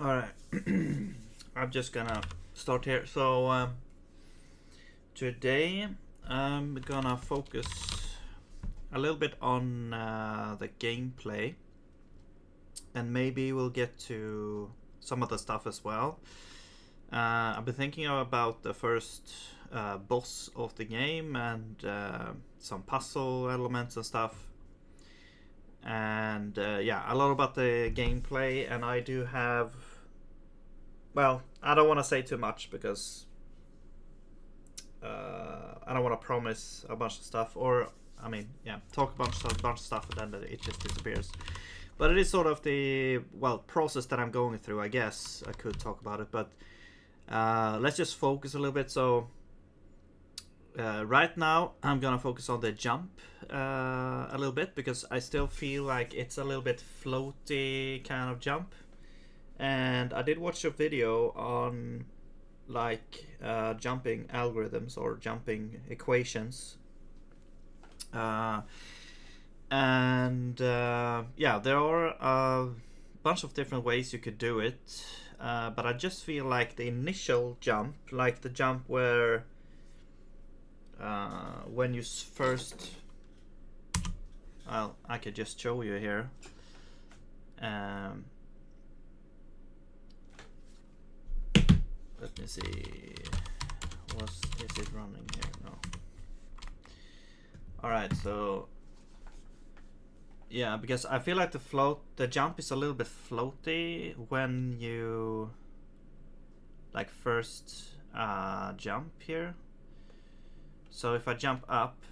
Alright. I'm just gonna start here. So, today I'm gonna focus a little bit on the gameplay, and maybe we'll get to some other stuff as well. I've been thinking about the first boss of the game and some puzzle elements and stuff. And yeah, a lot about the gameplay, and I do have, well, I don't want to say too much because I don't want to promise a bunch of stuff, or I mean, yeah, talk about a bunch of stuff and then it just disappears. But it is sort of the, well, process that I'm going through. I guess I could talk about it, but let's just focus a little bit. So right now I'm gonna focus on the jump a little bit, because I still feel like it's a little bit floaty kind of jump. And I did watch a video on like jumping algorithms or jumping equations, and yeah, there are a bunch of different ways you could do it, but I just feel like the initial jump, like the jump where when you first, well, I could just show you here. Let me see. Is it running here? No. Alright, so yeah, because I feel like the jump is a little bit floaty when you like first jump here. So if I jump up,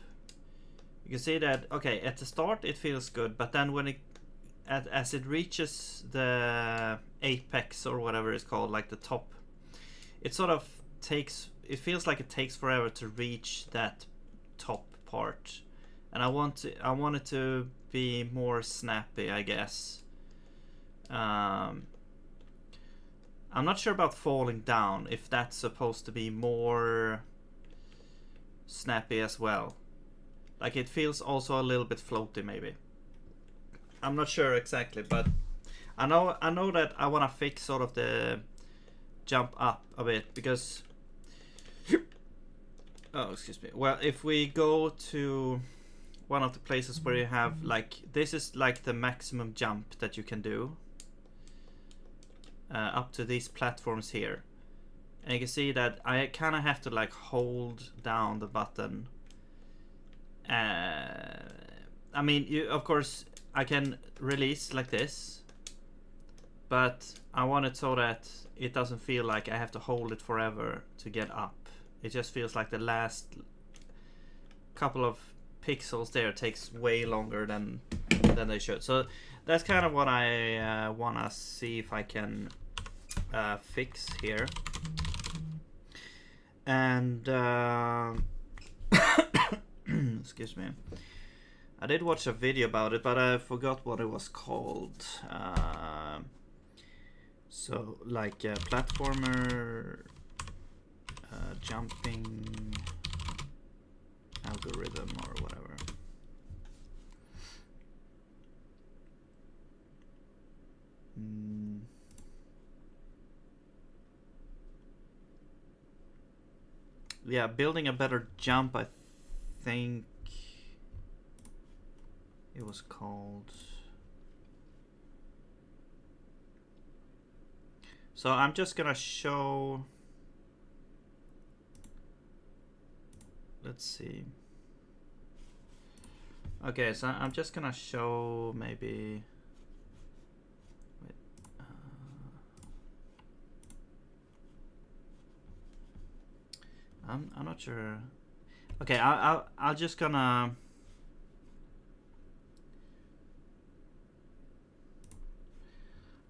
you can see that, okay, at the start it feels good, but then when as it reaches the apex or whatever it's called, like the top, it sort of it feels like it takes forever to reach that top part, and I want it to be more snappy, I guess. I'm not sure about falling down, if that's supposed to be more snappy as well. Like, it feels also a little bit floaty, maybe. I'm not sure exactly, but I know that I want to fix sort of the jump up a bit, because oh, excuse me. Well, if we go to one of the places where you have, like, this is like the maximum jump that you can do, up to these platforms here, and you can see that I kind of have to like hold down the button. I mean, of course I can release like this, but I want it so that it doesn't feel like I have to hold it forever to get up. It just feels like the last couple of pixels there takes way longer than they should. So that's kind of what I want to see if I can fix here. And excuse me, I did watch a video about it, but I forgot what it was called. So like platformer jumping algorithm or whatever. Yeah, building a better jump, I think it was called. So I'm just gonna show, let's see. Okay, so I'm just gonna show maybe, wait, I'm not sure. Okay, I'll just gonna,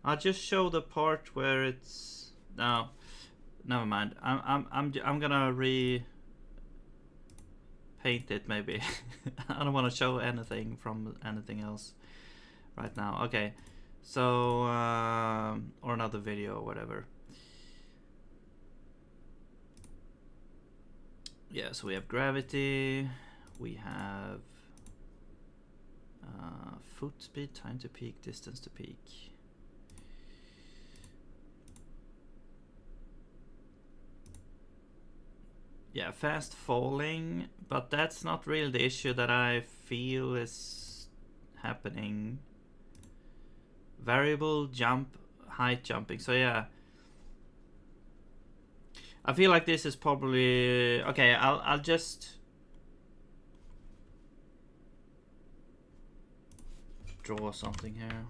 I'll just show the part where it's, no, never mind. I'm gonna repaint it maybe. I don't want to show anything from anything else right now. Okay, so or another video or whatever. Yeah, so we have gravity, we have foot speed, time to peak, distance to peak. Yeah, fast falling, but that's not really the issue that I feel is happening. Variable jump, height jumping. So yeah, I feel like this is probably okay. I'll just draw something here.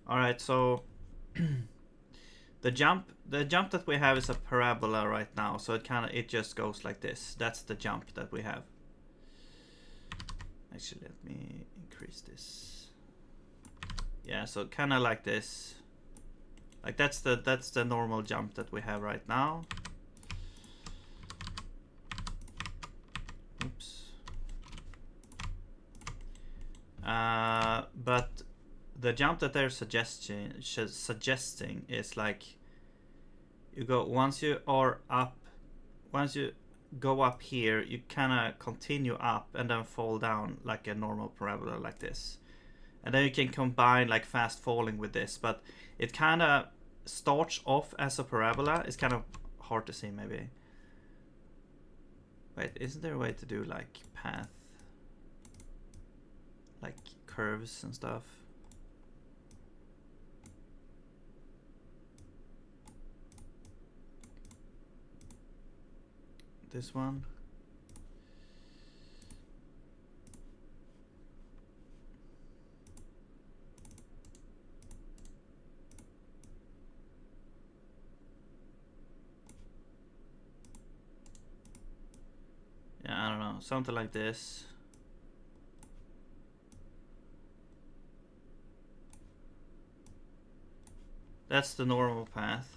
All right, so the jump that we have is a parabola right now, so it just goes like this. That's the jump that we have. Actually, let me increase this. Yeah, so kind of like this. Like that's the normal jump that we have right now. Oops. But the jump that they're suggesting is like you go once you go up here, you kind of continue up and then fall down like a normal parabola like this, and then you can combine like fast falling with this, but it kind of starts off as a parabola. It's kind of hard to see maybe. Wait, isn't there a way to do like path, like curves and stuff? This one. Yeah, I don't know, something like this. That's the normal path.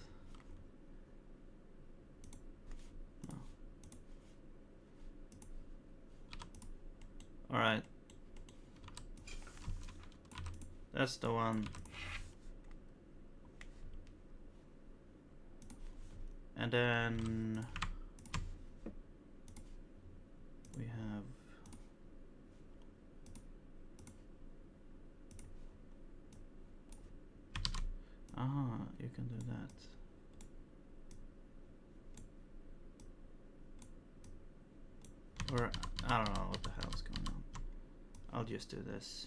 Oh. All right. That's the one. And then we have you can do that. Or I don't know what the hell is going on. I'll just do this.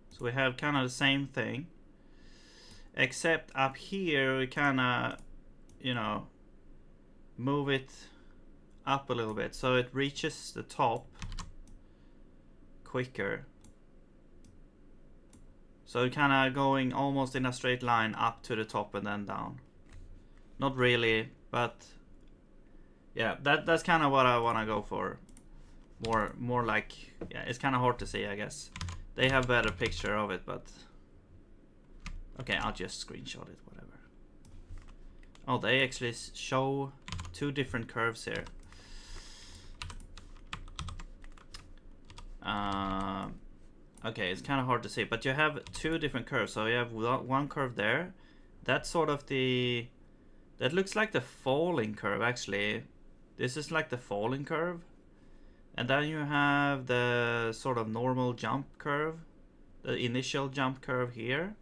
So we have kind of the same thing, except up here we kind of, you know, move it up a little bit so it reaches the top quicker. So kind of going almost in a straight line up to the top and then down. Not really, but yeah, that's kind of what I want to go for. More like, yeah, it's kind of hard to see, I guess. They have better picture of it, but okay, I'll just screenshot it, whatever. Oh, they actually show two different curves here. Okay, it's kind of hard to see, but you have two different curves. So you have one curve there. That's sort of the... That looks like the falling curve, actually. This is like the falling curve. And then you have the sort of normal jump curve. The initial jump curve here.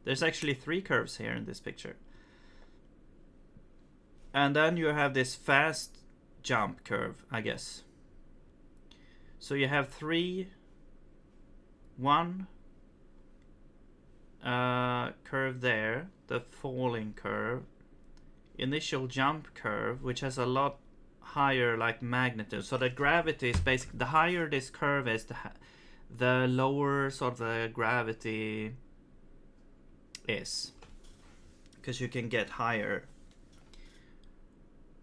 There's actually three curves here in this picture. And then you have this fast jump curve, I guess. So you have one curve there, the falling curve, initial jump curve, which has a lot higher like magnitude. So the gravity is basically, the higher this curve is, the lower sort of the gravity is, because you can get higher.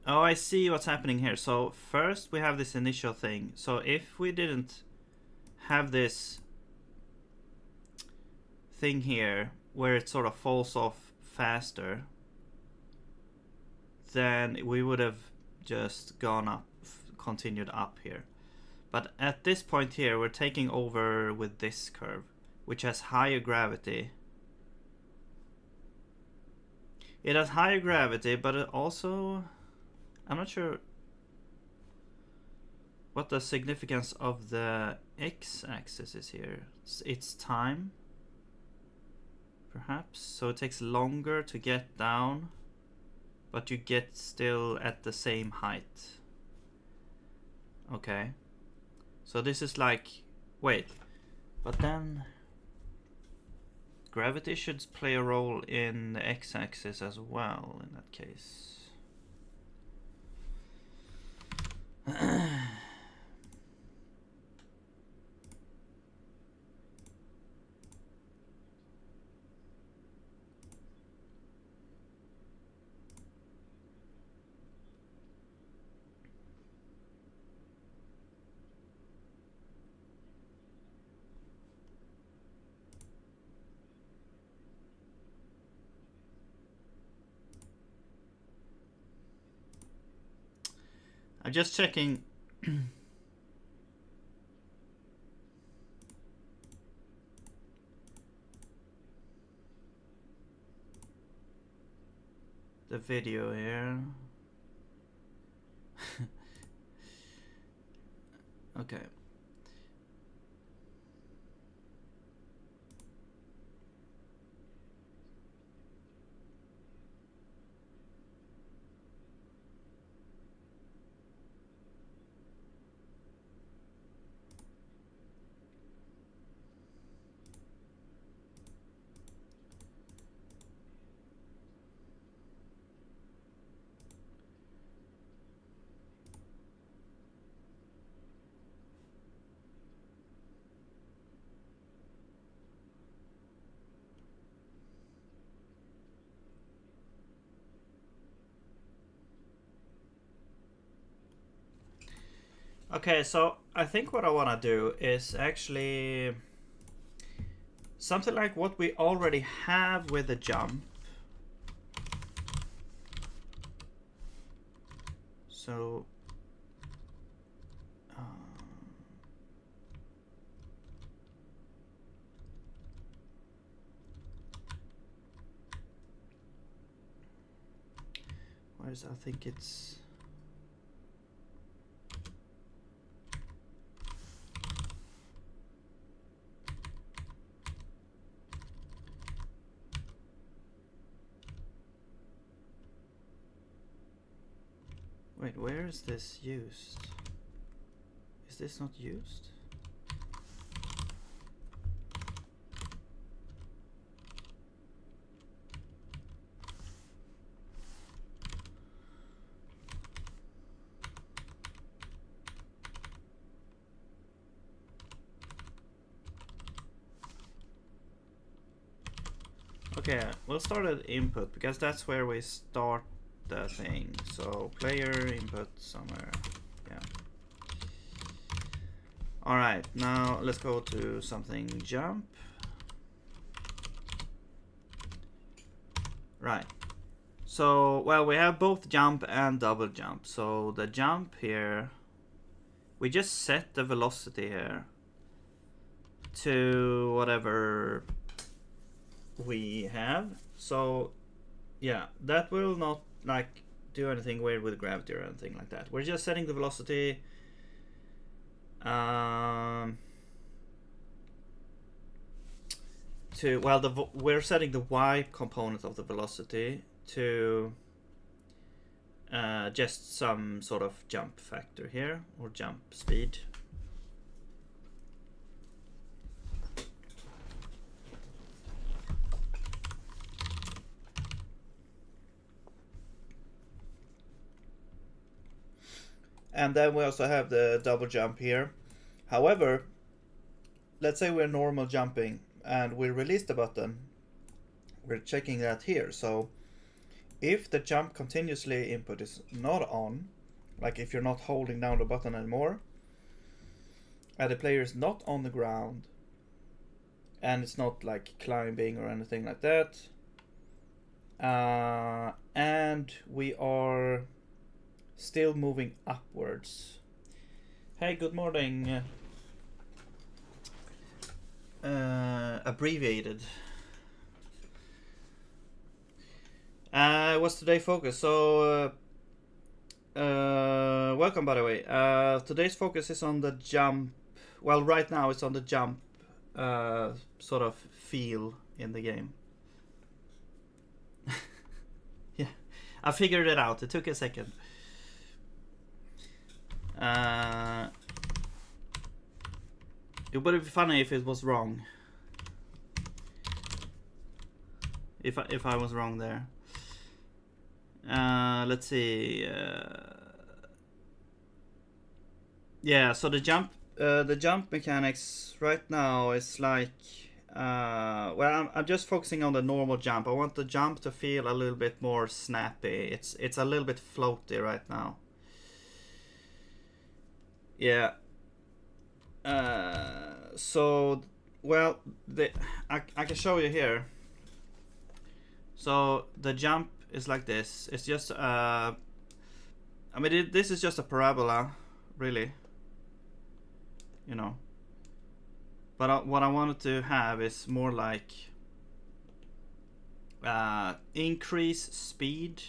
Oh, I see what's happening here. So first we have this initial thing. So if we didn't have this thing here where it sort of falls off faster, then we would have just gone up, continued up here. But at this point here, we're taking over with this curve, which has higher gravity. It has higher gravity, but it also... I'm not sure what the significance of the x-axis is here. It's time, perhaps. So it takes longer to get down, but you get still at the same height. Okay. So this is like, wait, but then gravity should play a role in the x-axis as well in that case. I'm just checking. The video here. Okay. Okay, so I think what I want to do is actually something like what we already have with the jump. So where is, I think it's wait, where is this used? Is this not used? Okay, we'll start at input because that's where we start the thing. So player input somewhere. Yeah. Alright, now let's go to something jump. Right. So, well, we have both jump and double jump. So the jump here, we just set the velocity here to whatever we have. So yeah, that will not like do anything weird with gravity or anything like that. We're just setting the velocity to, well, we're setting the y component of the velocity to just some sort of jump factor here, or jump speed. And then we also have the double jump here. However, let's say we're normal jumping and we release the button. We're checking that here. So if the jump continuously input is not on, like if you're not holding down the button anymore, and the player is not on the ground, and it's not like climbing or anything like that, and we are still moving upwards. Hey, good morning. Abbreviated. What's today focus? So welcome, by the way. Today's focus is on the jump. Well, right now it's on the jump sort of feel in the game. Yeah, I figured it out. It took a second. It would be funny if it was wrong. If I was wrong there. Let's see. Yeah, so the jump mechanics right now is like, well, I'm just focusing on the normal jump. I want the jump to feel a little bit more snappy. It's a little bit floaty right now. Yeah. So, well, I can show you here. So the jump is like this. It's just I mean, this is just a parabola, really, you know. But what I wanted to have is more like increase speed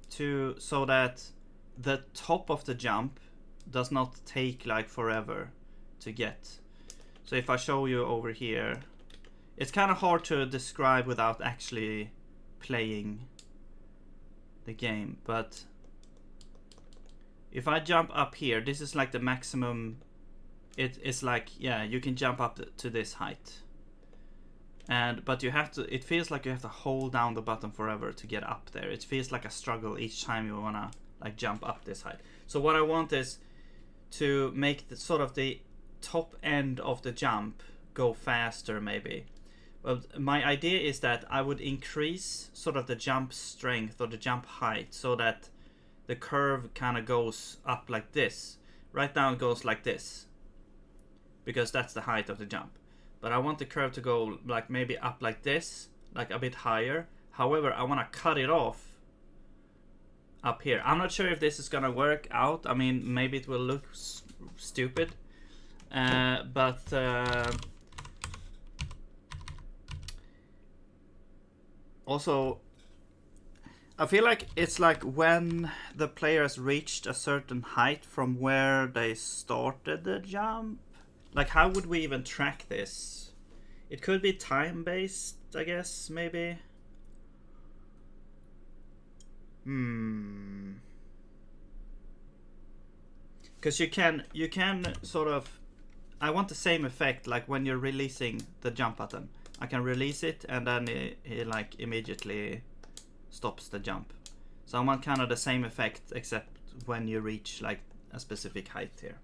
so that the top of the jump does not take like forever to get. So if I show you over here, it's kind of hard to describe without actually playing the game, but if I jump up here, this is like the maximum. It's like, yeah, you can jump up to this height, but you have to, it feels like you have to hold down the button forever to get up there. It feels like a struggle each time you wanna like jump up this height. So what I want is to make the sort of the top end of the jump go faster, maybe. Well, my idea is that I would increase sort of the jump strength or the jump height so that the curve kind of goes up like this. Right now it goes like this because that's the height of the jump. But I want the curve to go like maybe up like this, like a bit higher. However, I want to cut it off up here. I'm not sure if this is gonna work out. I mean, maybe it will look stupid, but also, I feel like it's like when the player has reached a certain height from where they started the jump. Like, how would we even track this? It could be time-based, I guess, maybe. Because you can sort of, I want the same effect like when you're releasing the jump button. I can release it and then it like immediately stops the jump. So I want kind of the same effect except when you reach like a specific height here.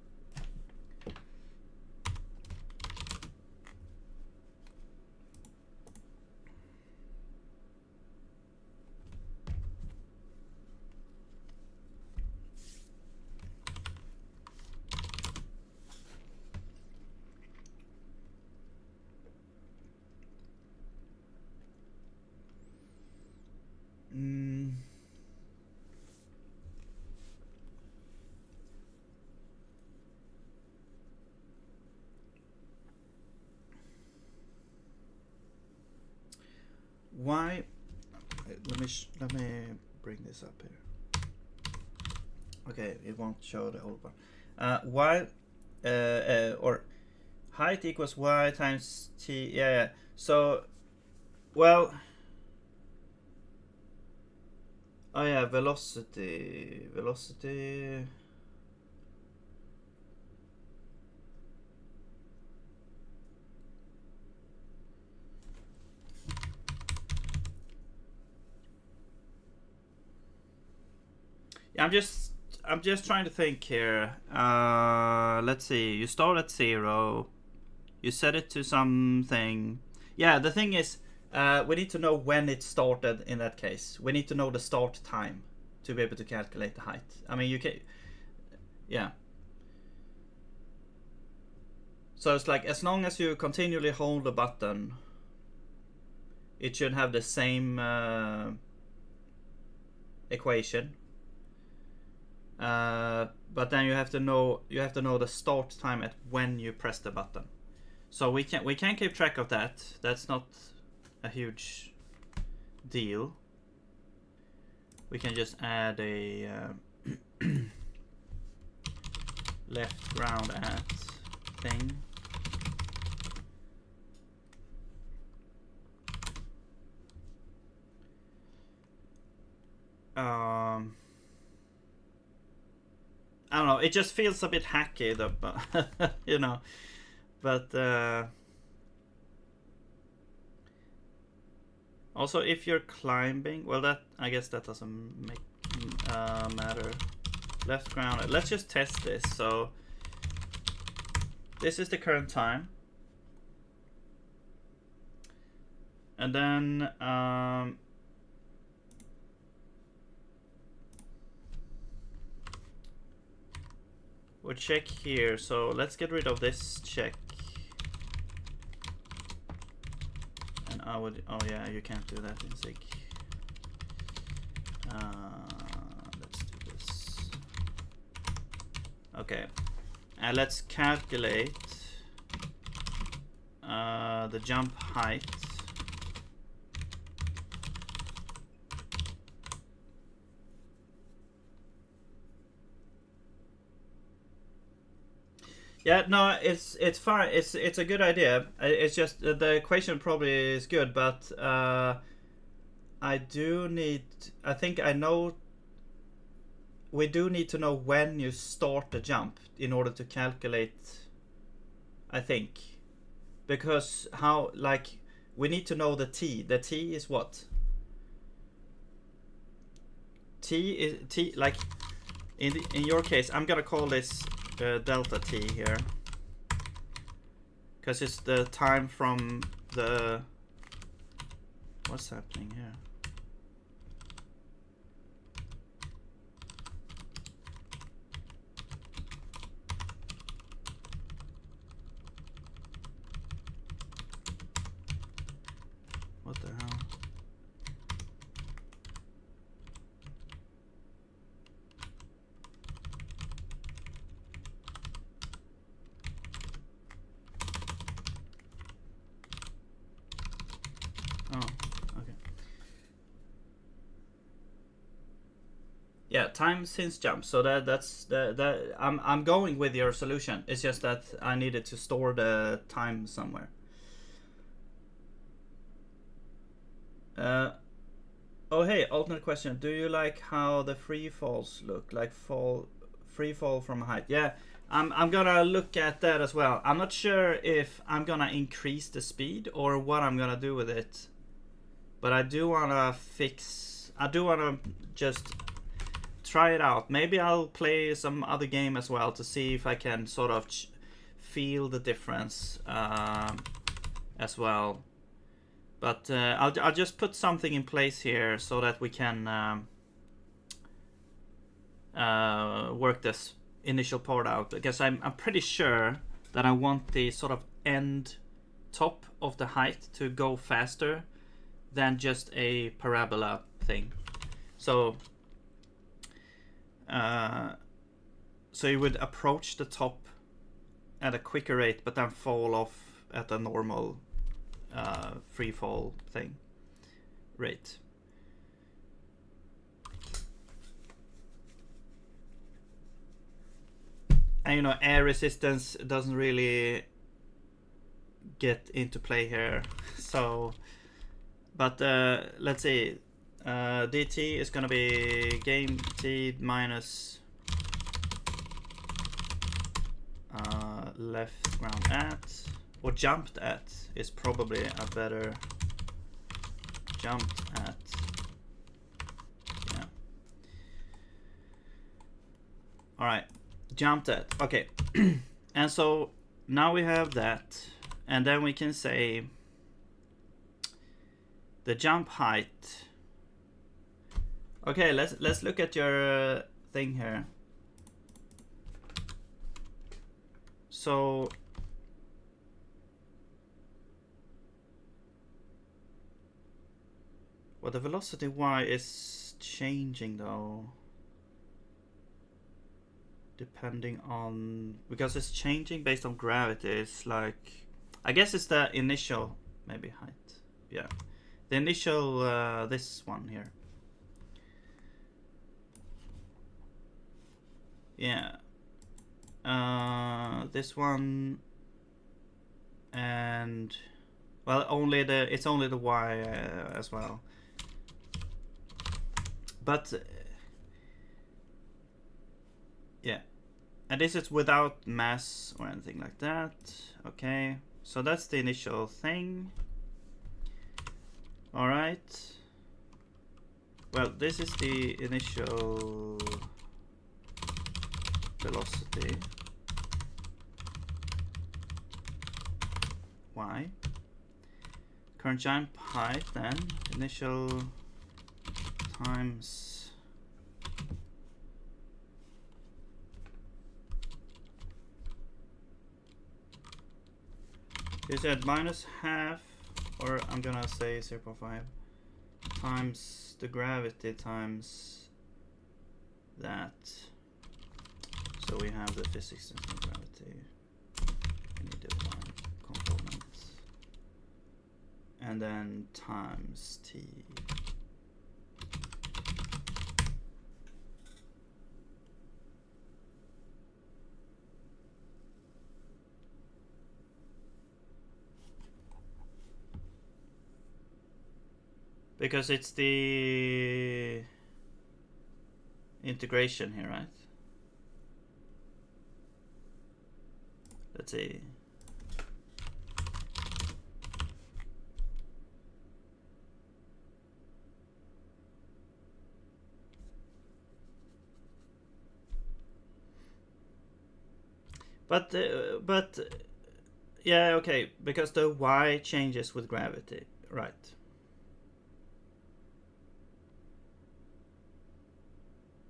Why? Let me bring this up here. Okay, it won't show the whole part. Y or height equals y times t. Yeah. So, well. Oh yeah, velocity. Yeah, I'm just trying to think here. Let's see. You start at 0. You set it to something. Yeah, the thing is, we need to know when it started. In that case, we need to know the start time to be able to calculate the height. I mean, you can. Yeah. So it's like as long as you continually hold the button, it should have the same equation. But then you have to know the start time at when you press the button. So we can keep track of that. That's not a huge deal. we can just add a left ground at thing. I don't know, it just feels a bit hacky though, but you know, but also if you're climbing, well, that, I guess that doesn't make matter. Left ground, let's just test this. So this is the current time, and then we'll check here. So let's get rid of this check. And I would, oh yeah, you can't do that in SIG. Let's do this. Okay, and let's calculate the jump height. Yeah, no, it's fine. It's a good idea. It's just the equation probably is good, but I do need. I think I know. We do need to know when you start the jump in order to calculate. I think, because how, like, we need to know the t. The t is what? T is t, like in your case. I'm gonna call this delta t here, because it's the time from the, what's happening here? What the hell? Oh, okay. Yeah, time since jump. So that's the I'm going with your solution. It's just that I needed to store the time somewhere. Oh hey, alternate question. Do you like how the free falls look? Like free fall from height? Yeah, I'm gonna look at that as well. I'm not sure if I'm gonna increase the speed or what I'm gonna do with it, but I do wanna just try it out. Maybe I'll play some other game as well to see if I can sort of feel the difference as well. But I'll just put something in place here so that we can work this initial part out, because I'm pretty sure that I want the sort of end top of the height to go faster than just a parabola thing. So so you would approach the top at a quicker rate, but then fall off at a normal free fall thing rate. And you know, air resistance doesn't really get into play here. So, but let's see. DT is gonna be game T minus left ground at, or jumped at is probably a better, jumped at. Yeah. All right, jumped at. Okay. And so now we have that, and then we can say the jump height. Okay, let's look at your thing here. So well, the velocity y is changing though, depending on, because it's changing based on gravity. It's like, I guess it's the initial, maybe height. Yeah, the initial this one here. Yeah. This one, and well, it's only the Y as well. But yeah, and this is without mass or anything like that. Okay, so that's the initial thing. All right. Well, this is the initial velocity. Y. Current jump height, then initial times you said minus half, or I'm gonna say 0.5 times the gravity times that. So we have the physics and the gravity. We need the one component. And then times t. Because it's the integration here, right? Let's see. But yeah, okay, because the y changes with gravity, right?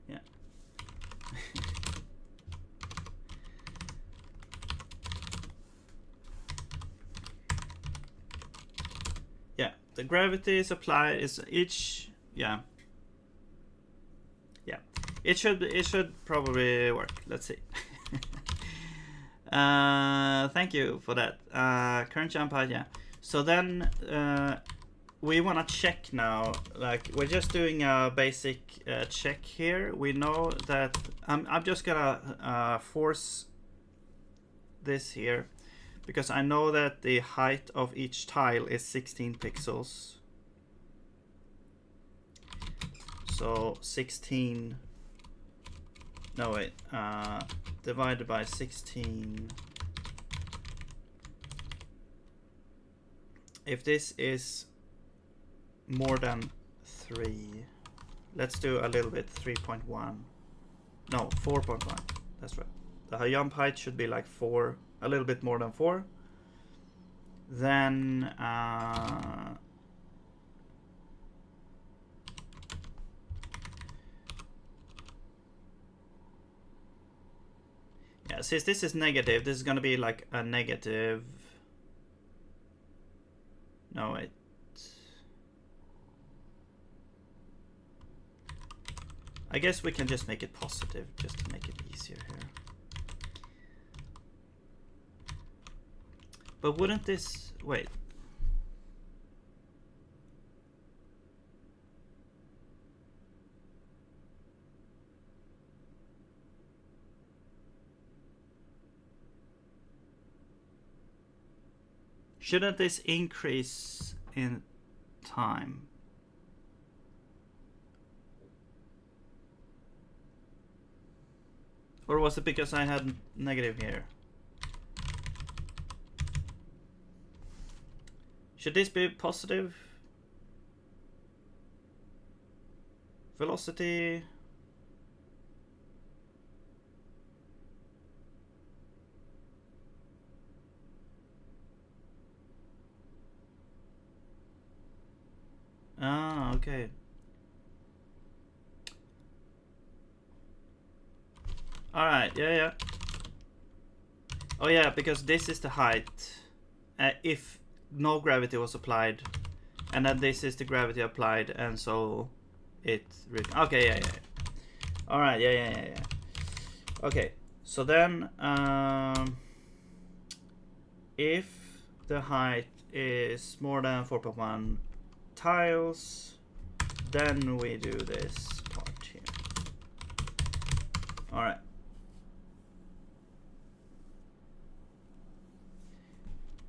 Yeah. Yeah, the gravity is applied is each, yeah. Yeah. It should probably work. Let's see. Thank you for that. Current jump height, yeah. So then we want to check now, like we're just doing a basic check here. We know that I'm just gonna force this here because I know that the height of each tile is 16 pixels. So 16, no wait, divided by 16. If this is more than 3, let's do a little bit, 3.1. No, 4.1. That's right. The jump height should be like 4, a little bit more than 4. Then yeah, since this is negative, this is gonna be like a negative. No, wait. I guess we can just make it positive, just to make it easier here. But wouldn't this... Wait. Shouldn't this increase in time? Or was it because I had negative here? Should this be positive? Velocity? Ah, okay. Alright, yeah. Oh yeah, because this is the height. If no gravity was applied, and then this is the gravity applied, and so it... Okay, yeah. Alright, yeah. Okay, so then if the height is more than 4.1 tiles, then we do this part here. Alright.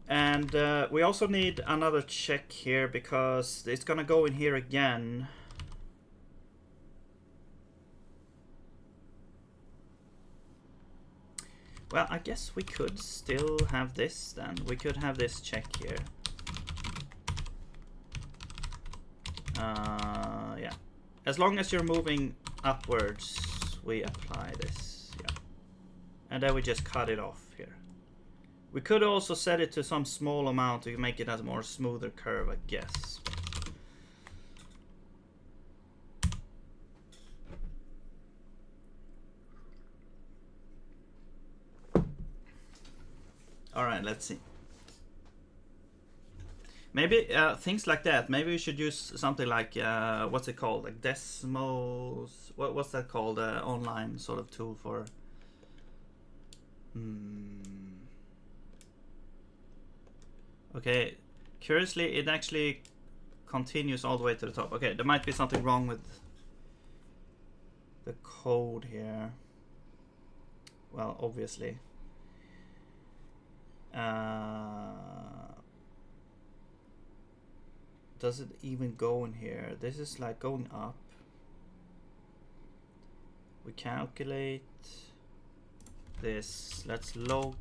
And we also need another check here because it's gonna go in here again. Well, I guess we could still have this then. We could have this check here. Yeah. As long as you're moving upwards, we apply this. Yeah. And then we just cut it off here. We could also set it to some small amount to make it a more smoother curve, I guess. All right, let's see. Maybe things like that. Maybe we should use something like what's it called? Like Desmos. What's that called? Online sort of tool for. Okay. Curiously, it actually continues all the way to the top. Okay, there might be something wrong with the code here. Well, obviously. Does it even go in here? This is like going up. We calculate this. Let's log.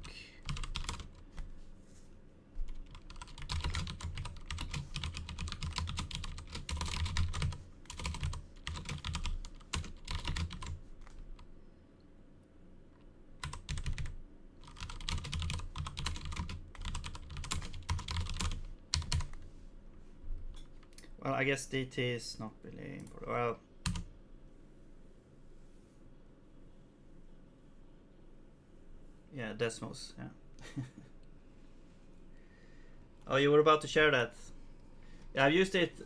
Well, I guess DT is not really important. Well, yeah, Desmos, yeah. Oh, you were about to share that. Yeah, I've used it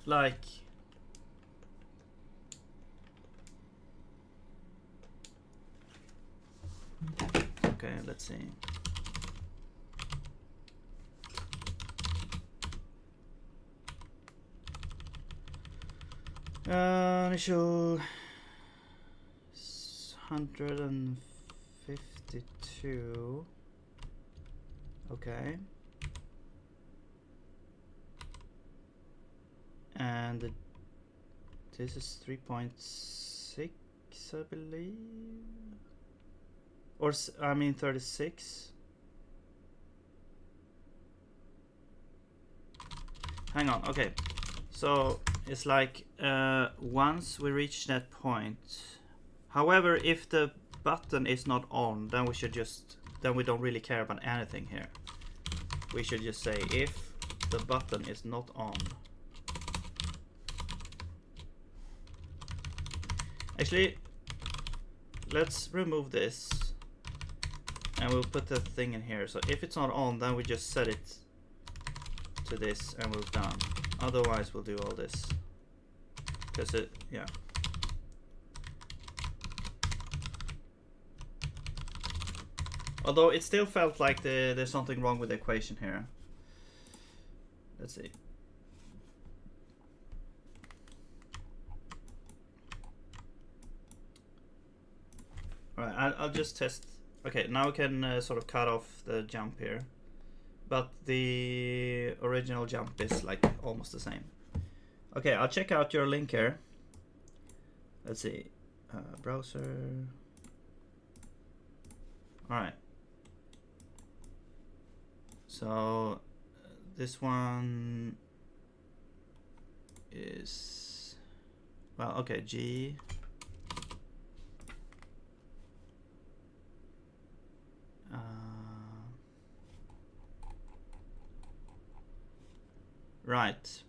like... Okay, let's see. Initial 152. Okay. And this is 3.6, I believe. Or I mean 36. Hang on. Okay. So it's like once we reach that point. However, if the button is not on, then we should just, then we don't really care about anything here. We should just say if the button is not on. Actually, let's remove this and we'll put the thing in here. So if it's not on, then we just set it to this and we're done. Otherwise, we'll do all this. Because it, yeah. Although it still felt like there's something wrong with the equation here. Let's see. Alright, I'll just test. Okay, now we can sort of cut off the jump here. But the original jump is like almost the same. Okay, I'll check out your link here. Let's see. Browser. Alright. So this one is, well, okay, G. Right.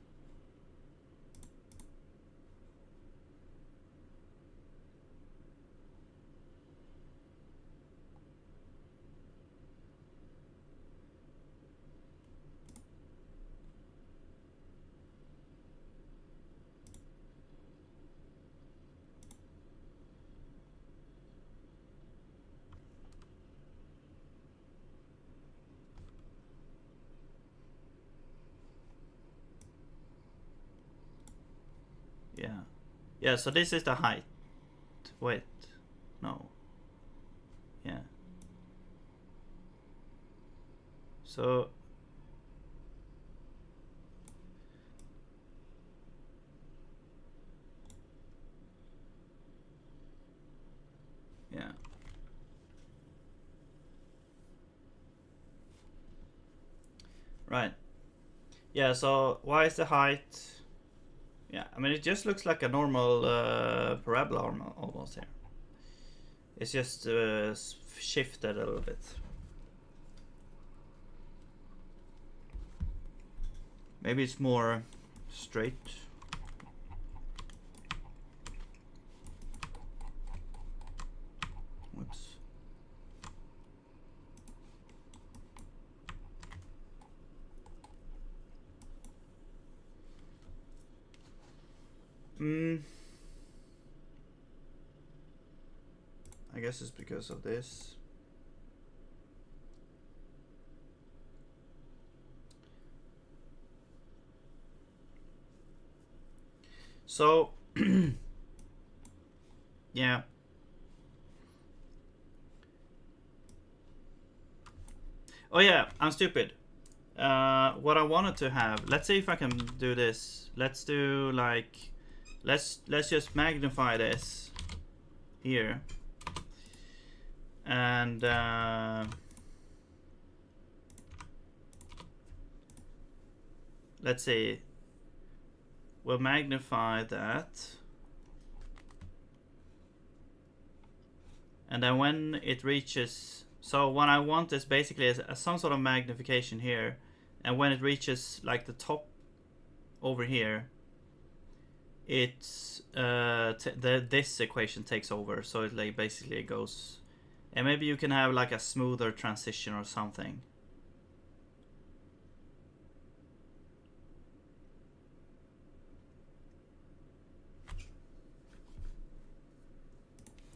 Yeah. Yeah, so this is the height. Wait. No. Yeah. So Right. Yeah, so why is the height? Yeah, I mean, it just looks like a normal parabola almost here. It's just shifted a little bit. Maybe it's more straight. Whoops. I guess it's because of this. So, yeah. Oh yeah, I'm stupid. What I wanted to have, let's see if I can do this. Let's do like, let's just magnify this here. And let's see, we'll magnify that. And then when it reaches, so what I want is basically some sort of magnification here. And when it reaches like the top over here, it's this equation takes over. So it like basically goes, and maybe you can have like a smoother transition or something.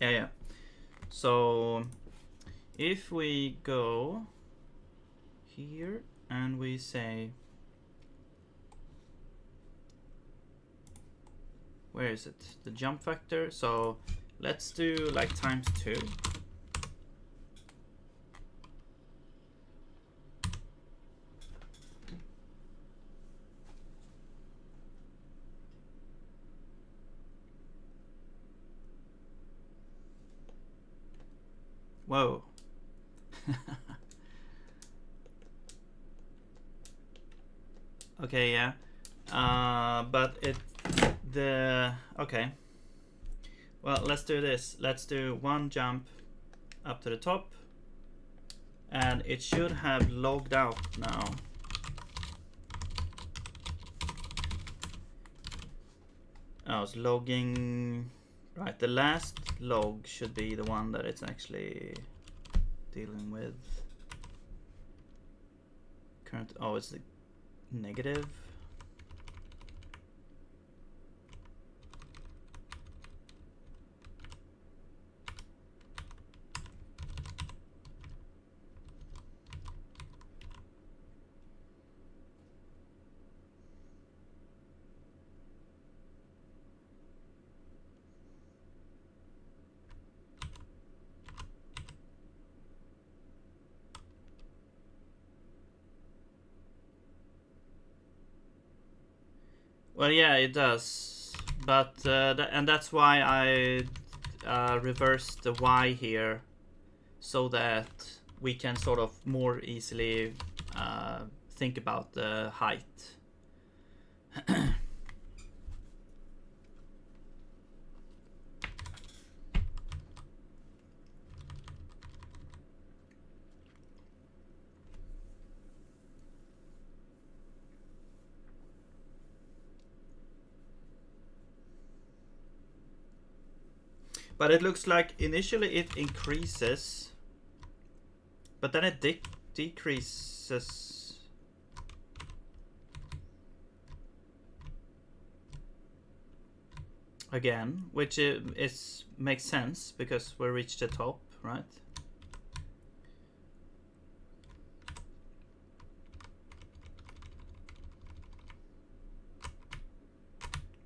Yeah. So if we go here and we say, where is it? The jump factor. So let's do like ×2. Whoa. Okay, yeah. But okay. Well, let's do this. Let's do one jump up to the top. And it should have logged out now. Oh, it's logging. Right, the last log should be the one that it's actually dealing with. Current, oh, it's the negative. Well, yeah, it does, but and that's why I reversed the Y here, so that we can sort of more easily think about the height. But it looks like initially it increases, but then it decreases. Again, which makes sense because we reached the top, right?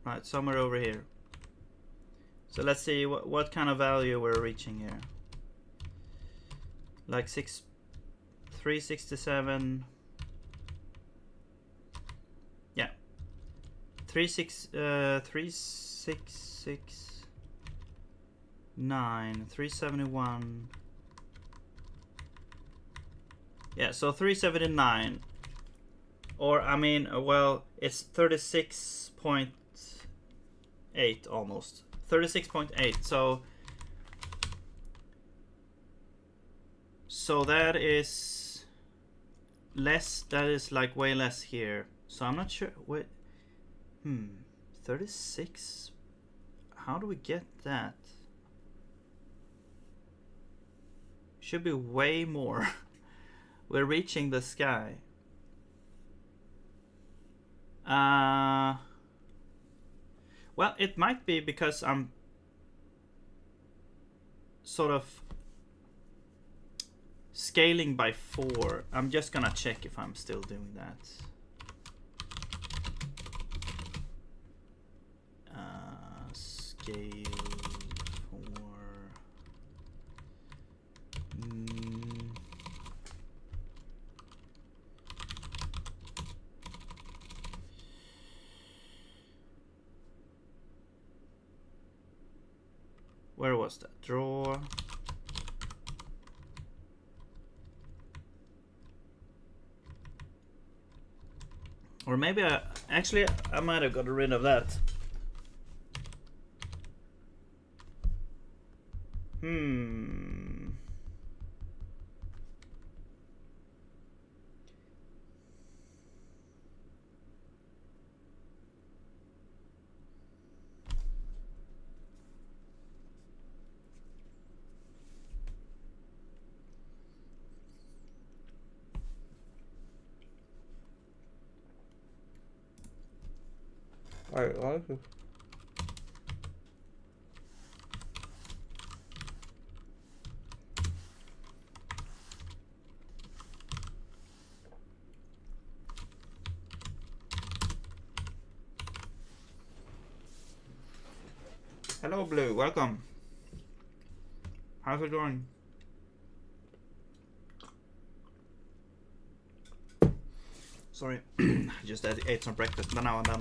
Right, somewhere over here. So let's see what kind of value we're reaching here. Like 367. Yeah. 3669, 371. Yeah, so 379. Or, I mean, well, it's 36.8 almost. 36.8, so that is less, that is like way less here. So I'm not sure, wait, 36? How do we get that? Should be way more. We're reaching the sky. Well, it might be because I'm sort of scaling by 4. I'm just gonna check if I'm still doing that. Scale 4. Where was that? Draw. Or maybe I might have got rid of that. Alright, Hello, Blue. Welcome. How's it going? Sorry, just ate some breakfast, but now I'm done.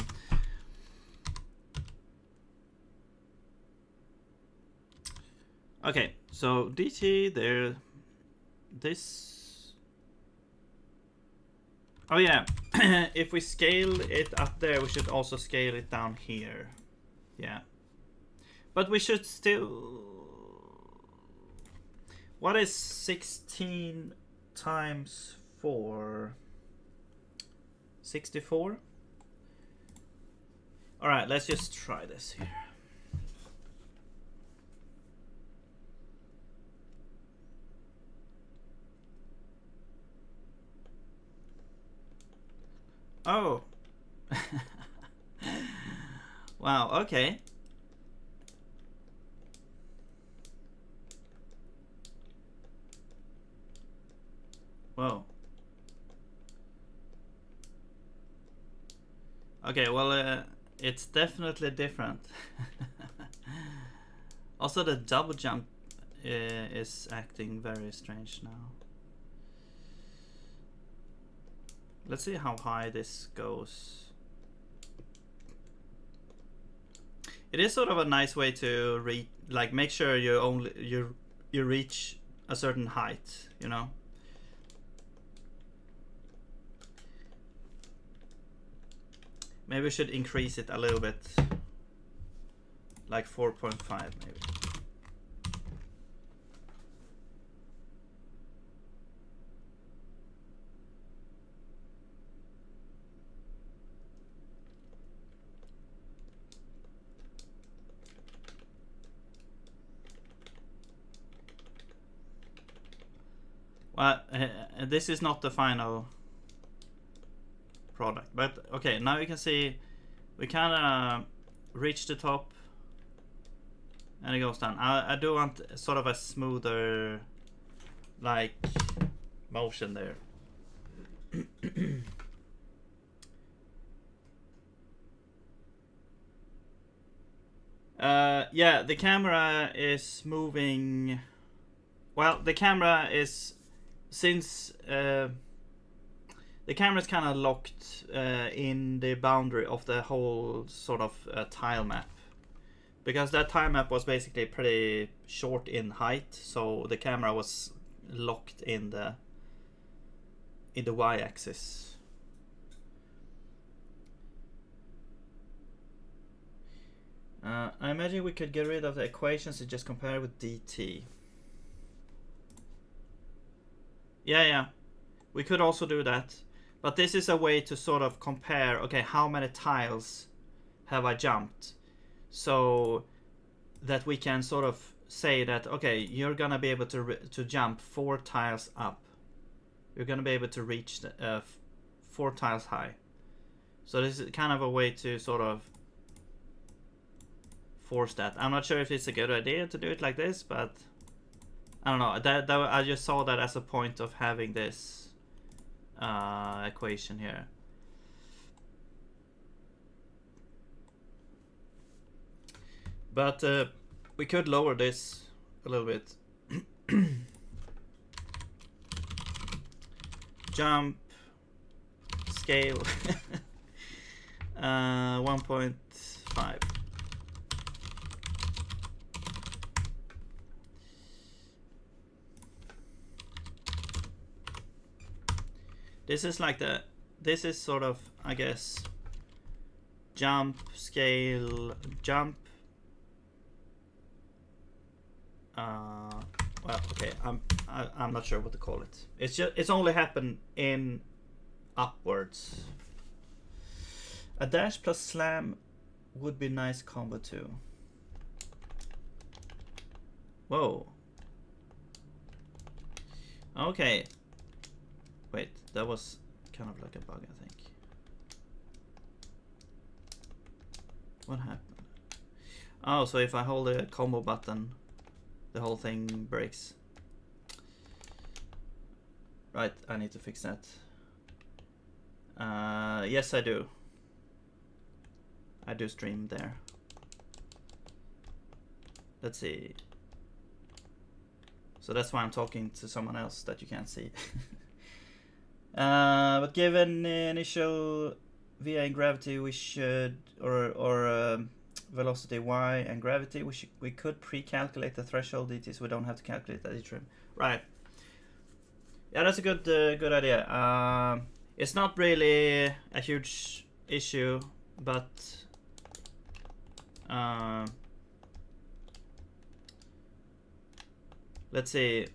Okay, so DT there. This. Oh yeah, if we scale it up there, we should also scale it down here. Yeah. But we should still... What is 16 times 4? 64? Alright, let's just try this here. Oh. Wow, okay. Whoa. Okay, well, it's definitely different. Also, the double jump is acting very strange now. Let's see how high this goes. It is sort of a nice way to make sure you reach a certain height, you know. Maybe we should increase it a little bit, like 4.5 maybe. Well, this is not the final product, but okay, now you can see we kind of reach the top and it goes down. I do want sort of a smoother like motion there. Yeah, the camera is moving. Well, the camera is, since the camera is kind of locked in the boundary of the whole sort of tile map, because that tile map was basically pretty short in height, so the camera was locked in the y-axis. I imagine we could get rid of the equations and just compare it with dt. Yeah, we could also do that. But this is a way to sort of compare, okay, how many tiles have I jumped? So that we can sort of say that, okay, you're gonna be able to jump 4 tiles up. You're gonna be able to reach 4 tiles high. So this is kind of a way to sort of force that. I'm not sure if it's a good idea to do it like this, but I don't know. That I just saw that as a point of having this equation here. But we could lower this a little bit. Jump scale 1.5. This is like this is sort of, I guess, jump scale jump. Well, okay, I'm not sure what to call it. It's only happened in upwards. A dash plus slam would be nice combo too. Whoa. Okay. Wait, that was kind of like a bug, I think. What happened? Oh, so if I hold the combo button, the whole thing breaks. Right, I need to fix that. Yes, I do. I do stream there. Let's see. So that's why I'm talking to someone else that you can't see. But given initial VA and gravity, we should, or velocity y and gravity, we could pre-calculate the threshold dt, so we don't have to calculate that each room. Right. Yeah, that's a good idea. It's not really a huge issue, but let's see.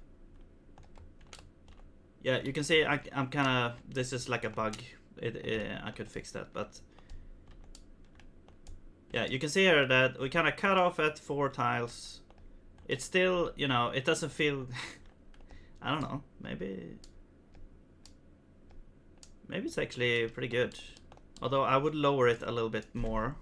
Yeah, you can see I'm kind of, this is like a bug. I could fix that, but yeah, you can see here that we kind of cut off at 4 tiles. It's still, you know, it doesn't feel I don't know, maybe it's actually pretty good. Although I would lower it a little bit more.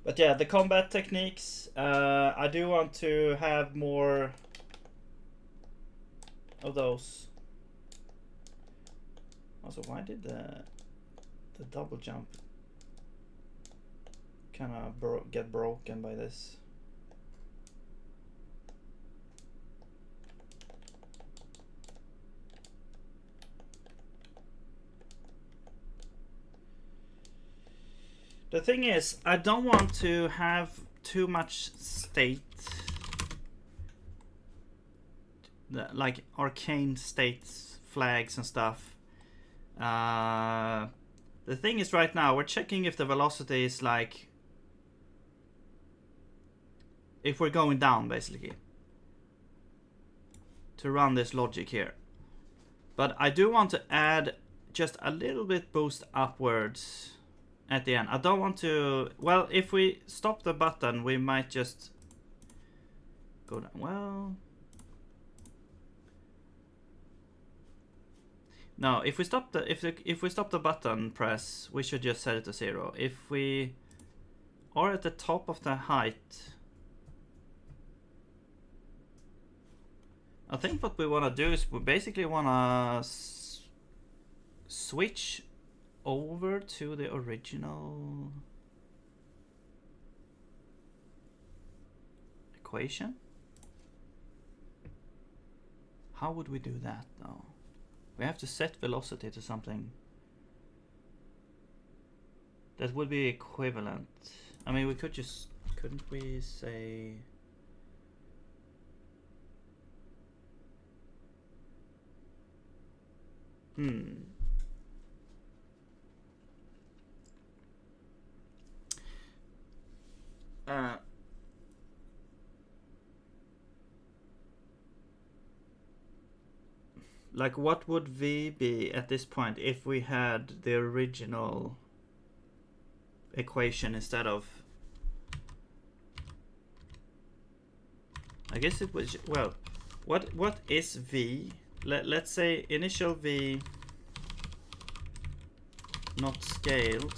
But yeah, the combat techniques, I do want to have more of those. Also, why did the double jump kind of get broken by this? The thing is, I don't want to have too much state, like arcane states, flags and stuff. The thing is, right now we're checking if the velocity is like, if we're going down basically, to run this logic here. But I do want to add just a little bit boost upwards at the end. I don't want to, well, if we stop the button, we might just go down. Well, no, if we stop the if we stop the button press, we should just set it to 0. If we are at the top of the height, I think what we want to do is we basically want to switch over to the original equation. How would we do that though? We have to set velocity to something that would be equivalent. I mean, we could just, couldn't we say Like, what would v be at this point if we had the original equation instead of... I guess it was... Well, what is v? Let's say initial v not scaled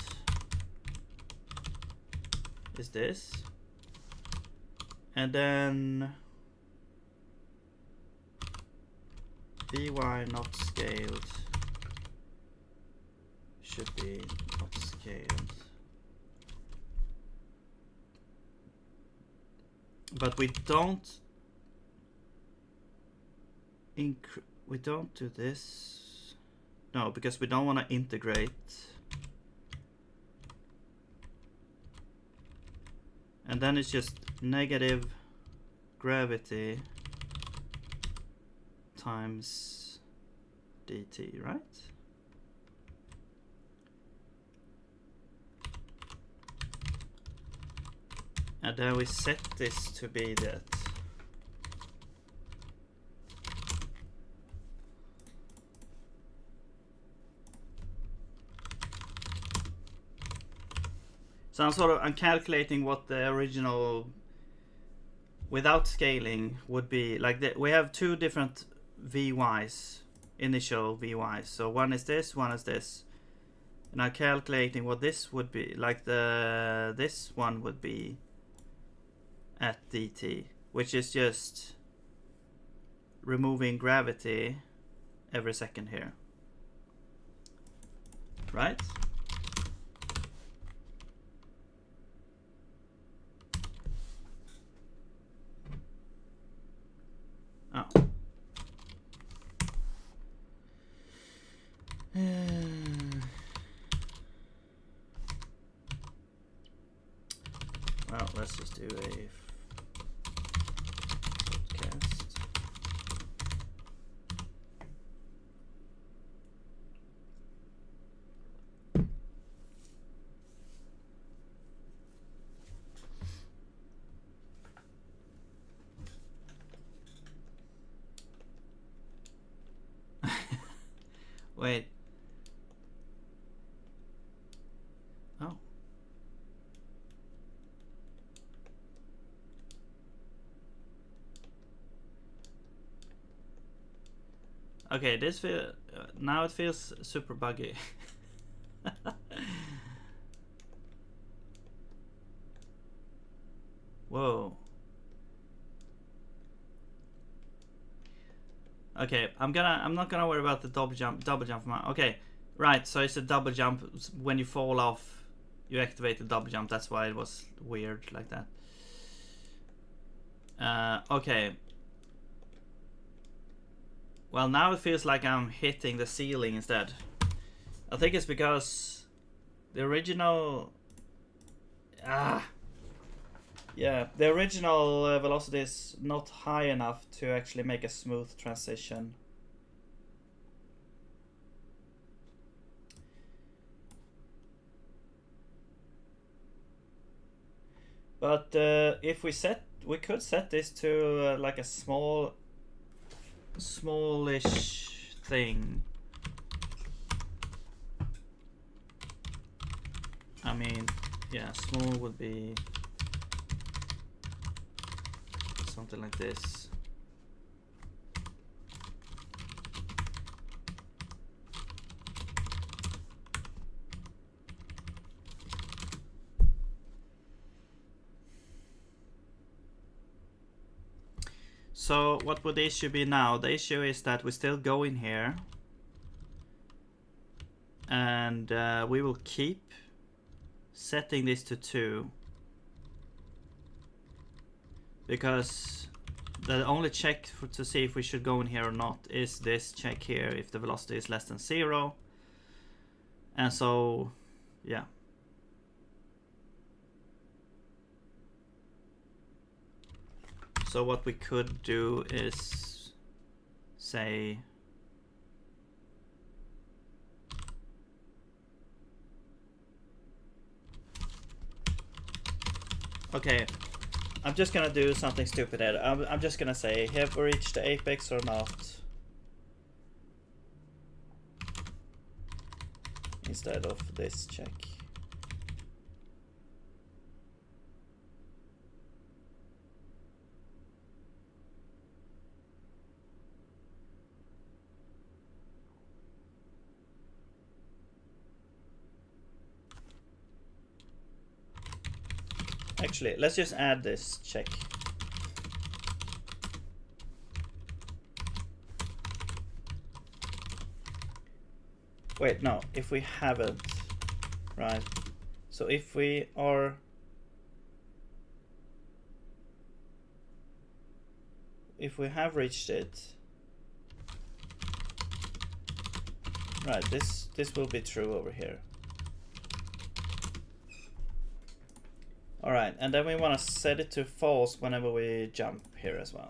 is this. And then vy not scaled should be not scaled. But we don't do this. No, because we don't want to integrate. And then it's just negative gravity times dt, right? And then we set this to be that. So I'm calculating what the original without scaling would be. Like we have two different vy's, initial vy's. So one is this, one is this. And I'm calculating what this would be. Like this one would be at dt, which is just removing gravity every second here. Right? Oh. Well, let's just do a podcast. Wait. Oh. Okay, this now it feels super buggy. Whoa. Okay, I'm not gonna worry about the double jump amount. Okay, right, so it's a double jump. When you fall off, you activate the double jump. That's why it was weird like that. Okay. Well, now it feels like I'm hitting the ceiling instead. I think it's because the original... Yeah, the original velocity is not high enough to actually make a smooth transition. But if we could set this to like a smallish thing. I mean, yeah, small would be something like this. So what would the issue be now? The issue is that we still go in here and we will keep setting this to 2 because the only check to see if we should go in here or not is this check here, if the velocity is less than 0. And so, yeah. So what we could do is say Okay, I'm just gonna do something stupid here. I'm just gonna say, have we reached the apex or not? Instead of this check. Actually, let's just add this check. Wait, no, if we haven't, right? So if we are, if we have reached it, right, this will be true over here. All right, and then we want to set it to false whenever we jump here as well.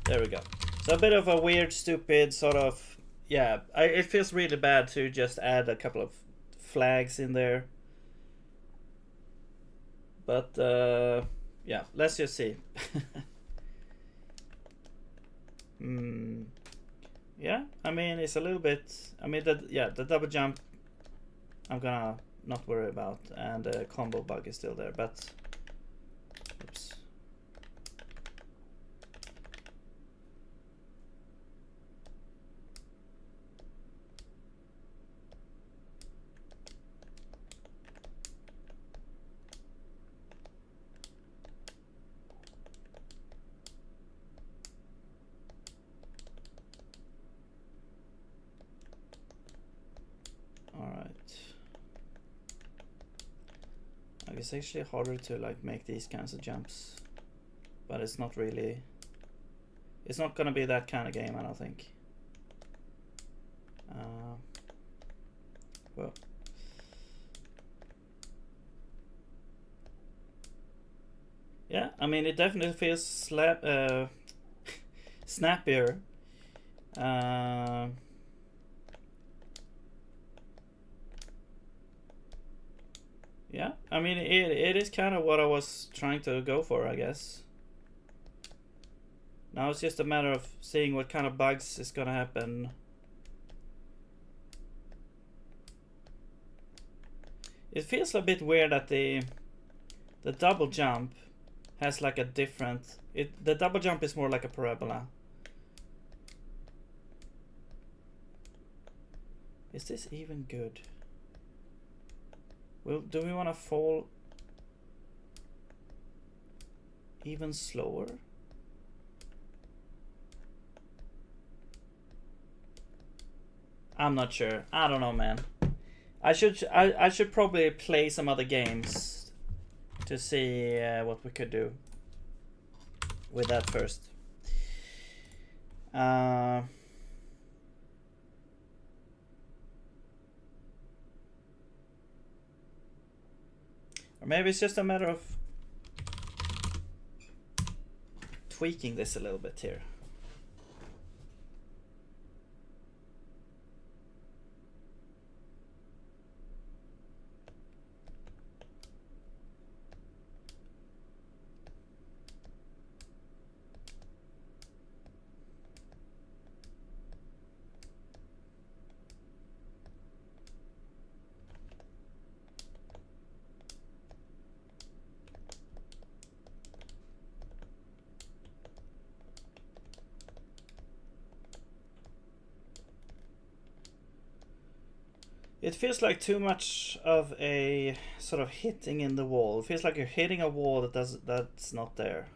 There we go. So a bit of a weird, stupid sort of, yeah, it feels really bad to just add a couple of flags in there. But yeah, let's just see. Yeah, I mean, it's a little bit, I mean, the double jump I'm gonna not worry about, and the combo bug is still there, but oops. It's actually harder to like make these kinds of jumps, but it's not really, it's not gonna be that kind of game, I don't think. Well, yeah, I mean, it definitely feels snappier. Yeah, I mean, it is kind of what I was trying to go for, I guess. Now it's just a matter of seeing what kind of bugs is gonna happen. It feels a bit weird that the double jump has like a different, the double jump is more like a parabola. Is this even good? Well, do we want to fall even slower? I'm not sure. I don't know, man. I should probably play some other games to see what we could do with that first. Or maybe it's just a matter of tweaking this a little bit here. It feels like too much of a sort of hitting in the wall. It feels like you're hitting a wall that's not there.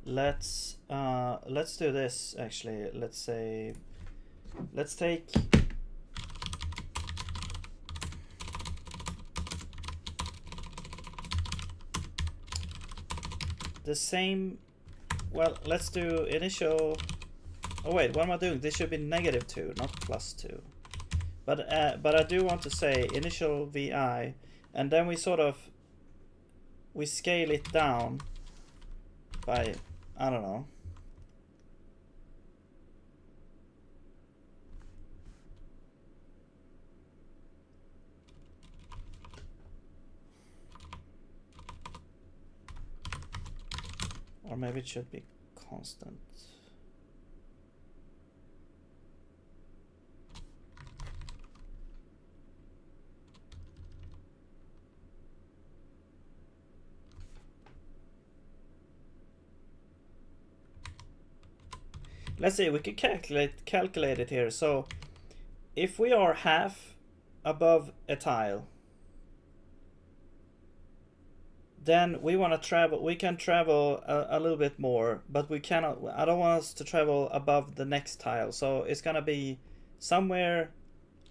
Let's do this actually. Let's take the same. Well, let's do initial. Oh wait, what am I doing? This should be -2, not +2. But I do want to say initial VI, and then we scale it down by, I don't know. Or maybe it should be constant. Let's see, we could calculate it here. So if we are half above a tile, then we want to travel. We can travel a little bit more, but we cannot. I don't want us to travel above the next tile. So it's gonna be somewhere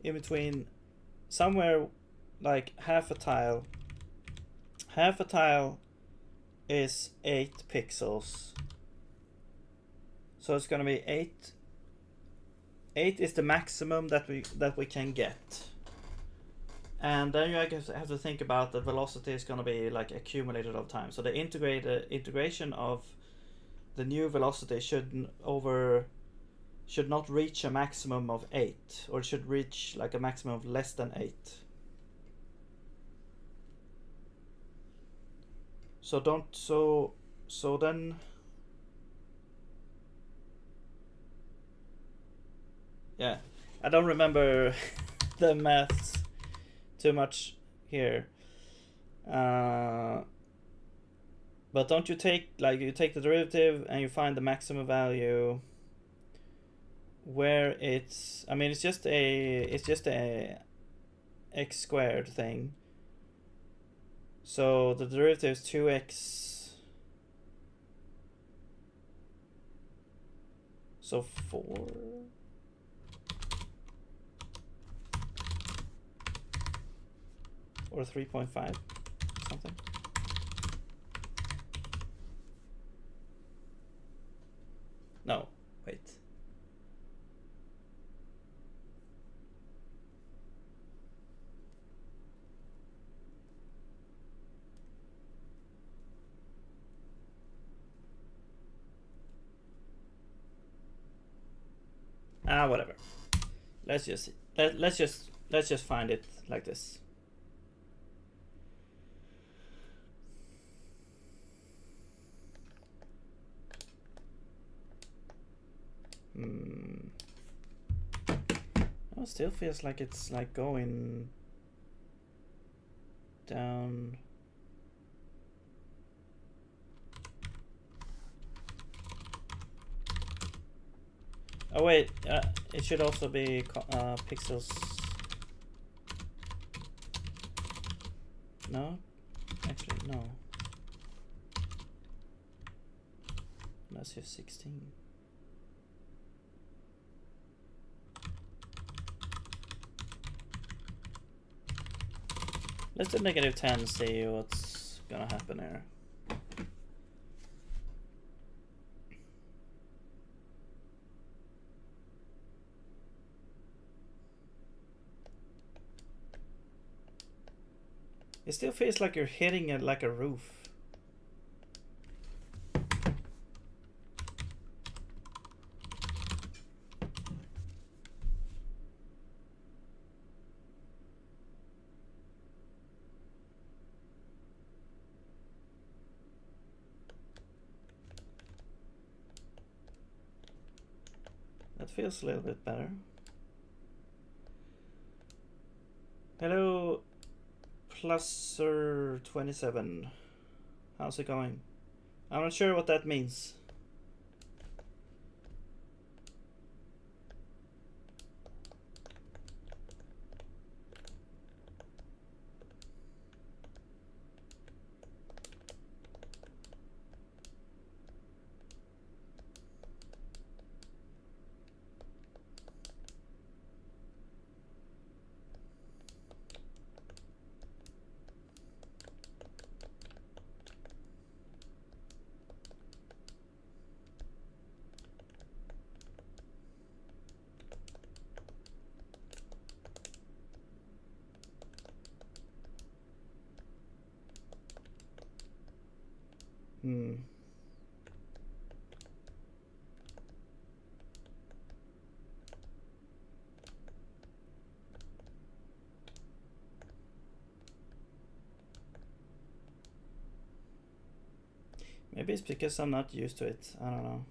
in between, somewhere like half a tile. Half a tile is 8 pixels. So it's gonna be 8. 8 is the maximum that we can get. And then you have to think about the velocity is going to be like accumulated over time. So the integration of the new velocity should not reach a maximum of 8, or it should reach like a maximum of less than 8. So then yeah, I don't remember the maths too much here, but don't you take you take the derivative and you find the maximum value where it's, I mean, it's just a x squared thing. So the derivative is 2x, so 4. Or 3.5, something. No, wait. Whatever. Let's just find it like this. Oh, it still feels like it's like going down. Oh wait, it should also be pixels. No, actually no. That's just 16. Let's do -10, see what's gonna happen here. It still feels like you're hitting it like a roof. That feels a little bit better. Hello, Plusser27. How's it going? I'm not sure what that means. Maybe it's because I'm not used to it. I don't know.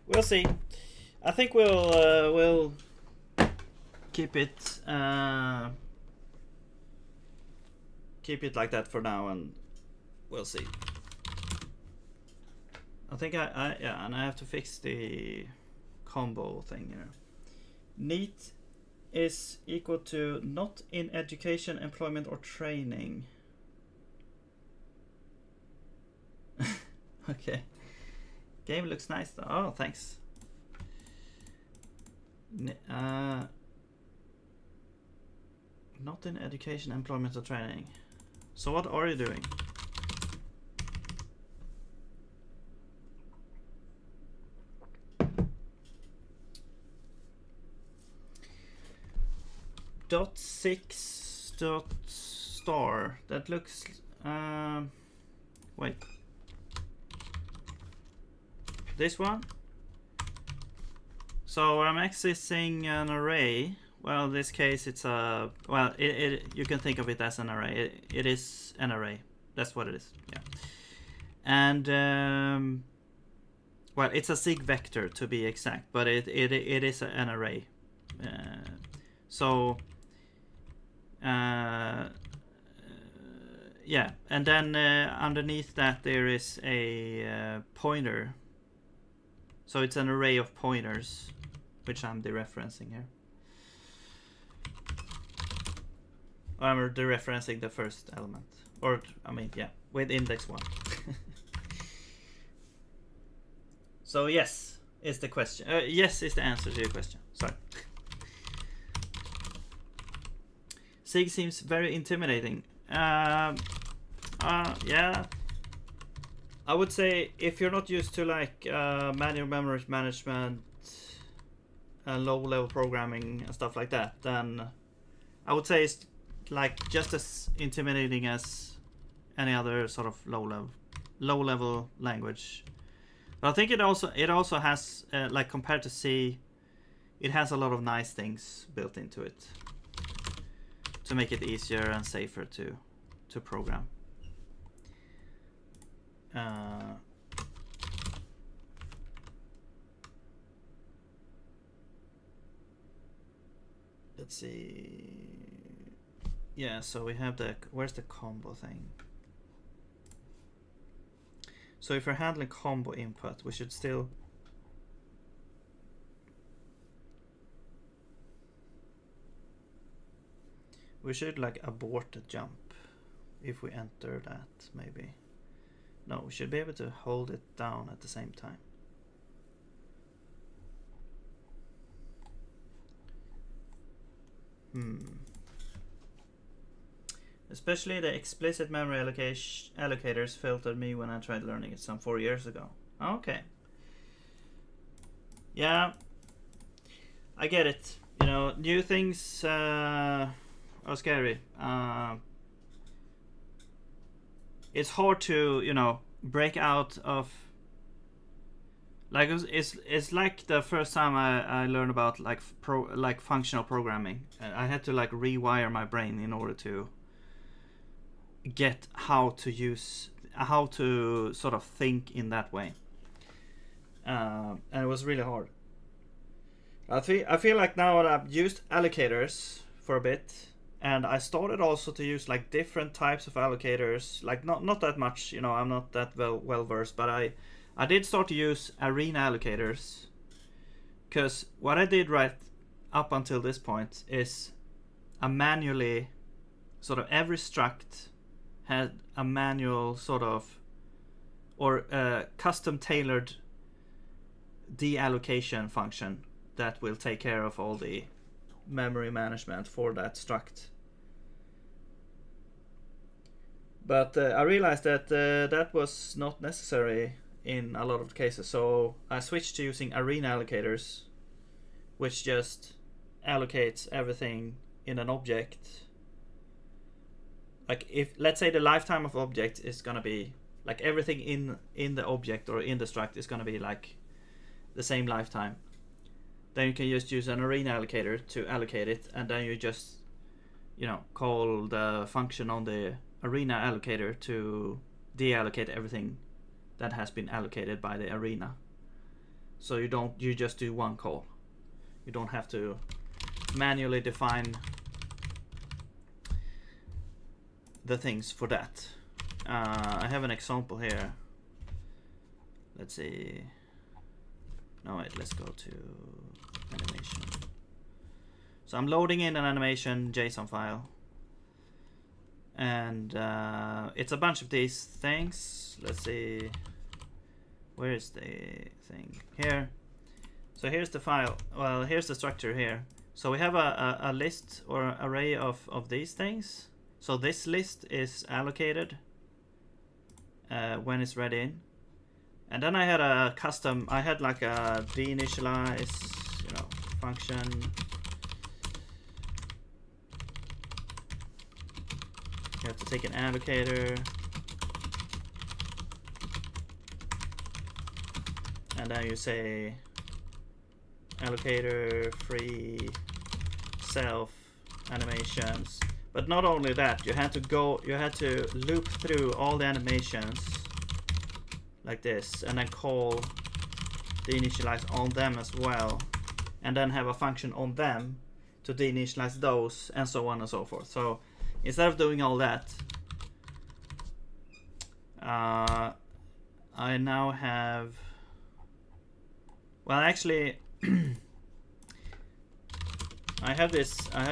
We'll see. I think we'll keep it like that for now, and we'll see. I think yeah, and I have to fix the combo thing here. Neat is equal to not in education, employment, or training. Okay. Game looks nice though. Oh, thanks. Not in education, employment, or training. So what are you doing? .6.star. That looks wait. This one? So I'm accessing an array. Well, in this case it's a, well, you can think of it as an array. It is an array. That's what it is. Yeah. And well, it's a sig vector to be exact, but it is an array. So yeah, and then underneath that there is a pointer. So it's an array of pointers, which I'm dereferencing here. I'm dereferencing the first element, or I mean, yeah, with index 1. So yes is the question. Yes is the answer to your question. Sorry. Sig seems very intimidating. Yeah. I would say if you're not used to like manual memory management and low-level programming and stuff like that, then I would say it's like just as intimidating as any other sort of low-level language. But I think it also has like compared to C, it has a lot of nice things built into it to make it easier and safer to program. Let's see. Yeah, so we have the, where's the combo thing? So if we're handling combo input, we should still like abort the jump if we enter that, maybe. No, we should be able to hold it down at the same time. Especially the explicit memory allocators filtered me when I tried learning it some 4 years ago. Okay. Yeah, I get it. You know, new things are scary. It's hard to, you know, break out of, like, it's like the first time I learned about like functional programming. I had to like rewire my brain in order to get how to sort of think in that way, and it was really hard. I feel like now that I've used allocators for a bit, and I started also to use like different types of allocators, like not that much, you know, I'm not that well versed, but I did start to use arena allocators, because what I did right up until this point is I manually, sort of every struct had a manual sort of, or custom tailored deallocation function that will take care of all the memory management for that struct. But I realized that that was not necessary in a lot of cases, so I switched to using arena allocators, which just allocates everything in an object. Like, if let's say the lifetime of object is gonna be like everything in the object or in the struct is gonna be like the same lifetime, then you can just use an arena allocator to allocate it, and then you just, you know, call the function on the arena allocator to deallocate everything that has been allocated by the arena. So you just do one call. You don't have to manually define the things for that. I have an example here. Let's see. No, wait, let's go to animation. So I'm loading in an animation JSON file. And it's a bunch of these things. Let's see. Where is the thing? Here. So here's the file. Well, here's the structure here. So we have a list or array of these things. So this list is allocated when it's read in. And then I had a custom, I had like a deinitialize, function. You have to take an allocator. And then you say allocator free self animations. But not only that, you had to loop through all the animations like this, and then call deinitialize on them as well, and then have a function on them to deinitialize those, and so on and so forth. So instead of doing all that, I now have, well, actually I have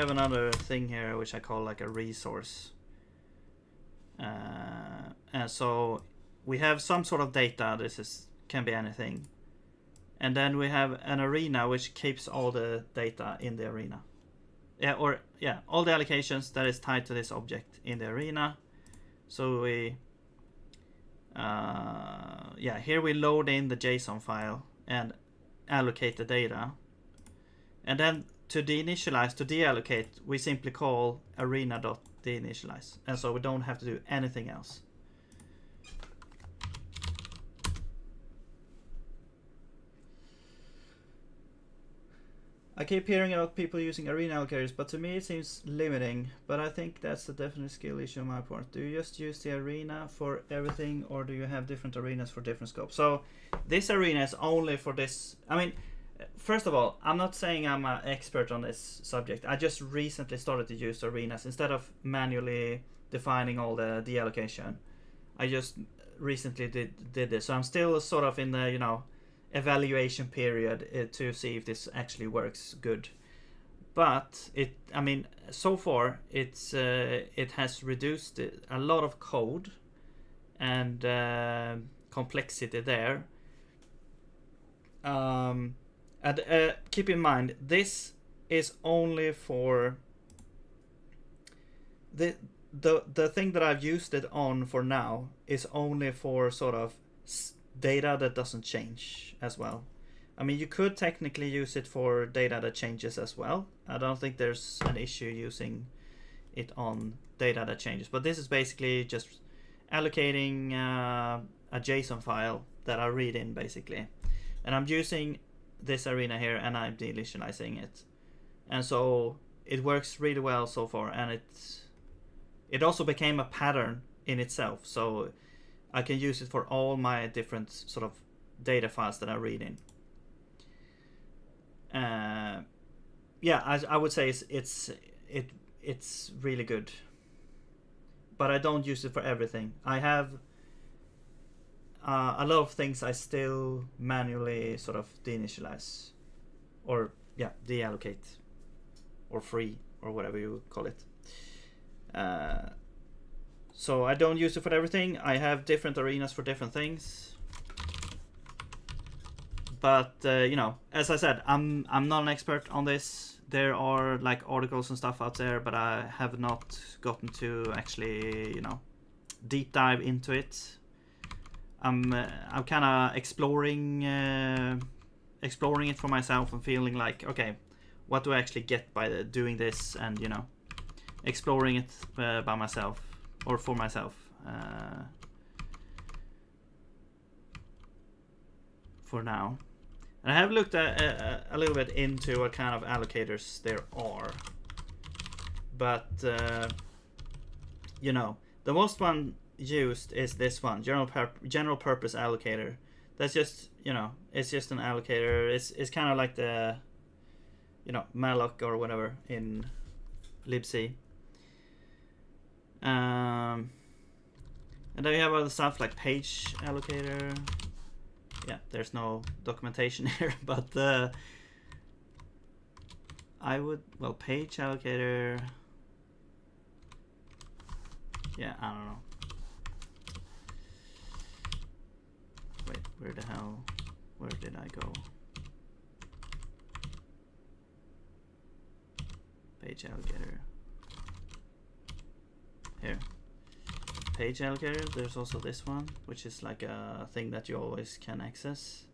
another thing here which I call like a resource, and so we have some sort of data. This can be anything, and then we have an arena which keeps all the data in the arena. All the allocations that is tied to this object in the arena. So we here we load in the JSON file and allocate the data, and then to deinitialize, to deallocate, we simply call arena.deinitialize, and so we don't have to do anything else. I keep hearing about people using arena allocators, but to me it seems limiting. But I think that's a definite skill issue on my part. Do you just use the arena for everything, or do you have different arenas for different scopes? So this arena is only for this. I mean, first of all, I'm not saying I'm an expert on this subject. I just recently started to use arenas instead of manually defining all the deallocation. I just recently did this, so I'm still sort of in the evaluation period to see if this actually works good. But so far it has reduced a lot of code and complexity there. And keep in mind, this is only for the thing that I've used it on for now is only for sort of data that doesn't change as well. I mean, you could technically use it for data that changes as well. I don't think there's an issue using it on data that changes, but this is basically just allocating a JSON file that I read in, basically. And I'm using this arena here and I'm deinitializing it, and so it works really well so far, and it also became a pattern in itself, so I can use it for all my different sort of data files that I read in. I would say it's really good, but I don't use it for everything. I have a lot of things I still manually sort of deinitialize, or deallocate, or free, or whatever you call it. So I don't use it for everything. I have different arenas for different things. But as I said, I'm not an expert on this. There are like articles and stuff out there, but I have not gotten to actually deep dive into it. I'm kind of exploring it for myself and feeling like, okay, what do I actually get by doing this, and exploring it by myself, or for myself, for now. And I have looked a little bit into what kind of allocators there are, but the most one used is this one, general purpose allocator. That's just, you know, it's just an allocator. It's kind of like the, you know, malloc or whatever in libc. And then we have other stuff like page allocator. Yeah, there's no documentation here, but I would, well, page allocator. Yeah, I don't know. Wait, where the hell? Where did I go? Page allocator. Here. Page allocator. There's also this one, which is like a thing that you always can access.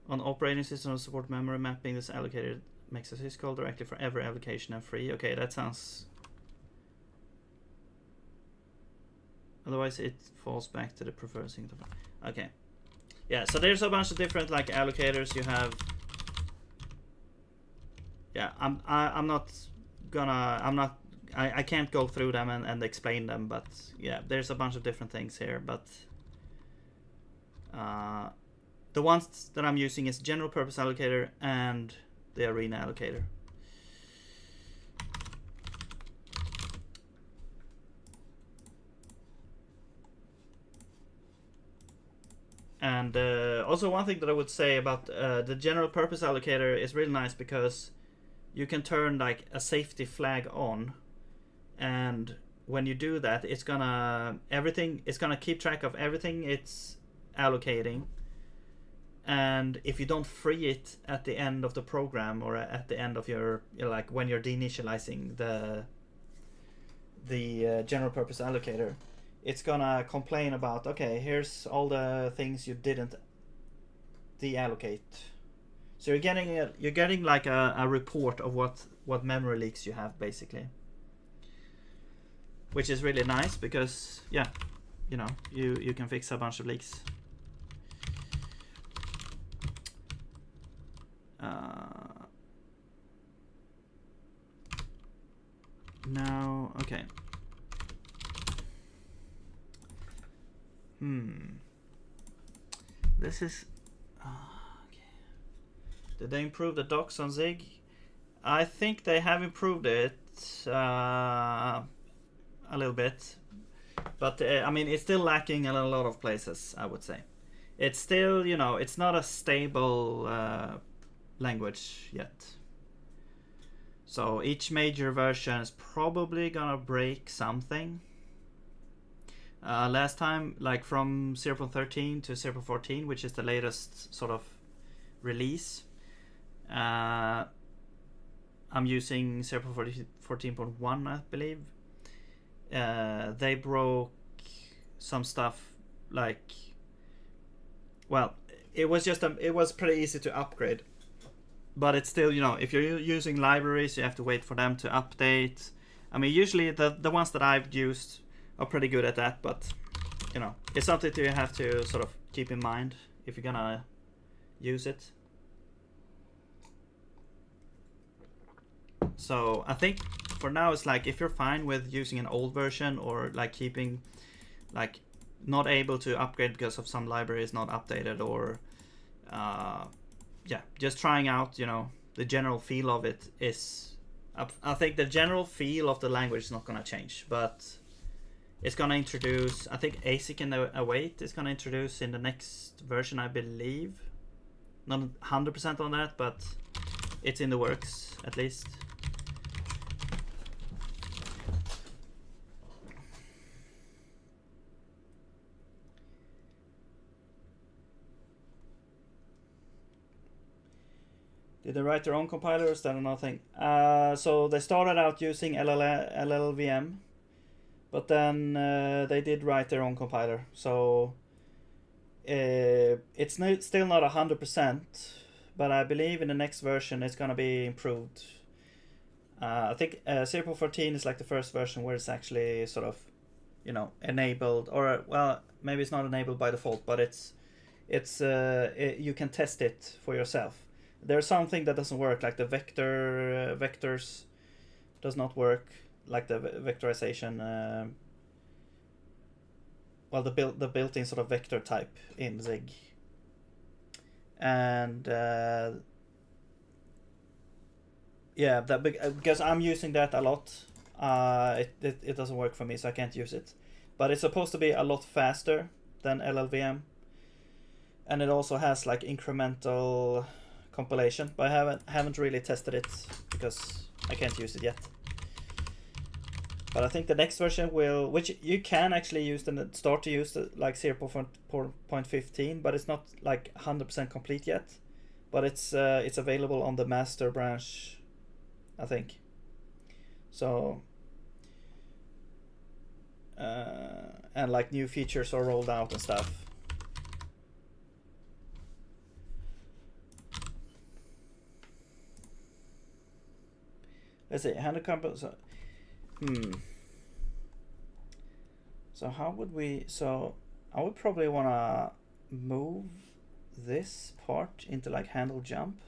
On operating system support memory mapping, this allocator makes a syscall directly for every application and free. Okay, that sounds. Otherwise, it falls back to the preferred single. Okay, yeah. So there's a bunch of different like allocators you have. Yeah, I can't go through them and explain them, but yeah, there's a bunch of different things here. But the ones that I'm using is general purpose allocator and the arena allocator. And also one thing that I would say about the general purpose allocator is really nice because you can turn like a safety flag on, and when you do that, it's gonna keep track of everything it's allocating. And if you don't free it at the end of the program or at the end of your, like when you're deinitializing the general purpose allocator, it's gonna complain about, okay, here's all the things you didn't deallocate. So you're getting like a report of what memory leaks you have, basically, which is really nice because, yeah, you know, you can fix a bunch of leaks. Now, okay. This is okay. Did they improve the docs on Zig? I think they have improved it a little bit, but I mean, it's still lacking in a lot of places, I would say. It's still, you know, it's not a stable language yet. So each major version is probably gonna break something. Last time, like from 0.13 to 0.14, which is the latest sort of release, I'm using 0.14.1, I believe. They broke some stuff like, well, it was pretty easy to upgrade, but it's still, you know, if you're using libraries, you have to wait for them to update. I mean, usually the ones that I've used are pretty good at that, but you know, it's something that you have to sort of keep in mind if you're gonna use it. So I think for now it's like, if you're fine with using an old version or like keeping, like not able to upgrade because of some library is not updated, or yeah, just trying out, you know, the general feel of it is, I think the general feel of the language is not gonna change, but it's gonna introduce, I think ASIC and await is gonna introduce in the next version, I believe. Not 100% on that, but it's in the works at least. Did they write their own compiler, or is that another thing? So they started out using LLVM, but then they did write their own compiler. So it's still not 100%, but I believe in the next version it's gonna be improved. I think 0.14 is like the first version where it's actually sort of, you know, enabled, or well, maybe it's not enabled by default, but you can test it for yourself. There's something that doesn't work, like the vectors does not work, like the vectorization well, the built-in sort of vector type in Zig, and yeah, that because I'm using that a lot. It doesn't work for me, so I can't use it. But it's supposed to be a lot faster than LLVM, and it also has like incremental compilation. But I haven't really tested it because I can't use it yet. But I think the next version will, which you can actually use and start to use like 0.15, but it's not like 100% complete yet. But it's available on the master branch, I think. So and like new features are rolled out and stuff. Let's see, handle combo. So how would we? So I would probably wanna move this part into like handle jump.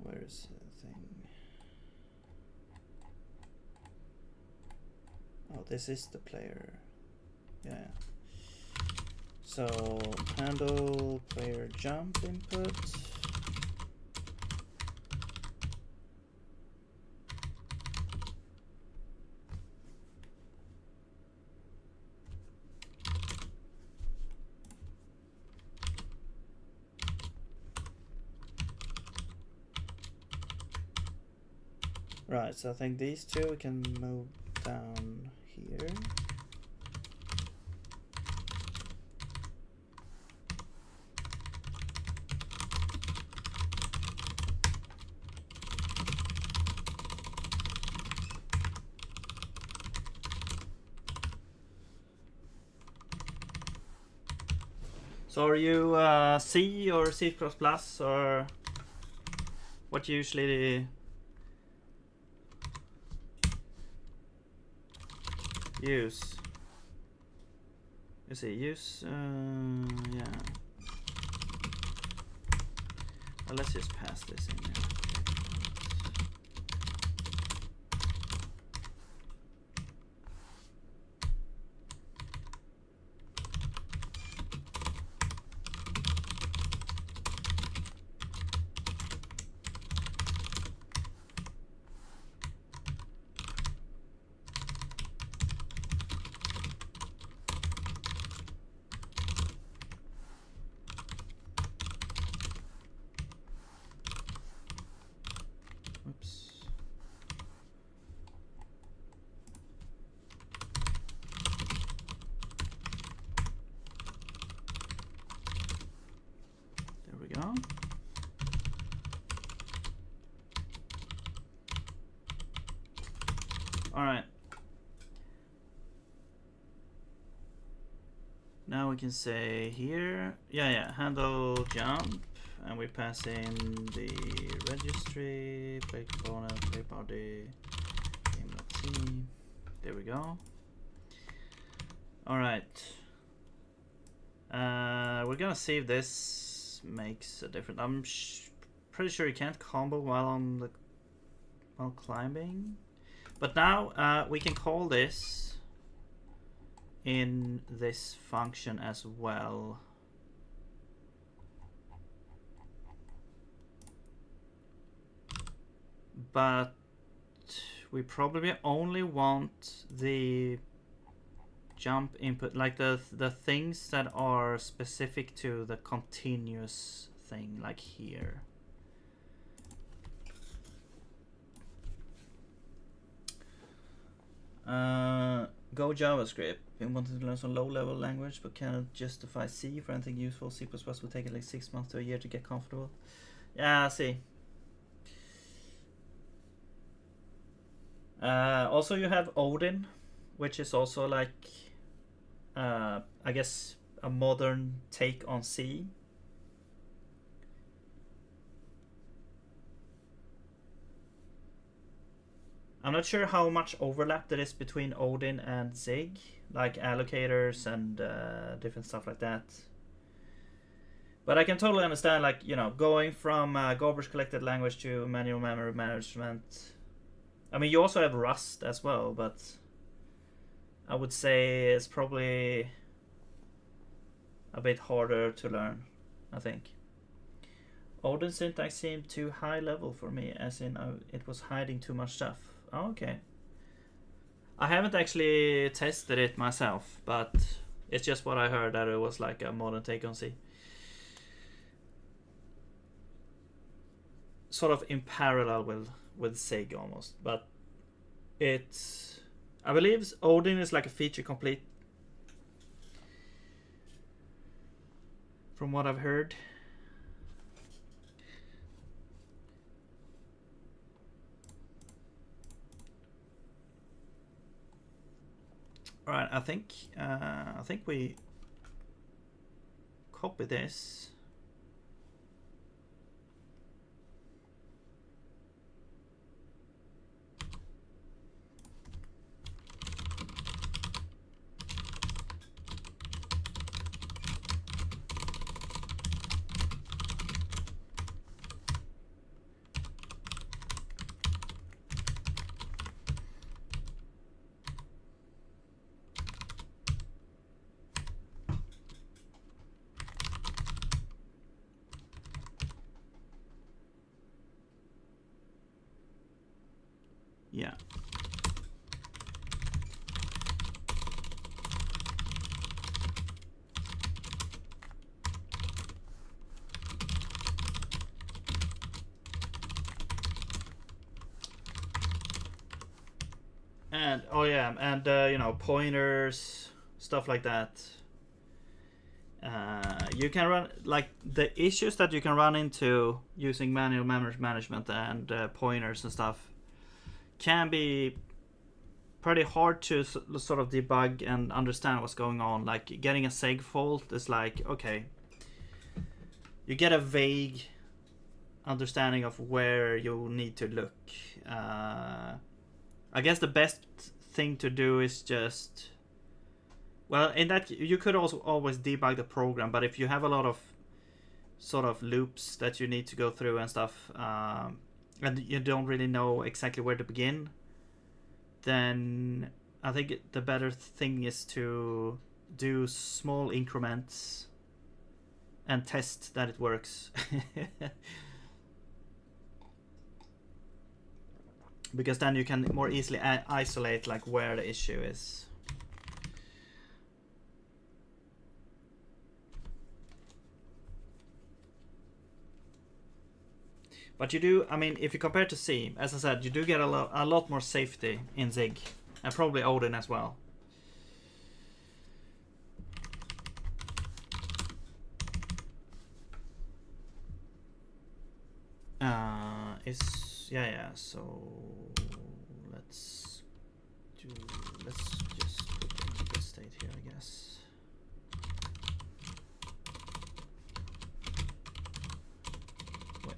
Where's the thing? Oh, this is the player. Yeah. So handle player jump input. Right, so I think these two we can move down here. So are you C or C++ or what you usually use? You see, use, yeah. Well, let's just pass this in there. Whoops. There we go. All right. Now we can say here, yeah, handle jump, and we pass in the registry, play component, play body, game.c. There we go. All right. We're gonna see if this makes a difference. I'm pretty sure you can't combo while climbing, but now we can call this in this function as well. But we probably only want the jump input, like the things that are specific to the continuous thing, like here. Go JavaScript. We wanted to learn some low-level language, but cannot justify C for anything useful. C++ will take like 6 months to a year to get comfortable. Yeah, I see. Also, you have Odin, which is also like, I guess a modern take on C. I'm not sure how much overlap there is between Odin and Zig, like allocators and different stuff like that. But I can totally understand, like, you know, going from garbage collected language to manual memory management. I mean, you also have Rust as well, but I would say it's probably a bit harder to learn, I think. Odin syntax seemed too high level for me, as in it was hiding too much stuff. Oh, okay. I haven't actually tested it myself, but it's just what I heard, that it was like a modern take on C. Sort of in parallel with Sig almost, but it's, I believe Odin is like a feature complete from what I've heard. All right, I think we copy this. Yeah. And oh yeah, and you know, pointers, stuff like that. You can run, like, the issues that you can run into using manual memory management and pointers and stuff can be pretty hard to sort of debug and understand what's going on. Like, getting a seg fault is like, okay, you get a vague understanding of where you need to look. I guess the best thing to do is just, well, in that you could also always debug the program, but if you have a lot of sort of loops that you need to go through and stuff, and you don't really know exactly where to begin, then I think the better thing is to do small increments and test that it works. Because then you can more easily isolate like where the issue is. But you do, I mean, if you compare to C, as I said, you do get a lot more safety in Zig, and probably Odin as well. Yeah. So let's just put in the state here, I guess. Wait.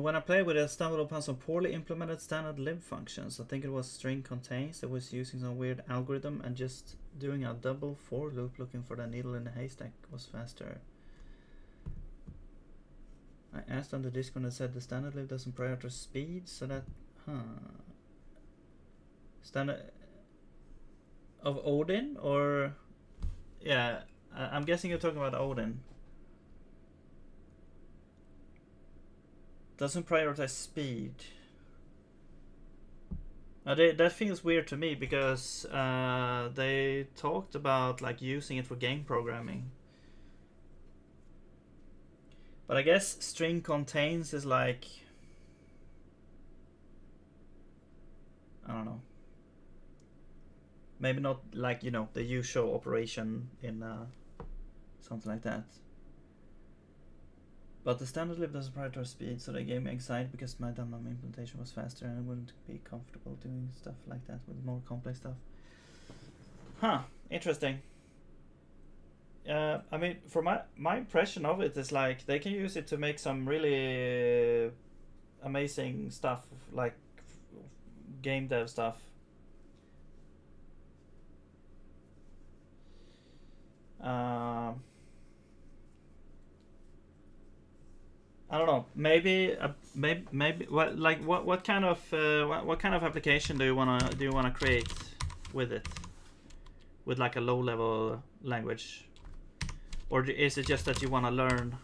When I played with it, I stumbled upon some poorly implemented standard lib functions. I think it was string contains that was using some weird algorithm, and just doing a double for loop looking for the needle in the haystack was faster. I asked on the Discord and said the standard lib doesn't prioritize speed, so that, standard of Odin, or Yeah, I'm guessing you're talking about Odin. Doesn't prioritize speed. That feels weird to me because they talked about like using it for game programming. But I guess string contains is like, I don't know. Maybe not like, you know, the usual operation in something like that. But the standard lib doesn't prioritize speed, so they gave me anxiety because my demo implementation was faster and I wouldn't be comfortable doing stuff like that with more complex stuff. Huh, interesting. I mean, for my impression of it is like they can use it to make some really amazing stuff, like game dev stuff. I don't know. Maybe what kind of application do you wanna create with it? With like a low level language, or is it just that you wanna learn?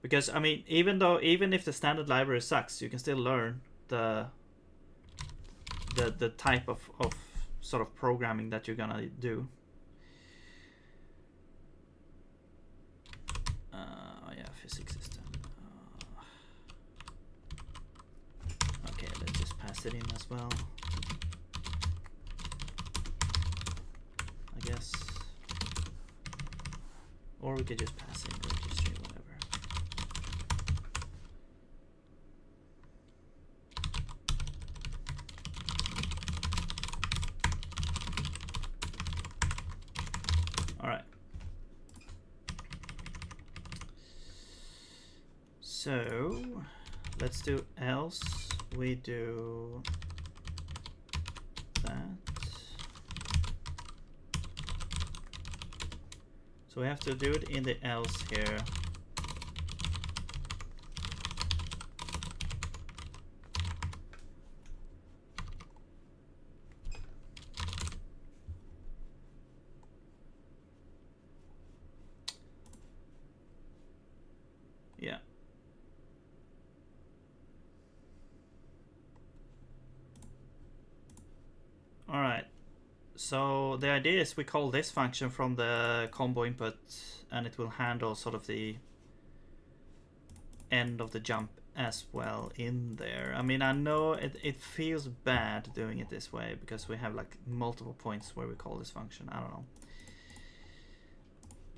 Because I mean, even if the standard library sucks, you can still learn the type of sort of programming that you're gonna do. Yeah, physics system. Okay, let's just pass it in as well, I guess. Or we could just pass in registry, whatever. Alright. So let's do else. We do that. So we have to do it in the else here. Yeah. All right. So the idea is we call this function from the combo input and it will handle sort of the end of the jump as well in there. I mean, I know it feels bad doing it this way because we have like multiple points where we call this function. I don't know.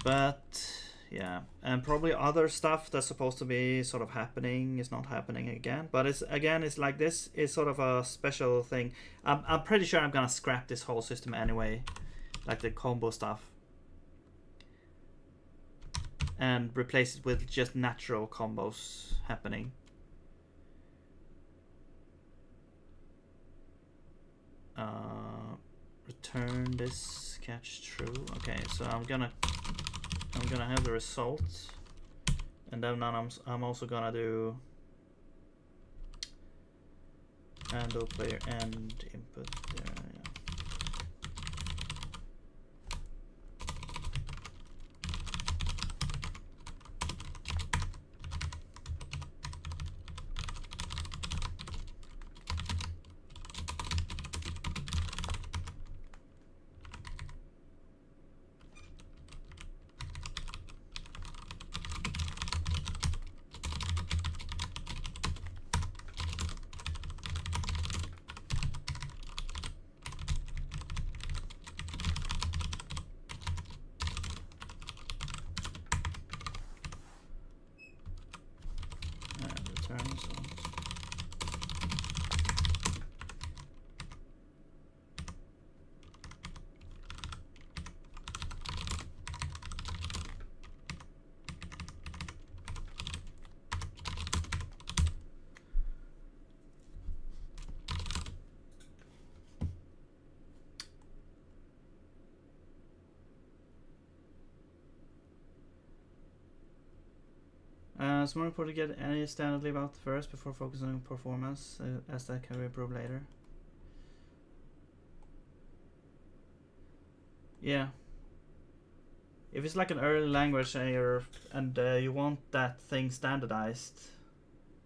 But yeah, and probably other stuff that's supposed to be sort of happening is not happening again. But it's like this is sort of a special thing. I'm pretty sure I'm gonna scrap this whole system anyway, like the combo stuff, and replace it with just natural combos happening. Return this catch true. Okay, so I'm gonna have the result, and then I'm also gonna do handle player end input there. Yeah. It's more important to get any standard lib out first before focusing on performance, as that can be improved later. yeah. If it's like an early language and you want that thing standardized,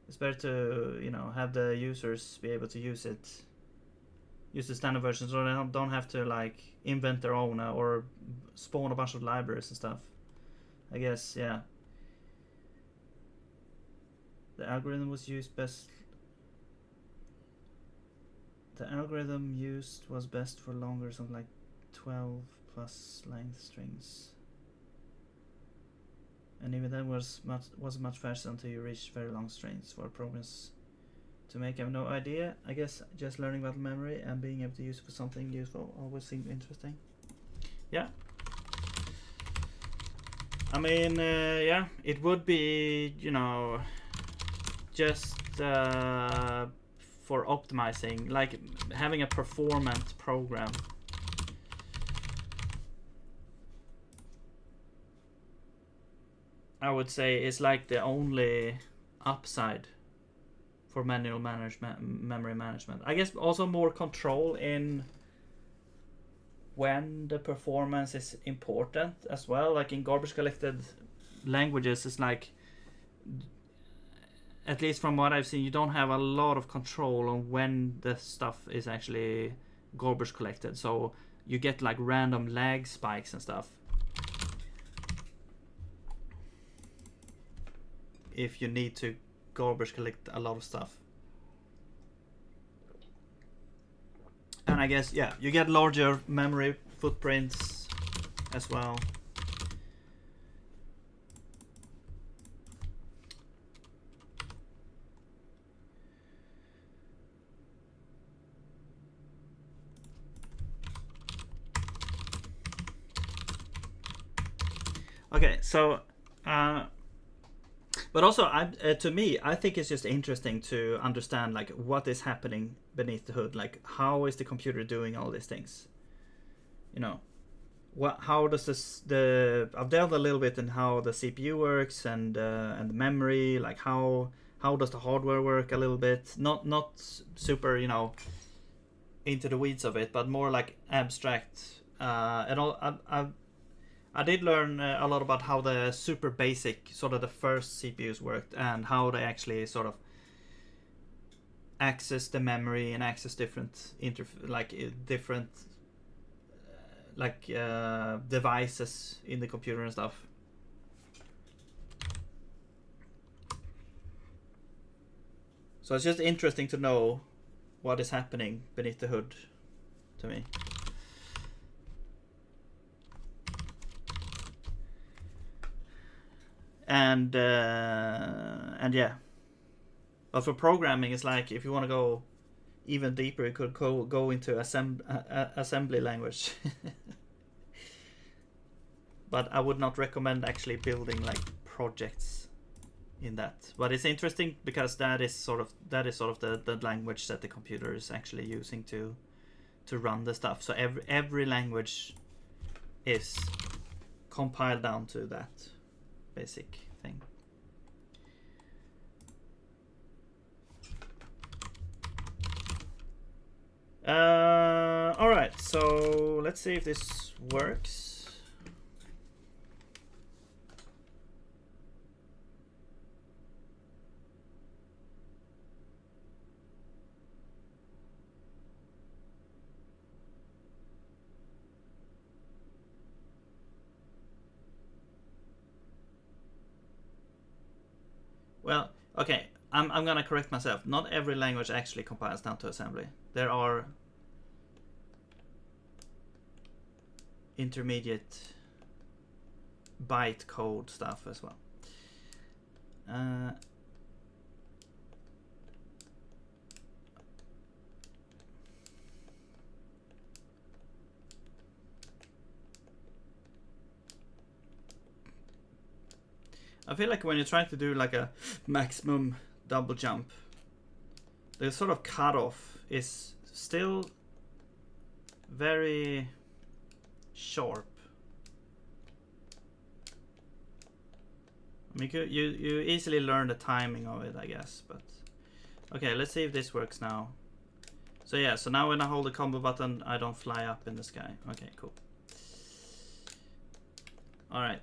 it's better to, you know, have the users be able to use it, use the standard version, so they don't have to like invent their own or spawn a bunch of libraries and stuff. I guess, yeah. The algorithm was used best. The algorithm used was best for longer, something like 12 plus length strings. And even then wasn't much faster until you reached very long strings for programs to make. I have no idea. I guess just learning about memory and being able to use it for something useful always seemed interesting. Yeah. I mean, yeah, it would be, you know, just for optimizing, like having a performant program. I would say is like the only upside for manual management, memory management. I guess also more control in when the performance is important as well. Like in garbage collected languages, it's like, at least from what I've seen, you don't have a lot of control on when the stuff is actually garbage collected. So you get like random lag spikes and stuff. If you need to garbage collect a lot of stuff. And I guess, yeah, you get larger memory footprints as well. Okay, so but also, to me, I think it's just interesting to understand like what is happening beneath the hood. Like, how is the computer doing all these things? You know, how does this? I've delved a little bit in how the CPU works and the memory. Like, how does the hardware work a little bit? Not super, you know, into the weeds of it, but more like abstract. And all. I did learn a lot about how the super basic, sort of the first CPUs worked, and how they actually sort of access the memory and access different devices in the computer and stuff. So it's just interesting to know what is happening beneath the hood, to me. And yeah, but for programming, it's like if you want to go even deeper, you could go into assembly language. But I would not recommend actually building like projects in that. But it's interesting because that is sort of the language that the computer is actually using to run the stuff. So every language is compiled down to that basic thing. All right, so let's see if this works. Well, okay, I'm gonna correct myself. Not every language actually compiles down to assembly. There are intermediate byte code stuff as well. I feel like when you're trying to do like a maximum double jump, the sort of cutoff is still very sharp. I mean, you easily learn the timing of it, I guess. But okay, let's see if this works now. So yeah, so now when I hold the combo button, I don't fly up in the sky. Okay, cool. All right.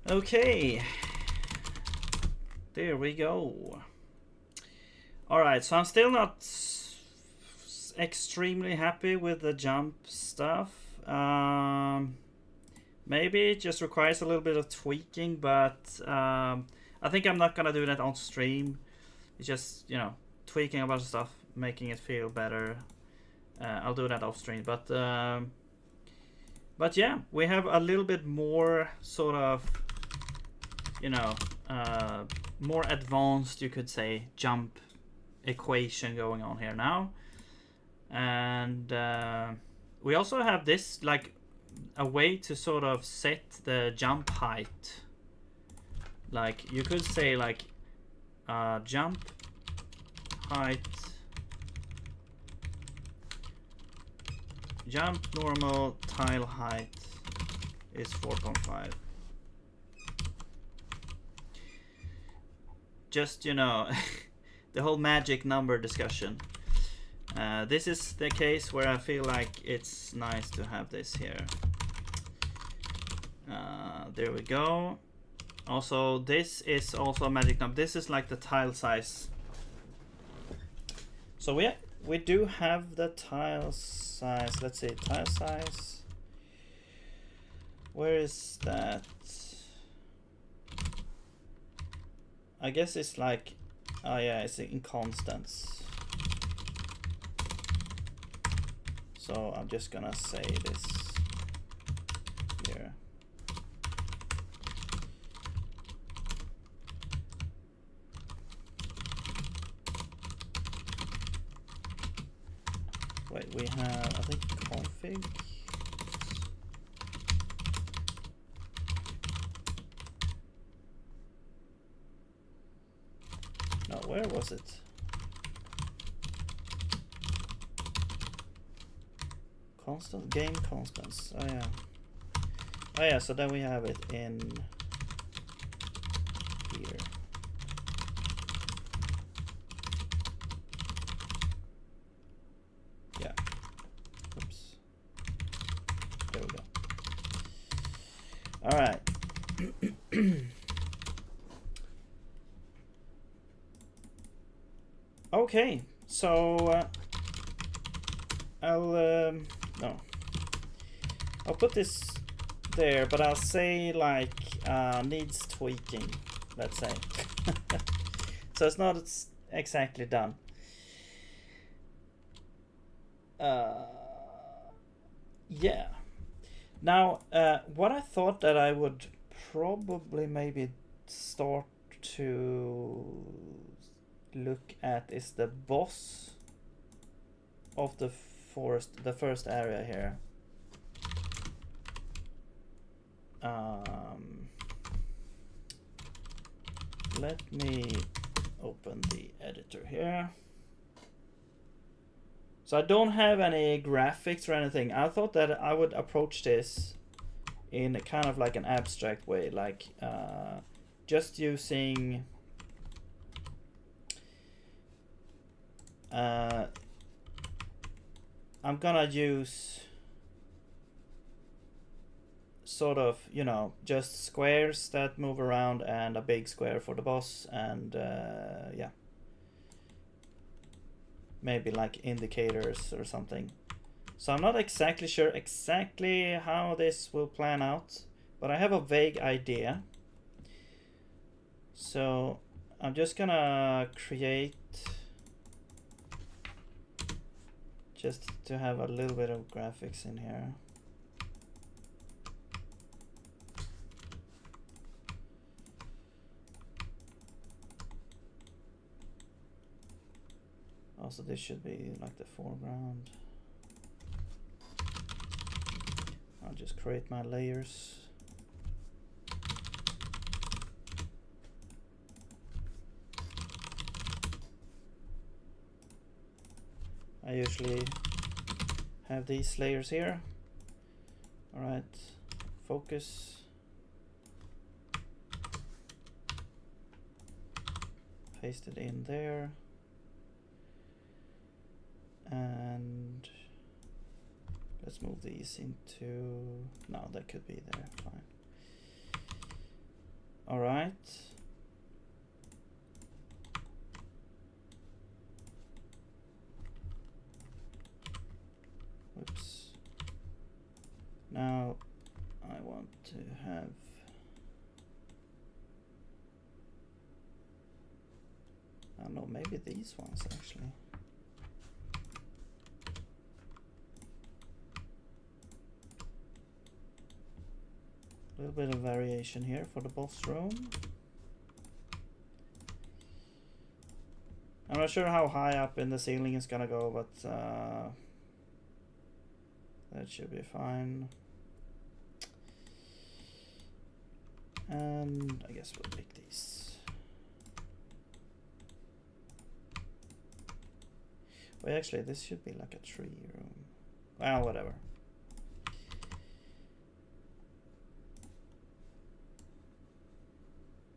Okay. There we go. All right, so I'm still not extremely happy with the jump stuff. Maybe it just requires a little bit of tweaking, but I think I'm not gonna do that on stream. It's just, you know, tweaking a bunch of stuff, making it feel better. I'll do that off stream, but yeah, we have a little bit more sort of, you know, more advanced, you could say, jump equation going on here now. And we also have this, like, a way to sort of set the jump height. Like, you could say, like, jump height, jump normal tile height is 4.5. Just, you know, the whole magic number discussion. This is the case where I feel like it's nice to have this here. There we go. Also, this is also a magic number. This is like the tile size. So we do have the tile size. Let's see, tile size. Where is that? I guess it's like, oh yeah, it's in constants. So I'm just gonna say this here. Wait, we have, I think, config. No, where was it? Constant game constants. Oh yeah. Oh yeah. So then we have it in here. Yeah. Oops. There we go. All right. Okay. So I'll put this there, but I'll say like needs tweaking, let's say. So it's not exactly done. Yeah. Now, what I thought that I would probably maybe start to look at is the boss of the forest, the first area here. Let me open the editor here. So I don't have any graphics or anything. I thought that I would approach this in a kind of like an abstract way, like just using I'm gonna use sort of, you know, just squares that move around and a big square for the boss, and yeah, maybe like indicators or something. So I'm not exactly sure exactly how this will plan out, but I have a vague idea. So I'm just gonna create, just to have a little bit of graphics in here. Also, this should be like the foreground. I'll just create my layers. I usually have these layers here. All right, focus. Paste it in there. Let's move these into... No, that could be there, fine. All right. Whoops. Now I want to have... I don't know, maybe these ones actually. A little bit of variation here for the boss room. I'm not sure how high up in the ceiling it's gonna go, but that should be fine. And I guess we'll pick these. Well, actually, this should be like a tree room. Well, whatever.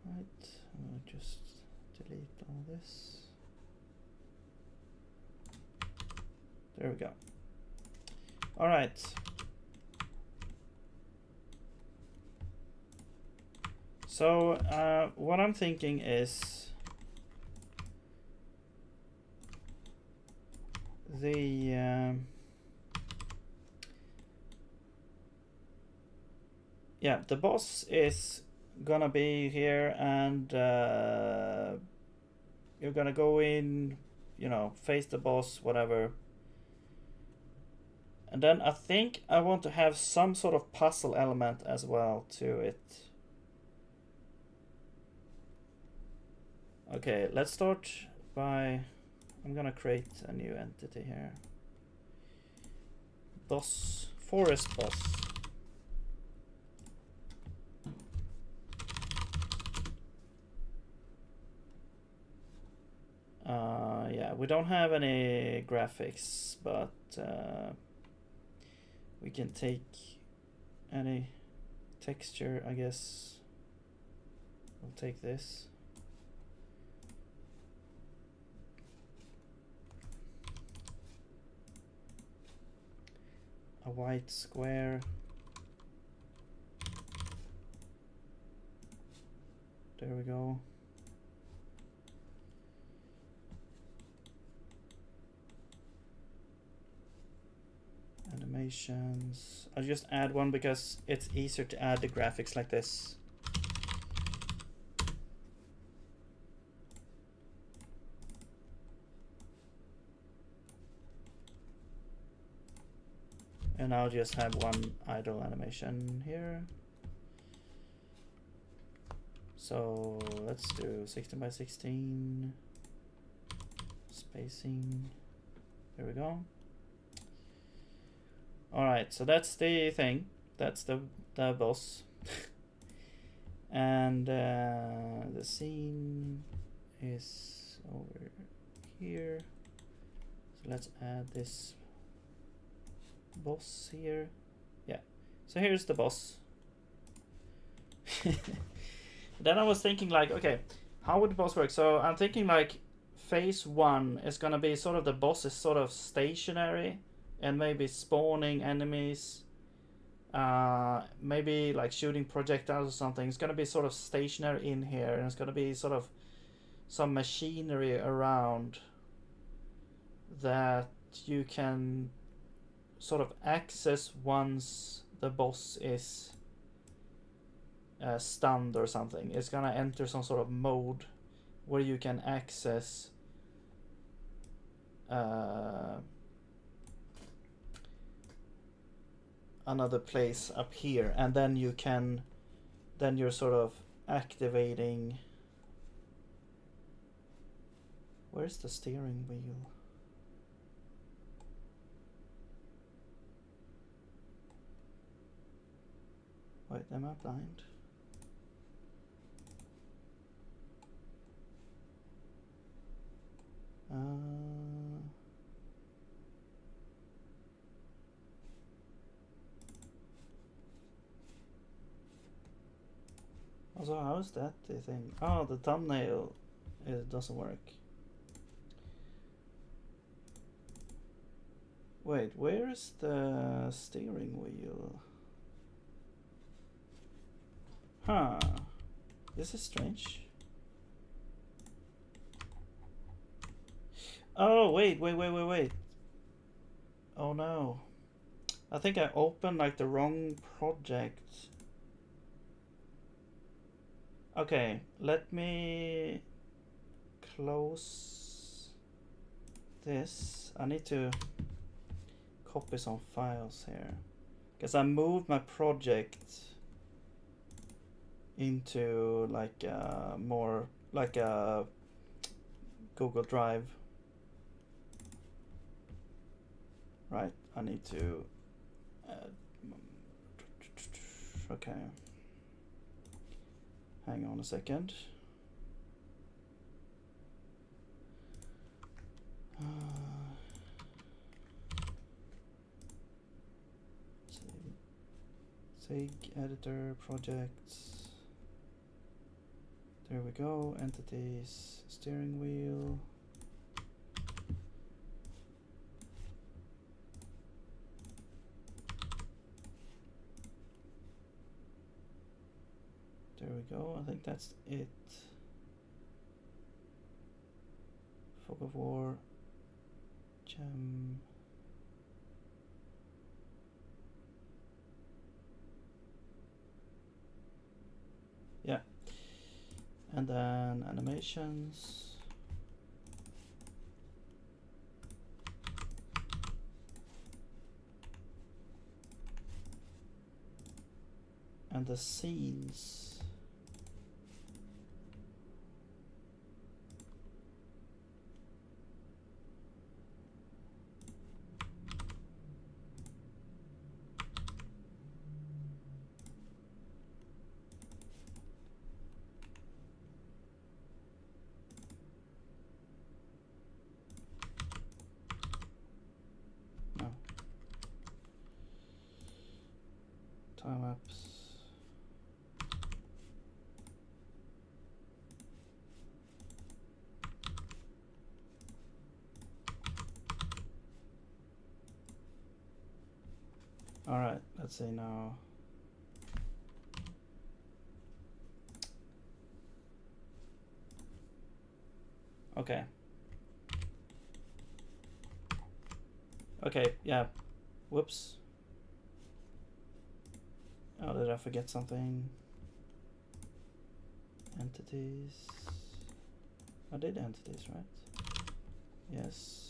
Right, I'll just delete all this. There we go. All right. So what I'm thinking is the yeah, the boss is gonna be here, and you're gonna go in, you know, face the boss, whatever. And then I think I want to have some sort of puzzle element as well to it. Okay, let's start by... I'm gonna create a new entity here. Boss, forest boss. Yeah, we don't have any graphics, but we can take any texture, I guess. We'll take this. A white square. There we go. Animations. I'll just add one because it's easier to add the graphics like this. And I'll just have one idle animation here. So let's do 16 by 16 spacing. There we go. All right, so that's the thing. That's the boss. And the scene is over here. So let's add this boss here. Yeah, so here's the boss. Then I was thinking like, okay, how would the boss work? So I'm thinking like phase 1 is gonna be sort of the boss is sort of stationary and maybe spawning enemies, maybe like shooting projectiles or something. It's gonna be sort of stationary in here, and it's gonna be sort of some machinery around that you can sort of access once the boss is stunned or something. It's gonna enter some sort of mode where you can access another place up here, and then you're sort of activating. Where's the steering wheel? Wait, am I blind? Also, how is that the thing? Oh, the thumbnail, it doesn't work. Wait, where is the steering wheel? Huh. This is strange. Oh, wait. Oh no. I think I opened like the wrong project. Okay, let me close this. I need to copy some files here. Because I moved my project into like more like a Google Drive. Right, I need to okay. Hang on a second. Save editor projects. There we go. Entities, steering wheel. There we go. I think that's it. Fog of War. Gem. Yeah. And then animations. And the scenes. No. Time lapse. All right, let's see now. Okay. Okay, yeah. Whoops. Oh, did I forget something? Entities. I did entities, right? Yes.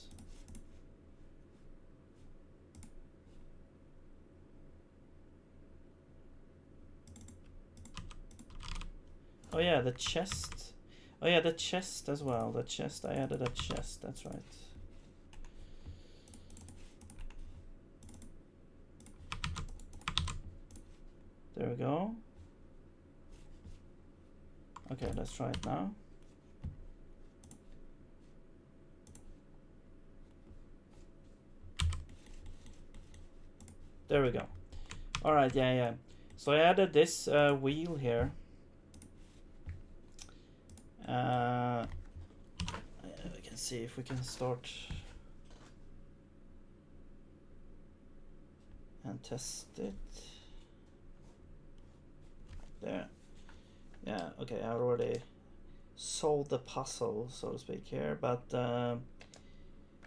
Oh yeah, the chest. Oh yeah, the chest as well. The chest, I added a chest, that's right. There we go. Okay, let's try it now. There we go. All right, yeah. So I added this wheel here. We can see if we can start and test it. There. Yeah, okay, I already solved the puzzle, so to speak, here, but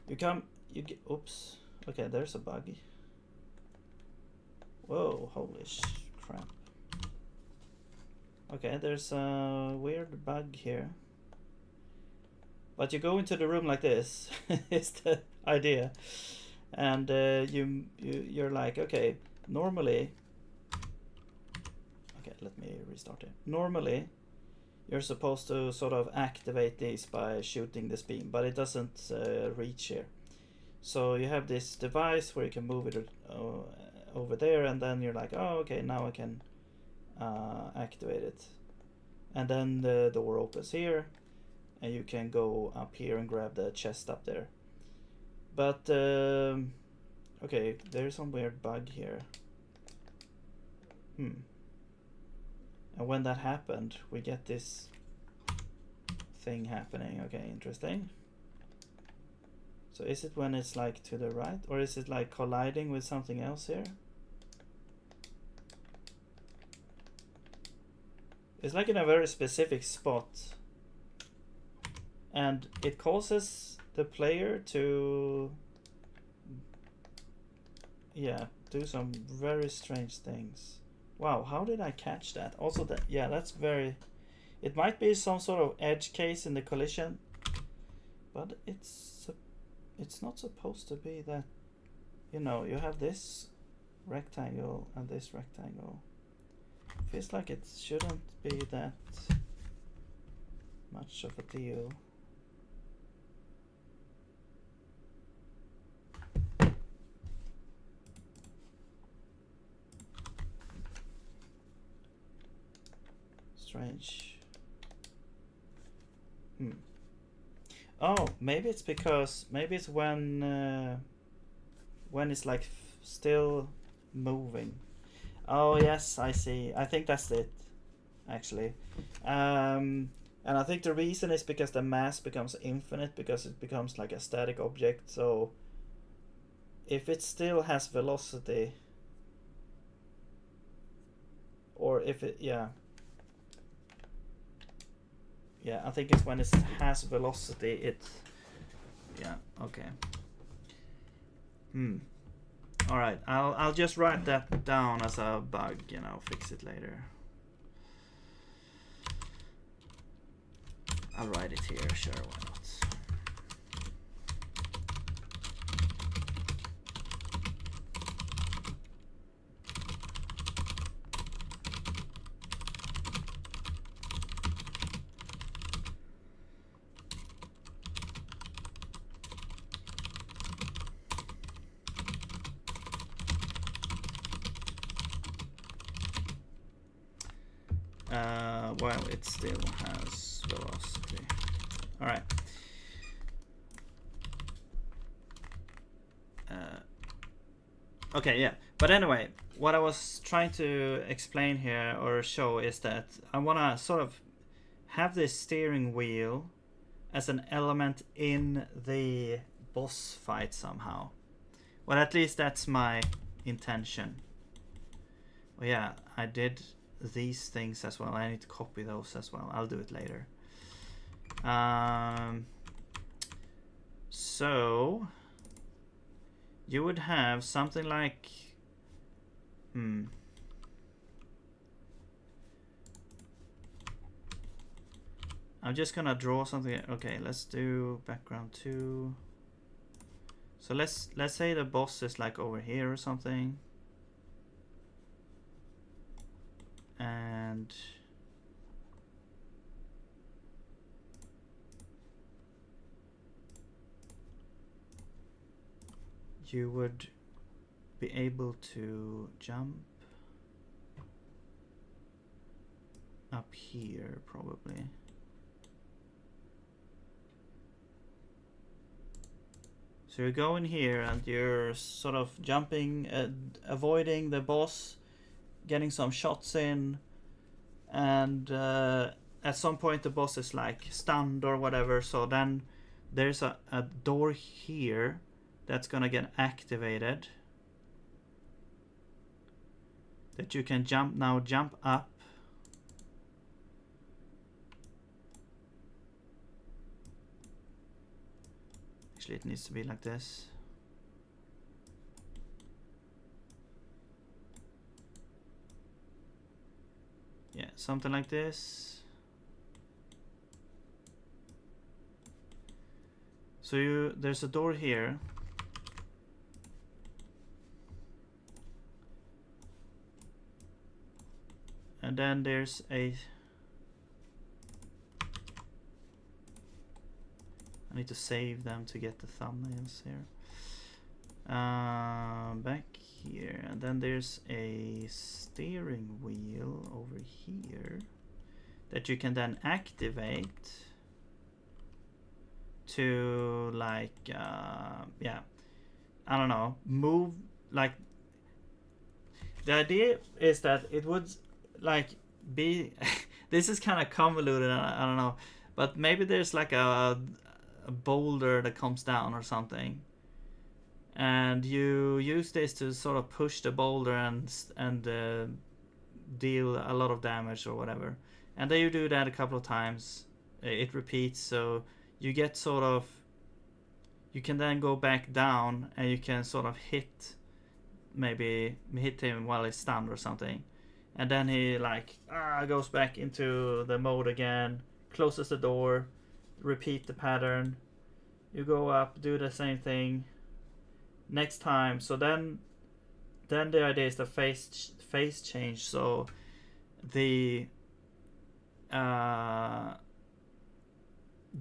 you get, oops, okay, there's a bug. Whoa, holy crap. Okay, there's a weird bug here. But you go into the room like this, is the idea. And you're like, okay, normally, okay, let me restart it. Normally, you're supposed to sort of activate these by shooting this beam, but it doesn't reach here. So you have this device where you can move it over there, and then you're like, oh, okay, now I can activate it. And then the door opens here, and you can go up here and grab the chest up there. But, okay, there's some weird bug here. And when that happened, we get this thing happening. Okay, interesting. So is it when it's like to the right, or is it like colliding with something else here? It's like in a very specific spot, and it causes the player to, yeah, do some very strange things. Wow, how did I catch that? Also, that, yeah, that's very, it might be some sort of edge case in the collision, but it's not supposed to be that. You know, you have this rectangle and this rectangle. Feels like it shouldn't be that much of a deal. Strange. Oh, maybe it's because, maybe it's when it's like still moving. Oh yes, I see. I think that's it, actually. And I think the reason is because the mass becomes infinite, because it becomes like a static object. So if it still has velocity, or if it, yeah, I think it's when it has velocity, it, yeah, okay. All right, I'll just write that down as a bug and I'll fix it later. I'll write it here, sure, why not? Well, it still has velocity. All right. Okay, yeah. But anyway, what I was trying to explain here or show is that I want to sort of have this steering wheel as an element in the boss fight somehow. Well, at least that's my intention. Well, yeah, I did these things as well. I need to copy those as well. I'll do it later. So you would have something like I'm just gonna draw something. Okay, let's do background 2. So let's say the boss is like over here or something. And you would be able to jump up here probably. So you go in here and you're sort of jumping, avoiding the boss, getting some shots in, and at some point the boss is like stunned or whatever, so then there's a door here that's gonna get activated that you can jump up. Actually, it needs to be like this. Yeah, something like this. So there's a door here. And then there's a... I need to save them to get the thumbnails here. Back here, and then there's a steering wheel over here that you can then activate to like yeah, I don't know, move. Like the idea is that it would like be this is kind of convoluted, I don't know, but maybe there's like a a boulder that comes down or something, and you use this to sort of push the boulder and deal a lot of damage or whatever. And then you do that a couple of times. It repeats, so you get sort of. You can then go back down and you can sort of maybe hit him while he's stunned or something. And then he like goes back into the mode again, closes the door, repeat the pattern. You go up, do the same thing next time. So then the idea is the phase change. So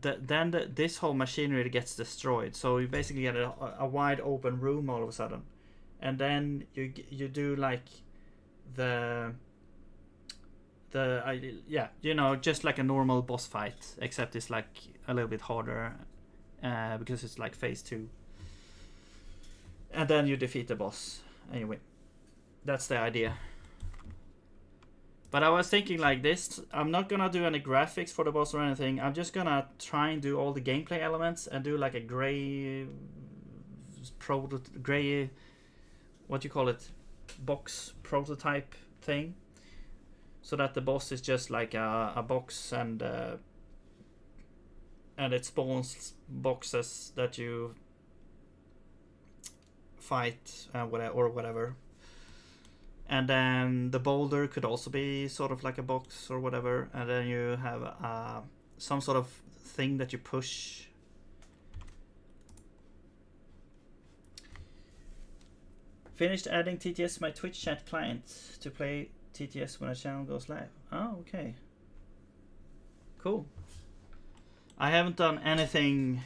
this whole machinery gets destroyed. So you basically get a wide open room all of a sudden, and then you do like just like a normal boss fight, except it's like a little bit harder because it's like phase 2, and then you defeat the boss. Anyway, that's the idea. But I was thinking like this, I'm not gonna do any graphics for the boss or anything. I'm just gonna try and do all the gameplay elements and do like a gray, what you call it, box prototype thing. So that the boss is just like a box, and it spawns boxes that you fight or whatever. And then the boulder could also be sort of like a box or whatever. And then you have some sort of thing that you push. Finished adding TTS to my Twitch chat client to play TTS when a channel goes live. Oh, okay. Cool. I haven't done anything.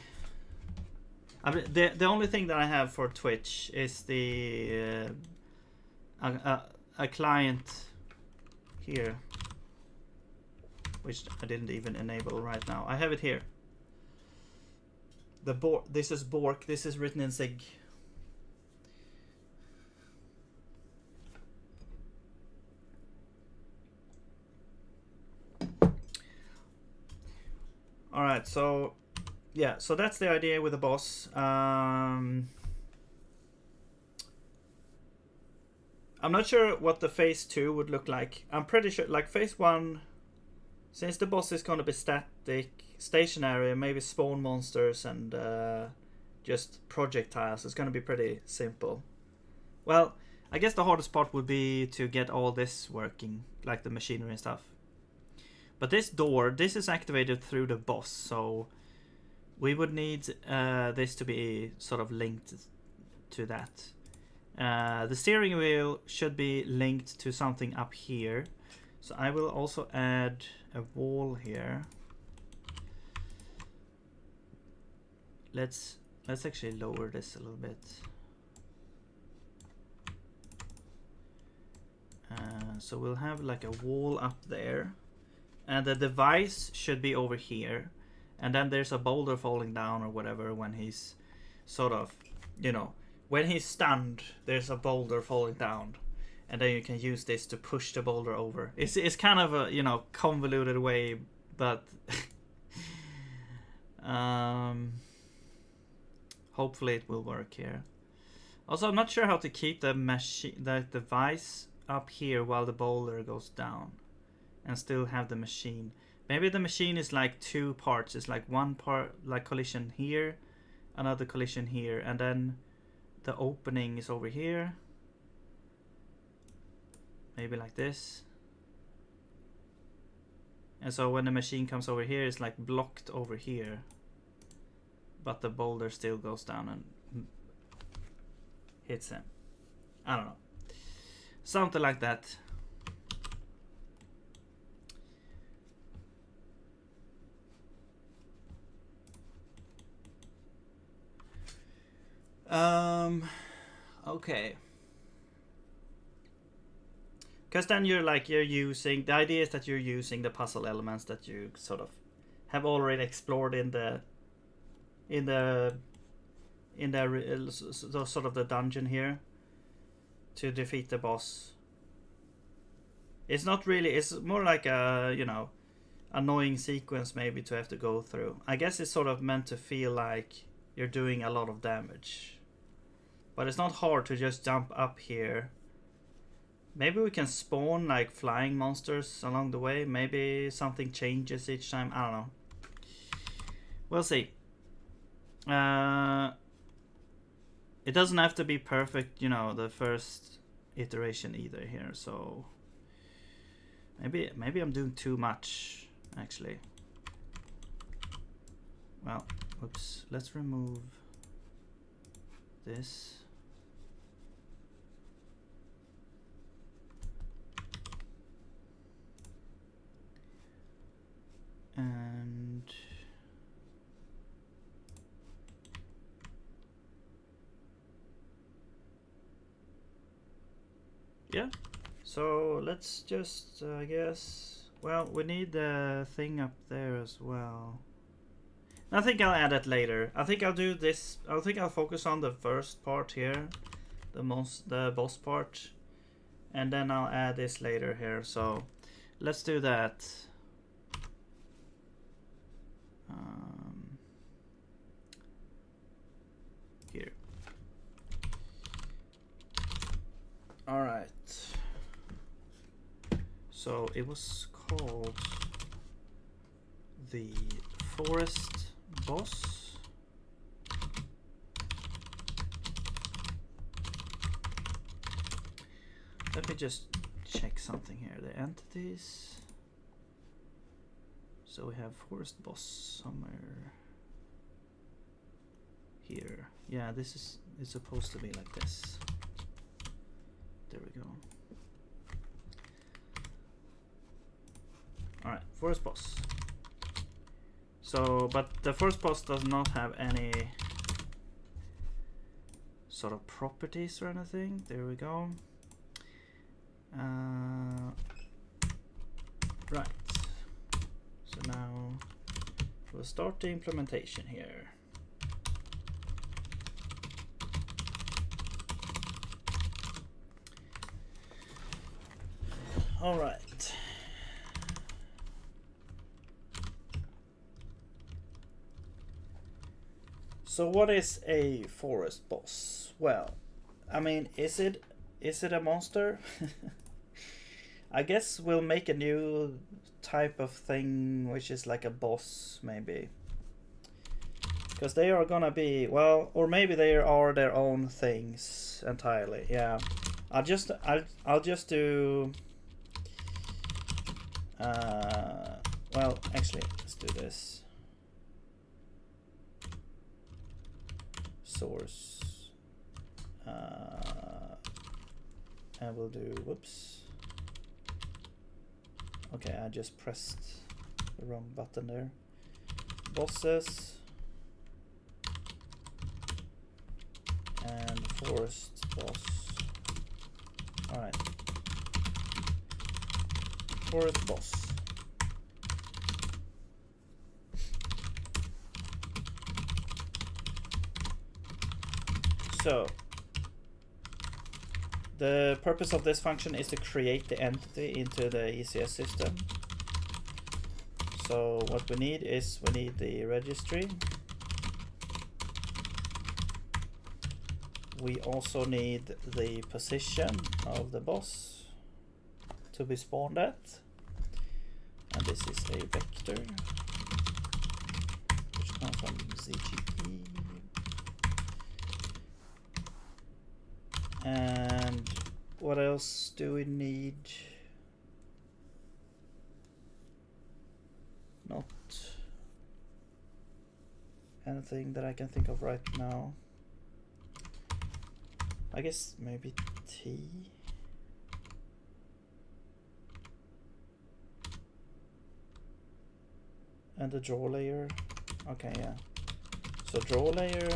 The only thing that I have for Twitch is the a client here, which I didn't even enable right now. I have it here. This is Bork. This is written in Sig. All right, so yeah, so that's the idea with the boss. I'm not sure what the phase 2 would look like. I'm pretty sure, like phase 1, since the boss is going to be stationary, maybe spawn monsters and just projectiles, it's going to be pretty simple. Well, I guess the hardest part would be to get all this working, like the machinery and stuff. But this door, this is activated through the boss, so we would need this to be sort of linked to that. The steering wheel should be linked to something up here. So I will also add a wall here. Let's actually lower this a little bit. So we'll have like a wall up there. And the device should be over here. And then there's a boulder falling down or whatever when he's sort of, when he's stunned, there's a boulder falling down. And then you can use this to push the boulder over. It's kind of a, convoluted way, but hopefully it will work here. Also, I'm not sure how to keep the device up here while the boulder goes down and still have the machine. Maybe the machine is like 2 parts. It's like one part, like collision here, another collision here, and then the opening is over here. Maybe like this. And so when the machine comes over here, it's like blocked over here. But the boulder still goes down and hits him. I don't know. Something like that. Okay. Because then you're using, the idea is that you're using the puzzle elements that you sort of have already explored in the sort of the dungeon here to defeat the boss. It's not really, it's more like a annoying sequence maybe to have to go through. I guess it's sort of meant to feel like you're doing a lot of damage. But it's not hard to just jump up here. Maybe we can spawn like flying monsters along the way. Maybe something changes each time. I don't know. We'll see. It doesn't have to be perfect, you know, the first iteration either here. So maybe I'm doing too much actually. Well, oops. Let's remove this. And yeah, so let's just I guess, well, we need the thing up there as well. I think I'll add it later. I think I'll do this. I think I'll focus on the first part here, the boss part, and then I'll add this later here. So let's do that. Here. All right. So it was called the forest boss. Let me just check something here. The entities. So we have forest boss somewhere here. Yeah, this is, it's supposed to be like this. There we go. Alright, forest boss. So, but the forest boss does not have any sort of properties or anything. There we go. Right. So now we'll start the implementation here. All right. So what is a forest boss? Well, I mean, is it a monster? I guess we'll make a new type of thing, which is like a boss, maybe. Because they are gonna be, well, or maybe they are their own things entirely. Yeah, I'll just do. Well, actually, let's do this. Source. And we'll do, whoops. Okay, I just pressed the wrong button there. Bosses. And forest boss. Alright. Forest boss. So the purpose of this function is to create the entity into the ECS system. So what we need is the registry. We also need the position of the boss to be spawned at. And this is a vector which comes from ZGP. And what else do we need? Not anything that I can think of right now. I guess maybe T. And the draw layer. Okay, yeah. So draw layer.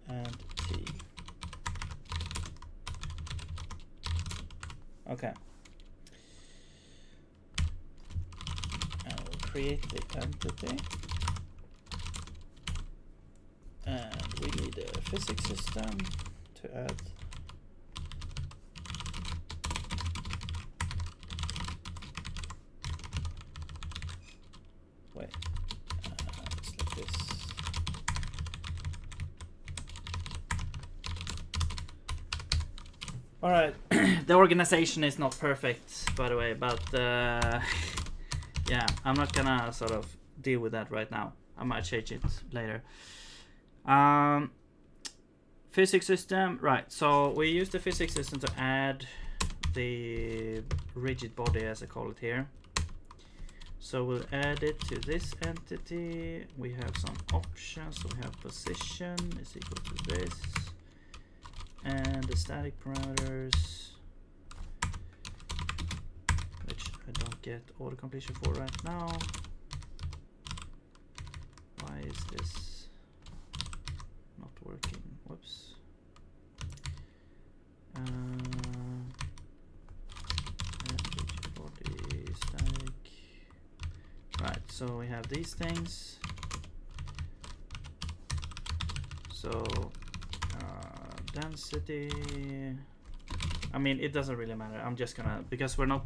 And T. Okay. And we'll create the entity. And we need a physics system to add. Wait, it's like this. All right, the organization is not perfect, by the way, but yeah, I'm not gonna sort of deal with that right now. I might change it later. Physics system, right? So we use the physics system to add the rigid body, as I call it here. So we'll add it to this entity. We have some options. So we have position is equal to this, and the static parameters, which I don't get auto completion for right now. Why is this not working? Whoops. Rigid body, static. Right, so we have these things. So density, I mean, it doesn't really matter. I'm just gonna, because we're not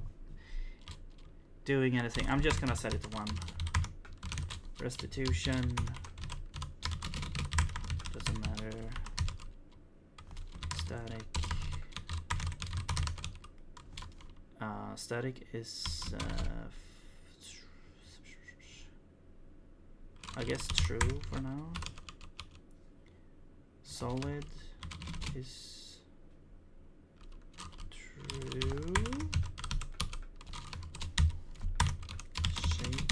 doing anything, I'm just gonna set it to 1. Restitution doesn't matter. Static. Static is I guess true for now. Solid is true. Shape.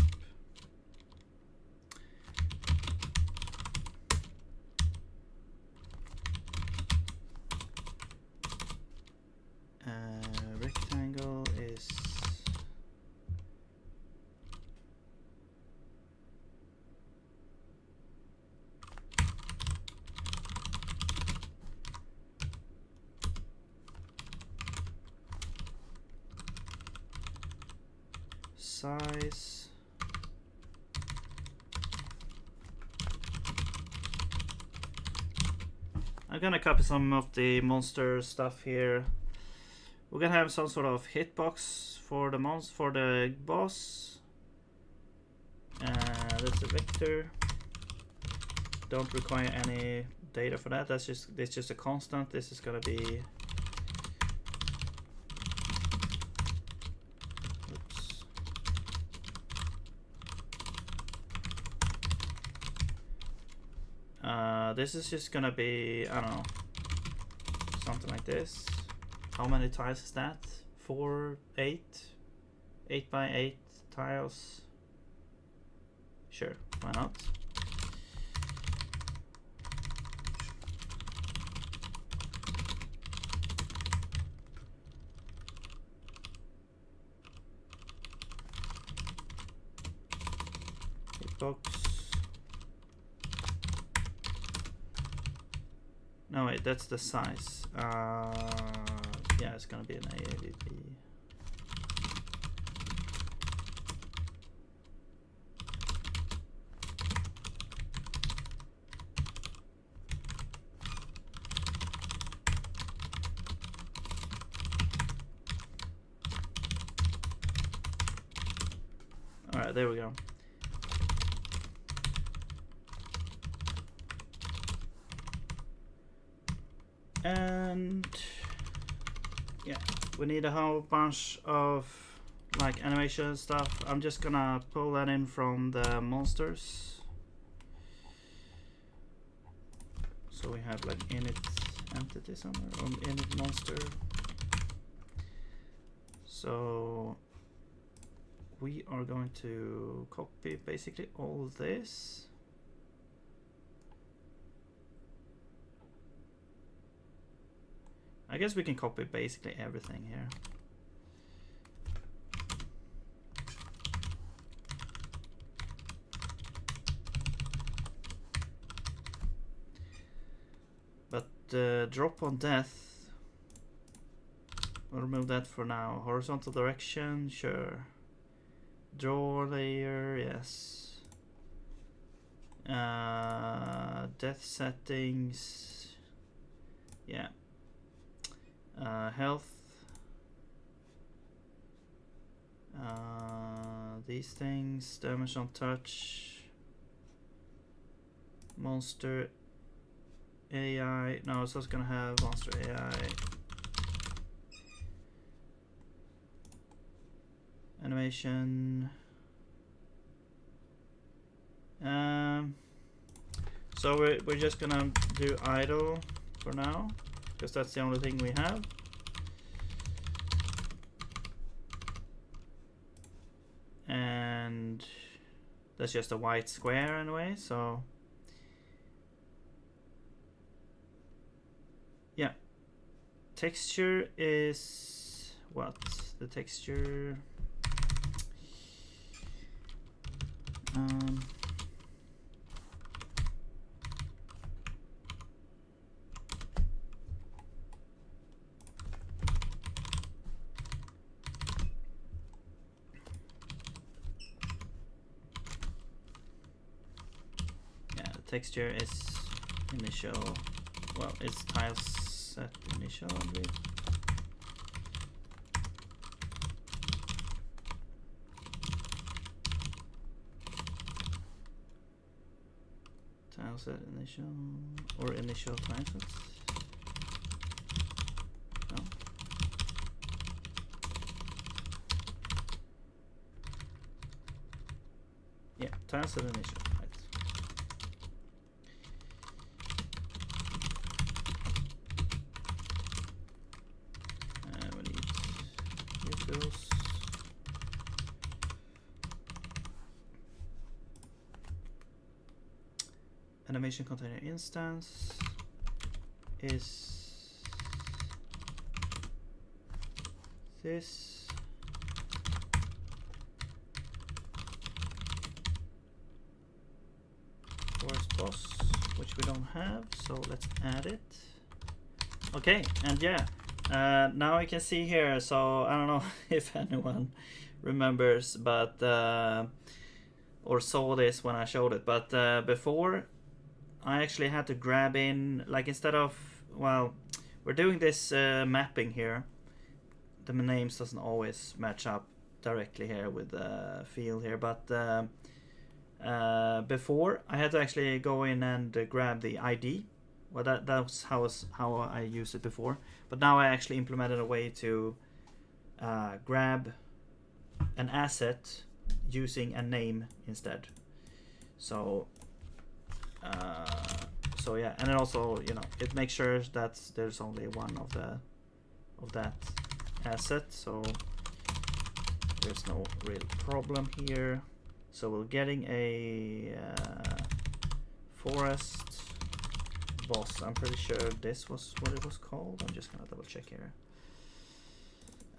Rectangle is size. I'm gonna copy some of the monster stuff here. We're gonna have some sort of hitbox for the boss. That's a vector. Don't require any data for that. That's just a constant. This is gonna be. Oops. This is just gonna be, I don't know, something like this. How many tiles is that? 4, 8, 8 by 8 tiles. Sure, why not? Hitbox. No wait, that's the size. Yeah, it's gonna be an AAVP. All right, there we go. And yeah, we need a whole bunch of like animation stuff. I'm just gonna pull that in from the monsters. So we have like init entity somewhere, or init monster. So we are going to copy basically all this. I guess we can copy basically everything here. But drop on death, we'll remove that for now. Horizontal direction, sure. Draw layer, yes. death settings. Yeah. Health. These things. Damage on touch. Monster AI. No, so it's gonna have monster AI. Animation. So we're just gonna do idle for now, because that's the only thing we have. And that's just a white square anyway, so yeah. Texture is what? The texture texture is initial. Well, it's tile set initial, I believe. Tile set initial or initial tile sets. No. Yeah, tile set initial. Animation container instance is this. Forest boss, which we don't have, so let's add it. Okay, and yeah, now you can see here. So I don't know if anyone remembers, but or saw this when I showed it, but before I actually had to grab in, like, instead of, well, we're doing this mapping here. The names doesn't always match up directly here with the field here, but before I had to actually go in and grab the ID. Well, that's how I used it before, but now I actually implemented a way to grab an asset using a name instead. So yeah, and it also, you know, it makes sure that there's only one of that asset, so there's no real problem here. So we're getting a forest boss. I'm pretty sure this was what it was called. I'm just gonna double check here.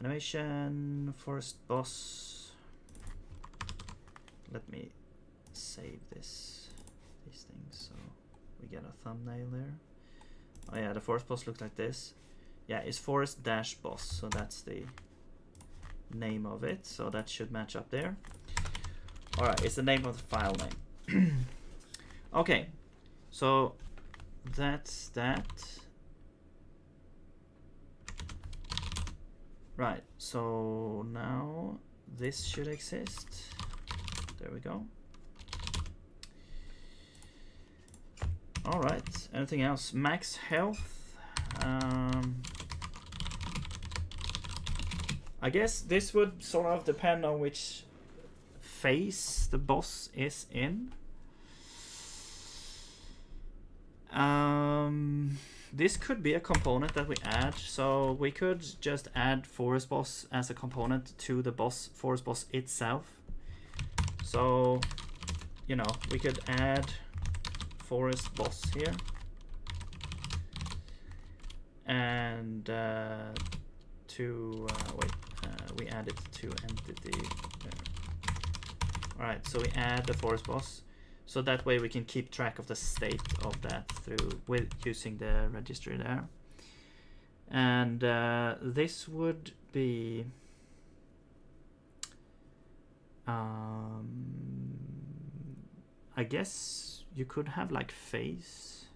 Animation forest boss. Let me save these things so we get a thumbnail there. Oh yeah, the forest boss looks like this. Yeah, it's forest dash boss, so that's the name of it, so that should match up there. All right, it's the name of the file name. Okay, so that's that. Right, so now this should exist. There we go. All right, anything else? Max health. I guess this would sort of depend on which phase the boss is in. This could be a component that we add, so we could just add forest boss as a component to the forest boss itself. So, you know, we could add forest boss here, and we add it to entity. All right, so we add the forest boss, so that way we can keep track of the state of that with using the registry there. And this would be I guess you could have like face,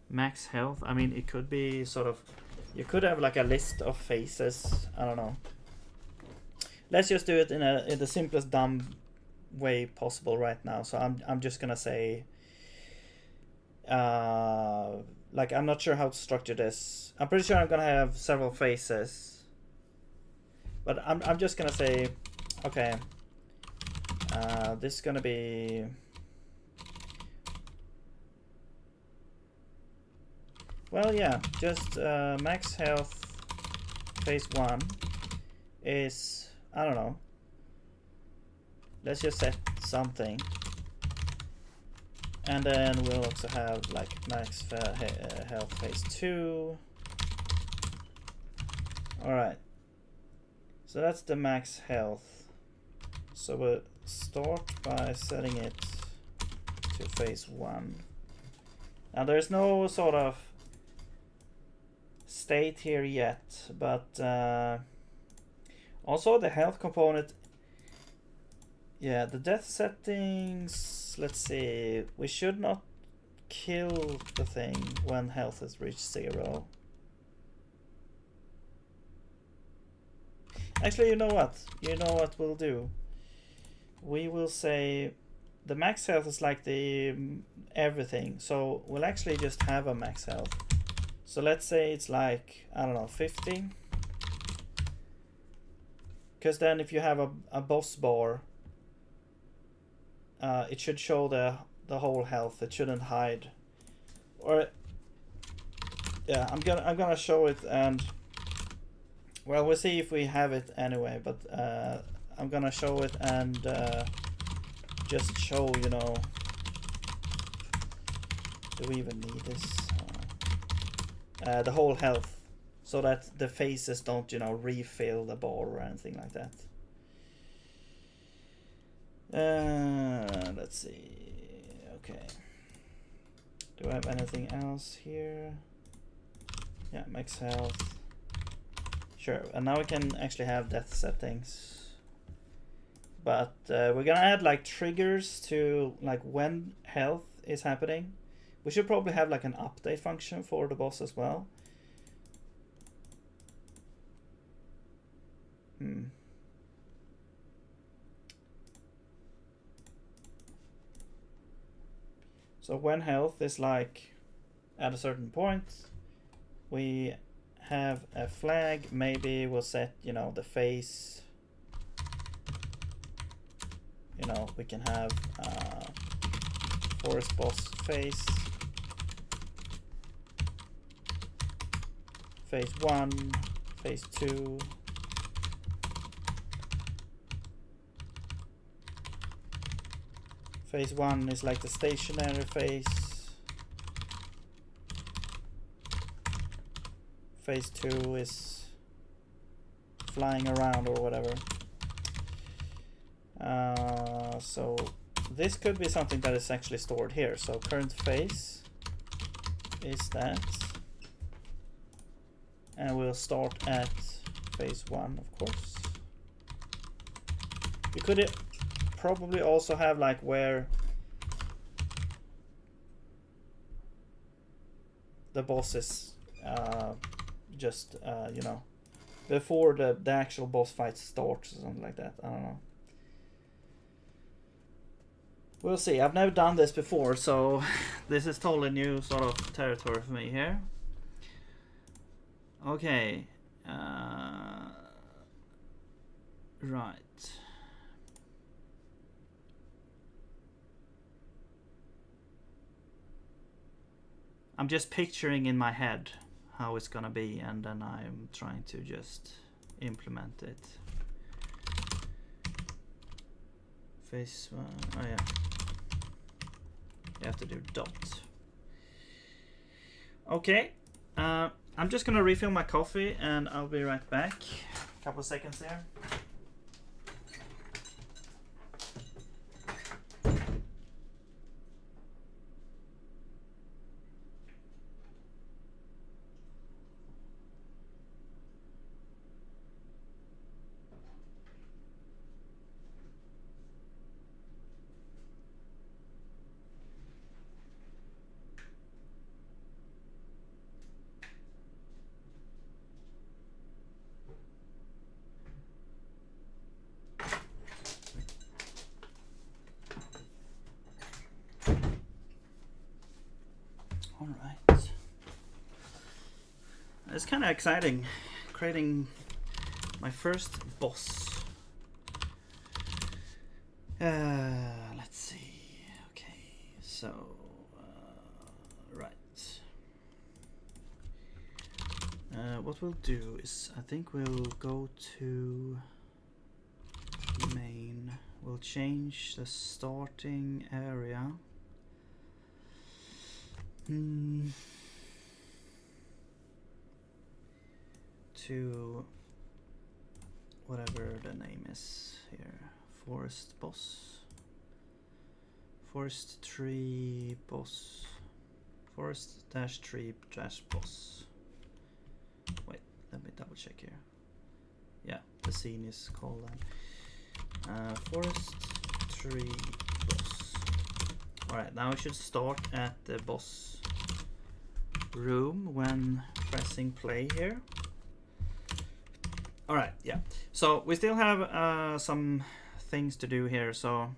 max health. I mean, it could be sort of, you could have like a list of faces. I don't know. Let's just do it in the simplest dumb way possible right now. So I'm just gonna say, like, I'm not sure how to structure this. I'm pretty sure I'm gonna have several faces, but I'm just gonna say, okay, this is gonna be, well, yeah, just max health phase 1 is, I don't know, let's just set something, and then we'll also have like max health phase 2. Alright, so that's the max health. So we'll start by setting it to phase 1. Now there's no sort of state here yet, but also the health component, yeah, the death settings, let's see, we should not kill the thing when health has reached 0. Actually, you know what we'll do? We will say the max health is like the everything, so we'll actually just have a max health. So let's say it's like, I don't know, 50. Because then if you have a boss bar, it should show the whole health. It shouldn't hide. Or yeah, I'm gonna show it, and well, we'll see if we have it anyway. But I'm gonna show it and just show, you know. Do we even need this? The whole health, so that the faces don't, you know, refill the bar or anything like that. Let's see. Okay. Do I have anything else here? Yeah, max health. Sure. And now we can actually have death settings. But we're gonna add like triggers to like when health is happening. We should probably have like an update function for the boss as well. So when health is like at a certain point, we have a flag. Maybe we'll set, you know, the face. You know, we can have forest boss face. Phase 1, phase 2. Phase 1 is like the stationary phase. Phase 2 is flying around or whatever. So this could be something that is actually stored here. So current phase is that. And we'll start at phase 1, of course. We could probably also have like where the boss is just, you know, before the actual boss fight starts or something like that. I don't know. We'll see. I've never done this before, so this is totally new sort of territory for me here. Okay. Right. I'm just picturing in my head how it's gonna be, and then I'm trying to just implement it. Phase 1. Oh yeah. You have to do dot. Okay. I'm just gonna refill my coffee and I'll be right back. A couple of seconds there. it's kind of exciting, creating my first boss. Let's see. Okay, so right. What we'll do is, I think we'll go to main. We'll change the starting area. To whatever the name is here. Forest boss. Forest tree boss. Forest dash tree dash boss. Wait, let me double check here. Yeah, the scene is called forest tree boss. Alright, now we should start at the boss room when pressing play here. Alright, yeah. So we still have some things to do here, so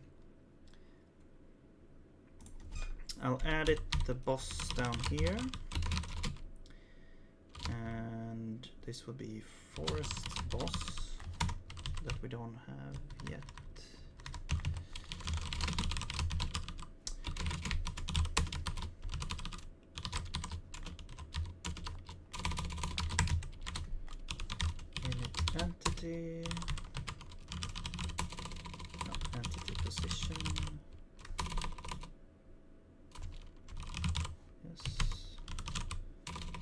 I'll edit the boss down here. And this will be forest boss that we don't have yet. Entity, no, entity position, yes,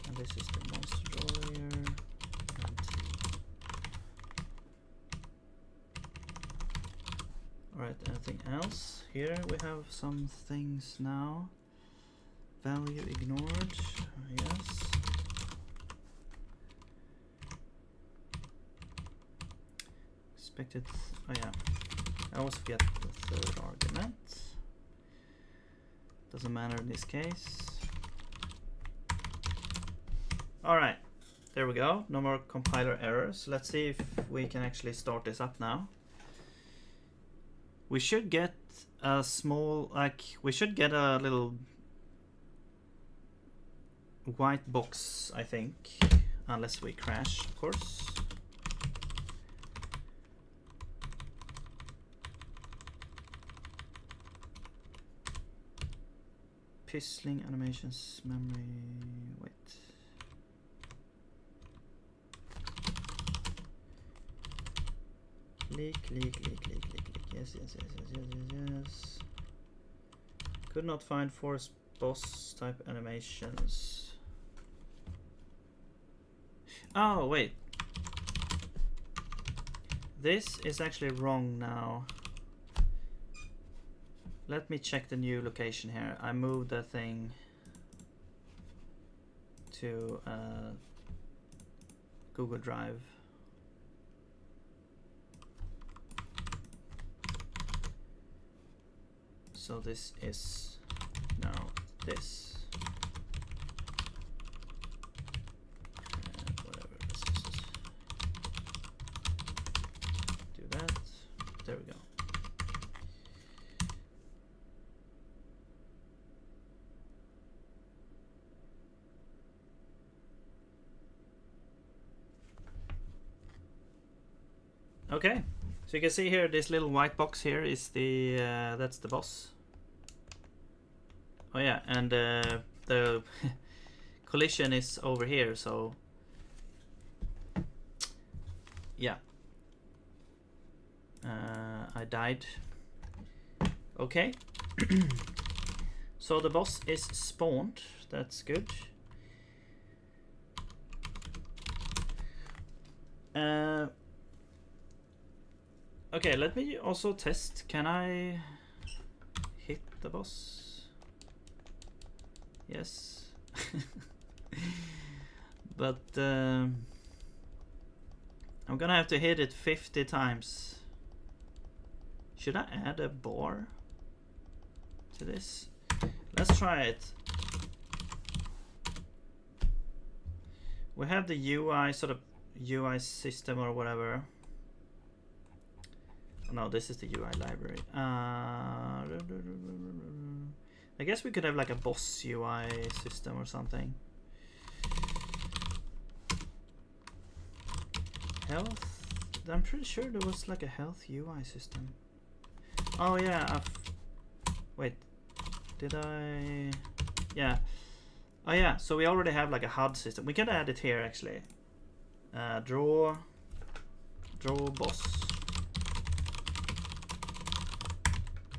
and this is the monster drawer here, alright, anything else? Here we have some things now, value ignored, yes. Expected, oh yeah, I always forget the third argument. Doesn't matter in this case. Alright, there we go, no more compiler errors. Let's see if we can actually start this up now. We should get a small, we should get a little white box, I think, unless we crash, of course. Pizzling animations, memory, wait. Leak, yes. Could not find forest boss type animations. Oh, wait. This is actually wrong now. Let me check the new location here. I moved the thing to Google Drive. So this is now this. And whatever this is. Do that. There we go. Okay, so you can see here this little white box here is the that's the boss. Oh yeah, and the collision is over here, so yeah. I died. Okay. So the boss is spawned, that's good. Okay, let me also test. Can I hit the boss? Yes. But I'm gonna have to hit it 50 times. Should I add a bar to this? Let's try it. We have the UI, sort of UI system or whatever. No, this is the UI library. I guess we could have like a boss UI system or something. Health. I'm pretty sure there was like a health UI system. Oh yeah, wait, did I? Yeah. Oh yeah, so we already have like a HUD system. We can add it here actually. Draw boss.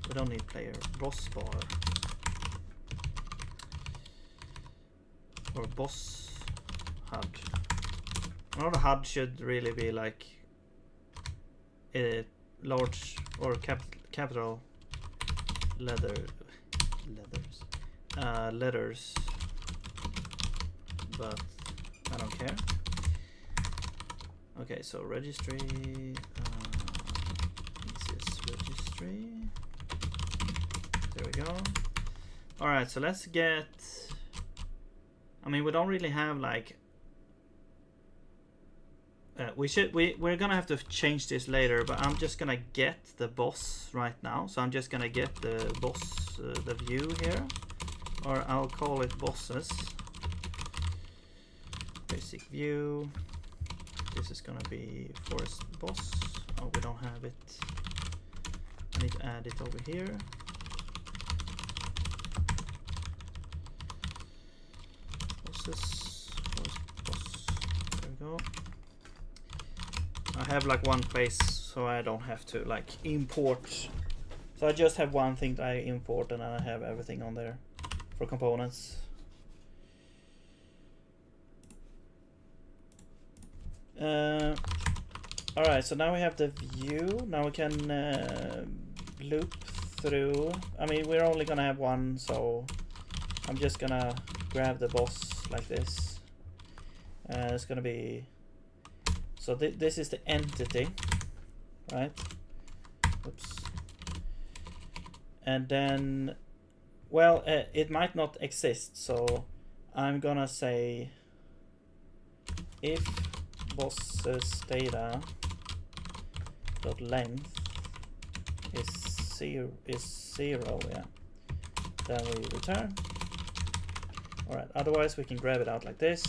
We don't need player. Boss bar. Or boss HUD. Another HUD should really be like large or capital letters, but I don't care. Okay, so registry, easiest registry. There we go. All right, so let's get. I mean, we don't really have like. We're gonna have to change this later, but I'm just gonna get the boss right now. So I'm just gonna get the boss, the view here, or I'll call it bosses. Basic view. This is gonna be forest boss. Oh, we don't have it. I need to add it over here. Bosses, forest boss. There we go. I have like one place, so I don't have to like import. So I just have one thing that I import, and I have everything on there for components. Alright, so now we have the view. Now we can loop through. I mean, we're only gonna have one, so I'm just gonna grab the boss like this. It's gonna be. So this is the entity, right? Oops. And then, well, it might not exist. So I'm gonna say if boss's data dot length is zero, yeah, then we return. All right. Otherwise, we can grab it out like this.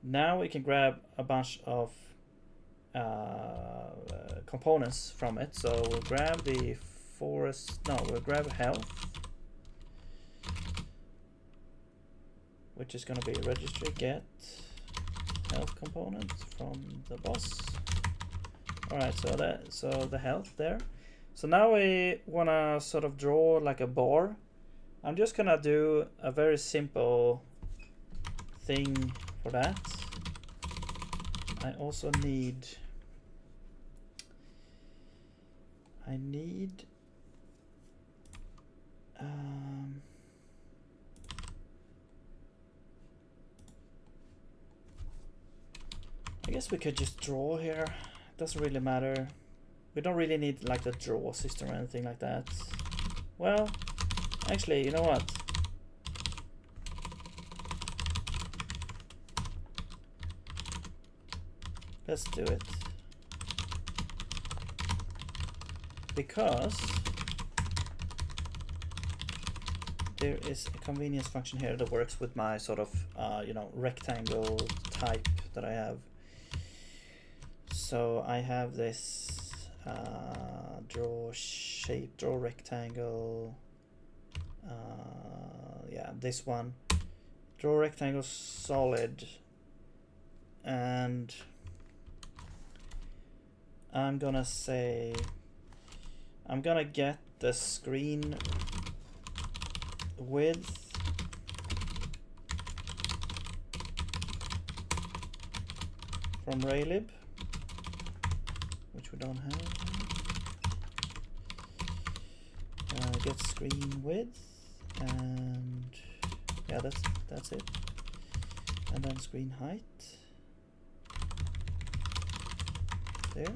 Now we can grab a bunch of components from it. So we'll grab the forest. No, we'll grab health, which is going to be registry get health component from the boss. All right, so the health there. So now we want to sort of draw like a bar. I'm just gonna do a very simple thing for that. I also need. I guess we could just draw here. It doesn't really matter. We don't really need like the draw system or anything like that. Well, actually, you know what? Let's do it. Because there is a convenience function here that works with my sort of, rectangle type that I have. So I have this draw shape, draw rectangle. Yeah, this one. Draw rectangle solid. And I'm gonna say, I'm gonna get the screen width from Raylib, which we don't have. Get screen width, and yeah, that's it. And then screen height there.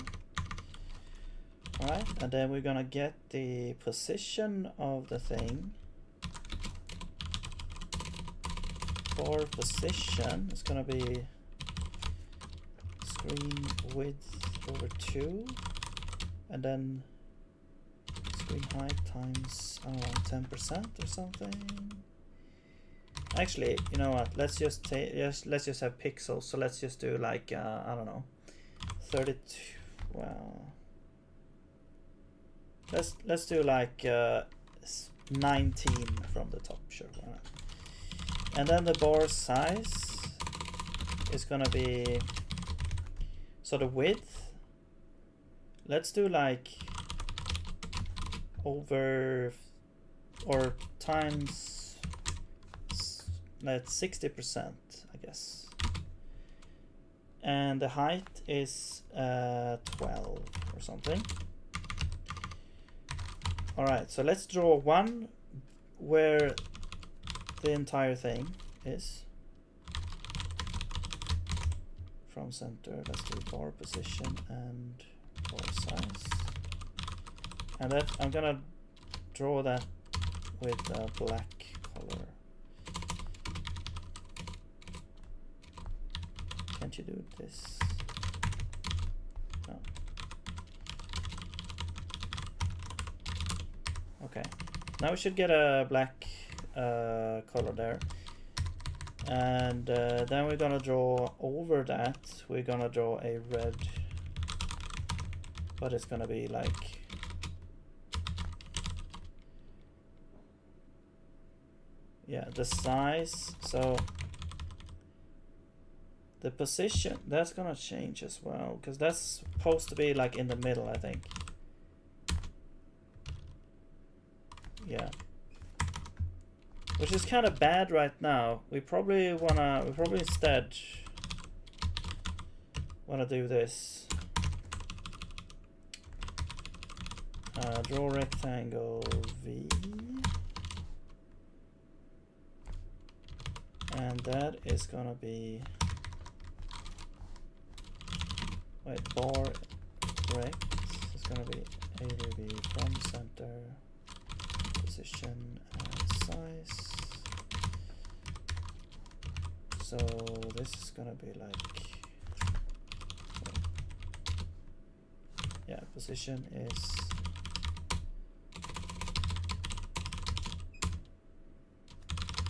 All right, and then we're gonna get the position of the thing. For position, it's gonna be screen width over 2, and then screen height times 10% or something. Actually, you know what? Let's just have pixels. So let's just do like I don't know, 32. Well, let's do like 19 from the top. Sure, why not? And then the bar size is gonna be, so the width, let's do like over or times, let's 60%, I guess. And the height is 12 or something. All right, so let's draw one where the entire thing is. From center, let's do bar position and bar size. And that I'm gonna draw that with a black color. Can't you do this? No. Okay. Now we should get a black color there. And then we're gonna draw over that, we're gonna draw a red, but it's gonna be like, yeah, the size. So the position, that's gonna change as well, because that's supposed to be like in the middle, I think. Yeah. Which is kind of bad right now. We probably instead wanna do this. Draw rectangle V. And that is gonna be, wait, bar rect. It's gonna be A to B from center, position and size. So this is gonna be like, yeah, position is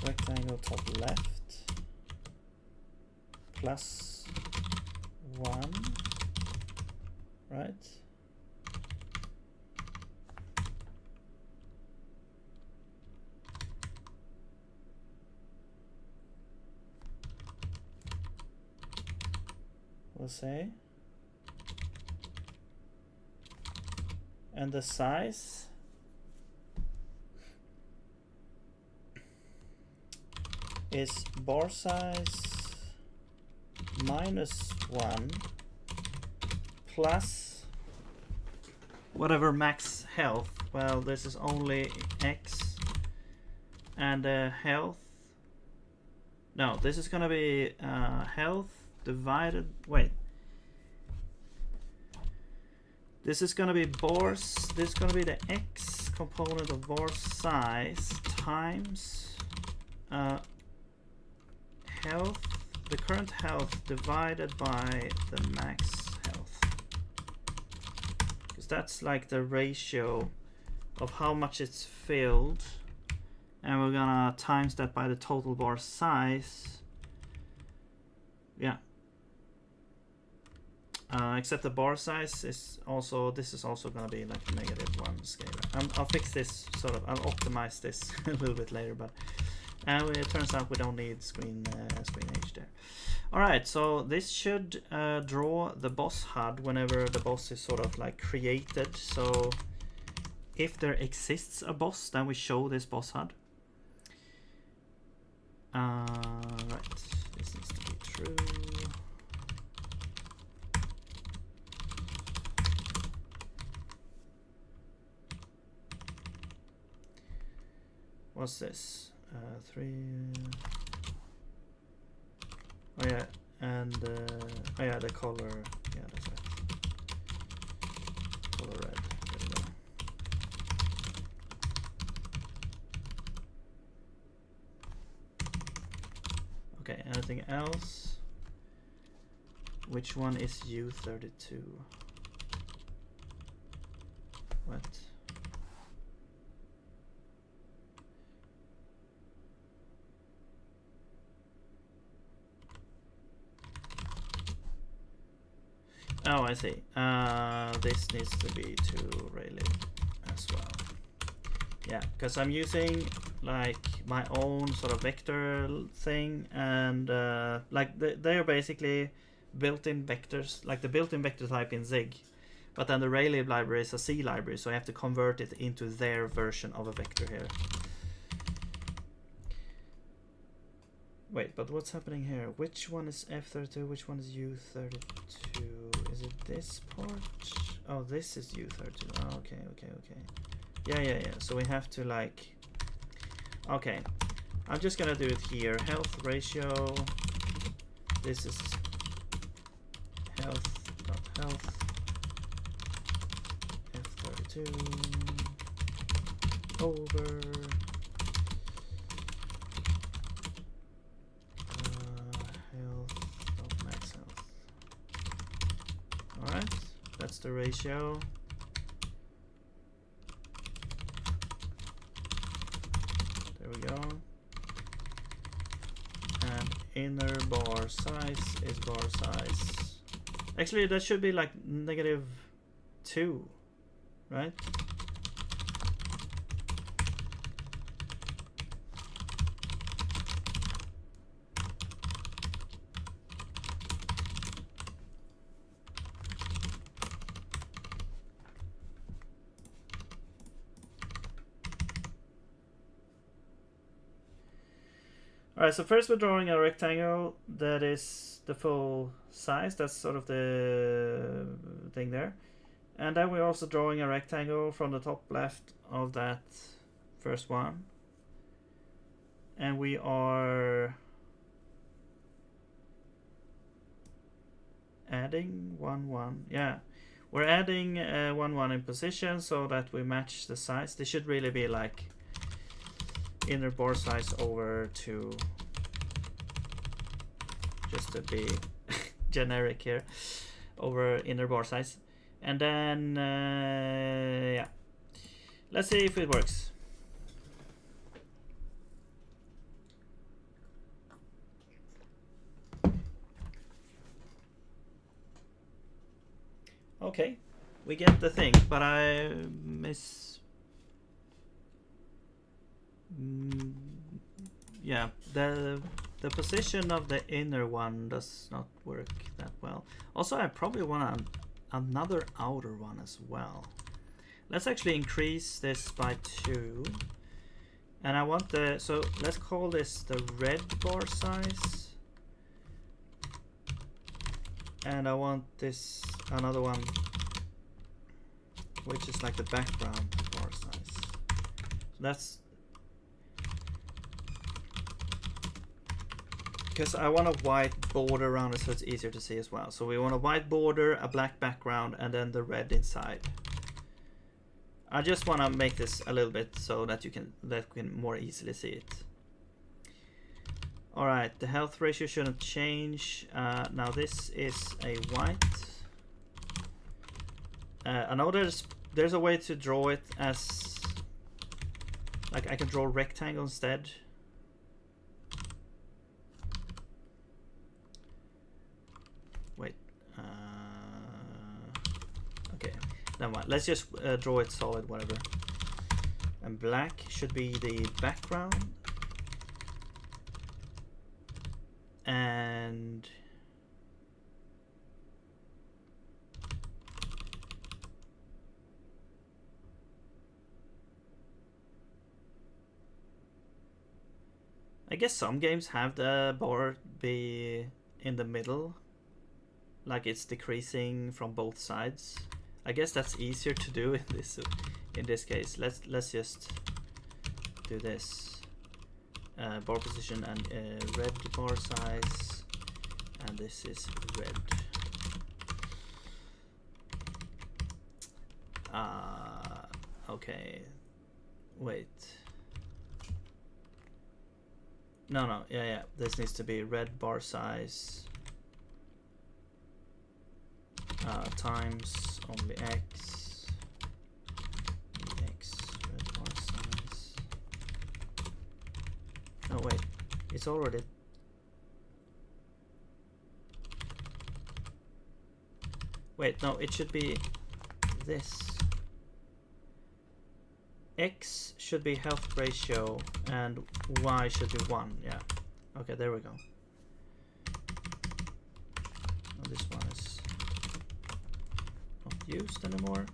rectangle top left plus 1, right? We'll say. And the size is bar size -1 plus whatever max health. Well, this is only X, and health. No, this is gonna be health divided. Wait. This is gonna be bars. This is gonna be the X component of bar size times health, the current health divided by the max health. Because that's like the ratio of how much it's filled. And we're gonna times that by the total bar size. Yeah. Except the bar size is also, this is also gonna be like -1 scalar. I'll fix this sort of, I'll optimize this a little bit later, but it turns out we don't need screen age there. All right, so this should draw the boss HUD whenever the boss is sort of like created. So if there exists a boss, then we show this boss HUD. Right, this needs to be true. What's this? 3. Oh yeah, and oh yeah, the color. Yeah, that's right. Color red. There we go. Okay, anything else? Which one is U32? What? Oh, I see. This needs to be to Rayleigh as well. Yeah, because I'm using like my own sort of vector thing, and like they are basically built-in vectors, like the built-in vector type in Zig, but then the Rayleigh library is a C library, so I have to convert it into their version of a vector here. Wait, but what's happening here? Which one is F32? Which one is U32? Is it this part? Oh, this is U32. Oh, okay. Yeah. So we have to like... Okay. I'm just gonna do it here. Health ratio. This is health.health. F32. Over... max health. Alright, that's the ratio. There we go. And inner bar size is bar size. Actually, that should be like -2, right? Alright, so first we're drawing a rectangle that is the full size. That's sort of the thing there. And then we're also drawing a rectangle from the top left of that first one. And we are adding 1, 1. Yeah, we're adding 1, 1 in position so that we match the size. They should really be like inner bar size over 2, just to be generic here, over inner bar size. And then yeah, let's see if it works. Okay, we get the thing, but I miss... yeah, the position of the inner one does not work that well. Also, I probably want another outer one as well. Let's actually increase this by 2. And I want the... so let's call this the red bar size. And I want this another one, which is like the background bar size. So that's... because I want a white border around it so it's easier to see as well. So we want a white border, a black background, and then the red inside. I just want to make this a little bit so that you can more easily see it. All right, the health ratio shouldn't change. Now this is a white. I know there's a way to draw it as like I can draw a rectangle instead. Wait. Okay, never mind. Let's just draw it solid, whatever. And black should be the background. And I guess some games have the bar be in the middle, like it's decreasing from both sides. I guess that's easier to do in this case. Let's just do this. Bar position and red bar size, and this is red. Okay, wait. No, yeah. This needs to be red bar size times only x. Red bar size. Oh wait, it's already... wait, Wait, no, it should be this. X should be health ratio and Y should be 1. Yeah. Okay, there we go. Now this one is not used anymore.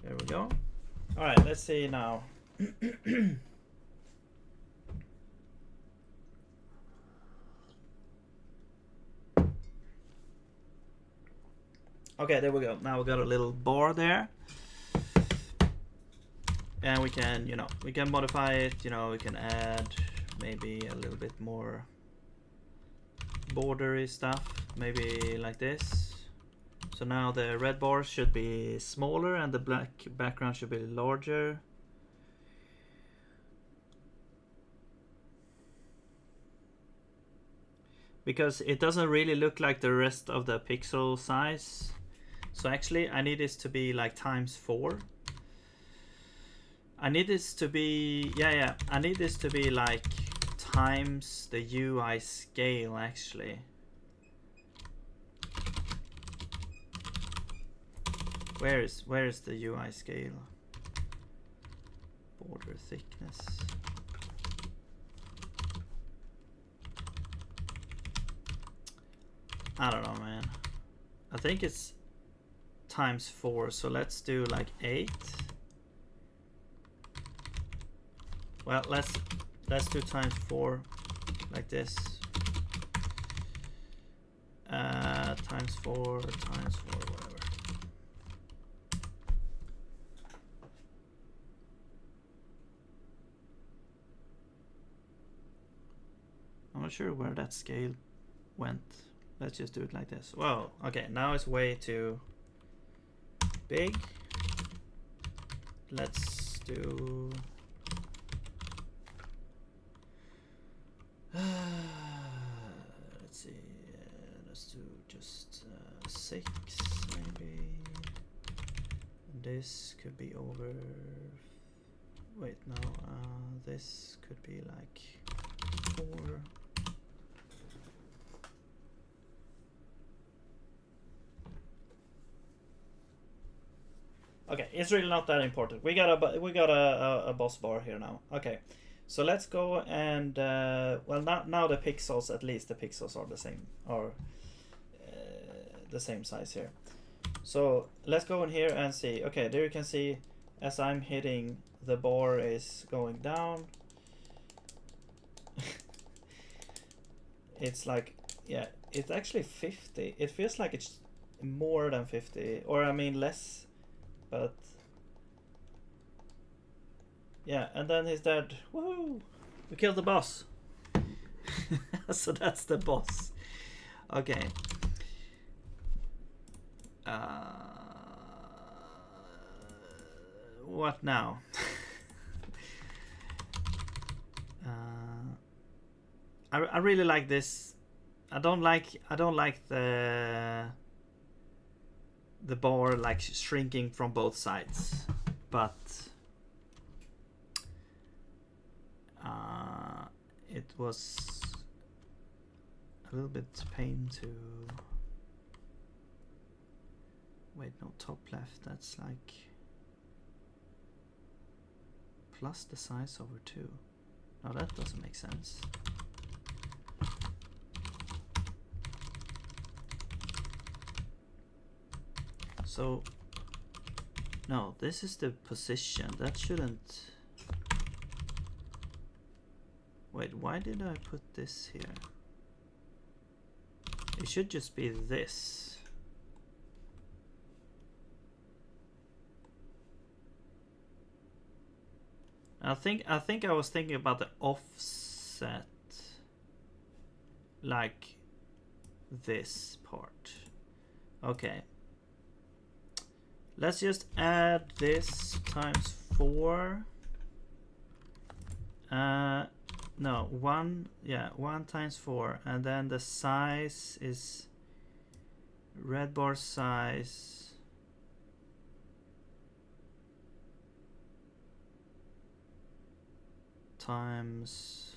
There we go. Alright, let's see now. Okay, there we go. Now we got a little bar there. And we can, you know, we can modify it, you know, we can add maybe a little bit more bordery stuff, maybe like this. So now the red bars should be smaller and the black background should be larger. Because it doesn't really look like the rest of the pixel size. So actually I need this to be like ×4. I need this to be, I need this to be like times the UI scale actually. Where is the UI scale? Border thickness. I don't know, man. I think it's ×4, so let's do like 8. Well, let's do ×4 like this. ×4, whatever. I'm not sure where that scale went. Let's just do it like this. Well, okay, now it's way too big. Let's do let's see, let's do just 6 maybe. And this could be over, wait, no, this could be like 4. Okay, it's really not that important. We got a boss bar here now. Okay, so let's go and well, now the pixels, at least the pixels are the same, or the same size here. So let's go in here and see. Okay, there you can see as I'm hitting, the bar is going down. It's like, yeah, it's actually 50. It feels like it's more than 50, or I mean less. But yeah, and then he's dead. Woohoo! We killed the boss. So that's the boss. Okay. What now? I really like this. I don't like the bar like shrinking from both sides, but it was a little bit pain to wait, no, top left, that's like plus the size over 2. No, that doesn't make sense. So no, this is the position. That shouldn't. Wait, why did I put this here? It should just be this. I think I was thinking about the offset, like this part. Okay. Let's just add this ×4. No, 1, yeah, 1 ×4, and then the size is red bar size times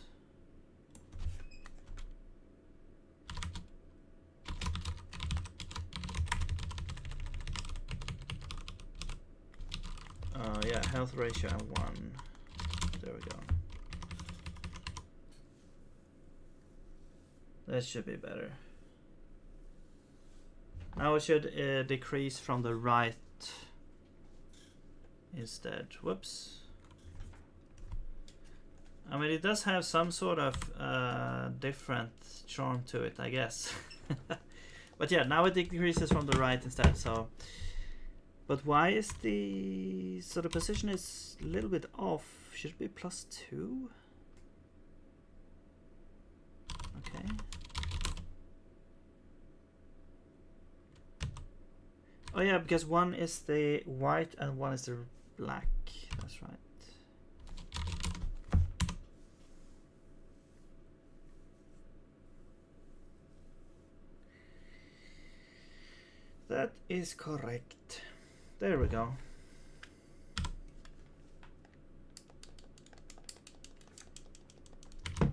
Yeah, health ratio 1. There we go. That should be better. Now it should decrease from the right instead. Whoops. I mean, it does have some sort of different charm to it, I guess. But yeah, now it decreases from the right instead. So, but why is the position is a little bit off? Should it be +2? Okay. Oh yeah, because one is the white and one is the black. That's right. That is correct. There we go.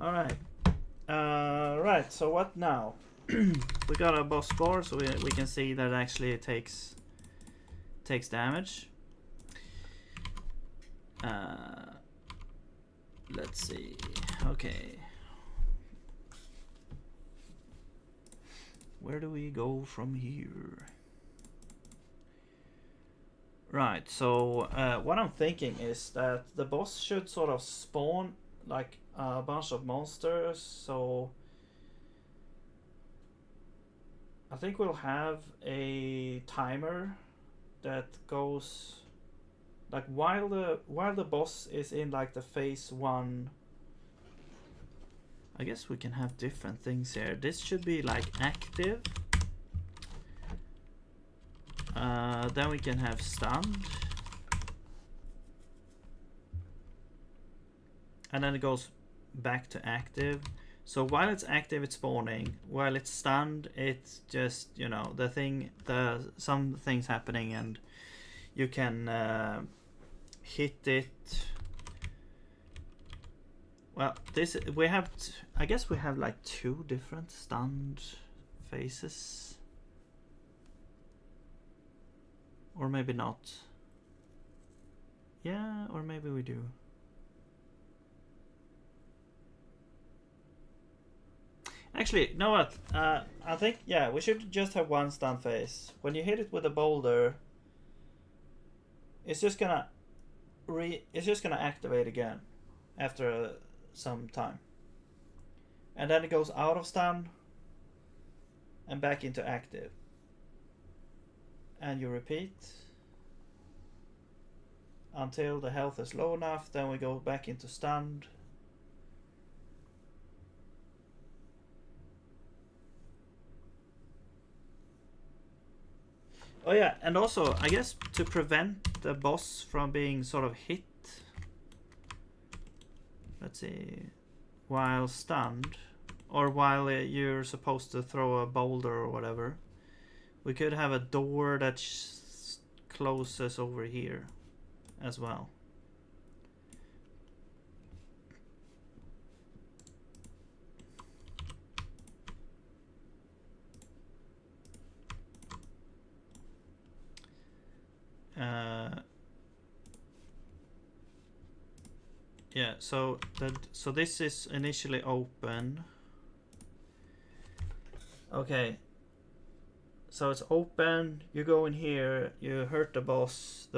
All right. Right. So what now? We got a boss bar, so we can see that actually it takes damage. Let's see. Okay. Where do we go from here? Right, so what I'm thinking is that the boss should sort of spawn like a bunch of monsters, so I think we'll have a timer that goes like while the boss is in like the phase 1. I guess we can have different things here. This should be like active. Then we can have stunned. And then it goes back to active. So while it's active, it's spawning. While it's stunned, it's just, you know, some things happening, and you can hit it. Well, I guess we have like 2 different stunned phases. Or maybe not. Yeah, or maybe we do. Actually, you know what? I think, yeah, we should just have 1 stun phase. When you hit it with a boulder, it's just gonna activate again after some time. And then it goes out of stun and back into active. And you repeat until the health is low enough, then we go back into stunned. Oh yeah, and also I guess to prevent the boss from being sort of hit, let's see, while stunned, or while you're supposed to throw a boulder or whatever, we could have a door that closes over here as well. Yeah, so this is initially open. Okay. So it's open, you go in here, you hurt the boss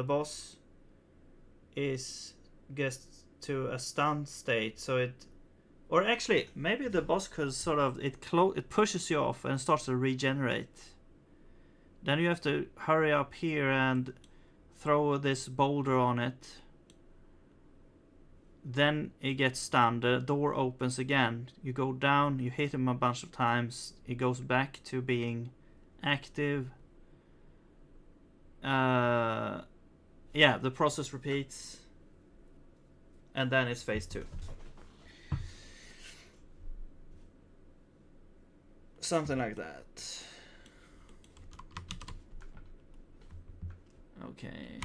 gets to a stunned state, so it, or actually maybe the boss could sort of, it pushes you off and starts to regenerate. Then you have to hurry up here and throw this boulder on it. Then it gets stunned, the door opens again, you go down, you hit him a bunch of times, it goes back to being active. Yeah, the process repeats, and then it's phase 2. Something like that. Okay.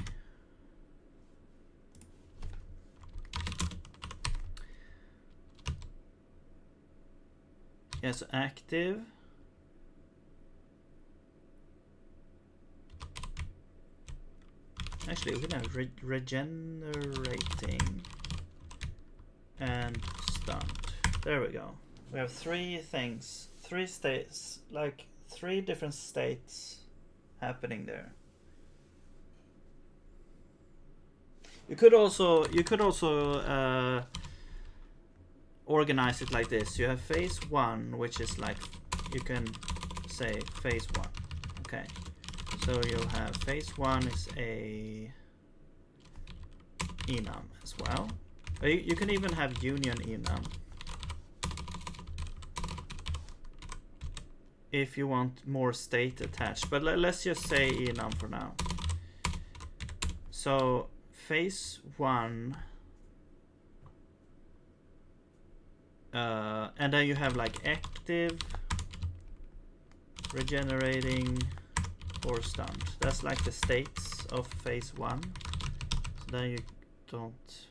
Yeah, so active. Actually, we can have regenerating and stunned. There we go. We have 3 things, 3 states, like 3 different states happening there. You could also organize it like this. You have phase 1, which is like, you can say phase 1. Okay, so you'll have phase 1 is a enum as well. You can even have union enum if you want more state attached, but let's just say enum for now. So phase 1, and then you have like active, regenerating, or stunned. That's like the states of phase 1. So then you don't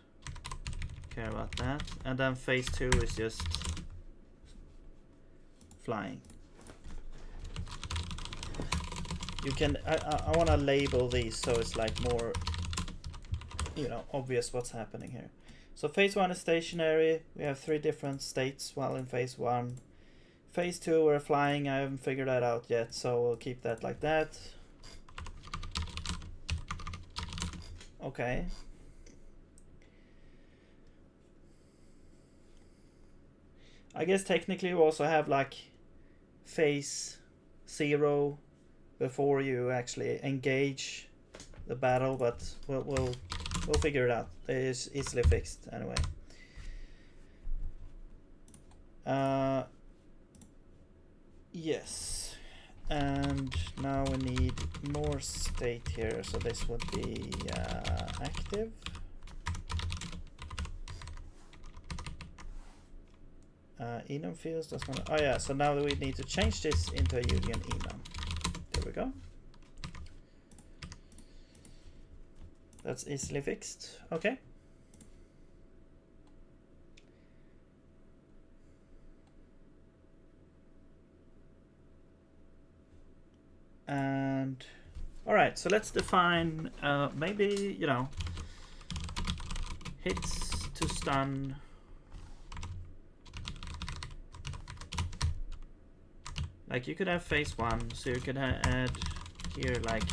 care about that. And then phase 2 is just flying. You can, I want to label these so it's like more, you know, obvious what's happening here. So phase 1 is stationary. We have 3 different states while in phase 1. Phase 2 we're flying. I haven't figured that out yet, so we'll keep that like that. Okay. I guess technically we also have like phase 0 before you actually engage the battle, but we'll figure it out. It is easily fixed anyway. Yes, and now we need more state here, so this would be active. Enum fields, that's not, oh yeah, so now we need to change this into a union enum. There we go. That's easily fixed. Okay. And all right, so let's define maybe, you know, hits to stun. Like you could have phase 1, so you could add here like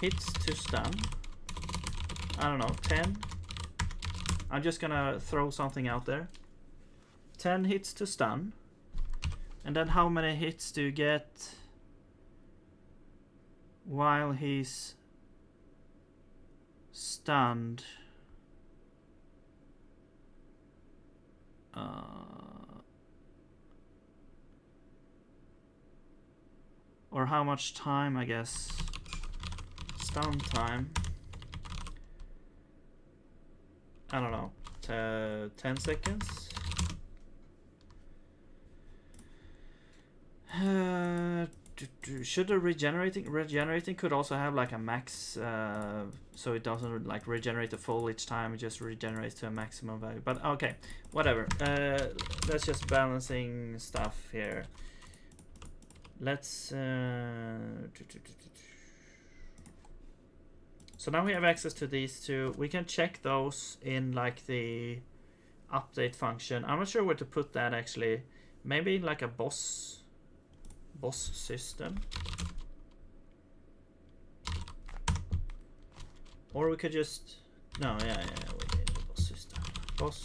hits to stun. I don't know, 10. I'm just gonna throw something out there. 10 hits to stun. And then how many hits do you get while he's stunned? Or how much time, I guess. Stun time. I don't know, 10 seconds. Should the regenerating could also have like a max, so it doesn't like regenerate the full each time, it just regenerates to a maximum value. But okay, whatever. That's just balancing stuff here. Let's so now we have access to these 2. We can check those in like the update function. I'm not sure where to put that actually. Maybe like a boss system. Or we could just, no, yeah, we need a boss system. Boss.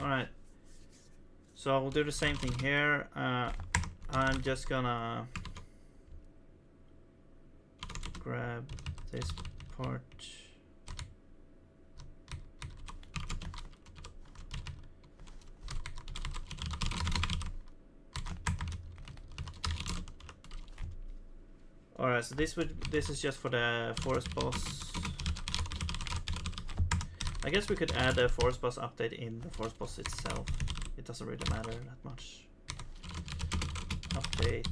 Alright, so we'll do the same thing here. I'm just gonna grab this part. Alright, so this is just for the forest boss. I guess we could add a forest boss update in the forest boss itself. It doesn't really matter that much. Update.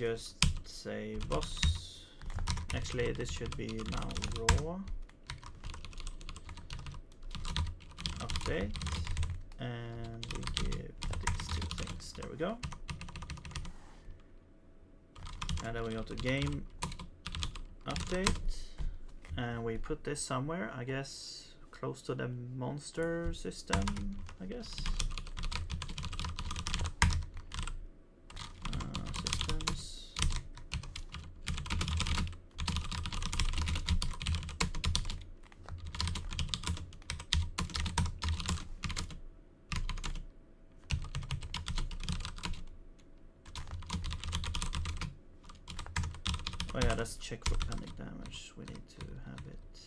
just say boss. Actually, this should be now raw. Update. And we give these two things. There we go. And then we go to game update. And we put this somewhere, I guess, close to the monster system, I guess. Systems. Oh yeah, let's check for pending damage. We need to have it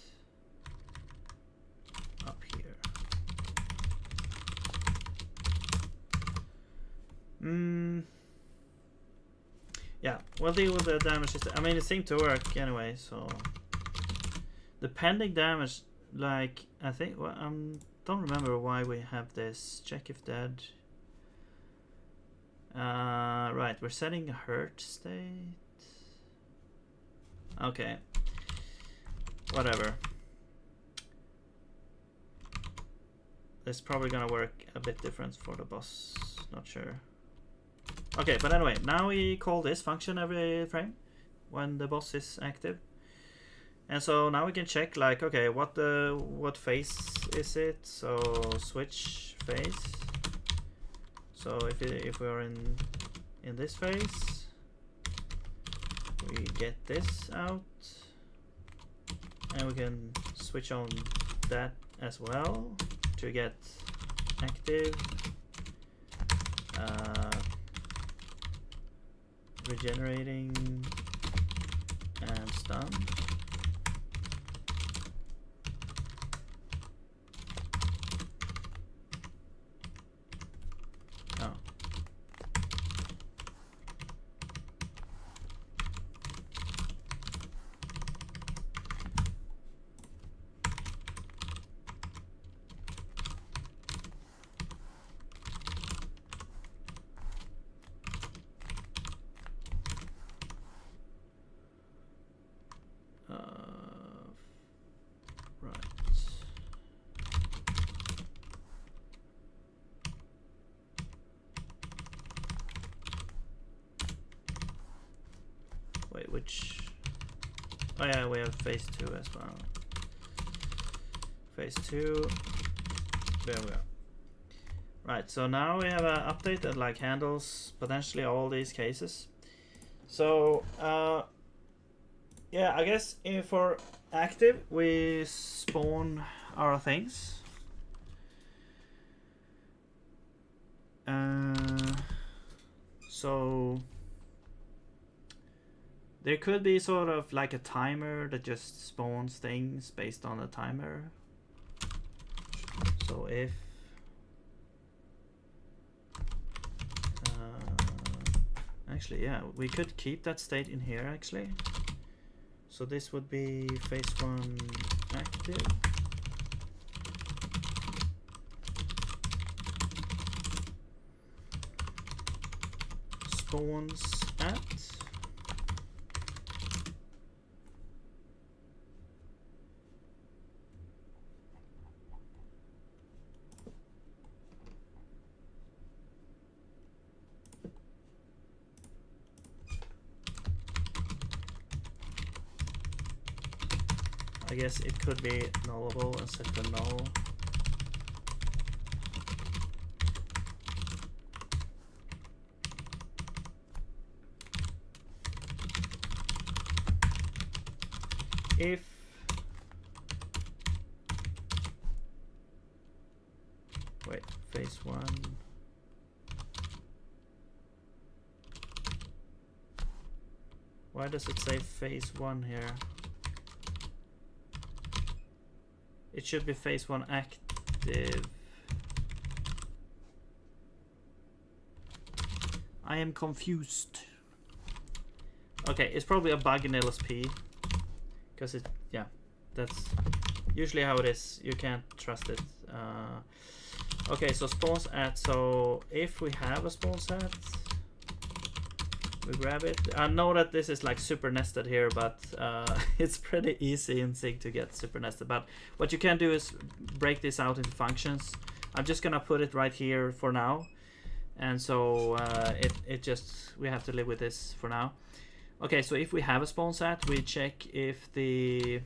up here. Yeah, we'll deal with the damage system. I mean, it seemed to work anyway, so the pending damage, like, I think, well, don't remember why we have this. Check if dead. Right, we're setting a hurt state. Okay, whatever. It's probably gonna work a bit different for the boss, not sure. Okay, but anyway, now we call this function every frame when the boss is active. And so now we can check, like, okay, what phase is it? So switch phase. So if we're in this phase, we get this out, and we can switch on that as well to get active, regenerating, and stun. Which, oh yeah, we have phase 2 as well. Phase 2, there we are. Right, so now we have an update that like handles potentially all these cases. So yeah, I guess for active we spawn our things. So there could be sort of like a timer that just spawns things based on a timer. So if actually, yeah, we could keep that state in here actually. So this would be phase 1 active. Spawns at. I guess it could be nullable and set to null. If wait, phase 1. Why does it say phase 1 here? It should be phase 1 active. I am confused. Okay, it's probably a bug in LSP. Because it, yeah, that's usually how it is. You can't trust it. Okay, so spawns at. So if we have a spawn set, we grab it. I know that this is like super nested here, but it's pretty easy in Zig to get super nested. But what you can do is break this out into functions. I'm just gonna put it right here for now, and so we have to live with this for now. Okay, so if we have a spawn set, we check if the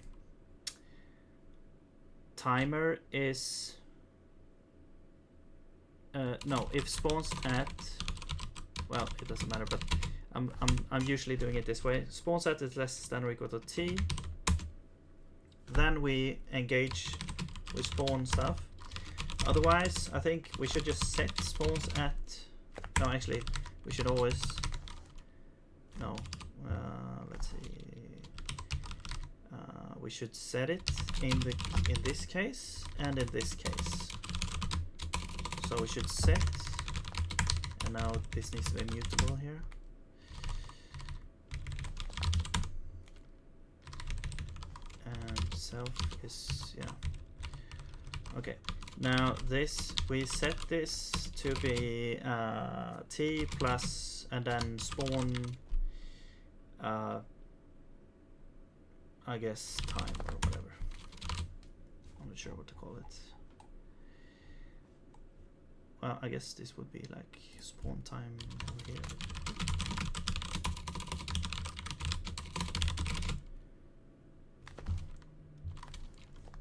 timer is no, if spawns at, well, it doesn't matter, but I'm usually doing it this way. Spawn set is less than or equal to t. Then we engage with spawn stuff. Otherwise, I think we should just set spawns at. No, actually, we should always. No, let's see. We should set it in this case and in this case. So we should set, and now this needs to be mutable here. And self is, yeah. Okay, now this, we set this to be t plus, and then spawn, I guess time or whatever. I'm not sure what to call it. Well, I guess this would be like spawn time over here.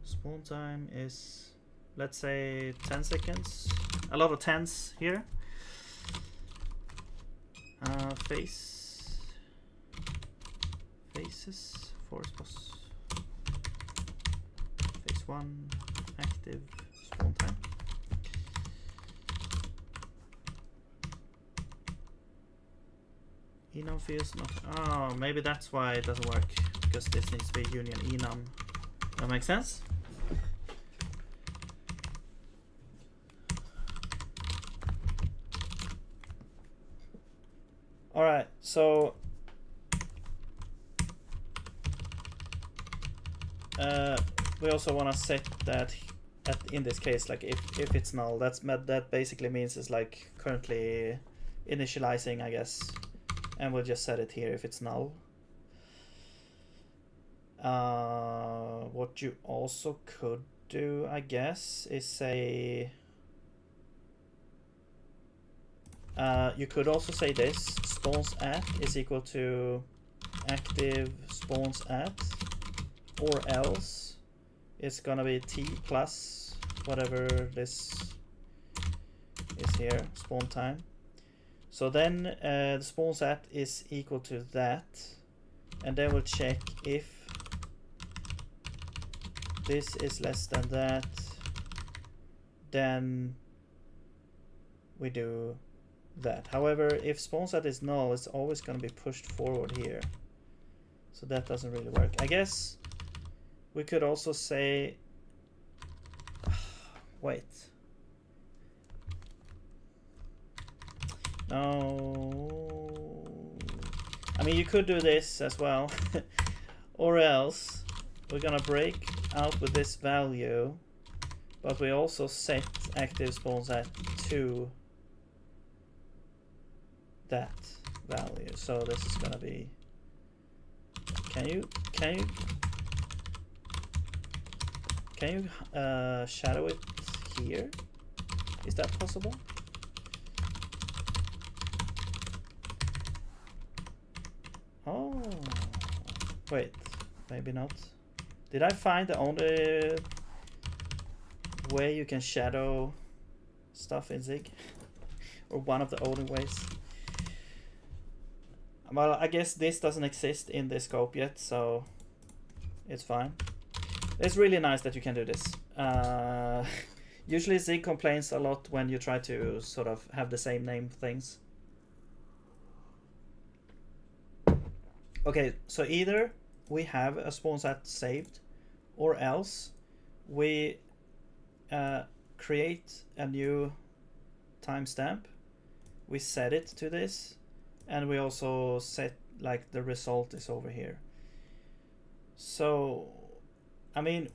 Spawn time is, let's say, 10 seconds. A lot of 10s here. Faces, force boss. Phase 1, active, spawn time. Enum feels not. Oh, maybe that's why it doesn't work, because this needs to be union enum. That makes sense? Alright, so we also want to set that in this case, like if it's null, that basically means it's like currently initializing, I guess. And we'll just set it here if it's null. What you also could do, I guess, is say you could also say this: spawns at is equal to active spawns at, or else it's gonna be t plus whatever this is here, spawn time. So then the spawns at is equal to that, and then we'll check if this is less than that, then we do that. However, if spawns at is null, it's always going to be pushed forward here, so that doesn't really work. I guess we could also say, wait. No, I mean, you could do this as well, or else we're gonna break out with this value, but we also set active spawns at to that value. So this is gonna be. Can you shadow it here? Is that possible? Oh, wait, maybe not. Did I find the only way you can shadow stuff in Zig? Or one of the only ways? Well, I guess this doesn't exist in this scope yet, so it's fine. It's really nice that you can do this. Usually Zig complains a lot when you try to sort of have the same name things. Okay, so either we have a spawn set saved, or else we create a new timestamp, we set it to this, and we also set like the result is over here. So, I mean,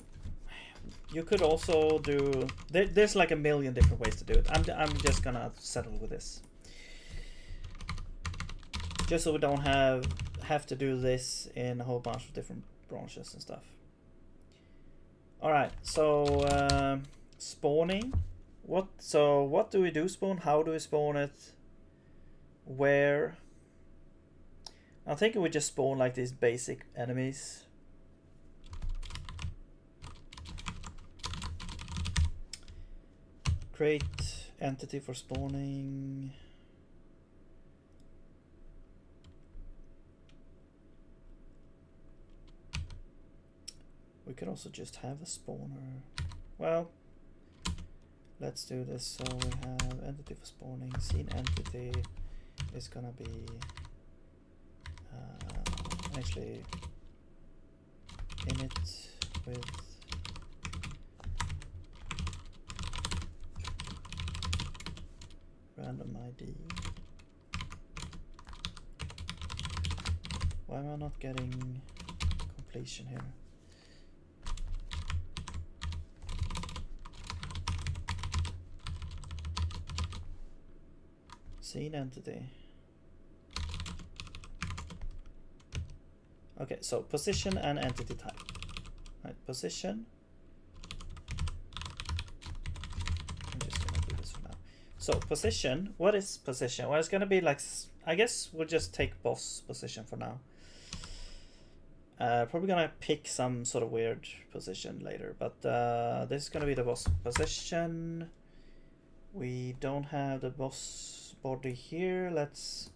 you could also do, there's like a million different ways to do it. I'm just gonna settle with this. Just so we don't have to do this in a whole bunch of different branches and stuff. Alright, so spawning. What do we do spawn? How do we spawn it? Where? I think we just spawn like these basic enemies. Create entity for spawning. We could also just have a spawner. Well, let's do this. So we have entity for spawning. Scene entity is gonna be actually init with random ID. Why am I not getting completion here? Scene entity. Okay, so position and entity type. Right, position. I'm just gonna do this for now. So position, what is position? Well, it's gonna be like, I guess we'll just take boss position for now. Probably gonna pick some sort of weird position later, but this is gonna be the boss position. We don't have the boss body here. Let's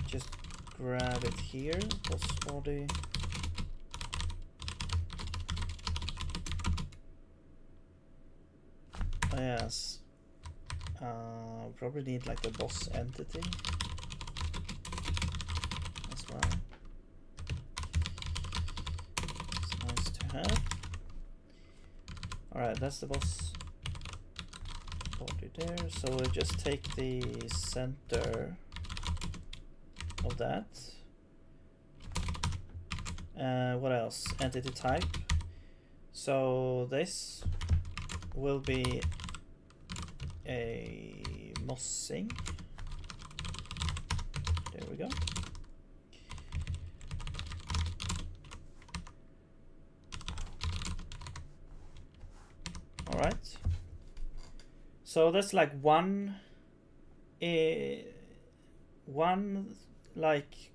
just grab it here. Boss body. Oh, yes. Probably need like the boss entity as well. It's nice to have. Alright, that's the boss body there. So we'll just take the center of that. What else? Entity type. So this will be a mossing. There we go. All right. So that's like one like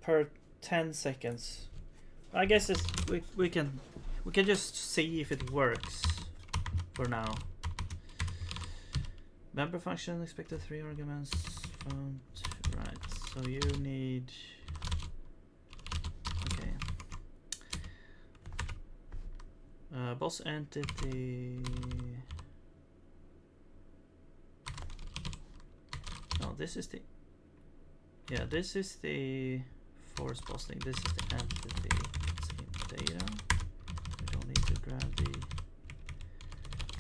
per 10 seconds. I guess it's we can just see if it works for now. Member function expected 3 arguments. Right. So you need. Okay. Boss entity. No, this is the. Yeah, this is the force boss thing. This is the entity. It's in data. We don't need to grab the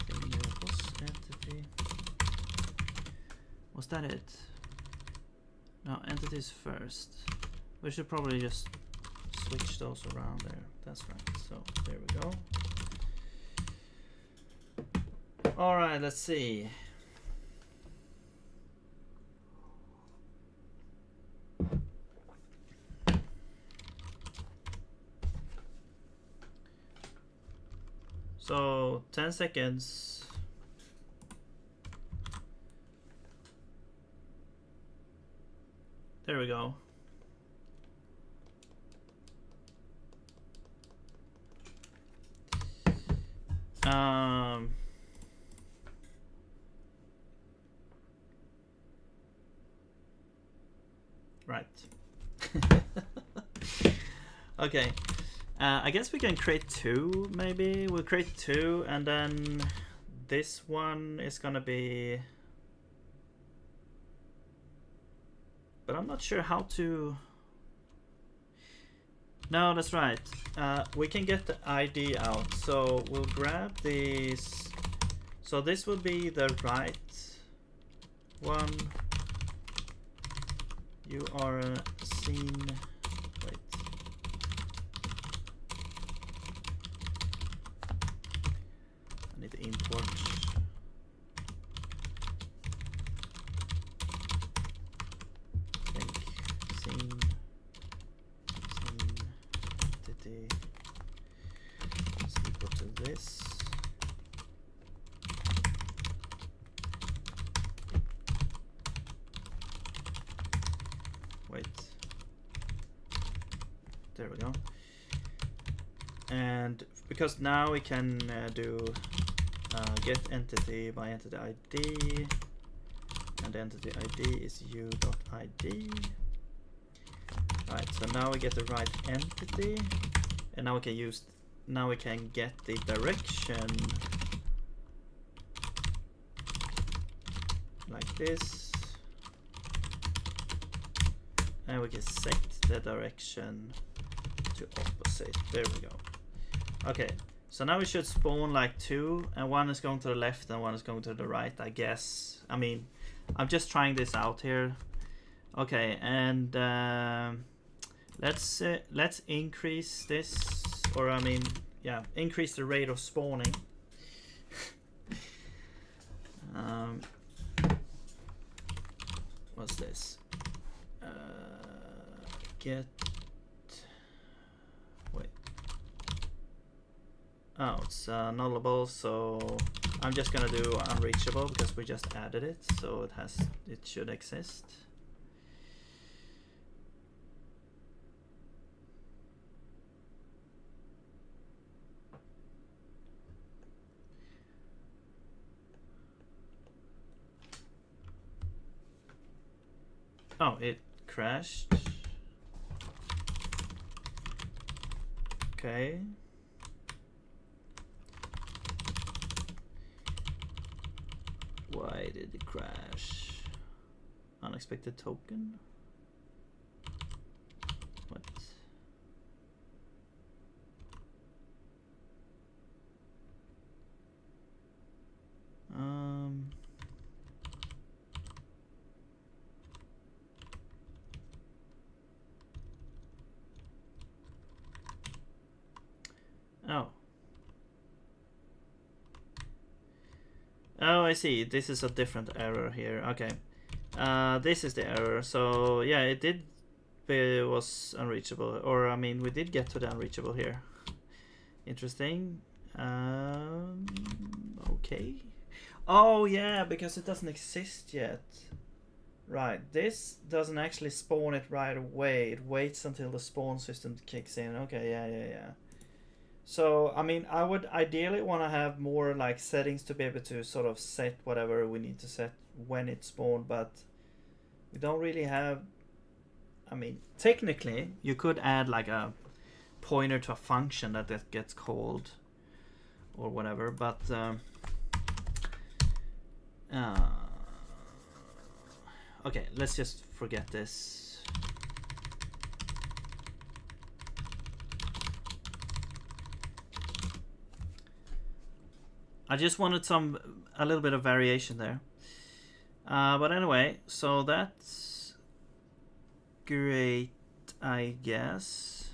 thing here. Boss entity. Was that it? No, entities first. We should probably just switch those around there. That's right. So there we go. All right, let's see. So 10 seconds. There we go. Right. Okay. I guess we can create 2, maybe. We'll create 2, and then this one is gonna be. But I'm not sure how to. No, that's right. We can get the ID out. So we'll grab this. So this will be the right one. You are a scene. Wait. I need to import. this. Wait. There we go. And because now we can do get entity by entity ID, and the entity ID is u.id. Right, so now we get the right entity, and now we can use. Now we can get the direction like this, and we can set the direction to opposite. There we go. Okay, so now we should spawn like two, and one is going to the left and one is going to the right, I guess. I mean, I'm just trying this out here. Okay, and let's increase this, or I mean, yeah, increase the rate of spawning. What's this? Get. Wait. Oh, it's nullable, so I'm just gonna do unreachable because we just added it, so it should exist. Oh, it crashed. Okay. Why did it crash? Unexpected token? What? Oh. Oh, I see. This is a different error here. Okay. This is the error. So, yeah, it was unreachable. Or, I mean, we did get to the unreachable here. Interesting. Okay. Oh, yeah, because it doesn't exist yet. Right. This doesn't actually spawn it right away. It waits until the spawn system kicks in. Okay, yeah. So, I mean, I would ideally want to have more like settings to be able to sort of set whatever we need to set when it's spawned, but we don't really have. I mean, technically, you could add like a pointer to a function that gets called or whatever, but okay, let's just forget this. I just wanted a little bit of variation there. But anyway, so that's great, I guess.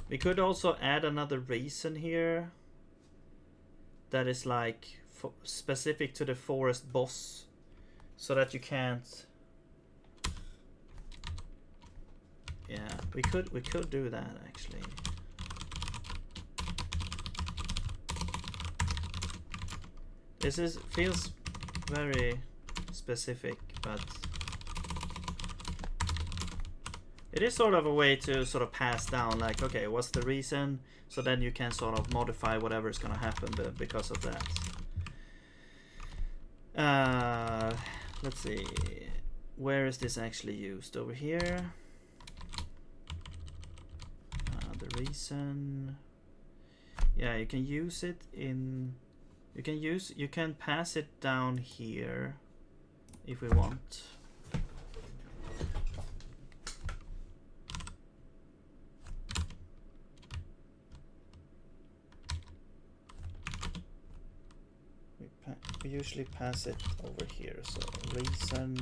We could also add another reason here that is like specific to the forest boss, so that you can't. Yeah, we could do that actually. This feels very specific, but it is sort of a way to sort of pass down, like, okay, what's the reason? So then you can sort of modify whatever is going to happen because of that. Let's see, where is this actually used? Over here. The reason. Yeah, you can use it in. You can pass it down here if we want. We usually pass it over here, so reason.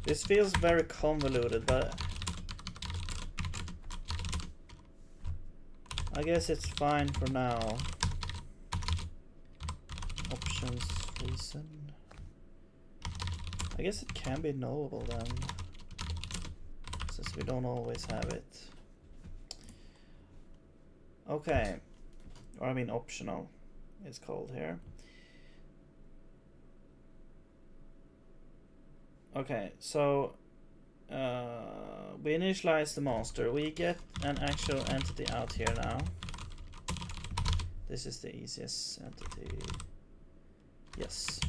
This feels very convoluted, but I guess it's fine for now. functions reason. I guess it can be nullable then, since we don't always have it. Okay, or I mean optional, it's called here. Okay, so we initialize the monster. We get an actual entity out here now. This is the easiest entity. Yes.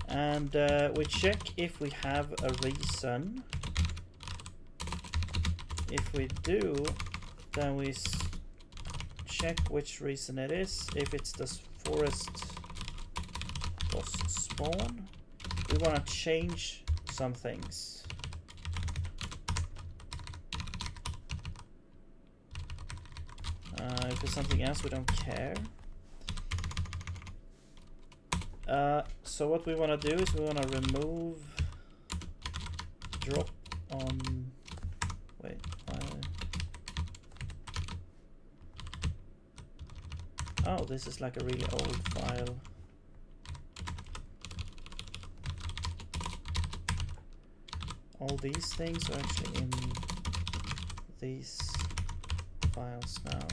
And we check if we have a reason. If we do, then we check which reason it is. If it's the forest boss spawn, we want to change some things. If it's something else, we don't care. So what we want to do is we want to remove drop on. Wait. Oh, this is like a really old file. All these things are actually in these files now.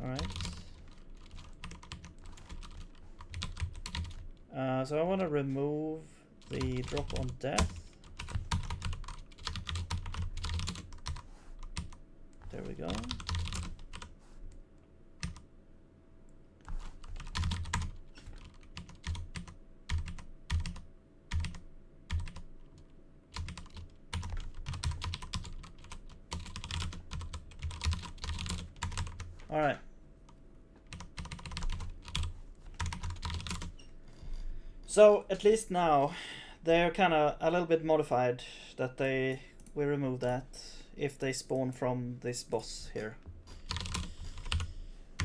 Alright. So I want to remove the drop on death. There we go. All right. So at least now they're kind of a little bit modified, that we remove that if they spawn from this boss here.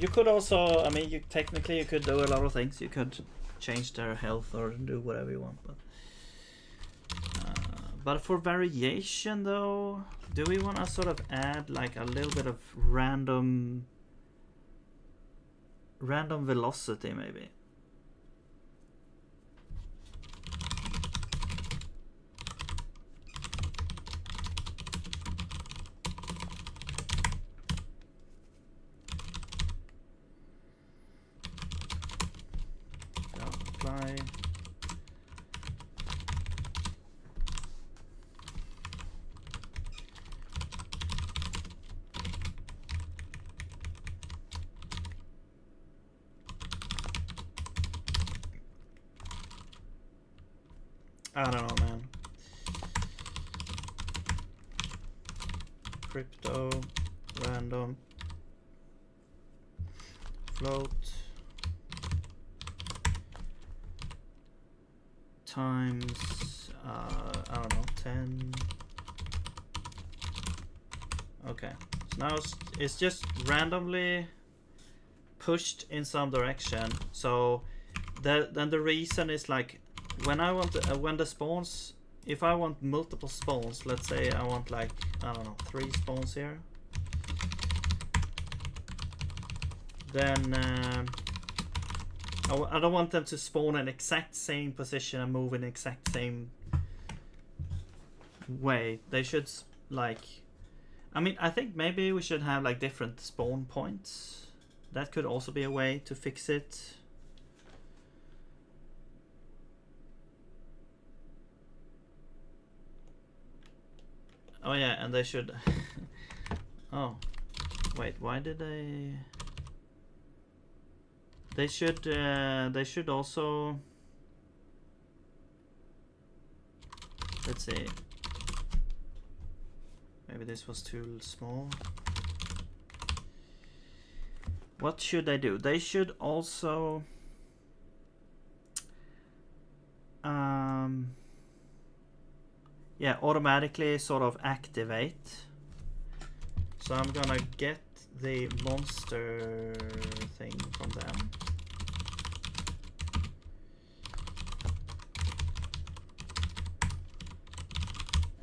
You could also, I mean, technically you could do a lot of things. You could change their health or do whatever you want, but for variation though, do we want to sort of add like a little bit of random velocity maybe? Apply. I don't know, man. Crypto, random, float, times, I don't know, 10. Okay, so now it's just randomly pushed in some direction. So then the reason is like, when I want when the spawns, if I want multiple spawns, let's say I want like, I don't know, 3 spawns here, then I don't want them to spawn in exact same position and move in exact same way. They should like, I mean, I think maybe we should have like different spawn points. That could also be a way to fix it. Oh yeah, and they should oh wait, why did they should also, let's see, maybe this was too small. What should they do? They should also yeah, automatically sort of activate. So I'm gonna get the monster thing from them.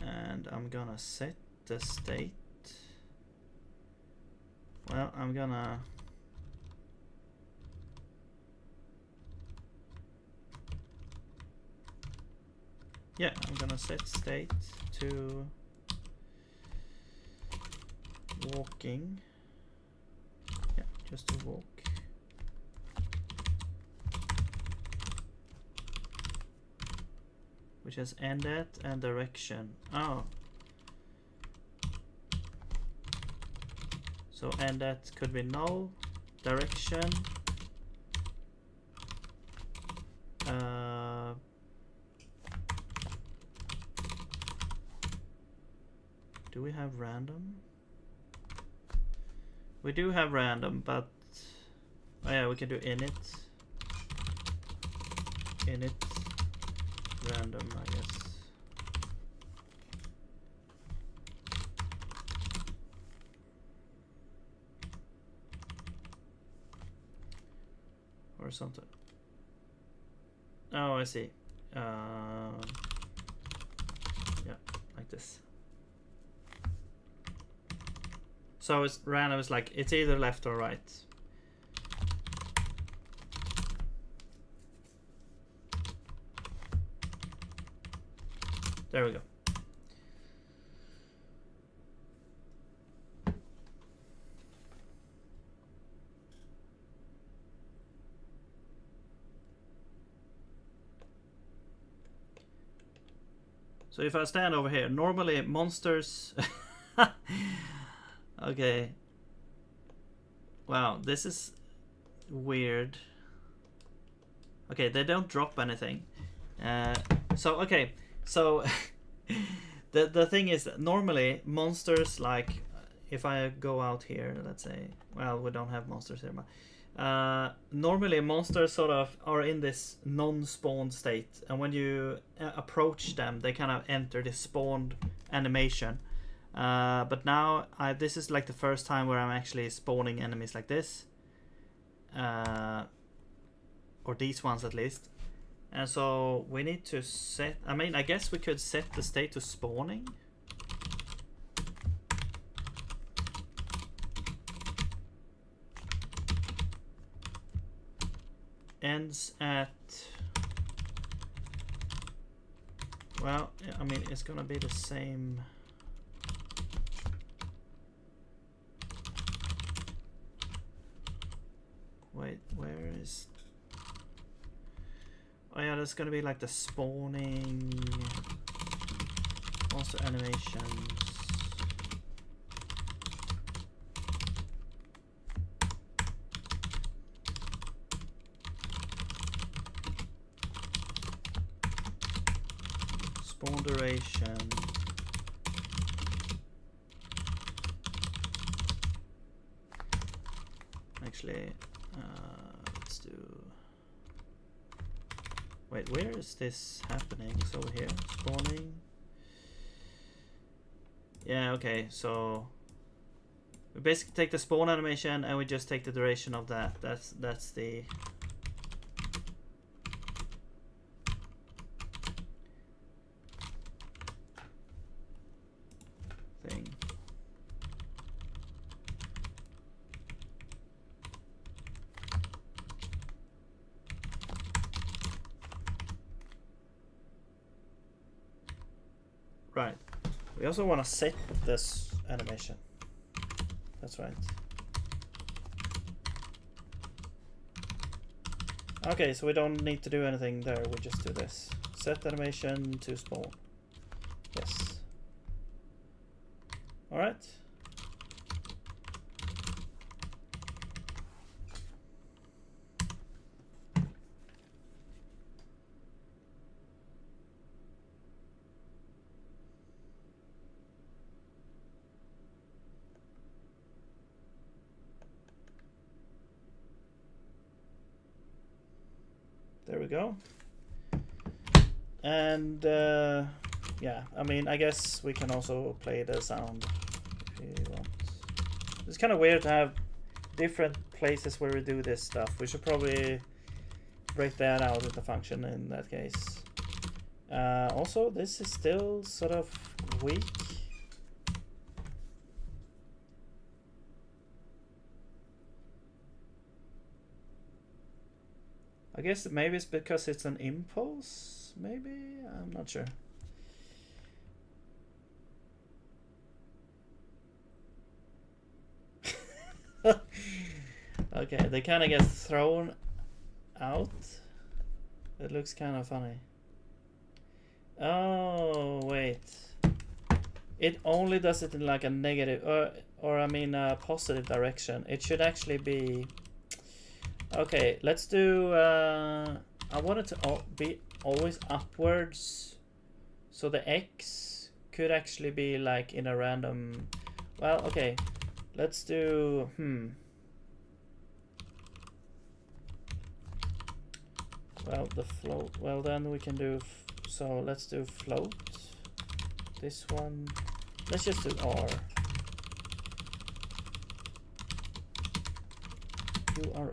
And I'm gonna set the state. Well, I'm gonna yeah, I'm gonna set state to walking. Yeah, just to walk. Which has ended and direction. Oh. So ended could be null, direction. Do we have random? We do have random, but oh yeah, we can do init. Init random, I guess. Or something. Oh, I see. Yeah, like this. So it's random. It's like it's either left or right. There we go. So if I stand over here, normally monsters... Okay. Wow, this is weird. Okay, they don't drop anything. So, okay. So, the thing is that normally monsters, like, if I go out here, let's say... Well, we don't have monsters here, but... normally monsters sort of are in this non-spawned state, and when you approach them they kind of enter the spawned animation, but now this is like the first time where I'm actually spawning enemies like this, or these ones at least. And so we need to set, I mean, I guess we could set the state to spawning. Ends at, well, I mean, it's gonna be the same. Wait, where is, oh yeah, there's gonna be like the spawning monster animations. Spawn duration. Actually, let's do. Wait, where is this happening? It's over here. Spawning. Yeah, okay, so we basically take the spawn animation and we just take the duration of that. That's the thing. Right. We also want to set this animation. That's right. Okay, so we don't need to do anything there. We just do this. Set animation to spawn. Yes. All right. There we go. And yeah, I mean, I guess we can also play the sound if you want. It's kind of weird to have different places where we do this stuff. We should probably break that out into function in that case. Also, this is still sort of weak. I guess maybe it's because it's an impulse. maybe? I'm not sure. Okay, they kind of get thrown out. It looks kind of funny. Oh, wait. It only does it in like a negative, or I mean a positive direction. It should actually be... Okay, let's do... I want it to be always upwards. So the X could actually be like in a random... Well, okay. Let's do... Well, the float... Well, then we can do... So let's do float. This one... Let's just do R. QR R.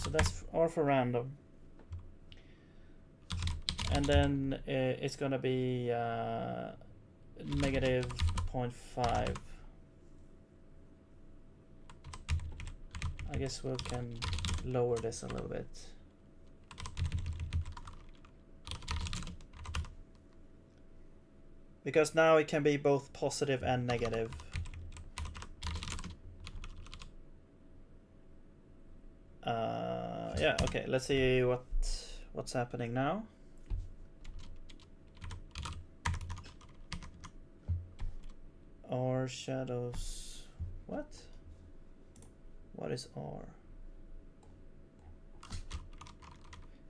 So that's R for random. And then it's gonna be negative 0.5. I guess we can lower this a little bit. Because now it can be both positive and negative. Yeah, okay, let's see what's happening now. R shadows. What? What is R?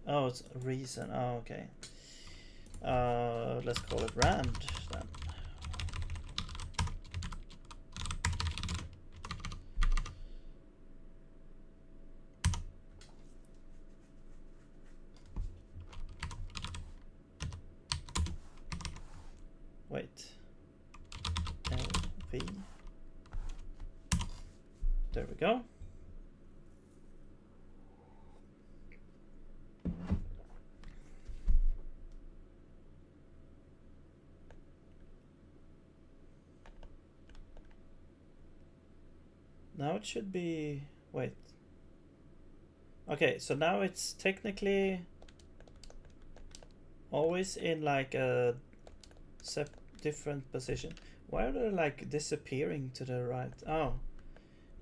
Oh, it's reason. Oh, okay. Let's call it rand then. Wait. LV. There we go. Now it should be... Wait. Okay, so now it's technically always in like a different position. Why are they like disappearing to the right? Oh,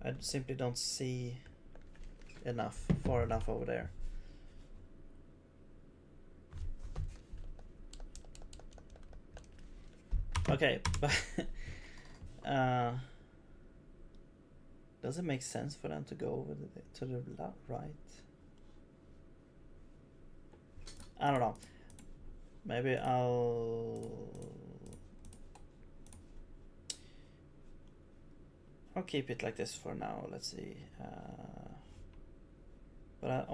I simply don't see far enough over there. Okay, but does it make sense for them to go over to the right? I don't know. Maybe I'll keep it like this for now. Let's see. But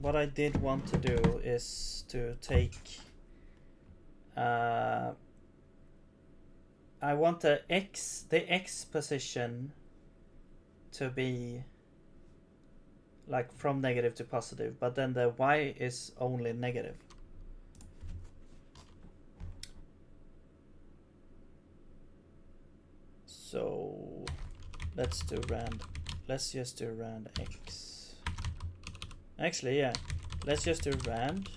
what I did want to do is to take. I want the X position to be like from negative to positive, but then the Y is only negative. So let's do rand. Let's just do rand X. Actually, yeah. Let's just do rand,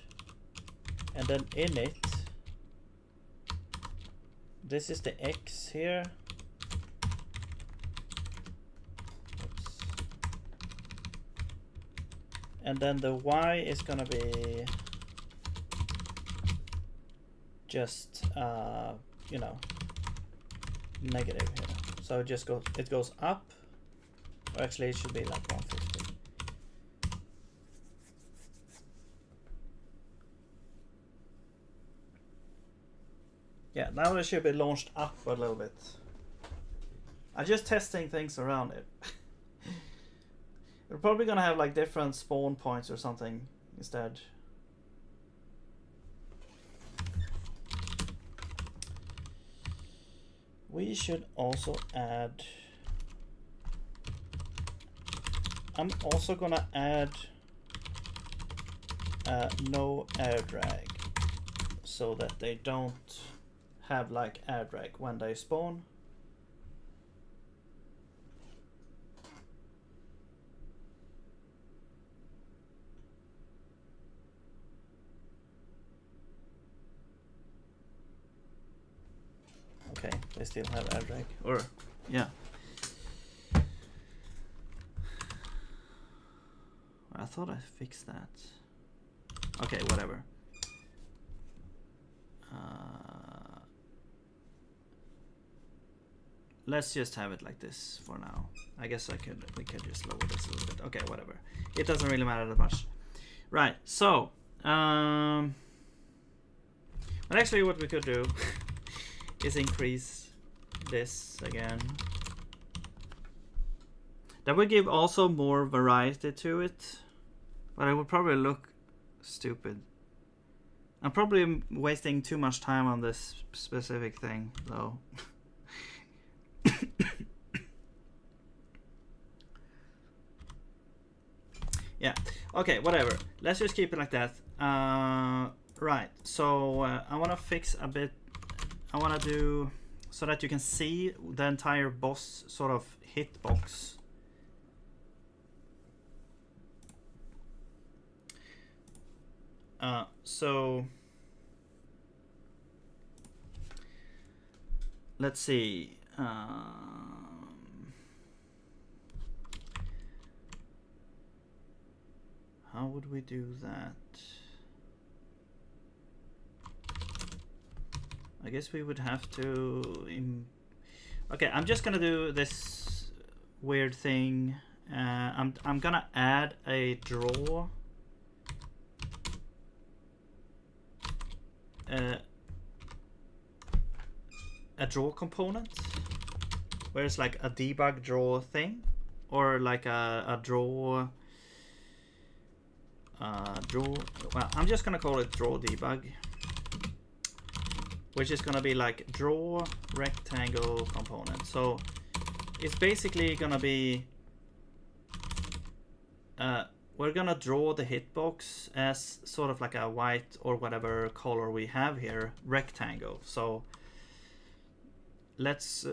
and then in it, this is the X here. Oops. And then the Y is gonna be just you know, negative here. So it goes up, or actually it should be like 150. Yeah, now it should be launched up a little bit. I'm just testing things around it. We're probably gonna have like different spawn points or something instead. We should also add... I'm also gonna add no air drag, so that they don't have like air drag when they spawn. Okay, they still have air drag. Or, yeah. I thought I fixed that. Okay, whatever. Let's just have it like this for now. I guess we could just lower this a little bit. Okay, whatever. It doesn't really matter that much. Right, so but actually what we could do is increase this again. That would give also more variety to it, but it would probably look stupid. I'm probably wasting too much time on this specific thing though. Yeah, okay, whatever. Let's just keep it like that. Right, so I want to fix a bit. I want to do so that you can see the entire boss sort of hitbox. So let's see. How would we do that? I guess we would have to... Okay, I'm just gonna do this weird thing. I'm gonna add a draw. A draw component. Where it's like a debug draw thing. Or like a draw... well, I'm just gonna call it draw debug, which is gonna be like draw rectangle component. So it's basically gonna be we're gonna draw the hitbox as sort of like a white or whatever color we have here rectangle. So let's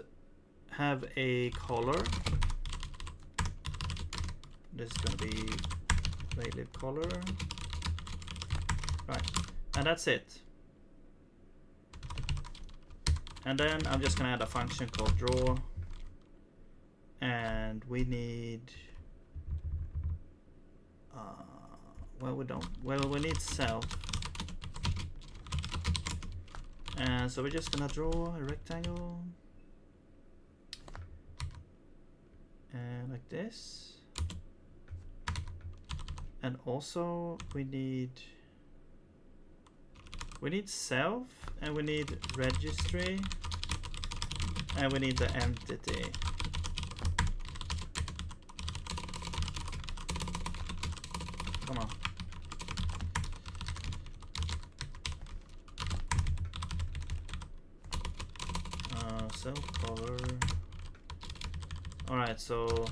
have a color. This is gonna be Vaylib color. Right, and that's it. And then I'm just gonna add a function called draw, and we need we need self, and so we're just gonna draw a rectangle and like this. And also we need self, and we need registry, and we need the entity. Come on. Self color. All right, so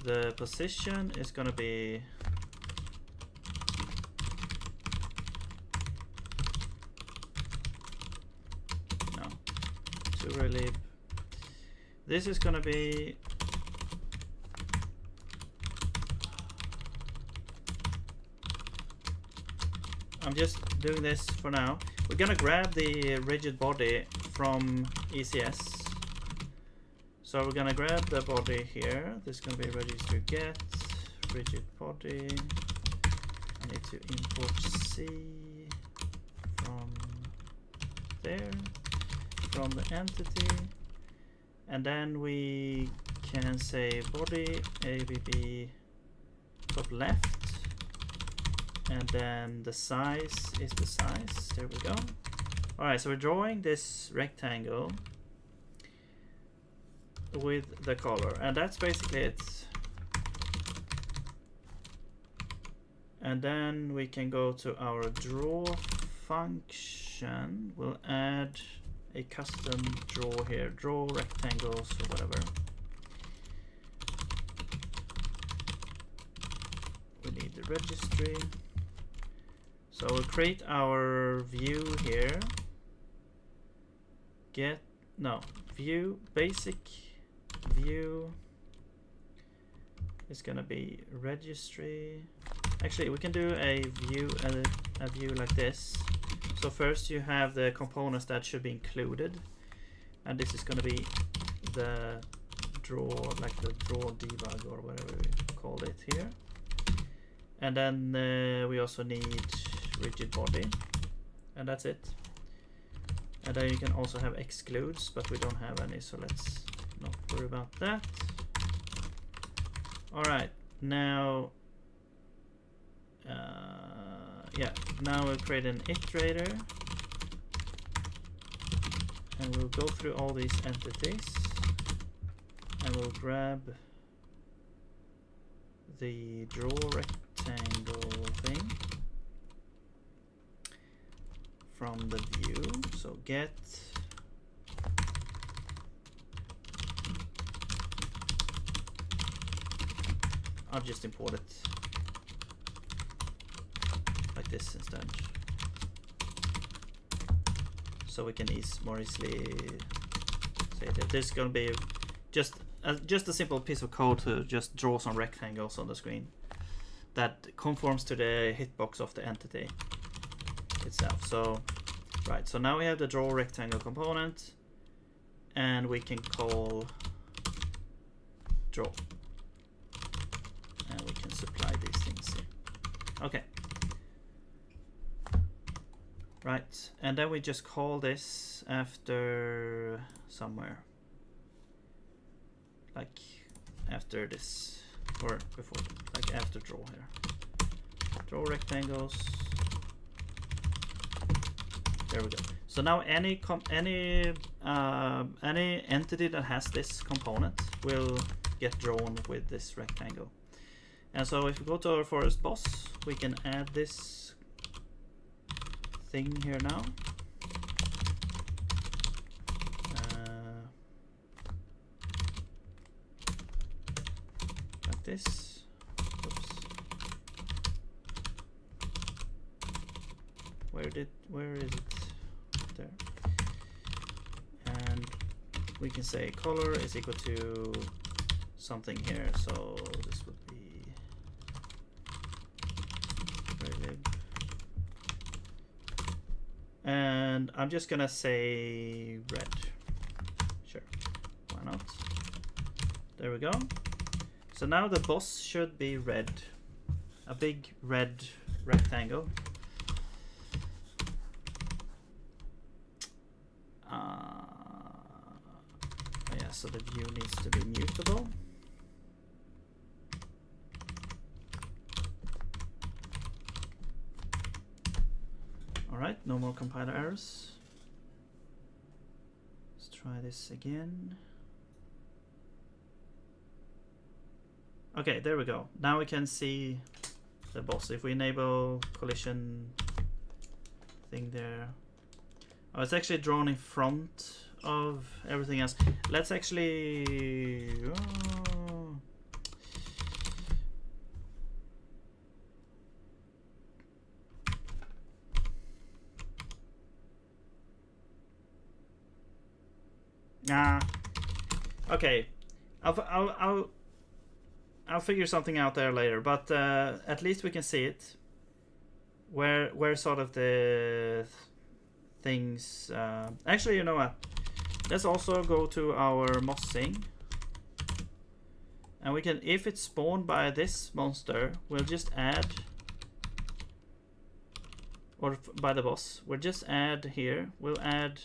the position is gonna be to relieve. This is gonna be I'm just doing this for now. We're gonna grab the rigid body from ECS. So we're gonna grab the body here. This is gonna be register get rigid body. I need to import C from there, from the entity, and then we can say body ABB top left, and then the size is the size. There we go. All right, so we're drawing this rectangle with the color, and that's basically it. And then we can go to our draw function. We'll add a custom draw here, draw rectangles or whatever. We need the registry. So we'll create our view here. View, basic view is gonna be registry. Actually, we can do a view like this. So first you have the components that should be included, and this is going to be the draw, like the draw debug or whatever we call it here. And then we also need rigid body, and that's it. And then you can also have excludes, but we don't have any, so let's not worry about that. All right, now now we'll create an iterator, and we'll go through all these entities, and we'll grab the draw rectangle thing from the view. So get I'll just import it like this instead, so we can more easily say that this is going to be just a simple piece of code to just draw some rectangles on the screen that conforms to the hitbox of the entity itself. So right, so now we have the draw rectangle component, and we can call draw, and we can supply these things here. Okay, right, and then we just call this after somewhere, like after this, or before, like after draw here. Draw rectangles. There we go. So now any entity that has this component will get drawn with this rectangle. And so if we go to our forest boss, we can add this thing here now. Like this. Oops. Where is it? There. And we can say color is equal to something here, so this would be relib. And I'm just gonna say red. Sure, why not? There we go. So now the boss should be red, a big red rectangle. Yeah, so the view needs to be mutable. All right, no more compiler errors. Let's try this again. Okay, there we go. Now we can see the boss. If we enable collision thing there. Oh, it's actually drawn in front of everything else. Let's actually... Okay. I'll figure something out there later, but at least we can see it. Where sort of the things... actually, you know what? Let's also go to our mossing. And we can, if it's spawned by this monster, we'll just add... Or by the boss, we'll just add here. We'll add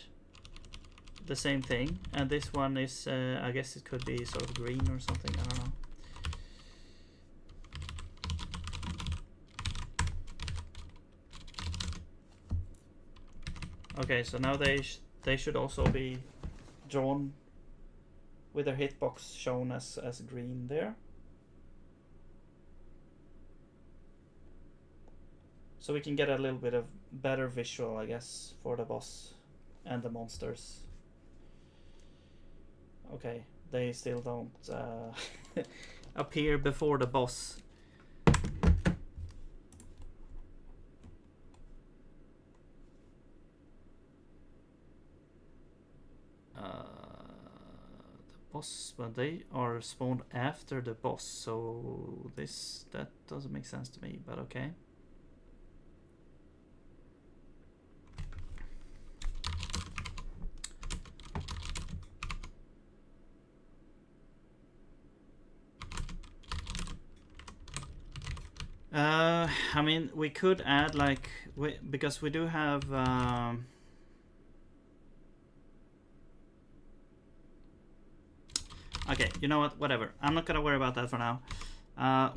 the same thing. And this one is, I guess it could be sort of green or something. I don't know. Okay, so now they should also be drawn with their hitbox shown as green there. So we can get a little bit of better visual, I guess, for the boss and the monsters. Okay, they still don't appear before the boss. But they are spawned after the boss, so that doesn't make sense to me, but okay. I mean, we could add like because we do have. Okay, you know what? Whatever. I'm not gonna worry about that for now.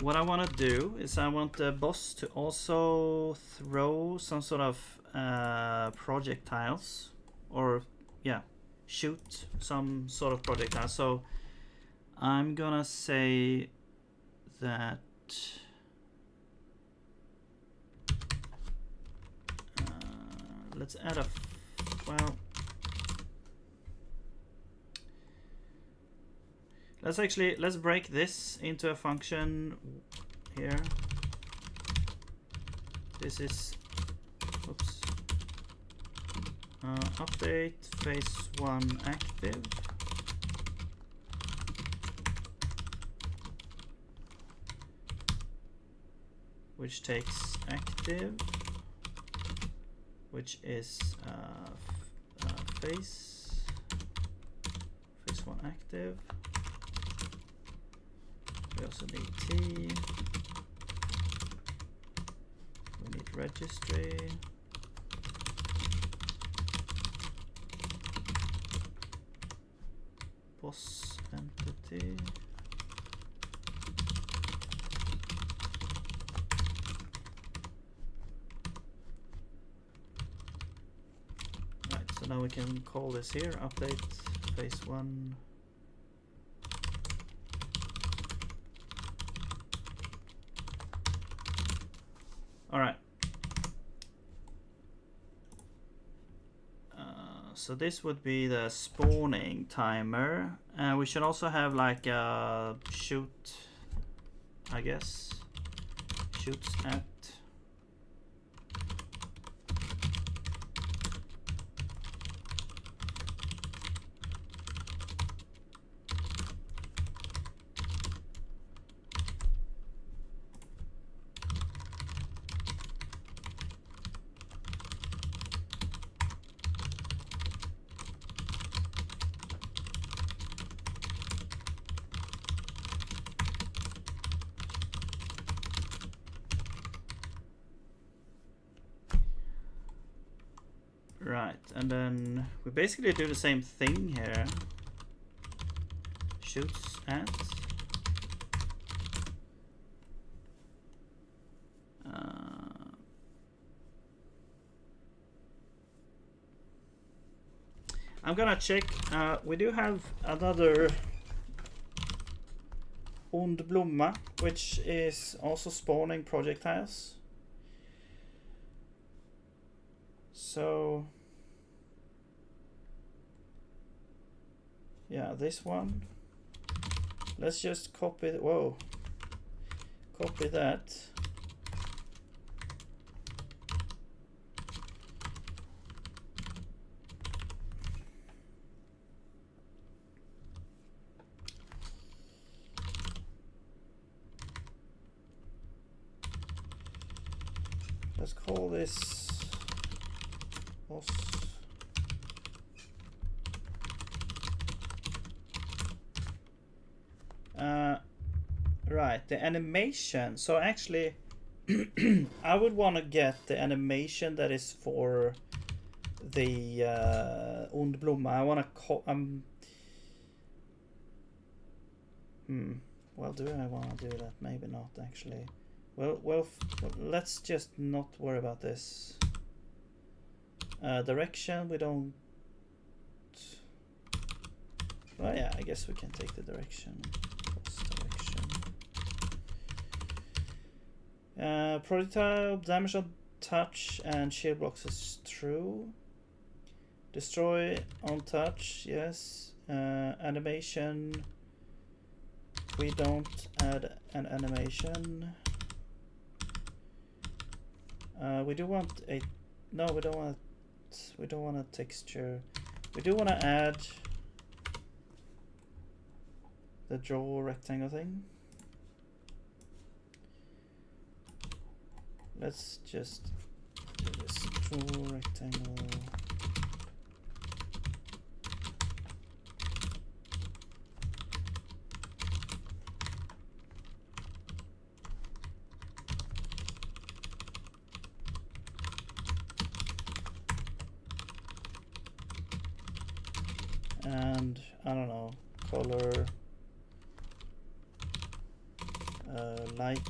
What I want to do is I want the boss to also throw some sort of projectiles, or yeah, shoot some sort of projectile. So I'm gonna say that let's add a well. Let's break this into a function here. This is oops. Update phase 1 active. Which takes active, which is phase 1 active. We also need T. We need registry. Boss entity. Right, so now we can call this here, update phase 1. All right. So this would be the spawning timer. We should also have like a shoot, I guess. Shoots at. Right, and then we basically do the same thing here. Shoots at. I'm gonna check. We do have another Und Blomma, which is also spawning projectiles. So yeah, this one. Let's just copy. Whoa, copy that. Let's call this boss. Right, the animation. So actually, I would want to get the animation that is for the Und Blomma. I want to call. Well, do I want to do that? Maybe not actually. Well, let's just not worry about this. Direction, we don't. Well, yeah, I guess we can take the direction. Projectile, damage on touch and shield blocks is true. Destroy on touch, yes. Animation, we don't add an animation. We do want a, no, we don't want a texture. We do want to add the draw rectangle thing. Let's just do this draw rectangle. and I don't know, color light,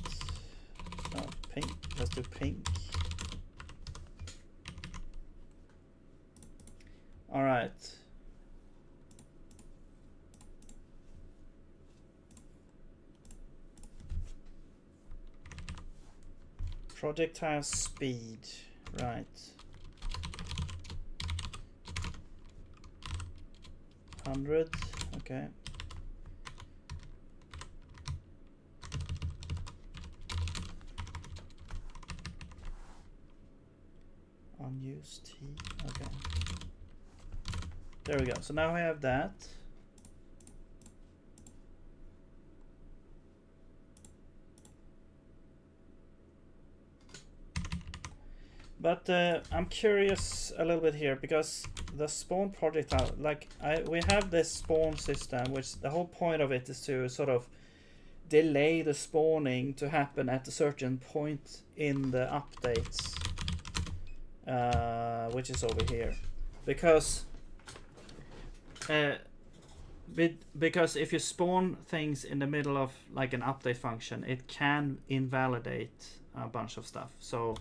no, pink, let's do pink. All right. Projectile speed, right. 100, okay. Unused T, okay. There we go. So now I have that. But I'm curious a little bit here because the spawn projectile, like we have this spawn system, which the whole point of it is to sort of delay the spawning to happen at a certain point in the updates, which is over here, because if you spawn things in the middle of like an update function, it can invalidate a bunch of stuff. So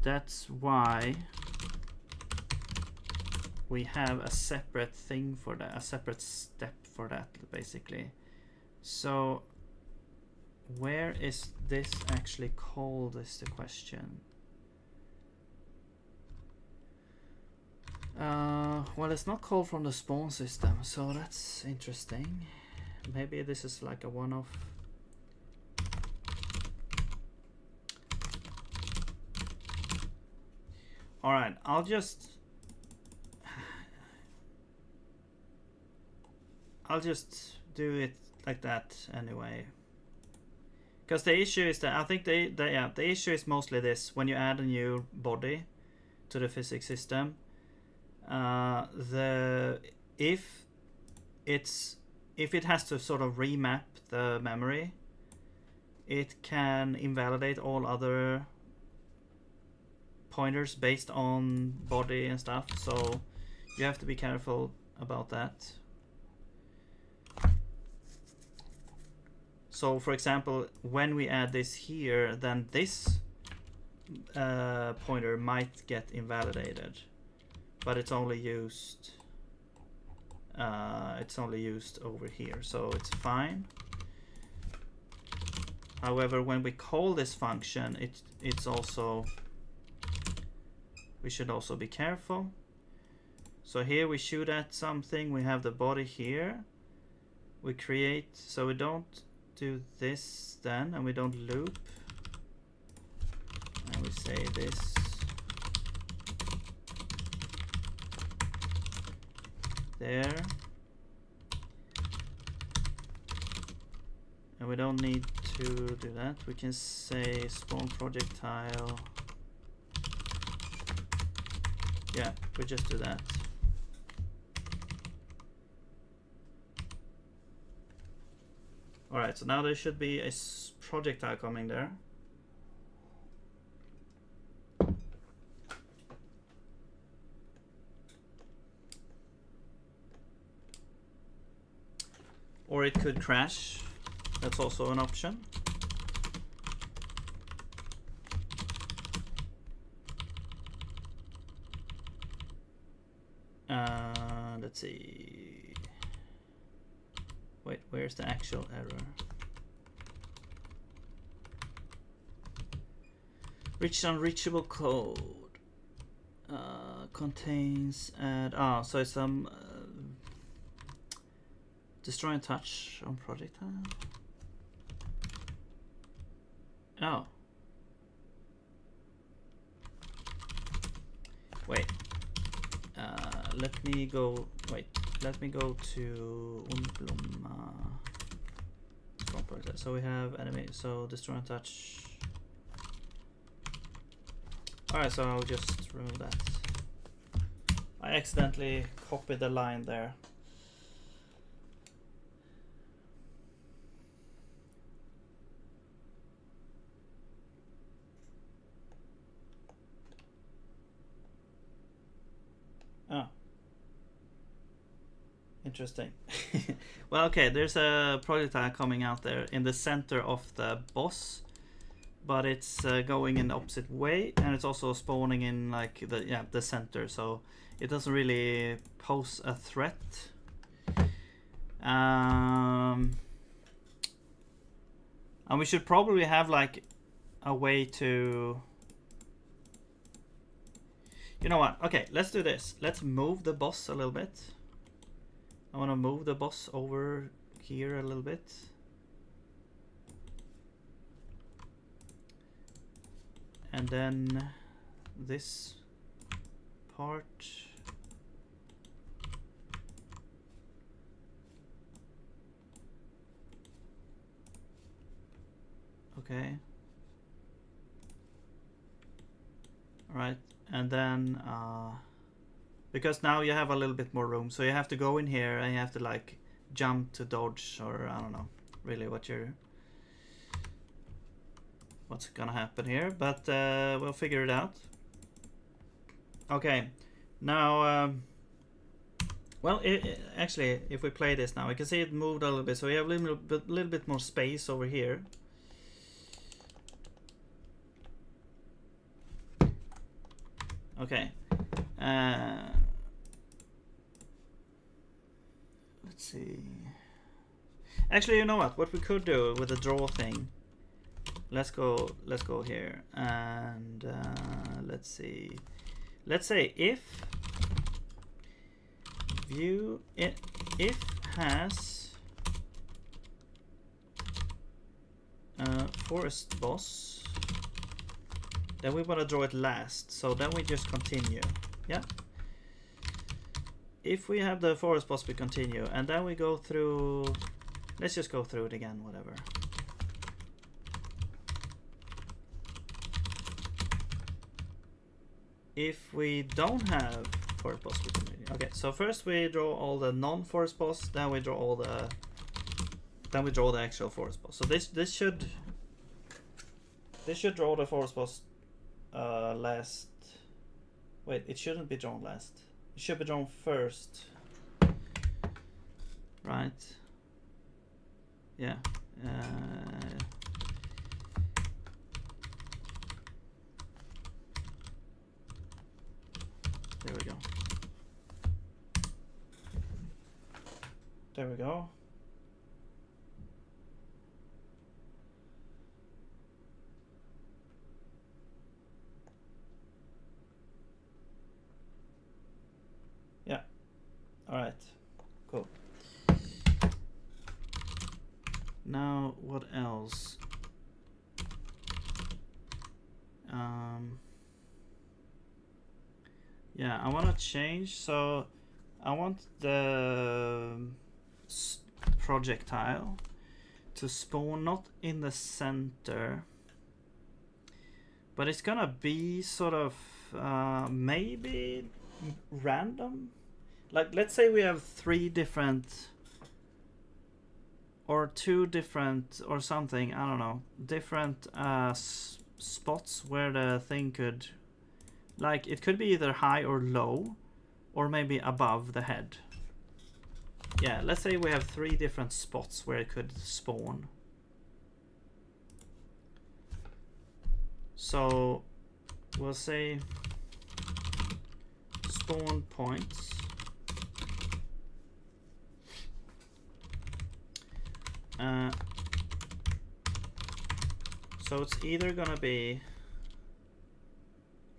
that's why we have a separate thing for that, a separate step for that, basically. So where is this actually called is the question. Well, it's not called from the spawn system, so that's interesting. Maybe this is like a one-off. All right, I'll just do it like that anyway. Because the issue is that I think the issue is mostly this: when you add a new body to the physics system, if it has to sort of remap the memory, it can invalidate all other pointers based on body and stuff. So you have to be careful about that. So for example, when we add this here, then this pointer might get invalidated, but it's only used over here, so it's fine. However, when we call this function, it's also, we should also be careful. So here we shoot at something, we have the body here, we create, so we don't do this then, and we don't loop, and we say this there, and we don't need to do that. We can say spawn projectile, yeah, we just do that. Alright, so now there should be a projectile coming there. Or it could crash. That's also an option. Let's see. Wait, where's the actual error? Reach unreachable code. Contains add. So it's some destroy and touch on projectile. Oh. Wait. Let me go. Wait. Let me go to Unblom. So we have enemy. So destroy and touch. Alright, so I'll just remove that. I accidentally copied the line there. Oh. Interesting. Well, okay, there's a projectile coming out there in the center of the boss, but it's going in the opposite way, and it's also spawning in like the center, so it doesn't really pose a threat. And we should probably have like a way to... You know what? Okay, let's do this. Let's move the boss a little bit. I want to move the boss over here a little bit. And then this part. Okay. All right. And then because now you have a little bit more room, so you have to go in here and you have to like jump to dodge, or I don't know really what's gonna happen here, but we'll figure it out. Okay, now well, actually if we play this now, we can see it moved a little bit, so we have a little bit more space over here. Okay. Let's see. Actually, you know what we could do with the draw thing. Let's go here, and let's see. Let's say if view it if has forest boss, then we want to draw it last, so then we just continue. Yeah. If we have the forest boss, we continue, and then we go through. Let's just go through it again, whatever. If we don't have forest boss, we continue. Okay, so first we draw all the non-forest boss, then we draw all the. Then we draw the actual forest boss. So this should draw the forest boss last. Wait, it shouldn't be drawn last. It should be drawn first. Right. Yeah. There we go. There we go. Yeah. All right. Cool. Now, what else? Yeah, I want to change. So, I want the projectile to spawn not in the center, but it's gonna be sort of maybe random. Like, let's say we have 3 different or 2 different or something, I don't know, different spots where the thing could, like, it could be either high or low, or maybe above the head. Yeah, let's say we have 3 different spots where it could spawn. So we'll say spawn points. So it's either gonna be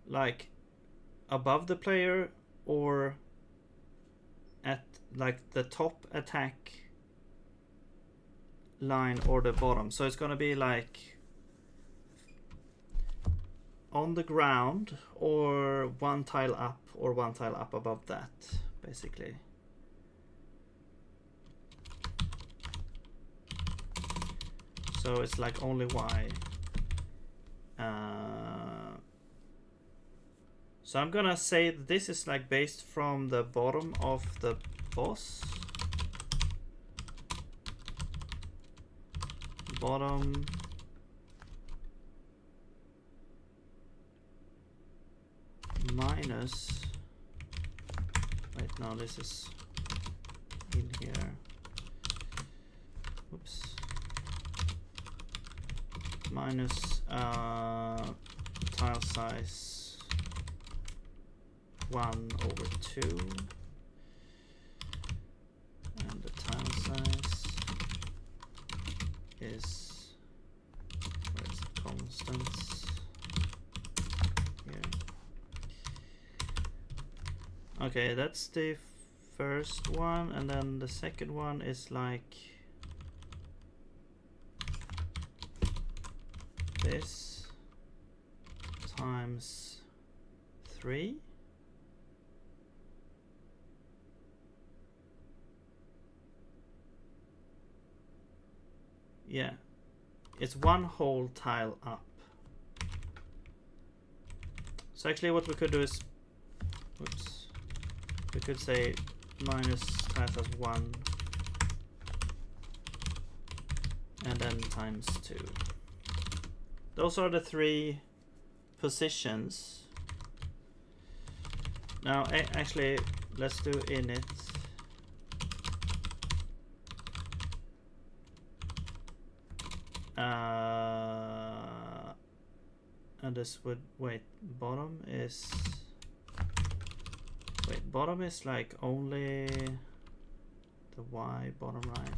like above the player or at like the top attack line or the bottom. So it's gonna be like on the ground or 1 tile up or 1 tile up above that, basically. So it's like only Y. So I'm gonna say this is like based from the bottom of the boss. Bottom minus. Wait, no, this is in here. Oops. Minus tile size 1/2, and the tile size is, where is it, constants here. Okay, that's the first one, and then the second one is like this times 3. Yeah, it's one whole tile up. So actually what we could do is, oops, we could say minus tile size 1 and then times 2. Those are the 3 positions. Now actually let's do init. And this would, wait, bottom is, wait, bottom is like only the Y, bottom right.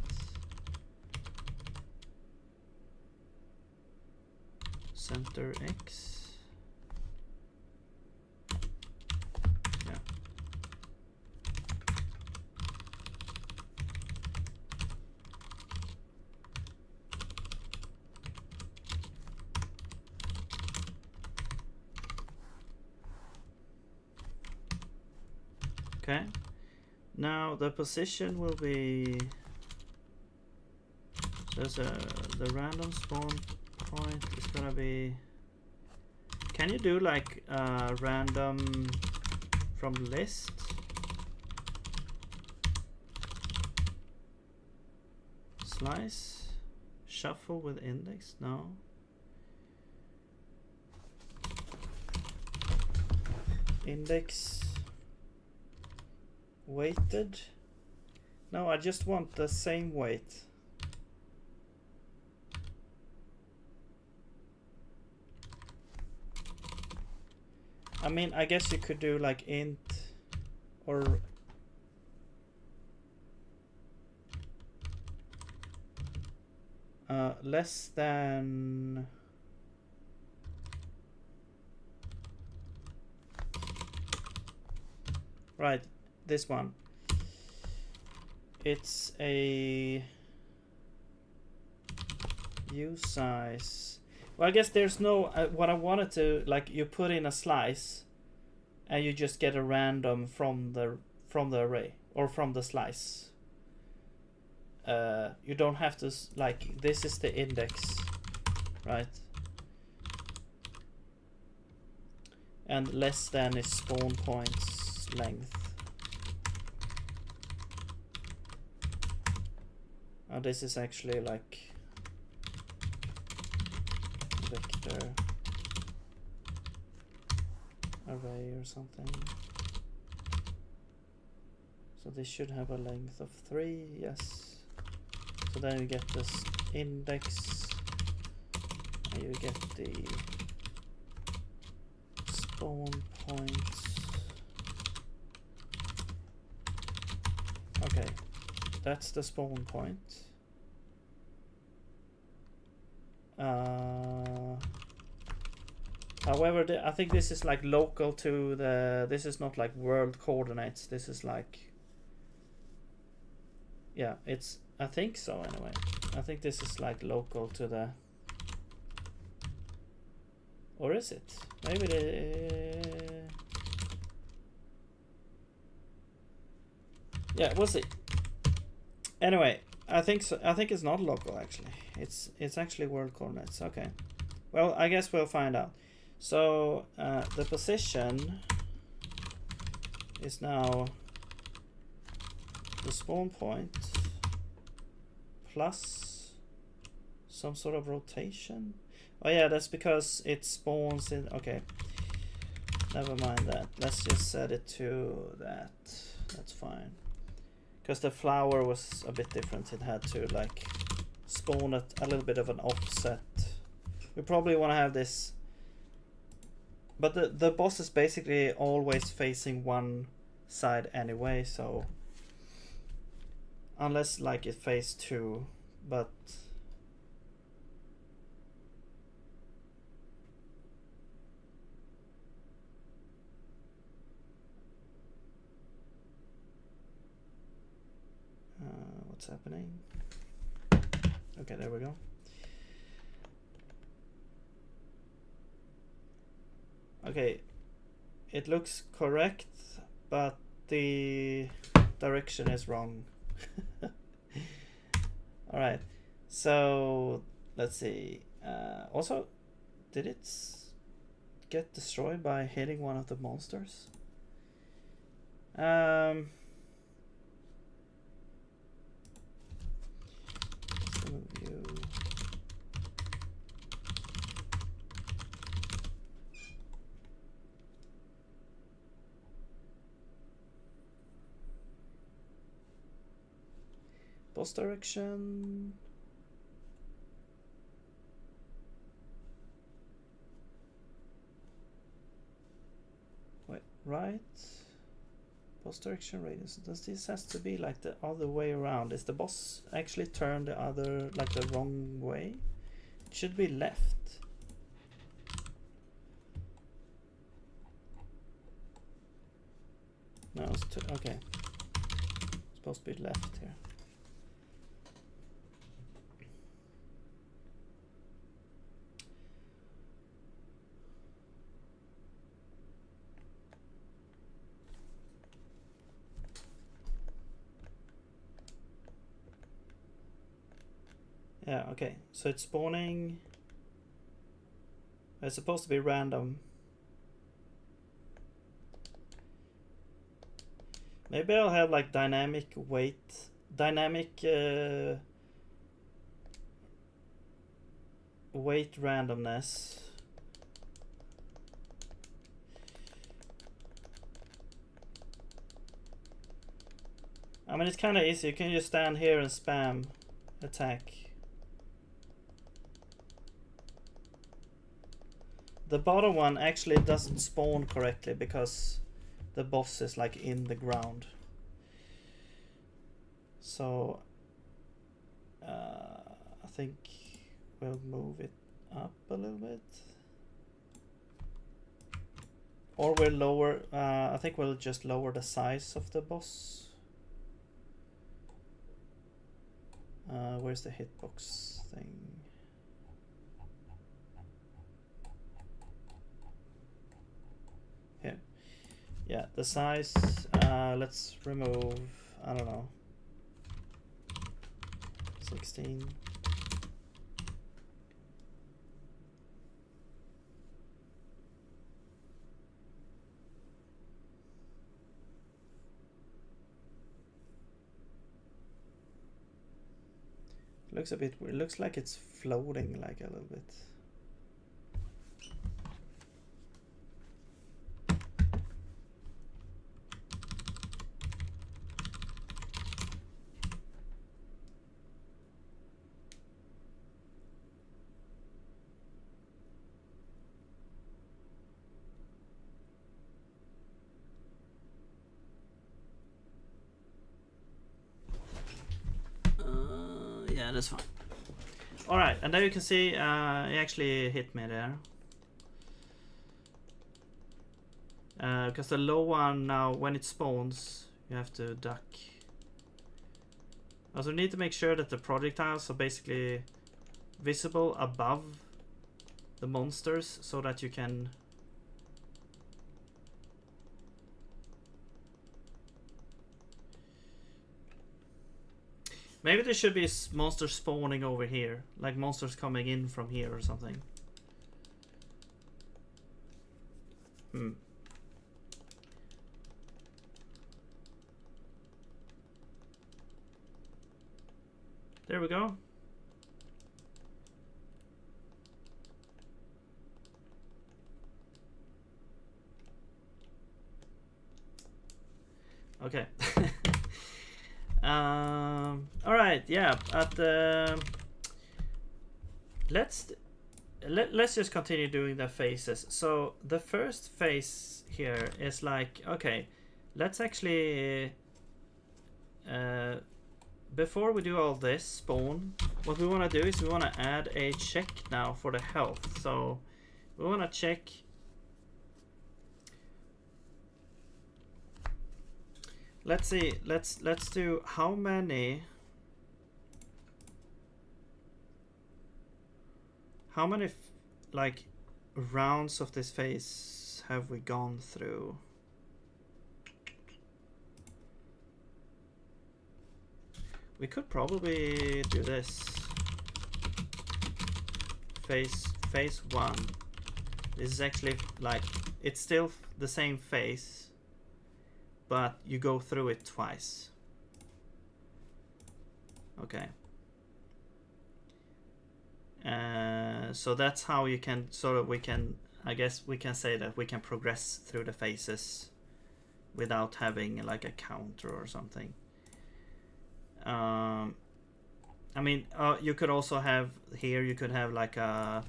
Center X. Yeah. Okay. Now the position will be, there's the random spawn point is gonna be, can you do like random from list? Slice, shuffle with index? No. Index weighted? No, I just want the same weight. I mean, I guess you could do like int or less than right, this one. It's a use size. Well, I guess there's no what I wanted to, like, you put in a slice and you just get a random from the array or from the slice. You don't have to, like, this is the index, right? And less than is spawn points length. This is actually like vector array or something. So this should have a length of 3, yes. So then you get this index and you get the spawn points. Okay, that's the spawn point. However, I think this is like local to the, this is not like world coordinates, this is like, yeah, it's, I think so anyway. I think this is like local to the, or is it? Maybe the, yeah, we'll see. Anyway, I think so, I think it's not local actually. It's actually world coordinates. Okay. Well, I guess we'll find out. So the position is now the spawn point plus some sort of rotation. Oh yeah, that's because it spawns in. Okay, never mind that. Let's just set it to that. That's fine. Because the flower was a bit different. It had to like spawn at a little bit of an offset. We probably want to have this, but the boss is basically always facing one side anyway, so unless like it face two, but what's happening? Okay, there we go. Okay, it looks correct, but the direction is wrong. All right, so let's see. Also, did it get destroyed by hitting one of the monsters? View. Boss direction. Wait, right? Boss direction radius. Does this has to be like the other way around? Is the boss actually turned the other, like the wrong way? It should be left. No, it's okay. It's supposed to be left here. Yeah, okay. So it's spawning. It's supposed to be random. Maybe I'll have like dynamic weight, dynamic weight randomness. I mean, it's kind of easy. You can just stand here and spam attack. The bottom one actually doesn't spawn correctly because the boss is like in the ground. So I think we'll move it up a little bit. Or we'll lower, I think we'll just lower the size of the boss. Where's the hitbox thing? Here. Yeah, the size, let's remove, I don't know, 16. Looks a bit weird. Looks like it's floating like a little bit. Yeah, that's fine. All right, and there you can see he actually hit me there. Because the low one now, when it spawns, you have to duck. Also, need to make sure that the projectiles are basically visible above the monsters so that you can maybe there should be monsters spawning over here, like monsters coming in from here or something. There we go. Okay. All right, yeah. Let's just continue doing the phases. So the first phase here is like, okay, let's actually before we do all this spawn, what we want to do is we want to add a check now for the health. So we want to check. Let's see. Let's do how many like rounds of this phase have we gone through? We could probably do this. Phase 1. This is actually like, it's still the same phase, but you go through it twice. Okay. So that's how you can sort of, I guess we can say that we can progress through the phases without having like a counter or something. I mean, you could also have here, you could have like a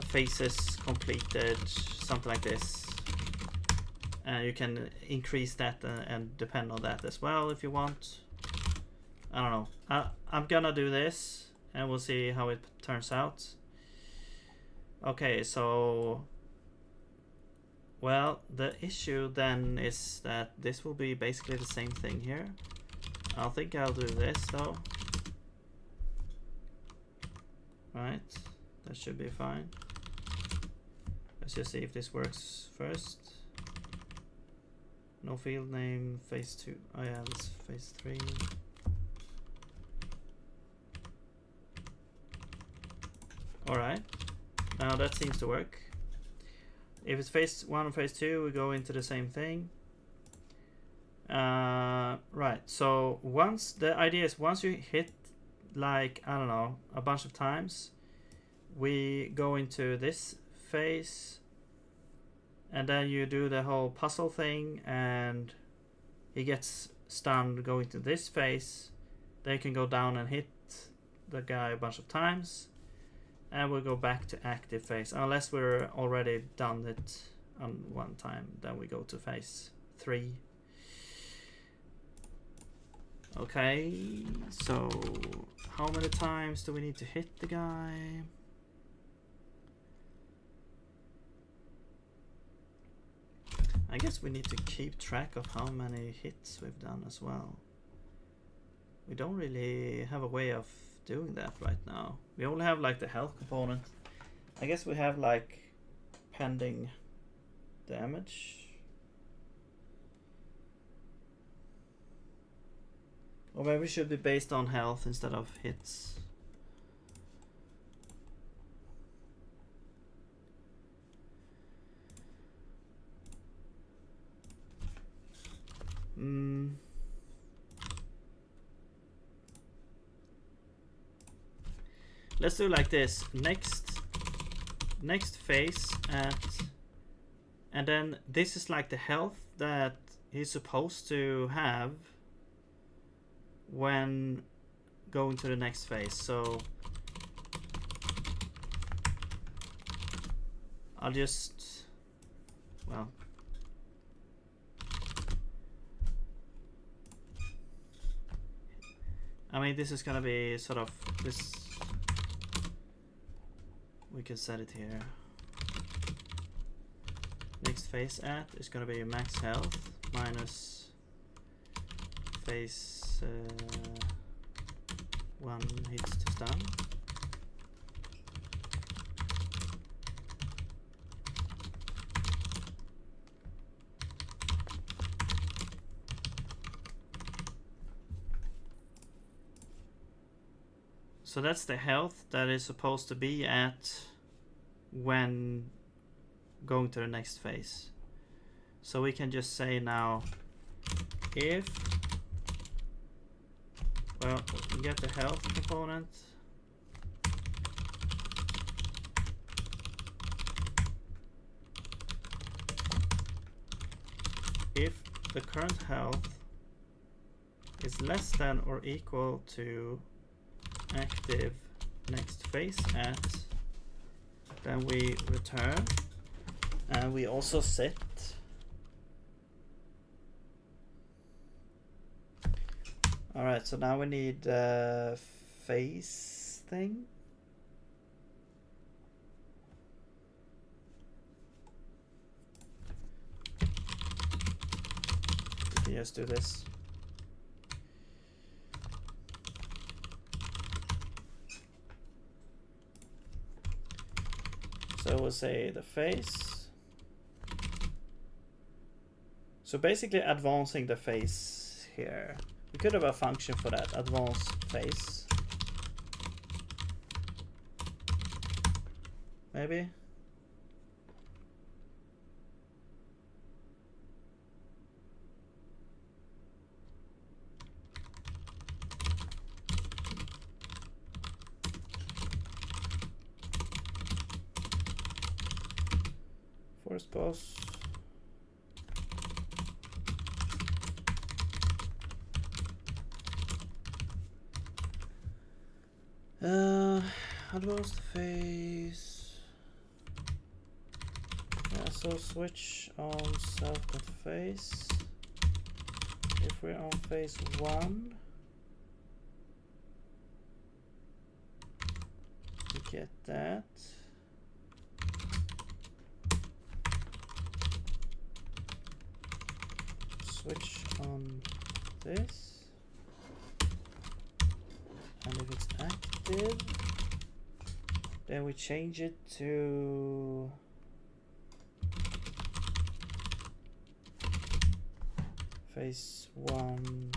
phases completed, something like this. And you can increase that and depend on that as well if you want. I don't know. I'm gonna do this and we'll see how it turns out. Okay, so well, the issue then is that this will be basically the same thing here. I think I'll do this though. Right, that should be fine. Let's just see if this works first. No field name, phase 2. Oh yeah, this is phase 3. Alright, now that seems to work. If it's phase 1 or phase 2, we go into the same thing. Right, so the idea is once you hit like, I don't know, a bunch of times, we go into this phase and then you do the whole puzzle thing and he gets stunned going to this phase. Then you can go down and hit the guy a bunch of times and we'll go back to active phase unless we're already done it on one time. Then we go to phase 3. Okay, so how many times do we need to hit the guy? I guess we need to keep track of how many hits we've done as well. We don't really have a way of doing that right now. We only have like the health component. I guess we have like pending damage. Or maybe it should be based on health instead of hits. Let's do like this. Next phase and then this is like the health that he's supposed to have when going to the next phase. So I'll just, well, I mean, this is gonna be sort of this. We can set it here. Next phase at is gonna be max health minus phase 1 hits to stun. So that's the health that is supposed to be at when going to the next phase. So we can just say now if, well, we get the health component. If the current health is less than or equal to active next face at, then we return, and we also set alright, so now we need face thing. We can just do this. So we'll say the face. So basically advancing the face here. We could have a function for that, advance face. Maybe? First boss. Advanced face. Yeah, so switch on self.face. If we're on phase 1, we get that. Switch on this, and if it's active, then we change it to phase 1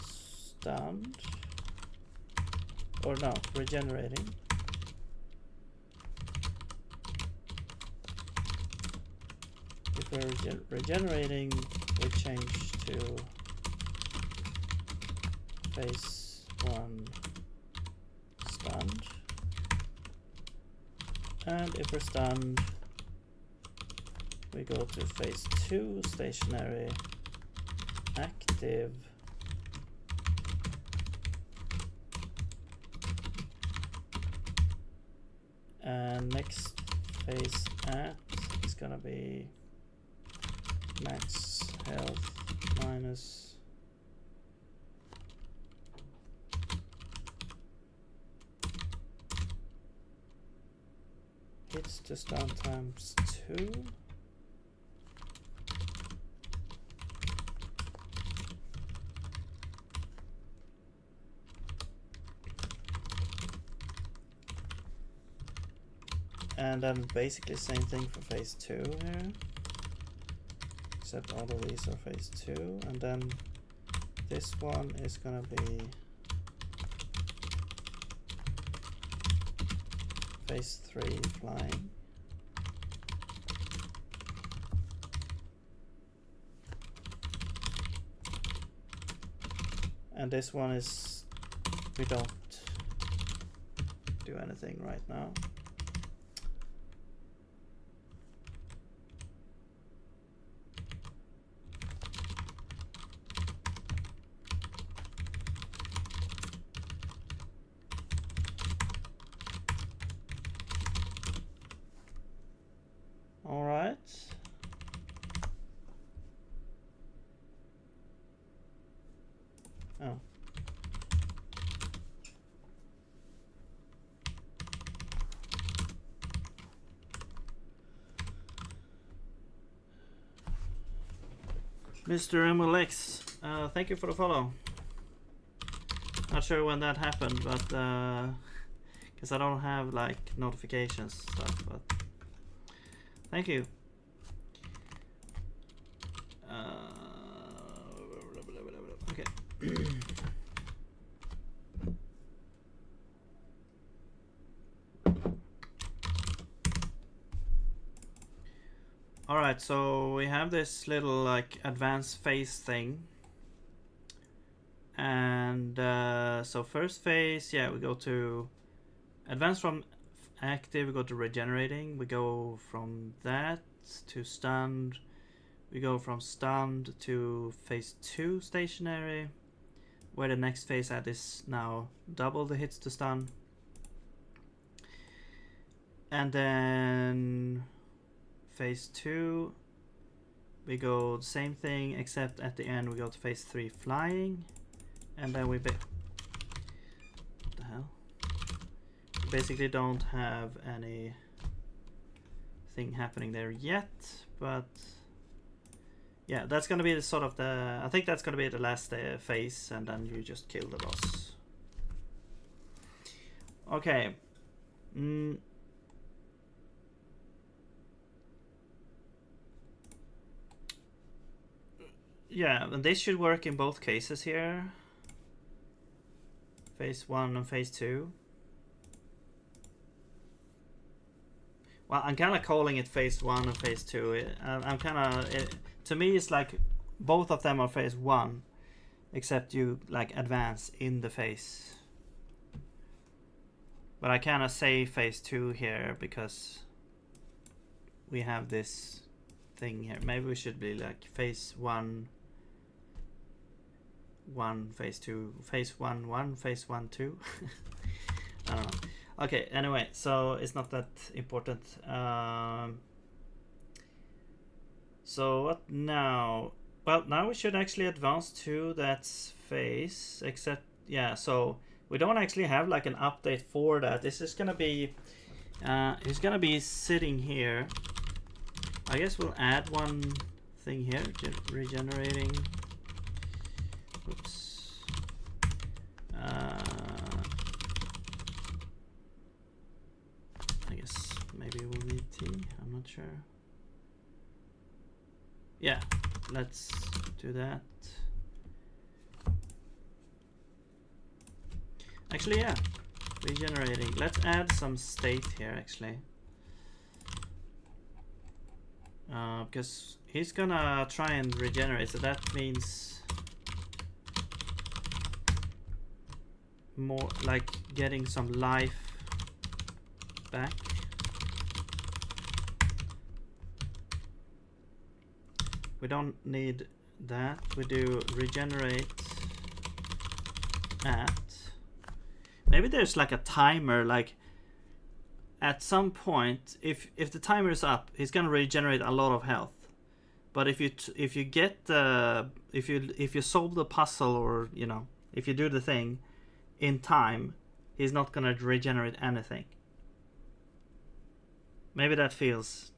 stunned, or no, regenerating. If we're regenerating, we change to phase 1 stunned, and if we're stunned, we go to phase 2 stationary active, and next phase at is gonna be max health minus hits to stun times 2. And then basically same thing for phase 2 here. Except all of these are phase 2, and then this one is gonna be phase 3 flying. And this one is, we don't do anything right now. Oh. Mr. MLX, thank you for the follow. Not sure when that happened, but because I don't have like notifications stuff, but thank you. Okay. All right, so we have this little like advanced phase thing, and so first phase, yeah, we go to advance from active, we go to regenerating, we go from that to stunned, We go from stunned to phase 2 stationary, where the next phase at is now double the hits to stun. And then phase 2, we go the same thing, except at the end we go to phase 3 flying, and then we what the hell? Basically don't have any thing happening there yet, but yeah, that's gonna be the sort of the, I think that's gonna be the last phase, and then you just kill the boss. Okay. Yeah, and this should work in both cases here. Phase 1 and phase 2. Well, I'm kind of calling it phase 1 and phase 2. I'm kind of, to me it's like both of them are phase 1, except you like advance in the phase. But I kind of say phase 2 here because we have this thing here. Maybe we should be like phase 1, phase 2, phase 1, phase 1, 2. I don't know. Okay, anyway, so it's not that important. So what now? Well, now we should actually advance to that phase, except, yeah, so we don't actually have like an update for that. This is gonna be, it's gonna be sitting here. I guess we'll add one thing here, regenerating. Oops. I guess maybe we'll need T, I'm not sure. Yeah, let's do that. Actually, yeah, regenerating. Let's add some state here, actually. Because he's gonna try and regenerate, so that means more like getting some life back. We don't need that. We do regenerate at. Maybe there's like a timer, like at some point, if the timer is up, he's gonna regenerate a lot of health. But if you get if you solve the puzzle, or you know, if you do the thing in time, he's not gonna regenerate anything. Maybe that feels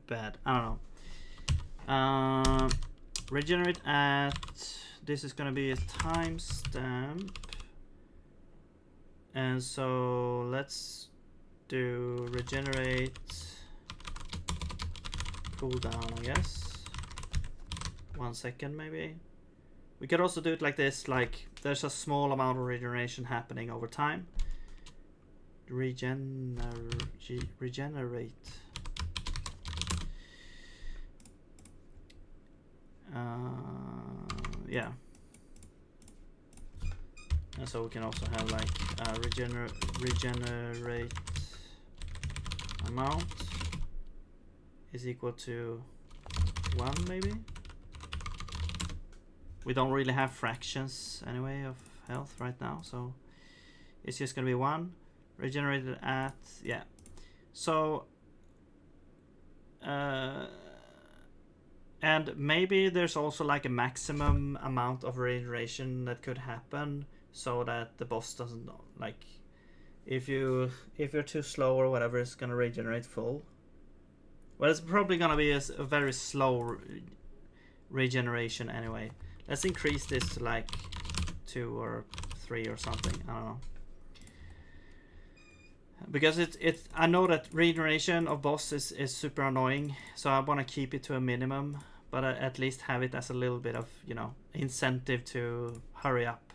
bad. I don't know. Regenerate at, this is gonna be a timestamp, and so let's do regenerate cooldown, I guess. 1 second maybe. We could also do it like this, like there's a small amount of regeneration happening over time. Regenerate. Yeah. And so we can also have like regenerate amount is equal to 1 maybe. We don't really have fractions anyway of health right now, so it's just gonna be 1. Regenerated at, yeah. So and maybe there's also like a maximum amount of regeneration that could happen, so that the boss doesn't, like, if you're too slow or whatever, it's gonna regenerate full. Well, it's probably gonna be a very slow regeneration anyway. Let's increase this to like 2 or 3 or something. I don't know. Because it's I know that regeneration of boss is super annoying, so I want to keep it to a minimum, but at least have it as a little bit of, you know, incentive to hurry up.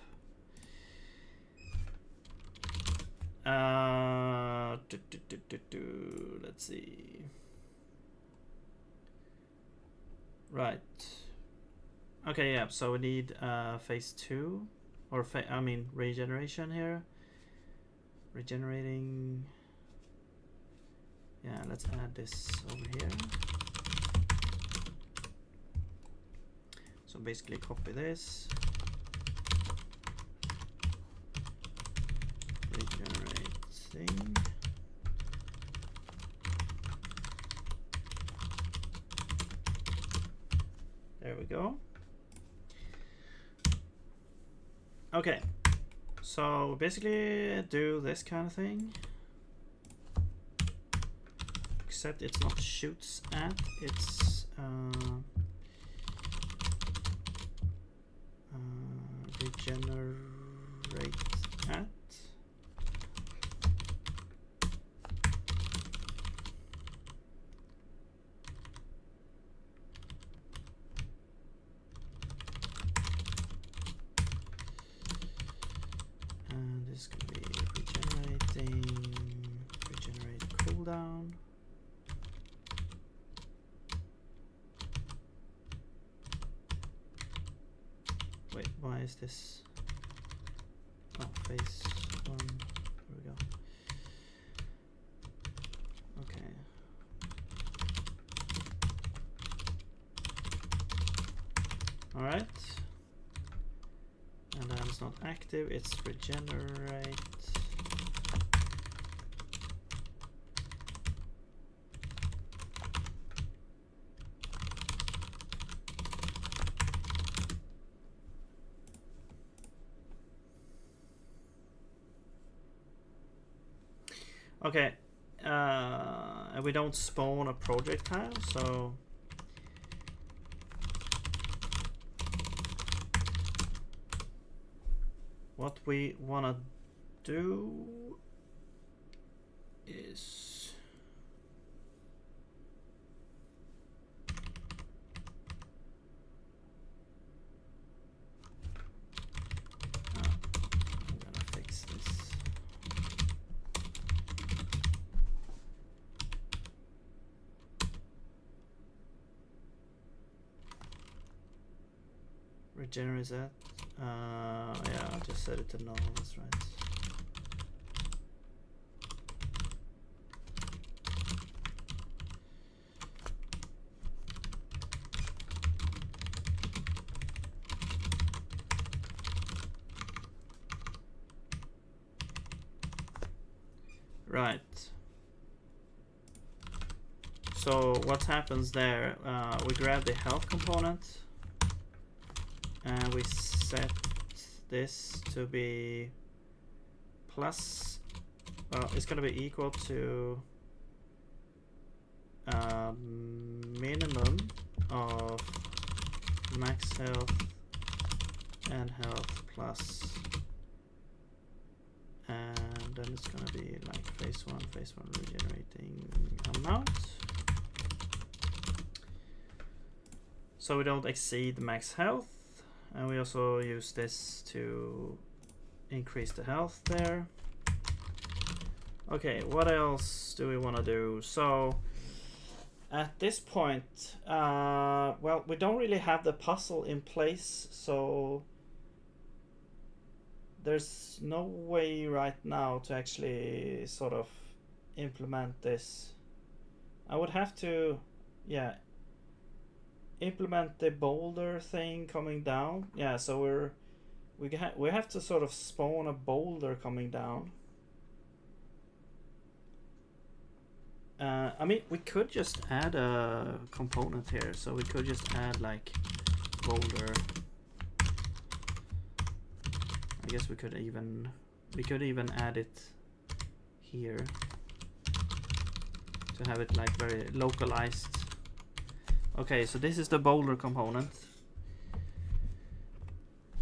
Let's see. Right. Okay, yeah, so we need phase 2, or I mean regeneration here. Regenerating. Yeah, let's add this over here. So basically copy this. Regenerating. There we go. Okay, so basically do this kind of thing. Except it's not shoots at, it's regenerate at. And this is going to be regenerate cooldown. Wait, why is this? Oh, phase 1. There we go. Okay. Alright. And then it's not active, it's regenerate. Okay, and we don't spawn a projectile, so what we want to do is I'm gonna fix this. Regenerate that. Yeah, I'll just set it to null, that's right. Right. So what happens there? We grab the health component and we set this to be plus, well, it's going to be equal to minimum of max health and health plus, and then it's going to be like phase 1 regenerating amount, so we don't exceed the max health. And we also use this to increase the health there. Okay, what else do we want to do? So at this point, well, we don't really have the puzzle in place, so there's no way right now to actually sort of implement this. I would have to, yeah, implement the boulder thing coming down. Yeah, so we have to sort of spawn a boulder coming down. I mean, we could just add a component here, so we could just add like boulder. I guess we could even add it here to have it like very localized. Okay, so this is the boulder component.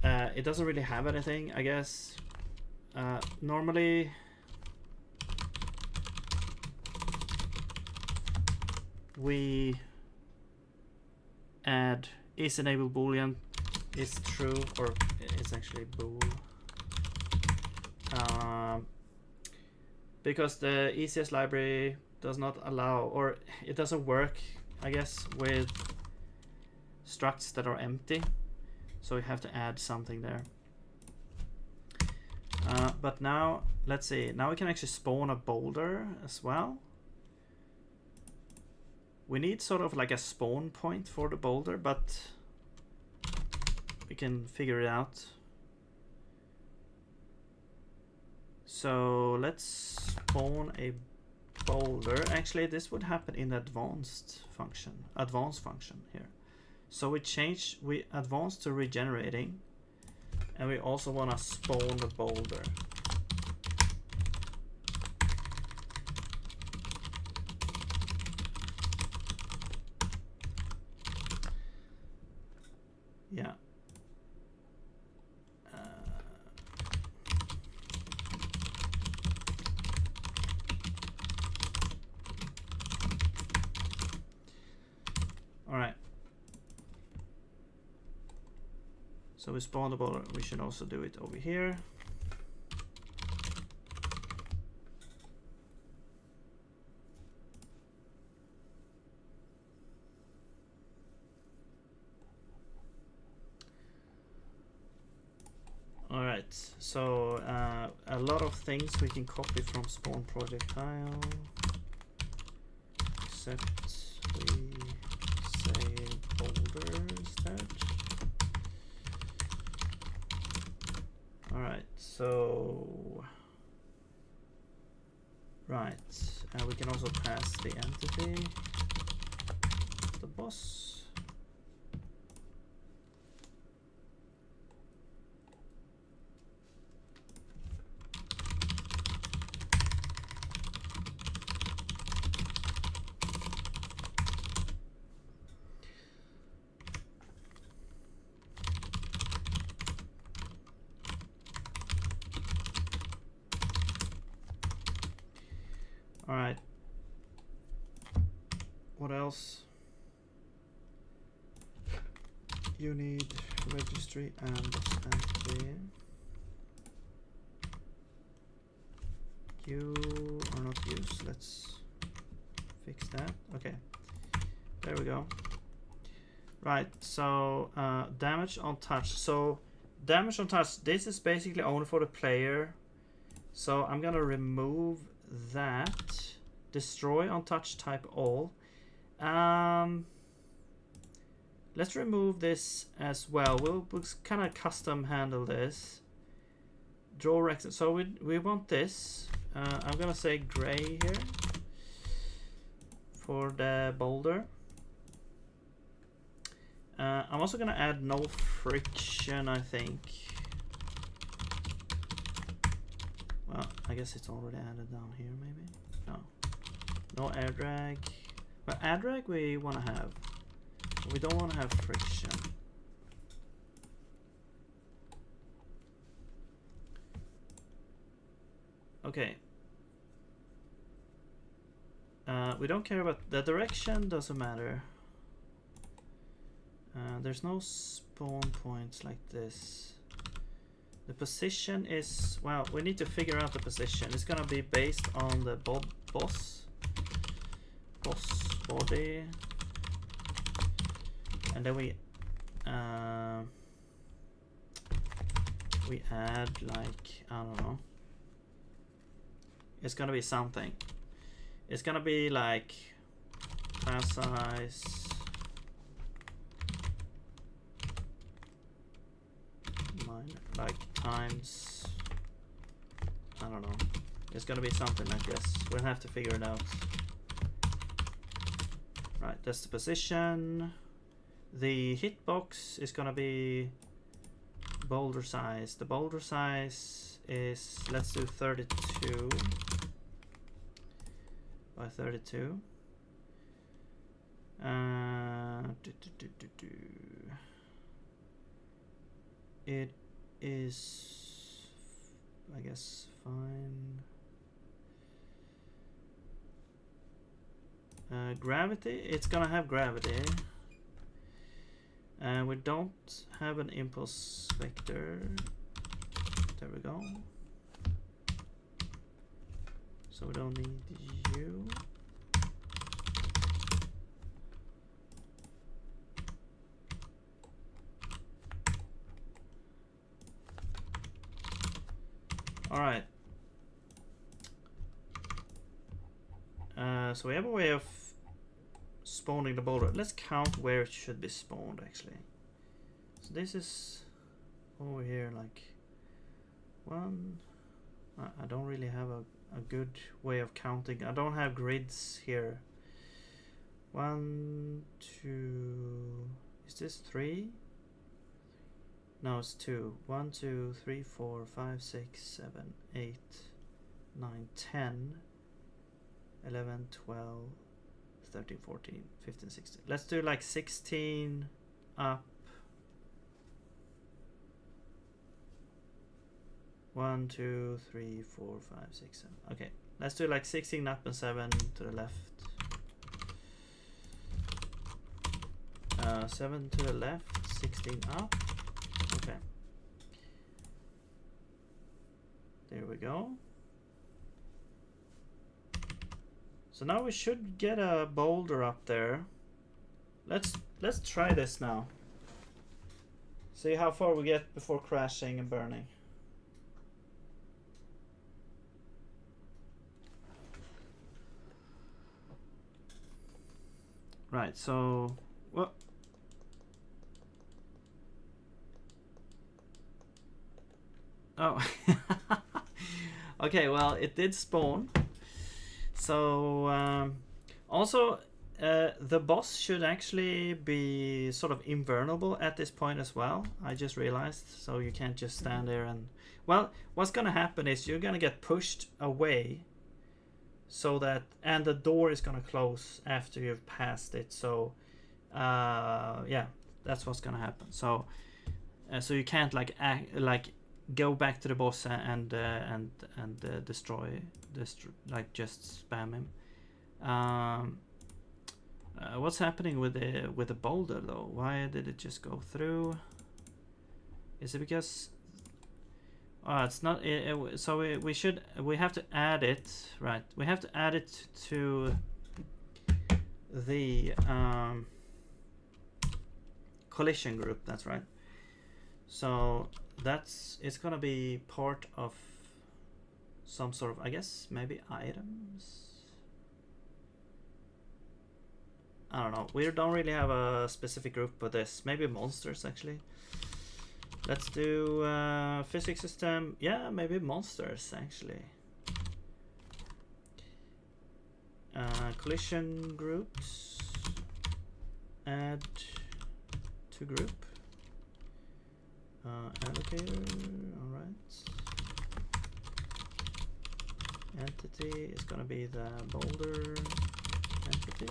It doesn't really have anything, I guess. Normally, we add is enable boolean is true, or it's actually bool. Because the ECS library does not allow, or it doesn't work, I guess, with structs that are empty, so we have to add something there. But now, let's see, now we can actually spawn a boulder as well. We need sort of like a spawn point for the boulder, but can figure it out. So let's spawn a boulder. Actually, this would happen in the advanced function here. So we advance to regenerating, and we also want to spawn the boulder. Yeah. All right. So we spawn the boulder. We should also do it over here. All right. So a lot of things we can copy from spawn projectile, except we say boulder instead. All right, so we can also pass the entity, the boss. All right. What else? You need registry and entity. You are not used. Let's fix that. Okay. There we go. Right. So damage on touch. So damage on touch. This is basically only for the player. So I'm gonna remove that. Destroy on touch type all. Let's remove this as well. We'll kind of custom handle this. Draw Rex. So we want this. I'm gonna say gray here for the boulder. I'm also gonna add no friction, I think. Well, I guess it's already added down here, maybe. No air drag. But air drag we want to have. We don't want to have friction. Okay. We don't care about the direction, doesn't matter. There's no spawn points like this. The position is, well, we need to figure out the position. It's gonna be based on the boss body, and then we add, like, I don't know. It's gonna be something. It's gonna be like class size, like times, I don't know. It's gonna be something like this. We'll have to figure it out. Right, that's the position. The hitbox is gonna be boulder size. The boulder size is, let's do 32 by 32. It is, I guess, fine. Gravity, it's gonna have gravity. And we don't have an impulse vector. There we go. So we don't need you. All right. So we have a way of spawning the boulder. Let's count where it should be spawned, actually. So this is over here like one. I don't really have a good way of counting. I don't have grids here. 1, 2. Is this 3? No, it's 2. 1, 2, 3, 4, 5, 6, 7, 8, 9, 10, 11, 12, 13, 14, 15, 16. Let's do like 16 up. 1, 2, 3, 4, 5, 6, 7. Okay, let's do like 16 up and 7 to the left. 7 to the left, 16 up. Okay. There we go. So now we should get a boulder up there. Let's try this now. See how far we get before crashing and burning. Right, so well, oh, okay. Well, it did spawn. So also, the boss should actually be sort of invulnerable at this point as well. I just realized. So you can't just stand there and. Well, what's gonna happen is you're gonna get pushed away. So that, and the door is gonna close after you've passed it. So yeah, that's what's gonna happen. So so you can't like go back to the boss and destroy like just spam him. What's happening with the boulder though? Why did it just go through? Is it because it's not so we have to add it, right? We have to add it to the collision group. That's right. So it's gonna be part of some sort of, I guess, maybe items. I don't know. We don't really have a specific group for this. Maybe monsters actually. Let's do physics system. Yeah, maybe monsters actually. Collision groups. Add to group. Allocator. All right. Entity is gonna be the boulder entity,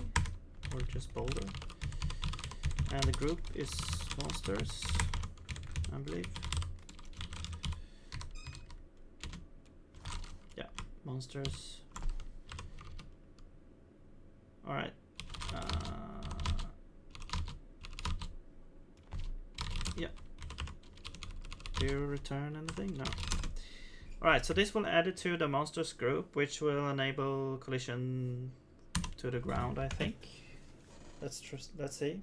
or just boulder. And the group is monsters, I believe. Yeah, monsters. All right. Yeah. Do you return anything? No. All right. So this will add it to the monsters group, which will enable collision to the ground, I think. Let's see.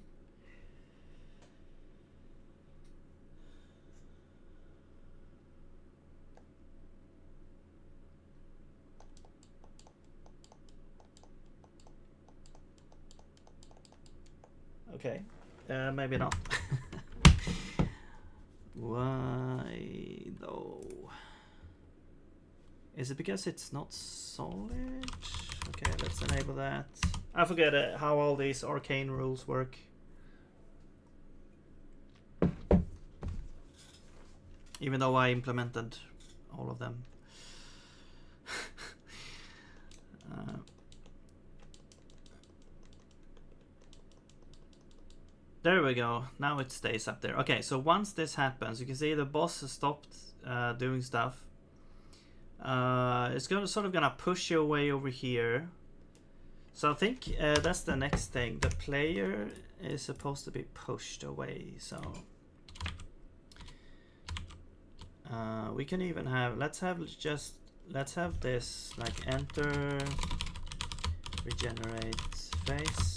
Okay, maybe not. Why though? Is it because it's not solid? Okay, let's enable that. I forget how all these arcane rules work. Even though I implemented all of them. There we go. Now it stays up there. Okay, so once this happens, you can see the boss has stopped doing stuff. It's gonna push you away over here. So I think that's the next thing. The player is supposed to be pushed away. So we can even have. Let's have this like enter, regenerate face.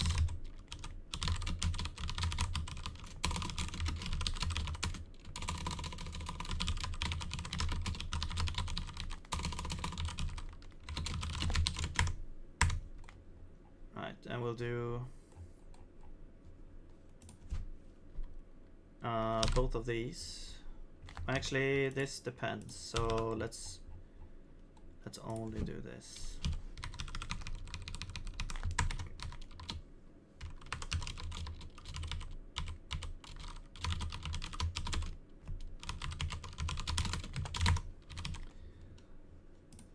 And we'll do both of these Actually, this depends. So let's only do this.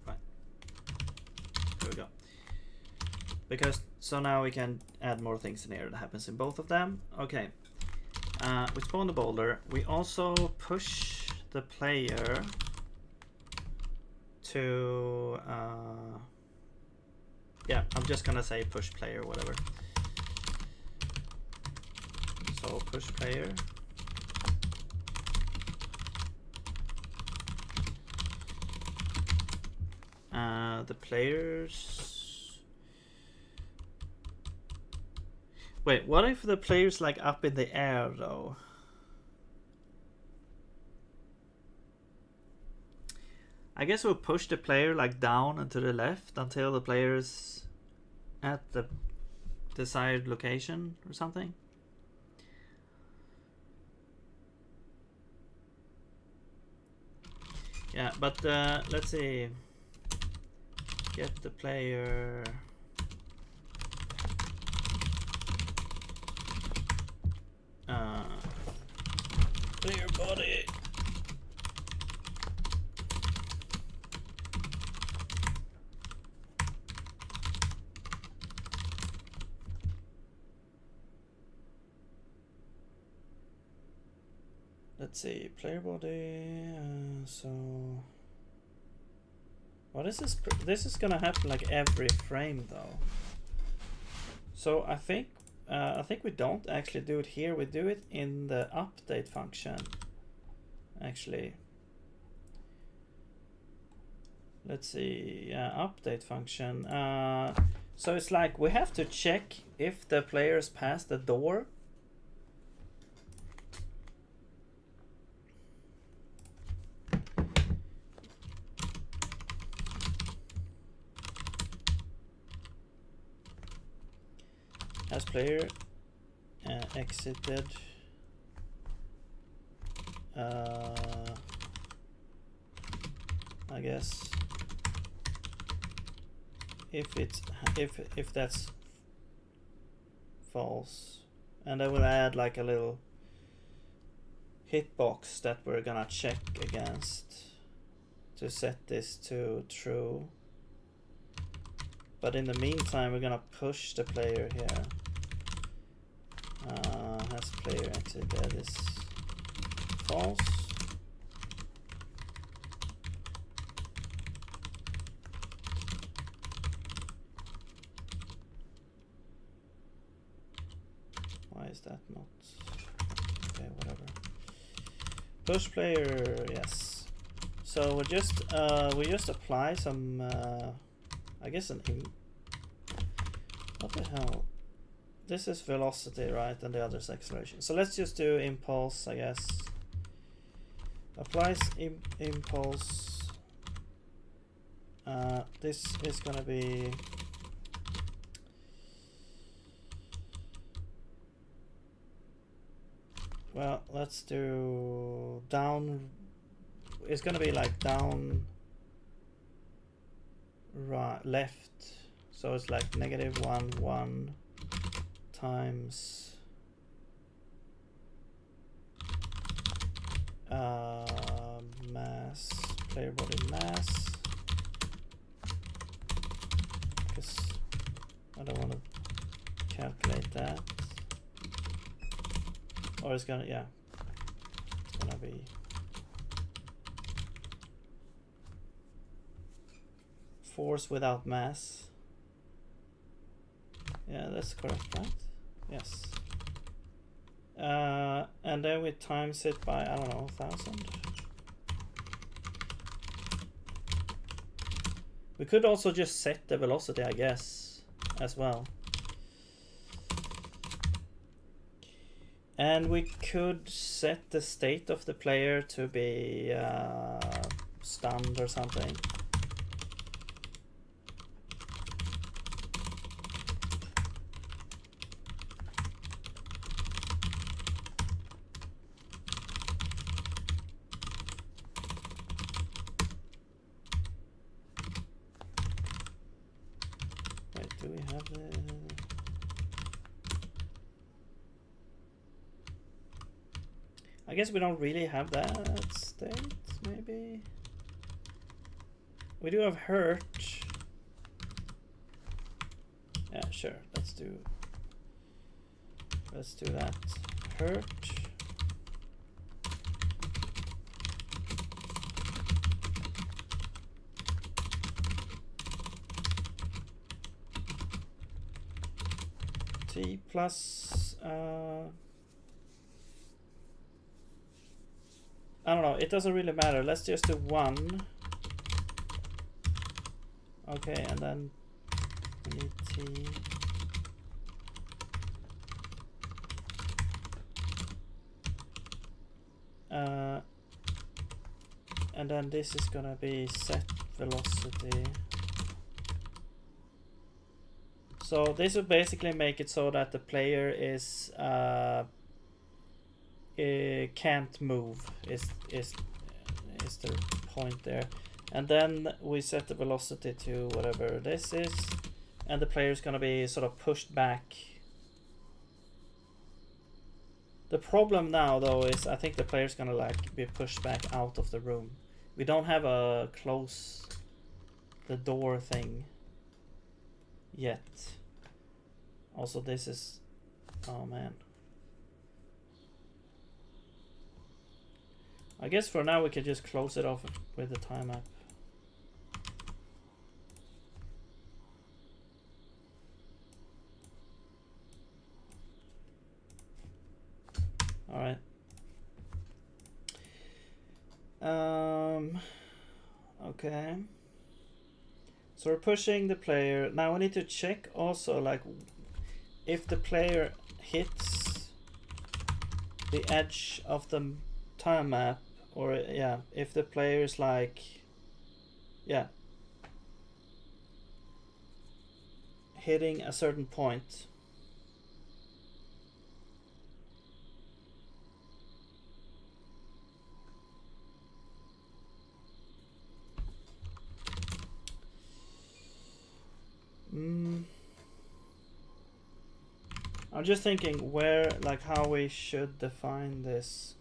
Right. There we go. Because so now we can add more things in here that happens in both of them. Okay. We spawn the boulder. We also push the player to yeah, I'm just gonna say push player, whatever. So push player. The players. Wait, what if the player's like up in the air though? I guess we'll push the player like down and to the left until the player's at the desired location or something. Yeah, but let's see. Get the player. Player body. Let's see, player body. So, what is this? This is gonna happen like every frame, though. So I think we don't actually do it here. We do it in the update function. Actually, let's see. Update function. So it's like we have to check if the players pass the door. As player exited I guess if that's false, and I will add like a little hitbox that we're gonna check against to set this to true. But in the meantime, we're gonna push the player here. Has player exited is false. Why is that not? Okay, whatever. Push player, yes. So we just apply some. I guess what the hell? This is velocity, right? And the other is acceleration. So let's just do impulse, I guess. Applies impulse. This is gonna be well. Let's do down. It's gonna be like down. Right, left, so it's like -1 times mass, player body mass, because I don't want to calculate that, or it's gonna, yeah, it's gonna be force without mass. Yeah, that's correct, right? Yes. And then we times it by, I don't know, 1,000. We could also just set the velocity, I guess, as well. And we could set the state of the player to be stunned or something. have the... I guess we don't really have that state, maybe. We do have hurt. Yeah, sure. Let's do that. Hurt. T plus I don't know, it doesn't really matter. Let's just do 1. Okay, and then we need T. And then this is gonna be set velocity. So this would basically make it so that the player is can't move is the point there. And then we set the velocity to whatever this is, and the player is gonna be sort of pushed back. The problem now though is I think the player's gonna like be pushed back out of the room. We don't have a close the door thing yet. Also this is, oh man. I guess for now we could just close it off with the time app. Alright. Okay. So we're pushing the player. Now we need to check also like if the player hits the edge of the time map, or yeah, if the player is like, yeah, hitting a certain point. I'm just thinking where, like how we should define this.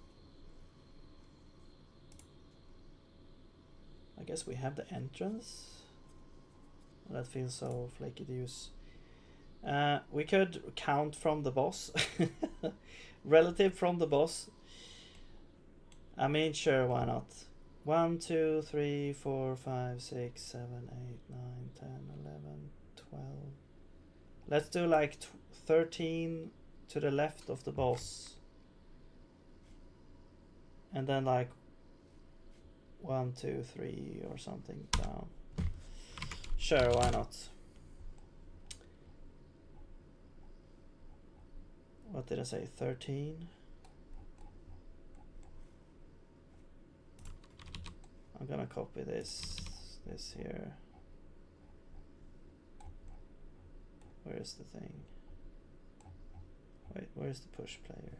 I guess we have the entrance. That feels so flaky to use. We could count from the boss. Relative from the boss. I mean, sure, why not? 1, 2, 3, 4, 5, 6, 7, 8, 9, 10, 11, 12. Let's do like 13 to the left of the boss. And then like 1, 2, 3 or something down. Sure, why not? What did I say? 13? I'm gonna copy this here. Where's the thing? Wait, where's the push player?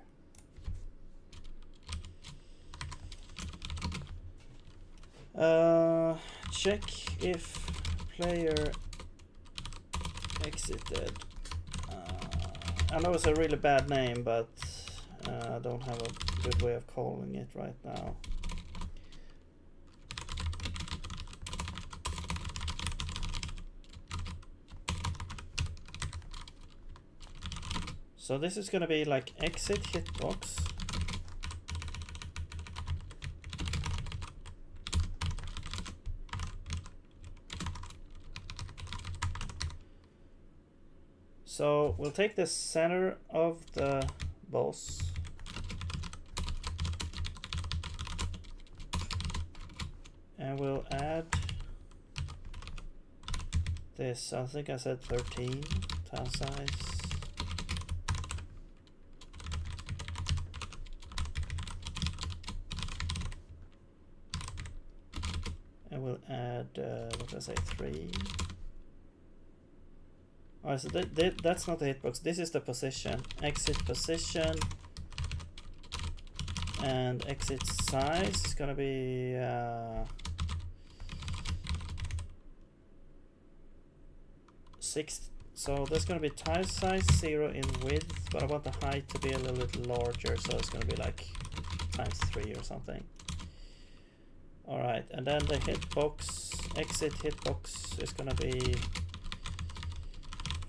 Check if player exited. I know it's a really bad name, but I don't have a good way of calling it right now. So this is gonna be like exit hitbox. So we'll take the center of the boss. And we'll add this. I think I said 13 tile size. And we'll add, what did I say, 3. Alright, so that's not the hitbox. This is the position. Exit position. And exit size is gonna be 6 So there's gonna be tile size 0 in width, but I want the height to be a little bit larger, so it's gonna be like ×3 or something. Alright, and then the hitbox, exit hitbox is gonna be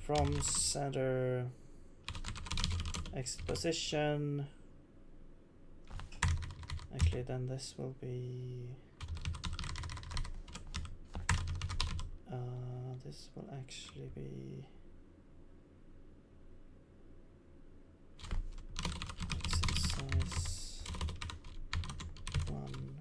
from center, exit position. Actually, then this will be this will actually be exit size 1/2.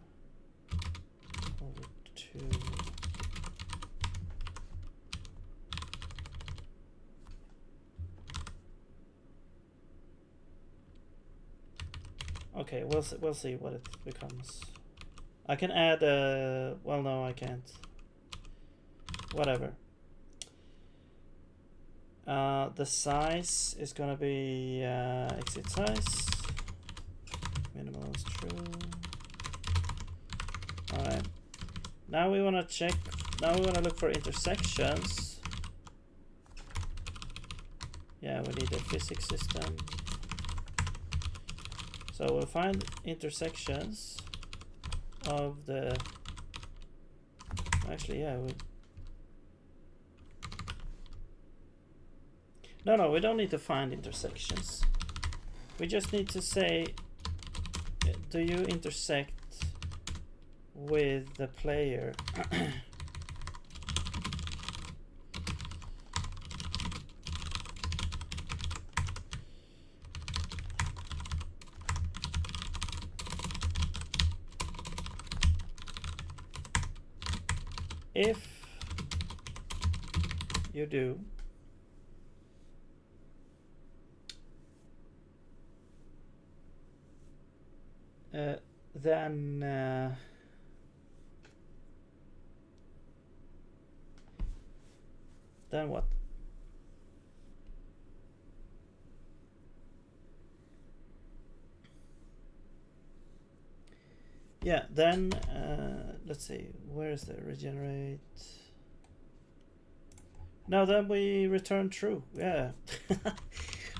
Okay, we'll see what it becomes. I can add a, well, no, I can't. Whatever. The size is gonna be exit size. Minimal is true. Alright. Now we wanna check, now we wanna look for intersections. Yeah, we need a physics system. So we'll find intersections of the, actually, yeah, no, we don't need to find intersections. We just need to say, do you intersect with the player? If you do, then what? Yeah, then let's see, where is the regenerate? No, then we return true. Yeah.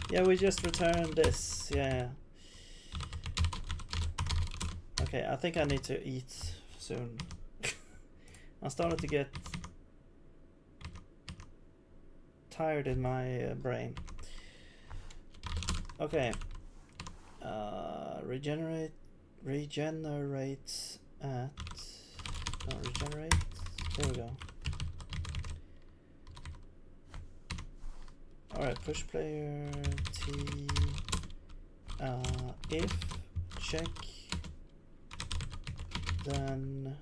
Yeah, we just return this. Yeah. Okay, I think I need to eat soon. I'm starting to get tired in my brain. Okay. Regenerates at, no, regenerate, there we go. Alright, push player T, if check, then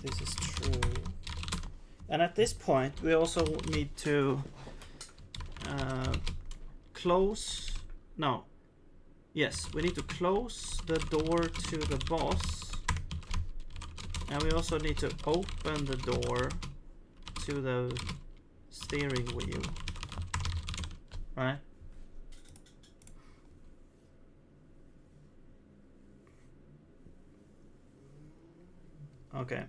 this is true. And at this point we also need to close, no, yes, we need to close the door to the boss, and we also need to open the door to the steering wheel, right? Okay.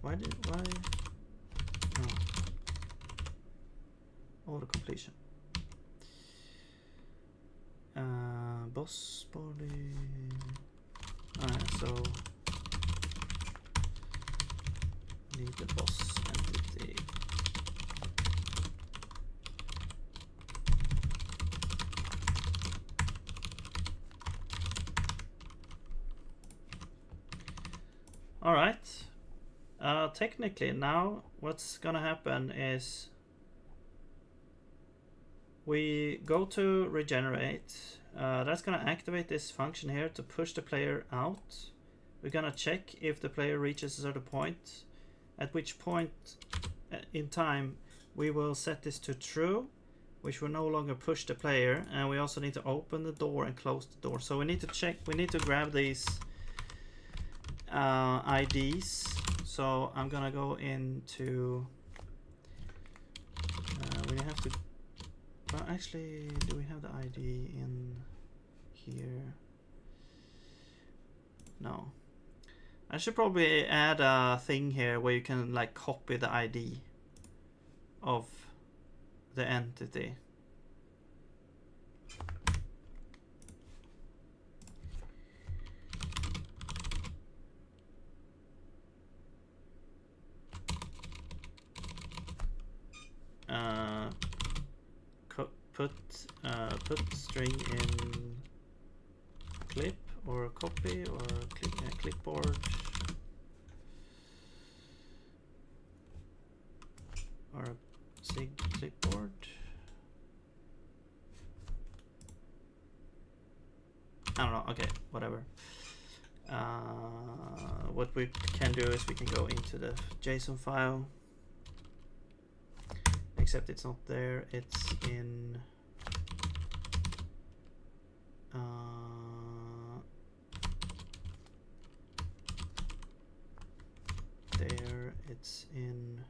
Why? No. Auto completion. Boss body. Alright, so need the boss entity. Alright. Technically now what's gonna happen is we go to regenerate. That's gonna activate this function here to push the player out. We're gonna check if the player reaches a certain point, at which point in time we will set this to true, which will no longer push the player, and we also need to open the door and close the door. So we need to check, we need to grab these IDs. So I'm gonna go into we have to Well, actually, do we have the ID in here? No. I should probably add a thing here where you can like copy the ID of the entity. Put string in clip or copy or clipboard or sig clipboard. I don't know. Okay, whatever. What we can do is we can go into the JSON file. Except it's not there. It's in. There. It's in.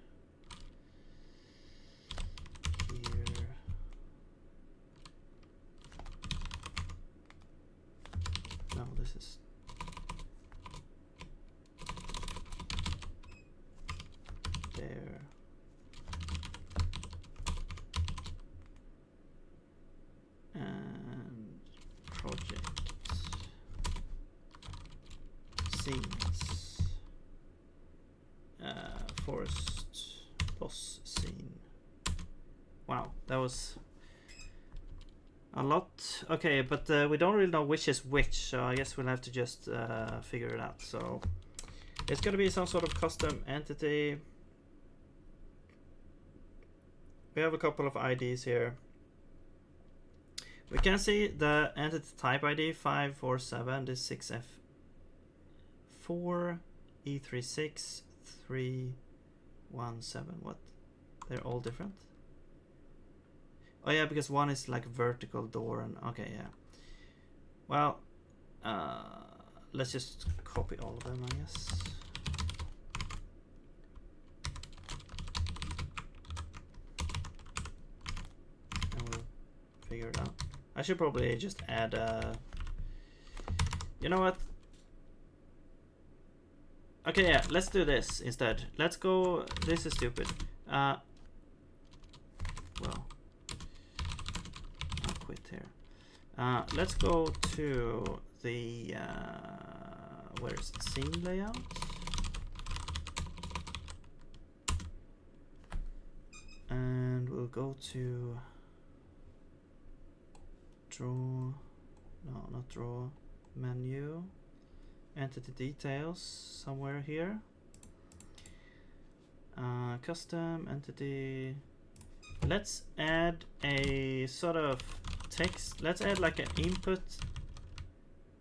Here. No, this is. There. And project scenes, forest boss scene. Wow, that was a lot. Okay, but we don't really know which is which, so I guess we'll have to just figure it out. So it's gonna be some sort of custom entity. We have a couple of IDs here. We can see the entity type ID 547, this 6F4 E36 317. What? They're all different? Oh yeah, because one is like vertical door and okay, yeah. Well, let's just copy all of them, I guess. And we'll figure it out. I should probably just add you know what? Okay, yeah, let's do this instead. Let's go. This is stupid. Well, I'll quit here. Let's go to the where is it? Scene layout. And we'll go to draw, no, not draw, menu, entity details, somewhere here, custom entity. Let's add a sort of text. Let's add like an input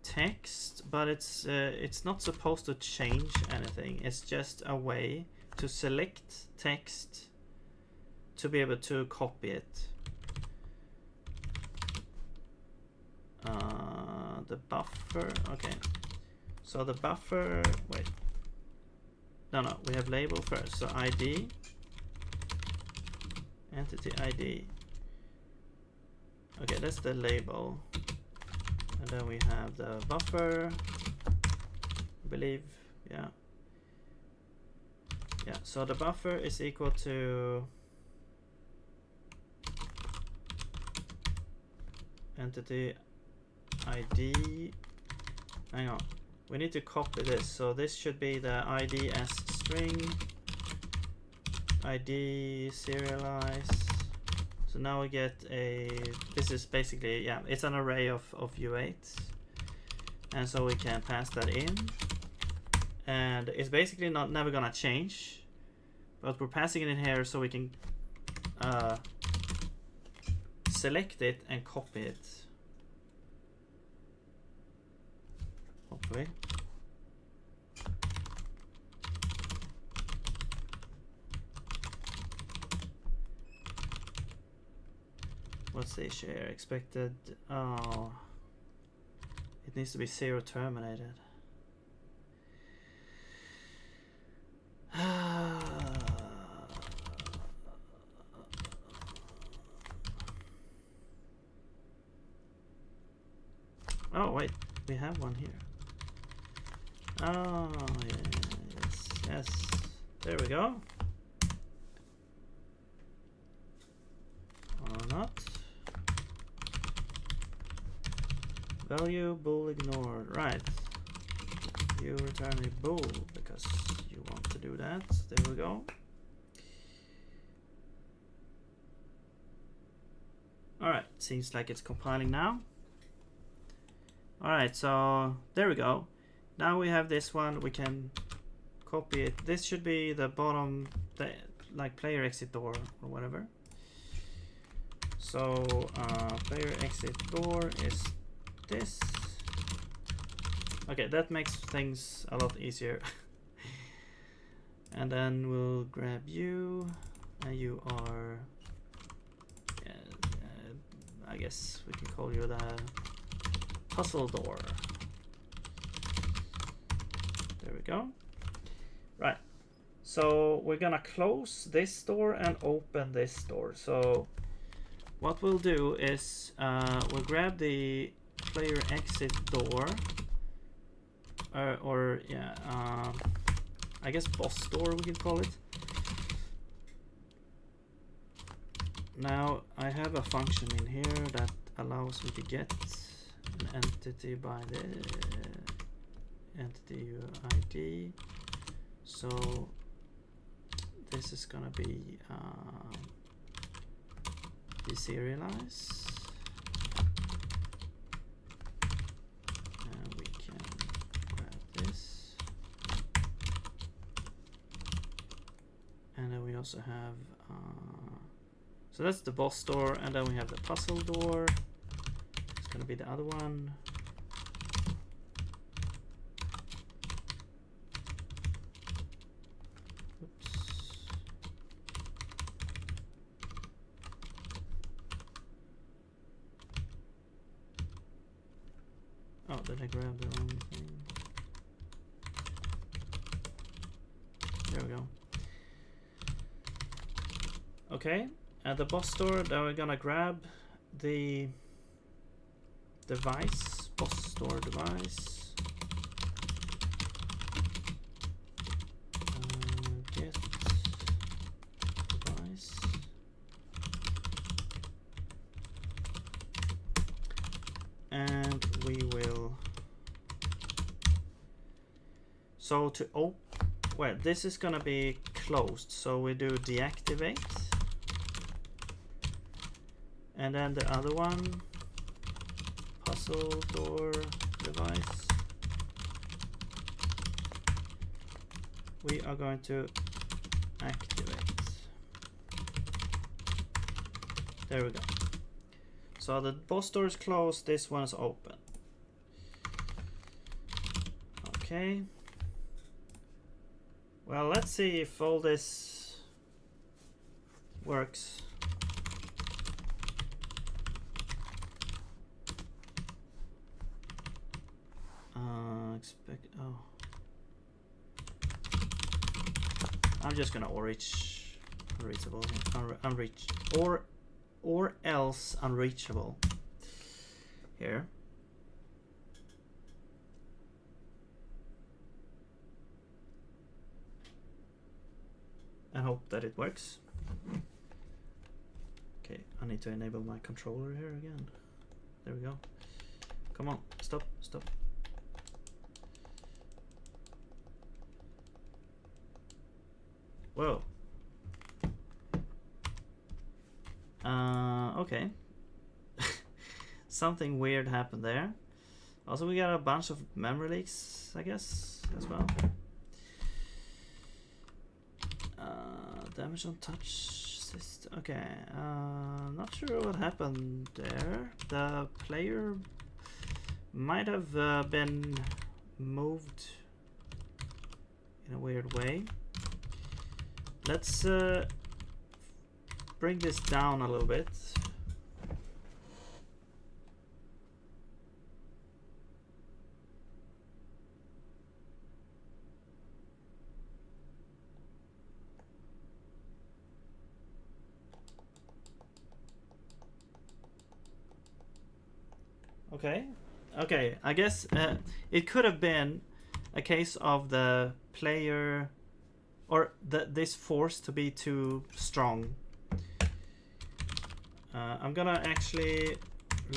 text, but it's not supposed to change anything. It's just a way to select text to be able to copy it. The buffer, okay. So the buffer, wait. No, we have label first. So ID, entity ID. Okay, that's the label. And then we have the buffer, I believe, yeah. Yeah, so the buffer is equal to entity ID. Hang on, we need to copy this. So this should be the ID as string, ID serialize. So now we get a, this is basically, yeah, it's an array of U8. And so we can pass that in. And it's basically never gonna change. But we're passing it in here so we can select it and copy it. Hopefully. What's the issue here? Expected. Oh, it needs to be 0 terminated. we have one here. Oh, yes. There we go. Or not. Value bool ignored. Right. You return a bool because you want to do that. There we go. Alright, seems like it's compiling now. Alright, so there we go. Now we have this one, we can copy it. This should be the bottom, like player exit door or whatever. So player exit door is this. Okay, that makes things a lot easier. And then we'll grab you, and you are, I guess we can call you the puzzle door. There we go. Right. So we're gonna close this door and open this door. So what we'll do is we'll grab the player exit door, I guess boss door we could call it. Now I have a function in here that allows me to get an entity by the entity ID. So this is gonna be deserialize, and we can grab this, and then we also have so that's the boss door, and then we have the puzzle door. It's gonna be the other one. Oops. Oh, did I grab the wrong thing? There we go. Okay. At the boss door, then we're gonna grab the device, boss store device, get device, and we will, so to open, well, this is gonna be closed, so we do deactivate. And then the other one, puzzle door device, we are going to activate. There we go. So the boss door is closed, this one is open. Okay. Well, let's see if all this works. I'm just gonna unreachable, or else unreachable here. I hope that it works. Okay, I need to enable my controller here again. There we go. Come on, stop. Whoa. Okay. Something weird happened there. Also, we got a bunch of memory leaks, I guess, as well. Damage on touch system. Okay. Not sure what happened there. The player might have been moved in a weird way. Let's bring this down a little bit. Okay. Okay, I guess it could have been a case of the player or this force to be too strong. I'm gonna actually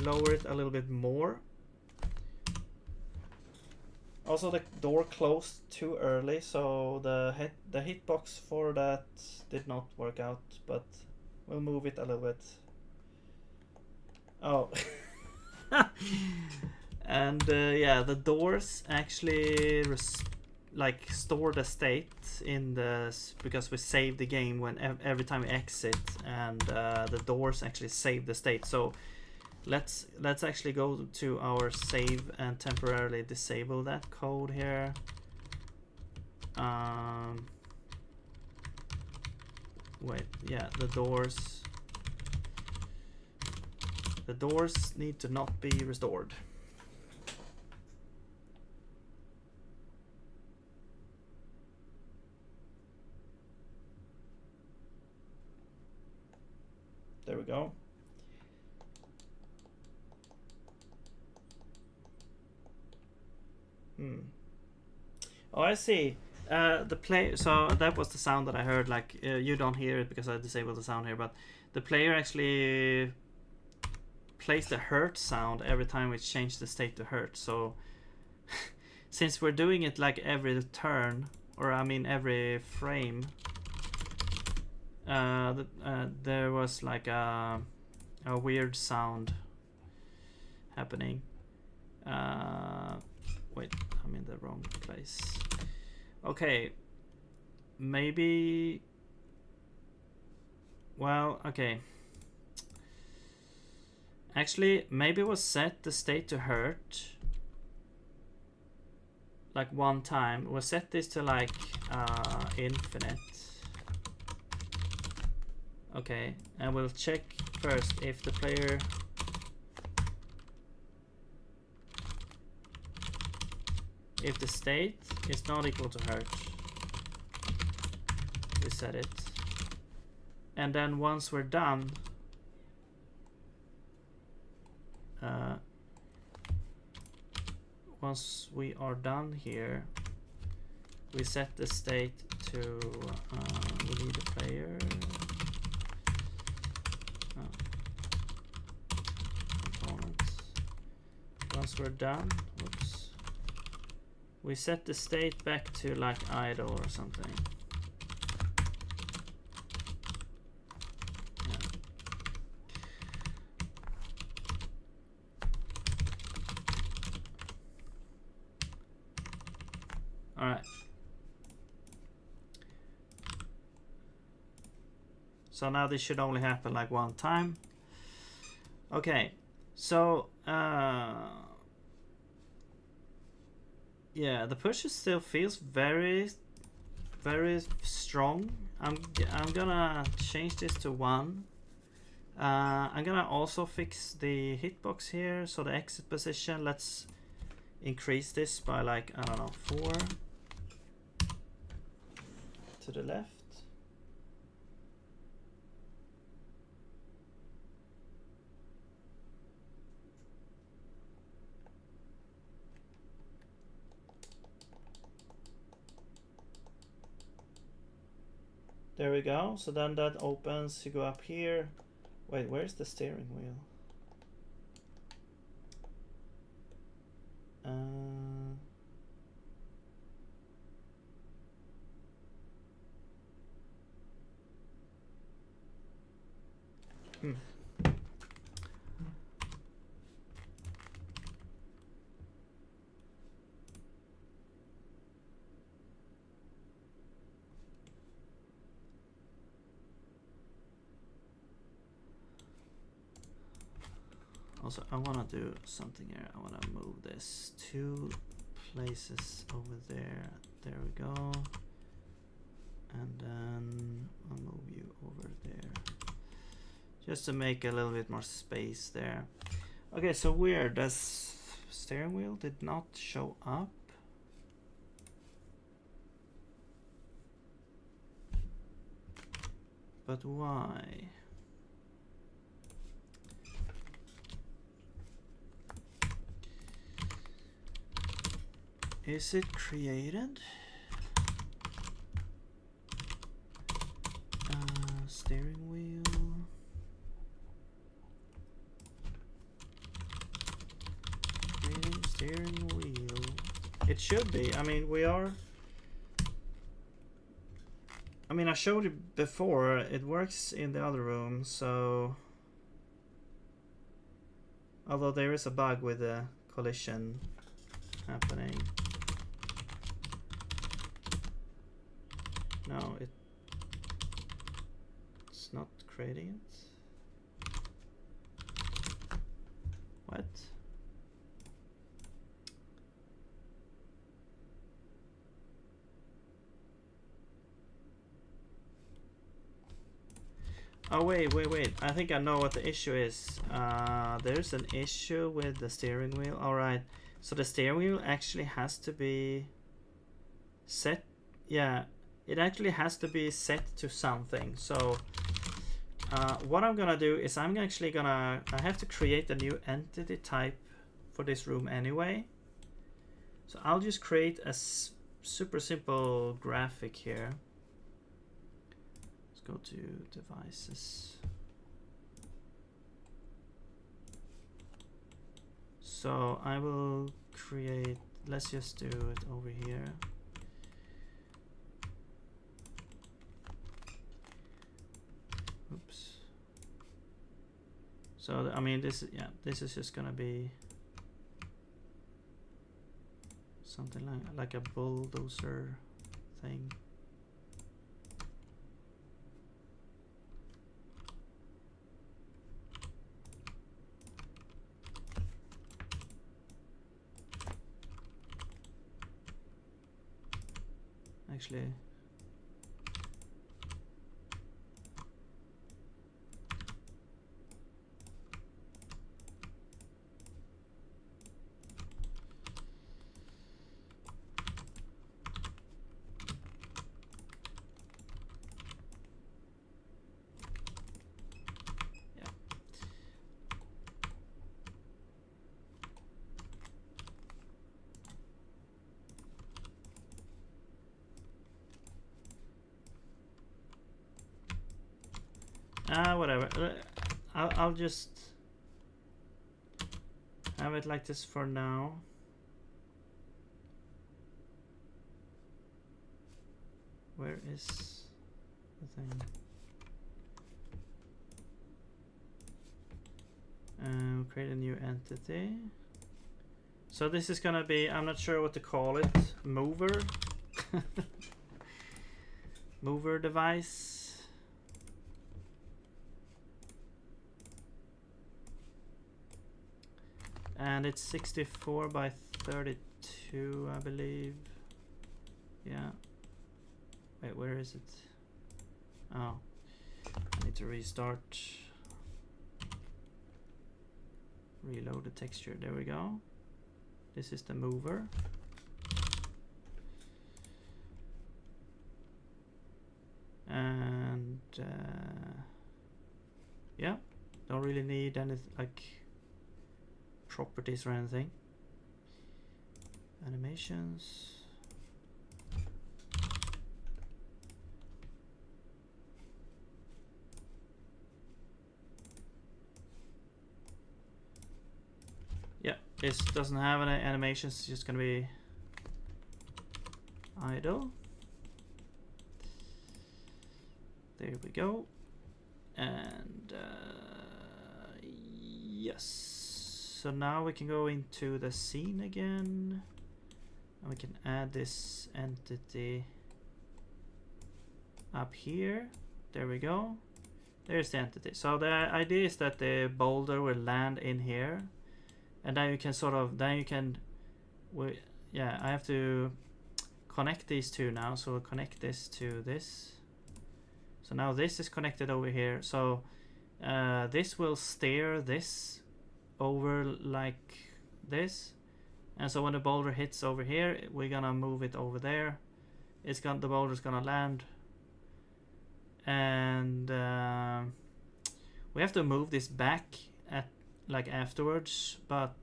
lower it a little bit more. Also, the door closed too early, so the hitbox for that did not work out, but we'll move it a little bit. Oh. And yeah, the doors actually like store the state in the because we save the game when every time we exit, and the doors actually save the state. So let's actually go to our save and temporarily disable that code here. Wait, yeah, the doors need to not be restored. There we go. Oh, I see. The play. So that was the sound that I heard. Like you don't hear it because I disabled the sound here, but the player actually plays the hurt sound every time we change the state to hurt. So since we're doing it like every turn, or I mean every frame, there was like a weird sound happening. Wait, I'm in the wrong place. Okay, maybe. Well, okay. Actually, maybe we'll set the state to hurt like one time. We'll set this to like infinite. Okay, and we'll check first if the player if the state is not equal to hurt. We set it. And then once we're done, once we are done here, we set the state to we need a player. Component. Once we're done, whoops, we set the state back to like idle or something. Alright. So now this should only happen like one time. Okay. So, yeah, the push still feels very, very strong. I'm gonna change this to 1. I'm gonna also fix the hitbox here. So the exit position, let's increase this by like, I don't know, 4 to the left. There we go. So then that opens. You go up here. Wait, where's the steering wheel? Also, I want to do something here. I want to move this 2 places over there. There we go. And then I'll move you over there. Just to make a little bit more space there. Okay, so weird. This steering wheel did not show up. But why? Is it created? Steering wheel. Creating steering wheel. It should be. I mean, we are. I mean, I showed you before. It works in the other room, so. Although there is a bug with the collision happening. No, it's not creating it. What? Oh wait. I think I know what the issue is. There's an issue with the steering wheel. Alright. So the steering wheel actually has to be set. Yeah, it actually has to be set to something. So what I'm gonna do is I have to create a new entity type for this room anyway. So I'll just create a super simple graphic here. Let's go to devices. So I will create, let's just do it over here. Oops. So I mean, this is just gonna be something like a bulldozer thing. Actually, whatever. I'll just have it like this for now. Where is the thing? Create a new entity. So this is gonna be, I'm not sure what to call it, mover. Mover device. And it's 64 by 32, I believe. Yeah. Wait, where is it? Oh, I need to restart. Reload the texture. There we go. This is the mover. And yeah, don't really need any like properties or anything. Animations. Yeah, this doesn't have any animations, it's just gonna be idle. There we go. And yes. So now we can go into the scene again, and we can add this entity up here. There we go. There's the entity. So the idea is that the boulder will land in here, and then you can I have to connect these two now. So we'll connect this to this. So now this is connected over here. So this will steer this over like this, and so when the boulder hits over here, we're gonna move it over there. The boulder's gonna land, and we have to move this back at like afterwards, but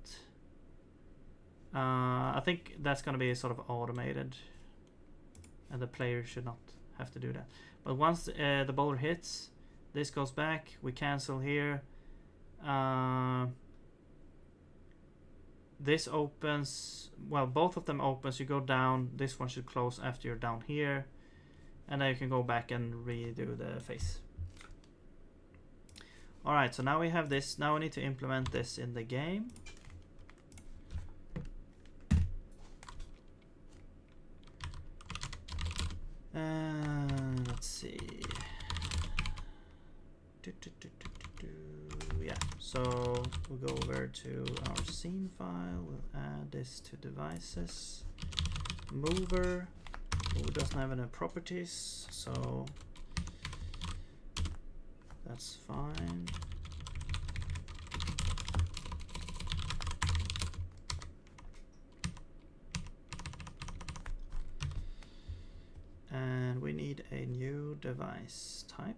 I think that's going to be sort of automated, and the player should not have to do that. But once the boulder hits, this goes back, we cancel here. This opens, well, both of them opens, you go down, this one should close after you're down here, and then you can go back and redo the face. Alright, so now we have this. Now we need to implement this in the game. Let's see. Yeah, so we'll go over to our scene file. We'll add this to devices. Mover. Mover doesn't have any properties, so that's fine. And we need a new device type.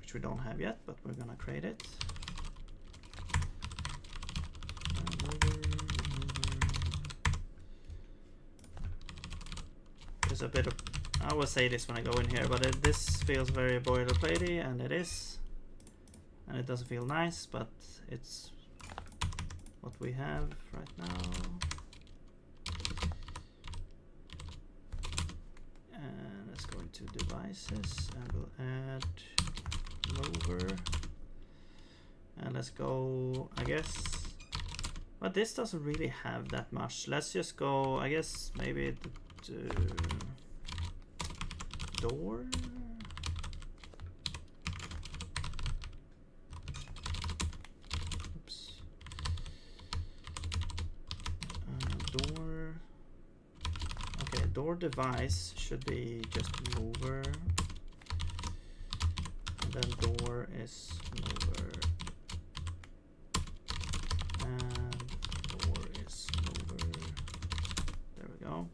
Which we don't have yet, but we're gonna create it. There's a bit of, I will say this when I go in here, but this feels very boilerplatey, and it is. And it doesn't feel nice, but it's what we have right now. And let's go into devices, and we'll add mover. And let's go, I guess, but this doesn't really have that much. Let's just go, I guess, maybe the door. Door. Okay, door device should be just mover, and then door is mover, and door is mover. There we go.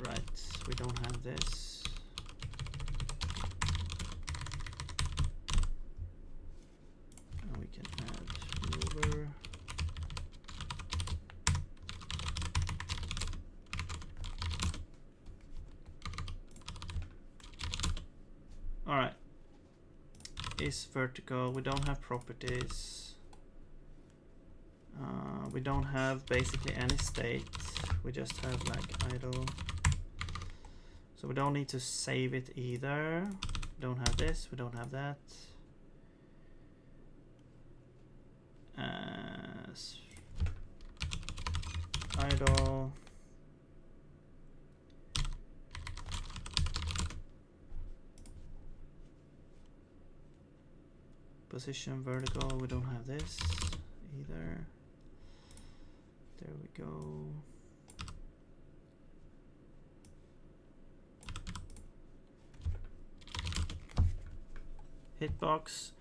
Right, we don't have this. And we can add mover. All right, is vertical. We don't have properties. We don't have basically any state. We just have like idle. So we don't need to save it either. We don't have this. We don't have that. Idle. Position vertical, we don't have this either. There we go. Hitbox.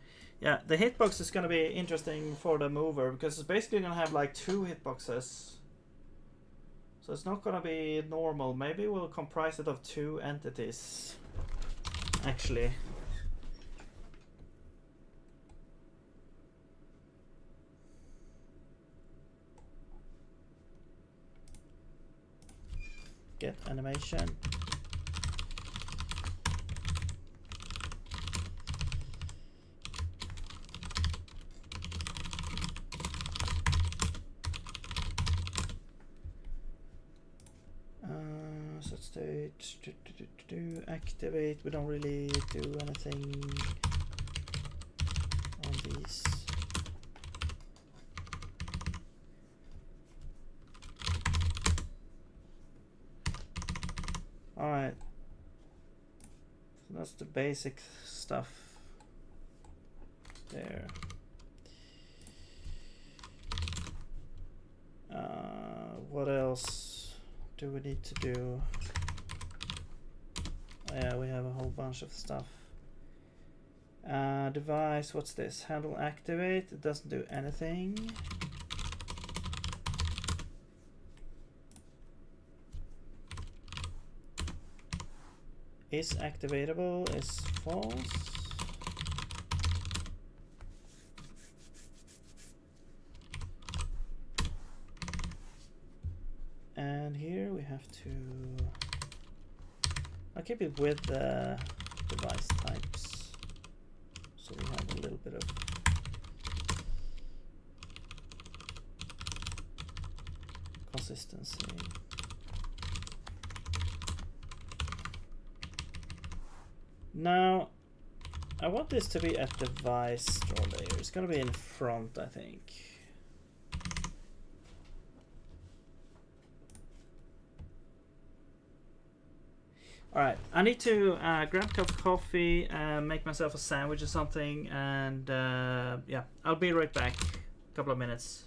Yeah, the hitbox is going to be interesting for the mover because it's basically going to have like 2 hitboxes. So it's not going to be normal. Maybe we'll comprise it of 2 entities, actually. Get animation. Set state, activate. We don't really do anything on these. All right, so that's the basic stuff there. What else do we need to do? Yeah, we have a whole bunch of stuff. Device, what's this? Handle activate, it doesn't do anything. is activatable is false. And here we have to, I'll keep it with the device types, so we have a little bit of consistency. Now, I want this to be a device draw layer. It's gonna be in front, I think. Alright, I need to grab a cup of coffee, make myself a sandwich or something, and yeah, I'll be right back. A couple of minutes.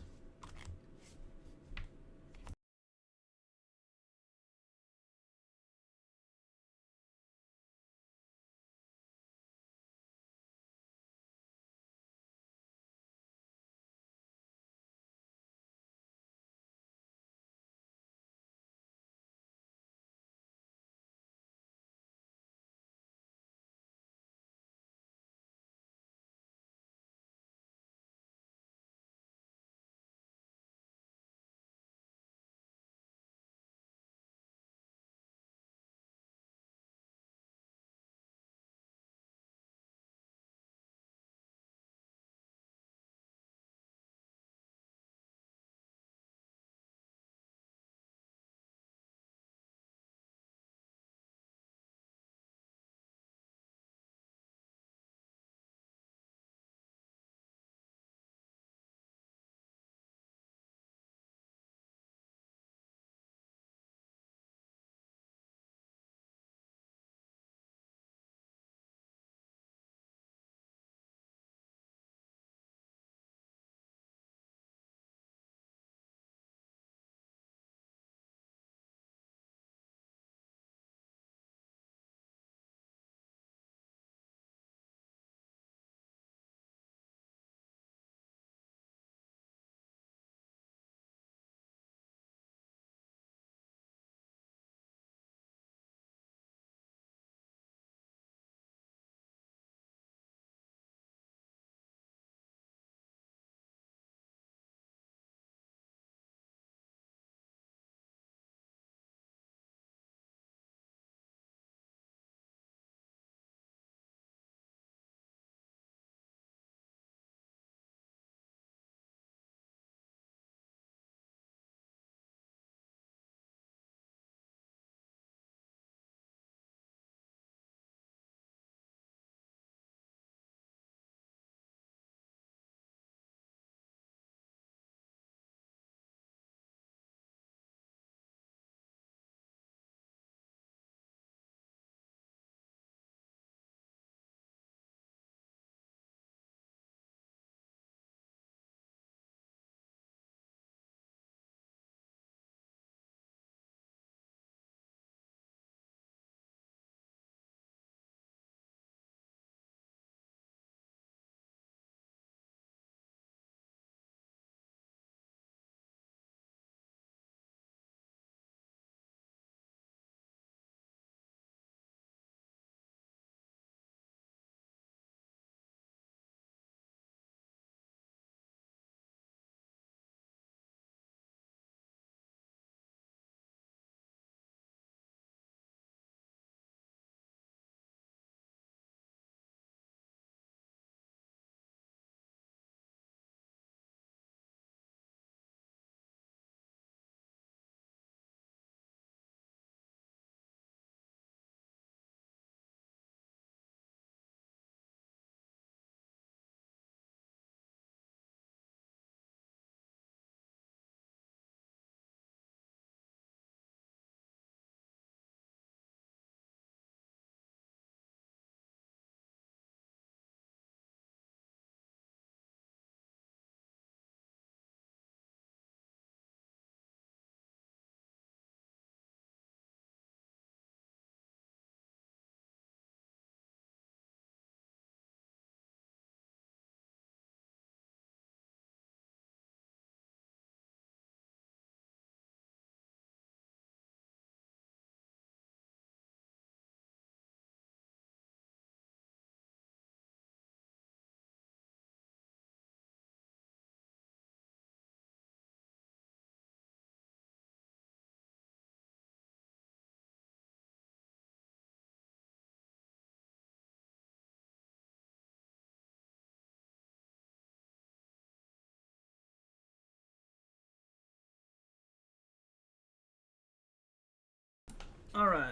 Alright,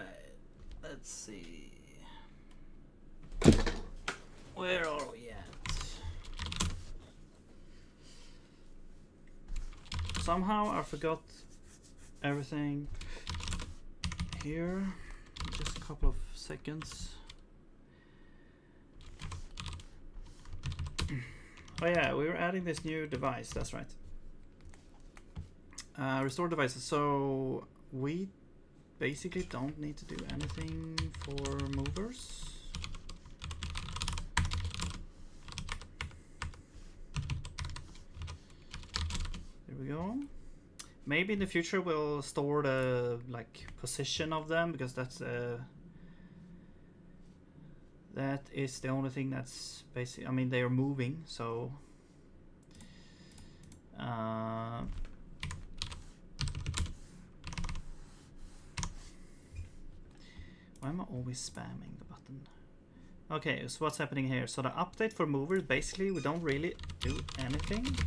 let's see. Where are we at? Somehow I forgot everything here. Just a couple of seconds. Oh yeah, we were adding this new device, that's right. Restore devices. So we basically don't need to do anything for movers. There we go. Maybe in the future we'll store the like position of them, because that's that is the only thing that's basic. I mean, they are moving, so why am I always spamming the button? Okay, so what's happening here? So the update for movers, basically we don't really do anything.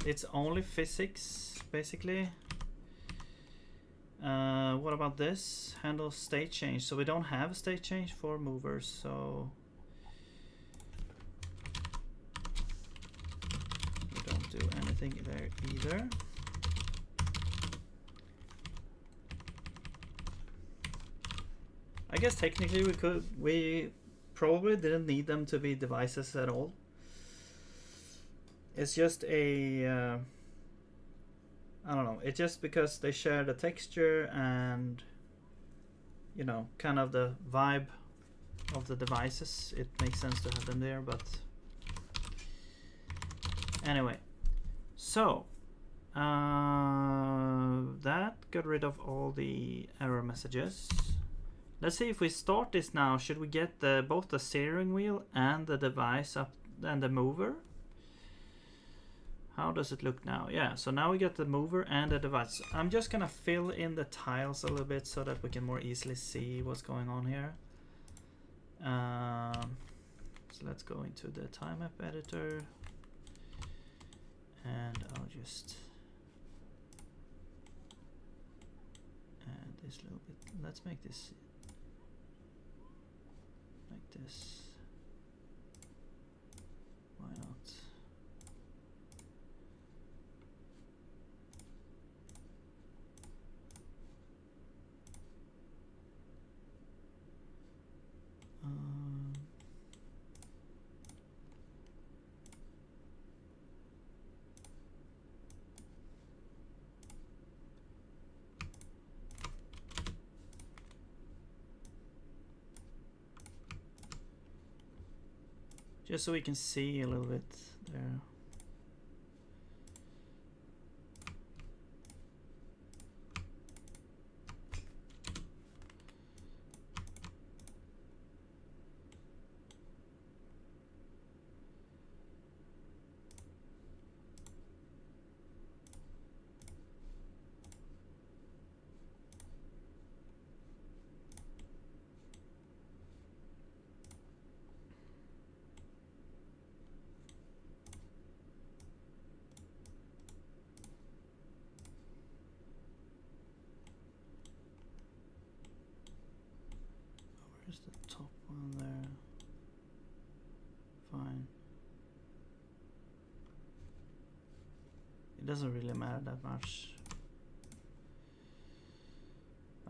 It's only physics, basically. What about this? Handle state change. So we don't have a state change for movers, so we don't do anything there either. I guess technically we probably didn't need them to be devices at all. It's just a I don't know, it's just because they share the texture and, you know, kind of the vibe of the devices. It makes sense to have them there, but anyway. So that got rid of all the error messages. Let's see if we start this now. Should we get both the steering wheel and the device up and the mover? How does it look now? Yeah, so now we get the mover and the device. I'm just gonna fill in the tiles a little bit so that we can more easily see what's going on here. So let's go into the time map editor, and I'll just add this little bit. Let's make this like this. Why not? Just so we can see a little bit there. Where's the top one there? Fine. It doesn't really matter that much.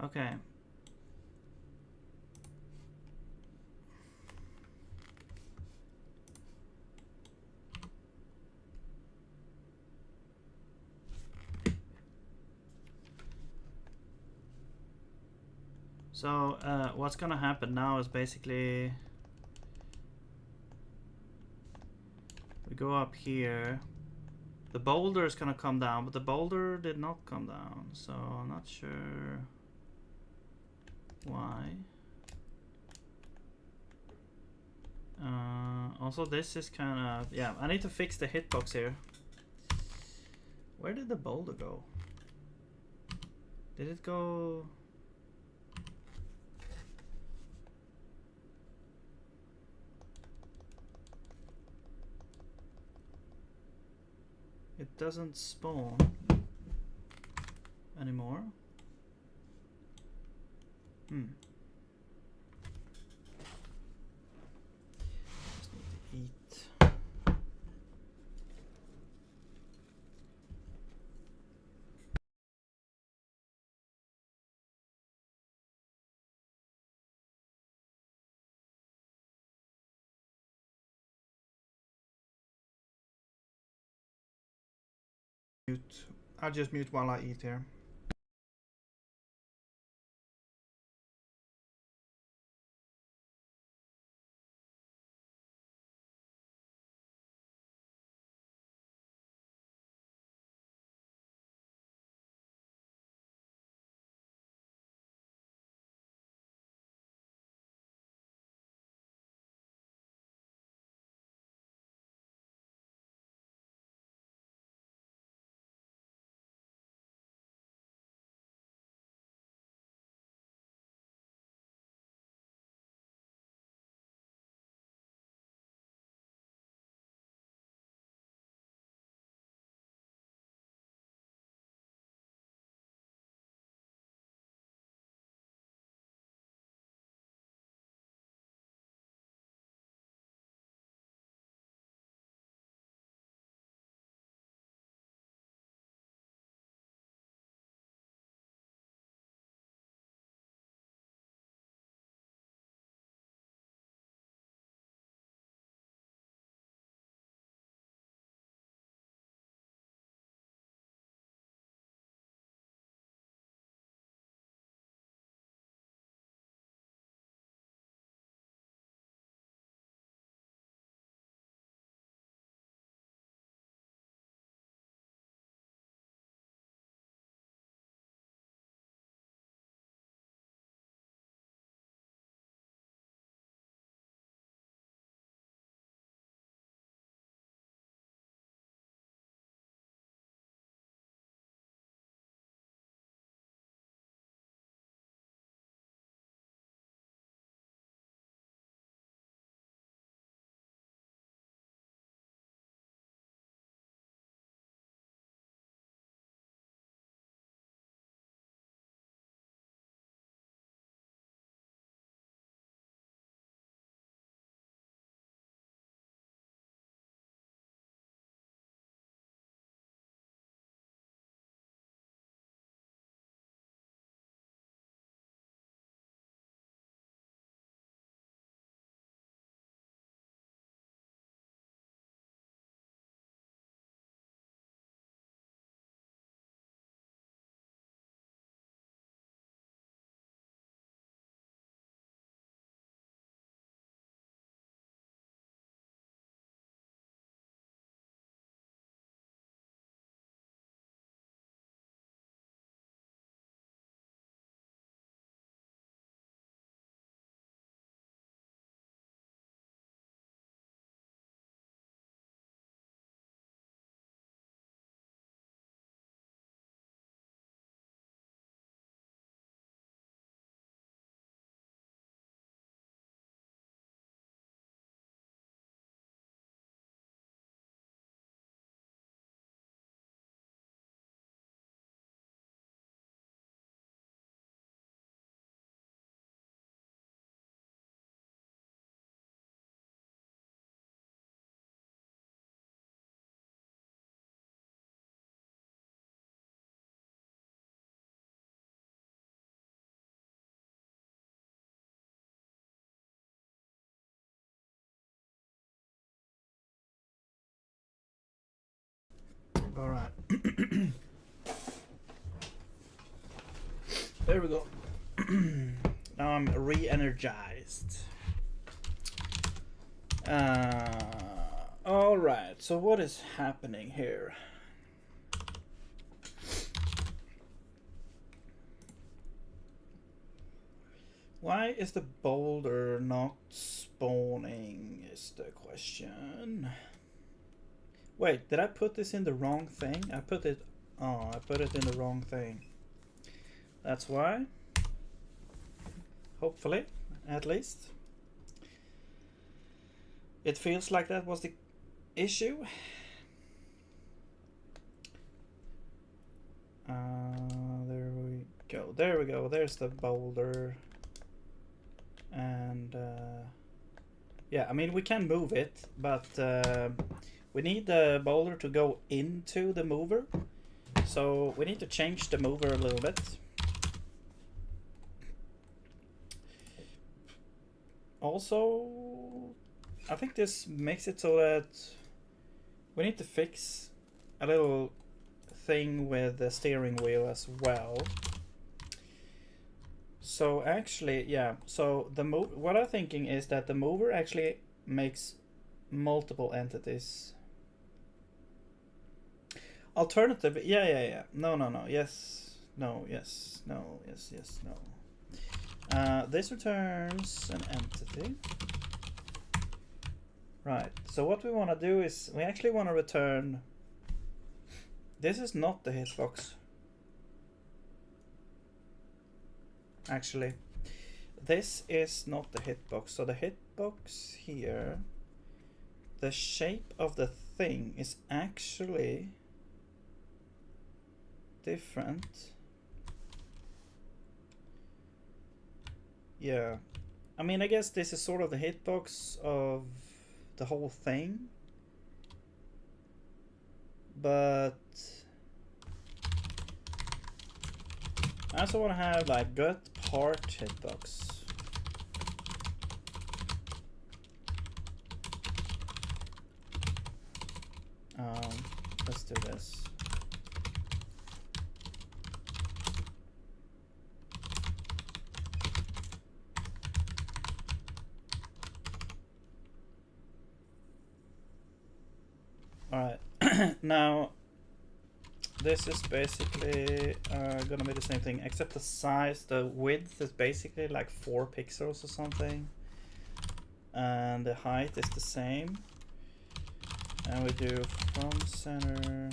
Okay. So what's gonna happen now is basically we go up here. The boulder is gonna come down, but the boulder did not come down, so I'm not sure why. Also, this is kind of, yeah, I need to fix the hitbox here. Where did the boulder go? Did it go? It doesn't spawn anymore. Just need to eat. Mute. I'll just mute while I eat here. All right. There we go. Now I'm re-energized. All right. So what is happening here? Why is the boulder not spawning is the question. Wait, did I put this in the wrong thing? I put it in the wrong thing. That's why. Hopefully, at least. It feels like that was the issue. There we go. There we go. There's the boulder. And yeah, I mean we can move it, but we need the boulder to go into the mover. So we need to change the mover a little bit. Also, I think this makes it so that we need to fix a little thing with the steering wheel as well. So actually, yeah, so the what I'm thinking is that the mover actually makes multiple entities. Alternative, yeah. No, yes, no, yes, no, yes, no. This returns an entity. Right, so what we want to do is we actually want to return. This is not the hitbox. Actually, this is not the hitbox. So the hitbox here, the shape of the thing is actually different. Yeah, I mean, I guess this is sort of the hitbox of the whole thing, but I also want to have like gut part hitbox. Let's do this. Alright, now this is basically gonna be the same thing, except the size, the width is basically like 4 pixels or something. And the height is the same. And we do from center.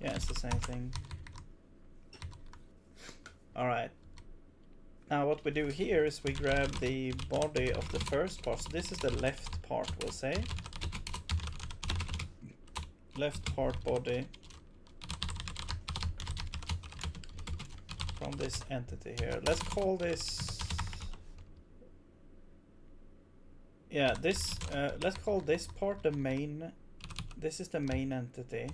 Yeah, it's the same thing. Alright. Now what we do here is we grab the body of the first part. So this is the left part, we'll say. Left part body. From this entity here. Let's call this... Yeah, this... let's call this part the main... This is the main entity.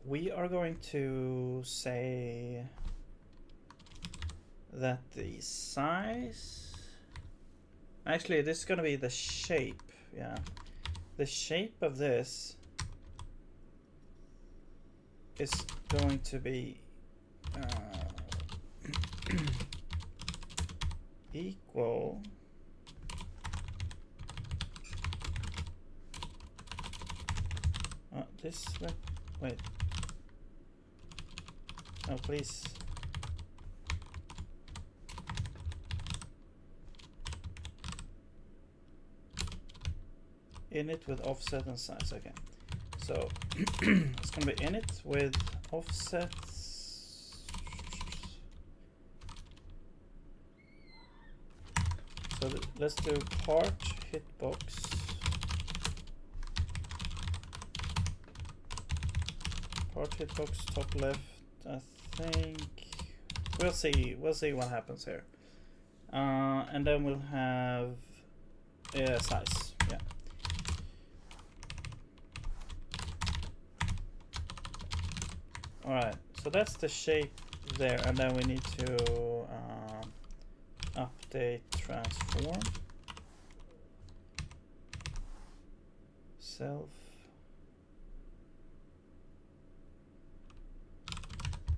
We are going to say that the size... Actually, this is going to be the shape. Yeah. The shape of this is going to be equal this, wait, no, please. Init with offset and size. Okay, so it's gonna be init with offsets. So let's do part hitbox. Part hitbox top left. I think we'll see what happens here. And then we'll have size. Yeah. Alright, so that's the shape there, and then we need to update transform self.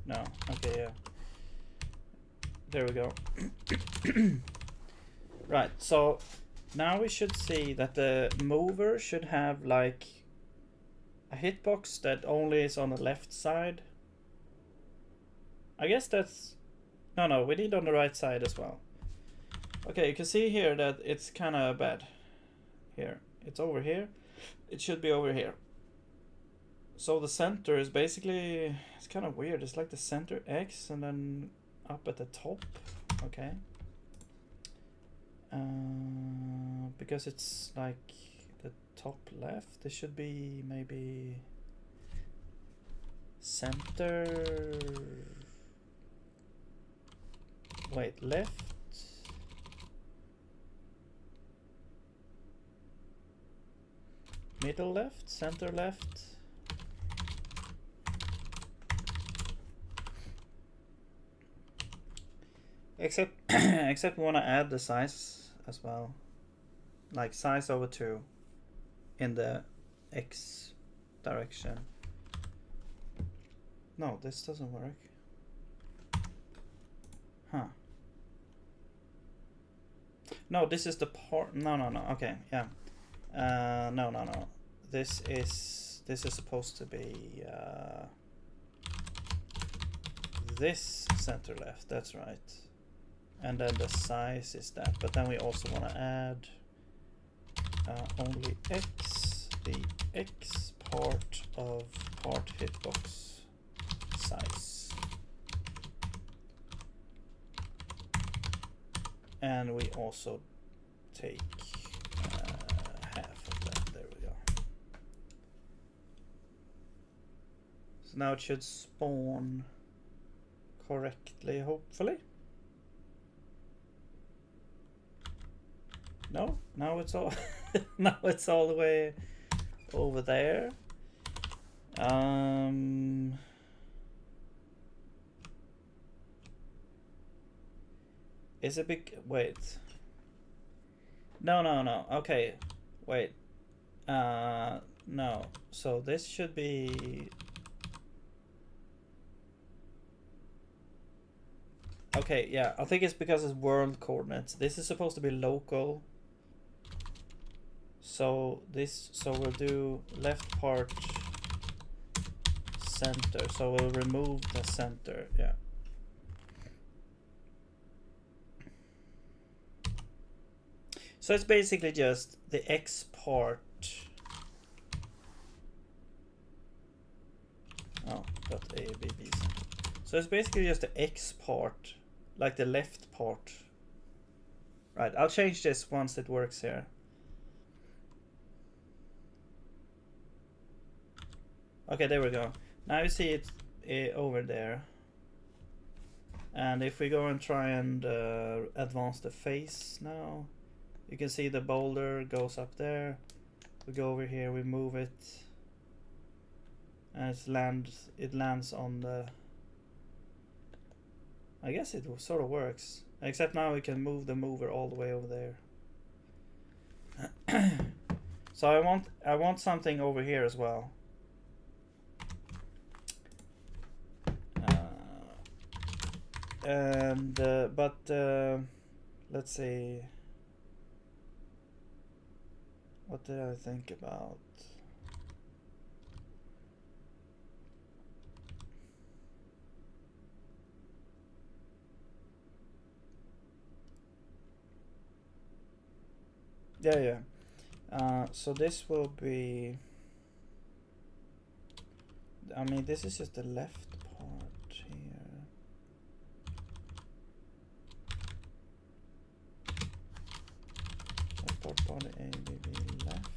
No, okay, yeah. There we go. Right, so now we should see that the mover should have like a hitbox that only is on the left side. I guess that's... No, we need on the right side as well. Okay, you can see here that it's kind of bad. Here, it's over here. It should be over here. So the center is basically... It's kind of weird. It's like the center X and then up at the top. Okay. Because it's like the top left. It should be maybe... center. Wait, left. Middle left, center left. Except except we want to add the size as well. Like size over 2 in the X direction. No, this doesn't work. Huh. No, this is the part. No. Okay, yeah. No. This is supposed to be this center left. That's right. And then the size is that. But then we also want to add only X, the X part of part hitbox size. And we also take half of that. There we go. So now it should spawn correctly, hopefully. No, now it's all now it's all the way over there. Is it big? Wait. No. Okay, wait. No. So this should be. Okay, yeah. I think it's because it's world coordinates. This is supposed to be local. So we'll do left part center. So we'll remove the center. Yeah. So it's basically just the X part. Oh, dot A, B, B, C. So it's basically just the X part, like the left part. Right, I'll change this once it works here. Okay, there we go. Now you see it over there. And if we go and try and advance the face now, you can see the boulder goes up there. We go over here, we move it, and it lands on the. I guess it sort of works, except now we can move the mover all the way over there. So I want something over here as well. Let's see. What did I think about? Yeah. So this will be. I mean, this is just the left part here. Left part body A, B, B, left.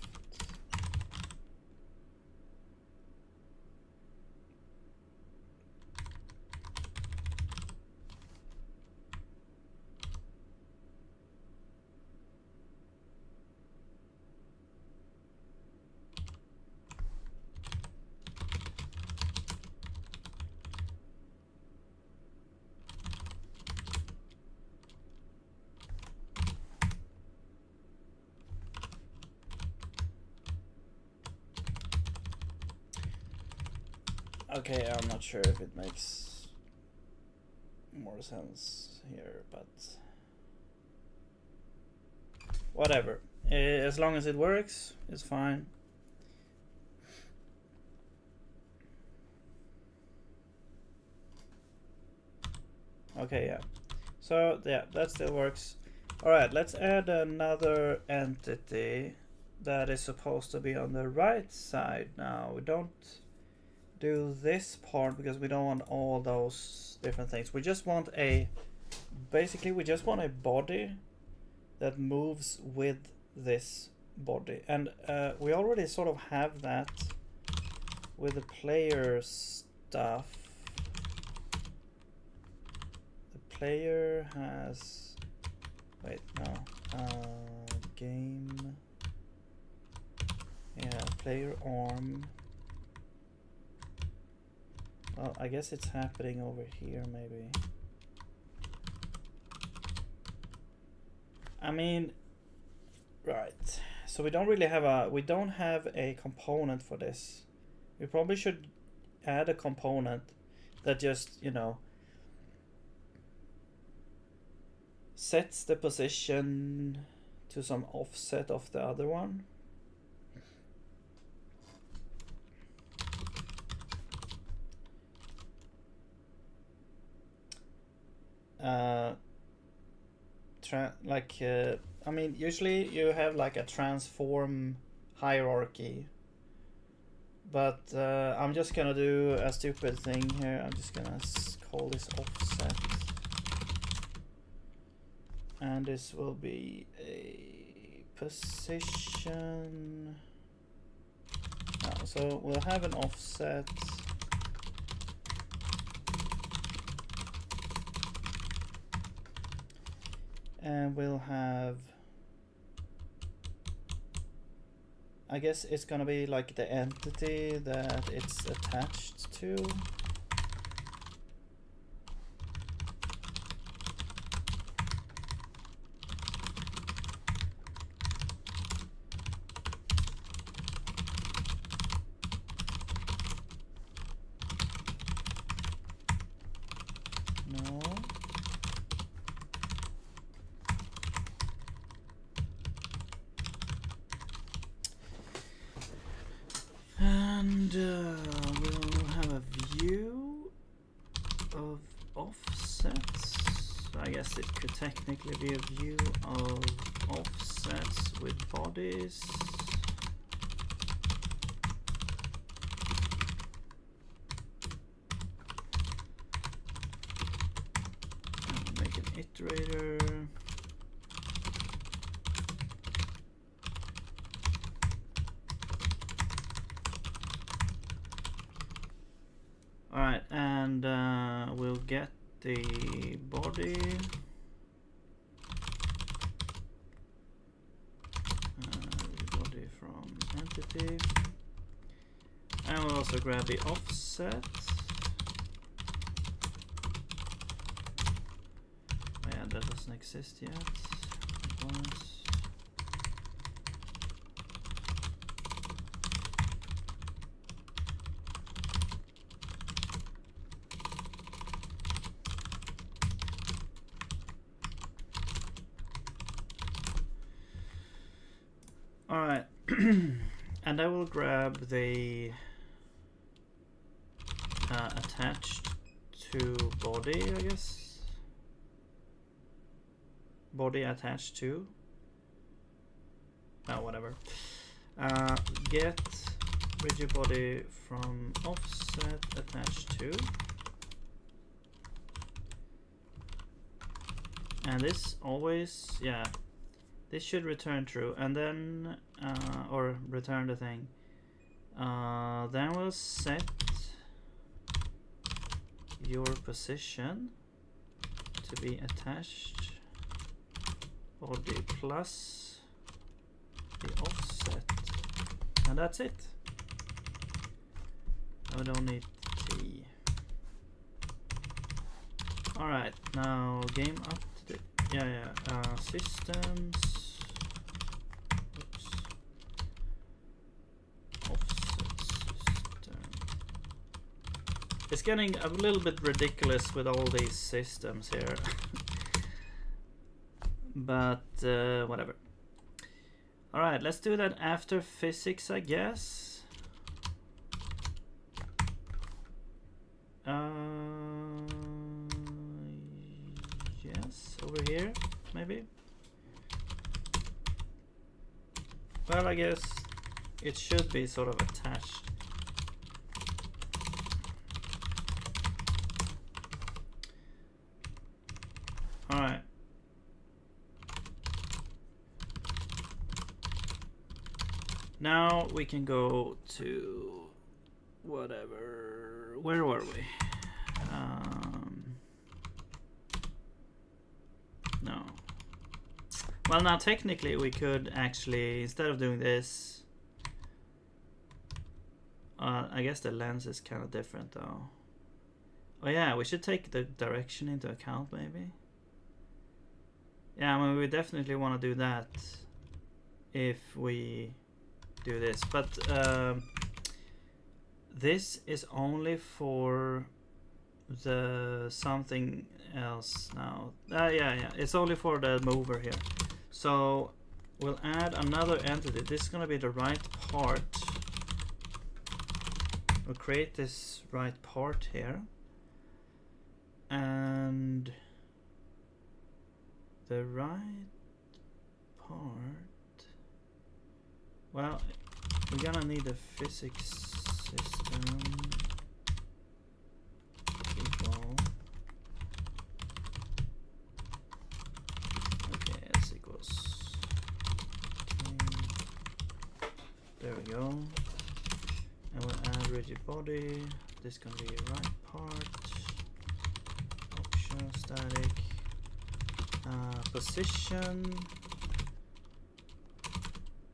Okay, I'm not sure if it makes more sense here, but whatever. As long as it works, it's fine. Okay, yeah. So yeah, that still works. Alright, let's add another entity that is supposed to be on the right side now. We don't do this part because we don't want all those different things. We just want basically we just want a body that moves with this body, and we already sort of have that with the player stuff. The player has... Wait, no. Game... Yeah, player arm. Well, I guess it's happening over here, maybe. I mean, right. So we don't really have a component for this. We probably should add a component that just, you know, sets the position to some offset of the other one. I mean, usually you have like a transform hierarchy, but I'm just gonna do a stupid thing here. I'm just gonna call this offset, and this will be a position. So we'll have an offset. And we'll have, I guess it's gonna be like the entity that it's attached to. No. And we'll have a view of offsets. I guess it could technically be a view of offsets with bodies. And make an iterator. Alright, and we'll get the body. Body from entity. And we'll also grab the offset. Yeah, that doesn't exist yet. Components. Alright, and I will grab the attached to body, I guess. Body attached to. Oh, whatever. Get rigid body from offset attached to. And this always, yeah. This should return true, and then, or return the thing. Then we'll set your position to be attached body plus the offset, and that's it. I don't need T. All right, now game up to the systems. It's getting a little bit ridiculous with all these systems here. But whatever. Alright, let's do that after physics, I guess. Yes, over here, maybe. Well, I guess it should be sort of attached. Alright. Now we can go to whatever where were we? No. Well, now technically we could actually, instead of doing this, I guess the lens is kind of different though. Oh yeah, we should take the direction into account maybe. Yeah, I mean, we definitely want to do that if we do this, but this is only for the something else now. Yeah, it's only for the mover here. So we'll add another entity. This is gonna be the right part. We'll create this right part here, and the right part, well, we're gonna need a physics system equal, okay, s equals, okay. There we go, and we'll add rigid body. This can be right part, option static, position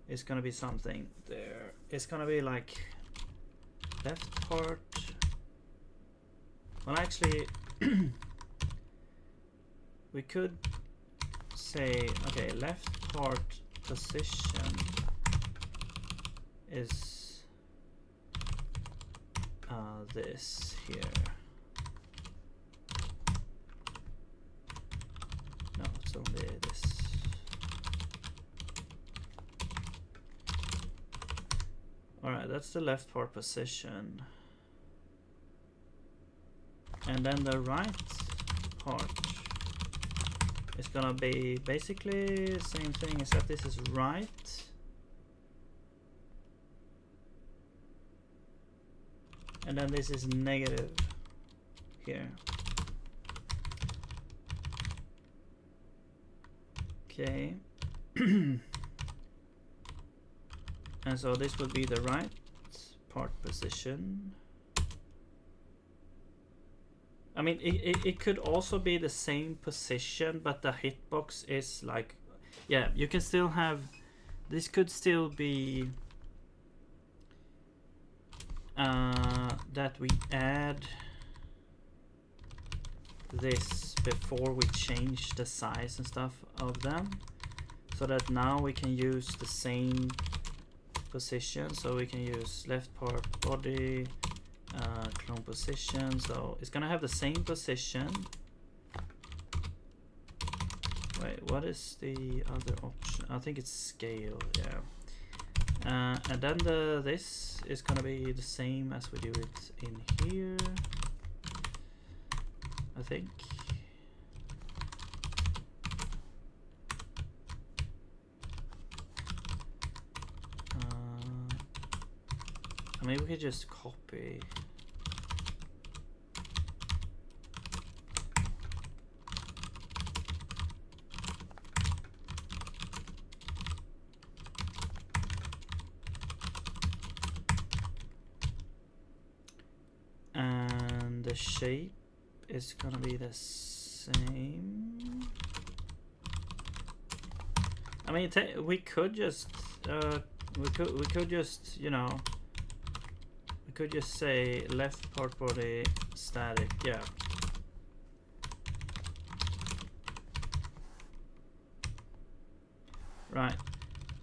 is gonna be something there. It's gonna be like left part. Well, actually, we could say, okay, left part position is this here. No, it's only this. Alright, that's the left part position. And then the right part is gonna be basically the same thing, except this is right. And then this is negative here. Okay. And so this would be the right part position. I mean, it could also be the same position, but the hitbox is like, yeah, you can still have, this could still be that we add this before we change the size and stuff of them, so that now we can use the same position. So we can use left part body, clone position, so it's gonna have the same position. Wait, what is the other option? I think it's scale, yeah. And then this is gonna be the same as we do it in here, I think. I mean, we could just copy. And the shape is gonna be the same. I mean, we could just we could just, you know, we could just say left part body static, yeah. Right,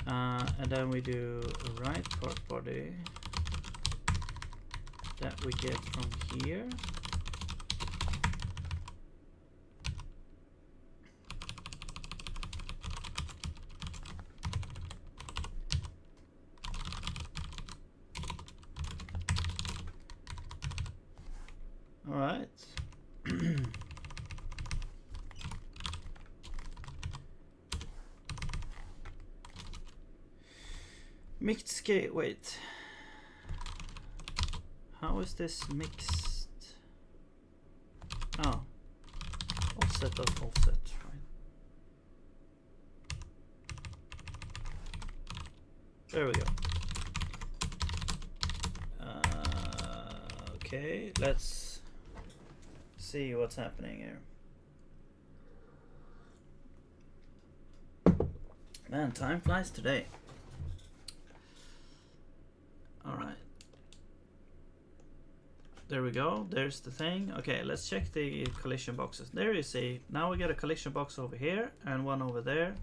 and then we do right part body that we get from here. All right. Mixed scale, wait. How is this mixed? Oh, offset of offset, right? There we go. Okay, let's see what's happening here. Man, time flies today. Alright. There we go, there's the thing. Okay, let's check the collision boxes. There you see, now we get a collision box over here and one over there.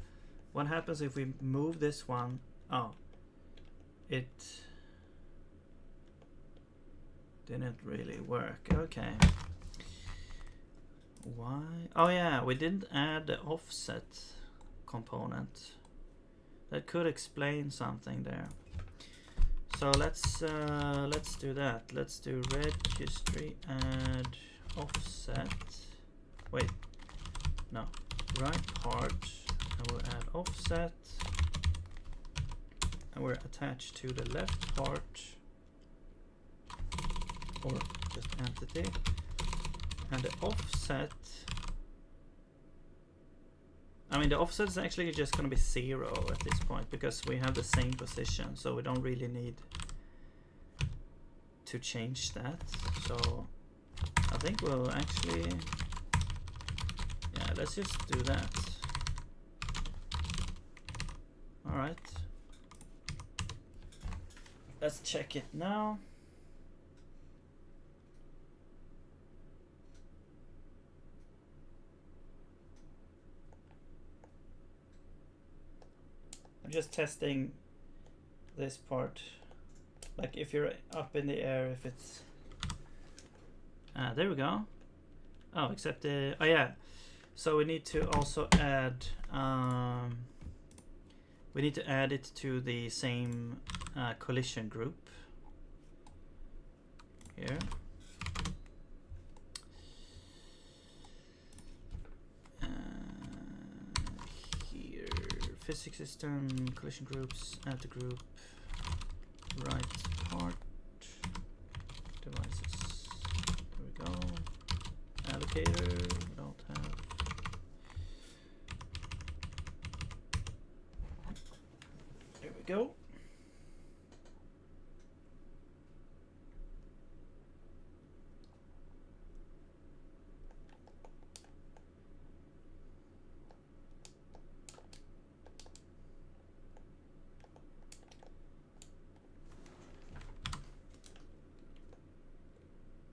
What happens if we move this one? Oh, it didn't really work. Okay. Why? Oh yeah, we didn't add the offset component. That could explain something there. So let's do that. Let's do registry add offset. Wait, no, right part. And we'll add offset, and we're attached to the left part, or just entity, and the offset. I mean, the offset is actually just going to be 0 at this point because we have the same position, so we don't really need to change that. So I think we'll actually, yeah, let's just do that. All right, let's check it now. I'm just testing this part, like if you're up in the air, if it's there we go. Oh, except the, oh yeah, so we need to also add we need to add it to the same collision group here. Physics system, collision groups, add the group, right part, devices, there we go, allocator, we don't have, there we go.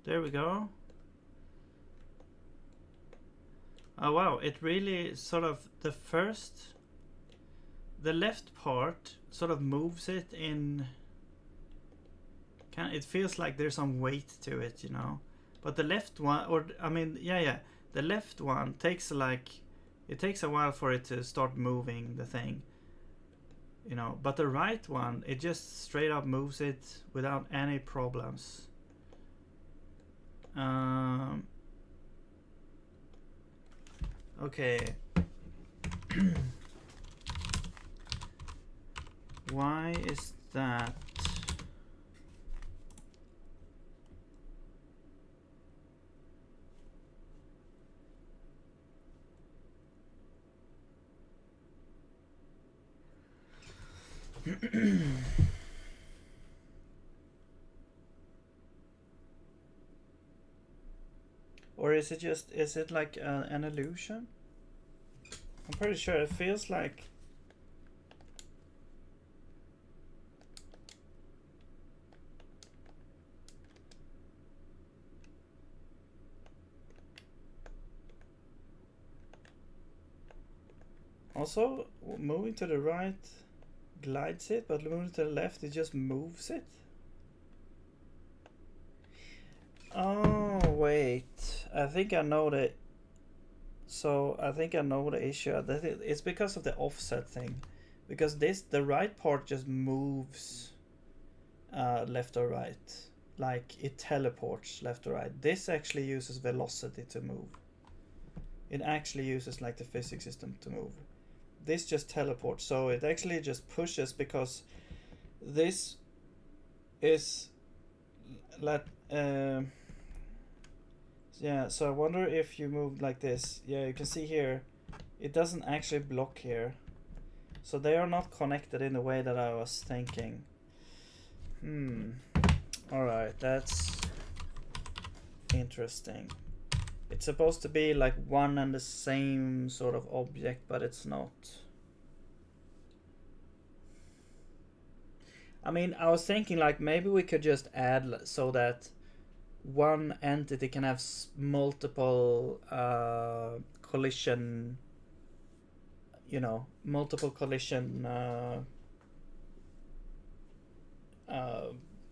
There we go. Oh wow, it really sort of, the left part sort of moves it in, it feels like there's some weight to it, you know. But the left one, or I mean, yeah, the left one takes it takes a while for it to start moving the thing, you know. But the right one, it just straight up moves it without any problems. Okay. Why is that? Or is it like an illusion? I'm pretty sure it feels like. Also, moving to the right glides it, but moving to the left, it just moves it. Oh, wait. I think I know the. So I think I know the issue. It's because of the offset thing. Because the right part just moves left or right. Like it teleports left or right. This actually uses velocity to move. It actually uses like the physics system to move. This just teleports. So it actually just pushes because this is like yeah, so I wonder if you move like this. Yeah, you can see here it doesn't actually block here, so they are not connected in the way that I was thinking. All right, that's interesting. It's supposed to be like one and the same sort of object, but it's not. I mean, I was thinking like maybe we could just add so that one entity can have multiple collision, you know, multiple collision,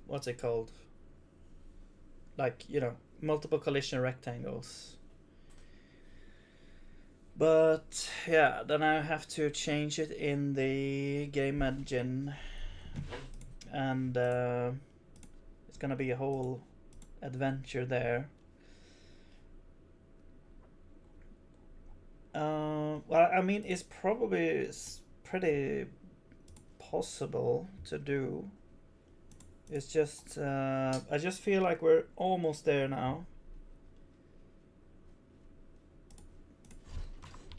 what's it called? Like, you know, multiple collision rectangles. But yeah, then I have to change it in the game engine, and it's gonna be a whole adventure there. Well, I mean, it's probably pretty possible to do. It's just I just feel like we're almost there now.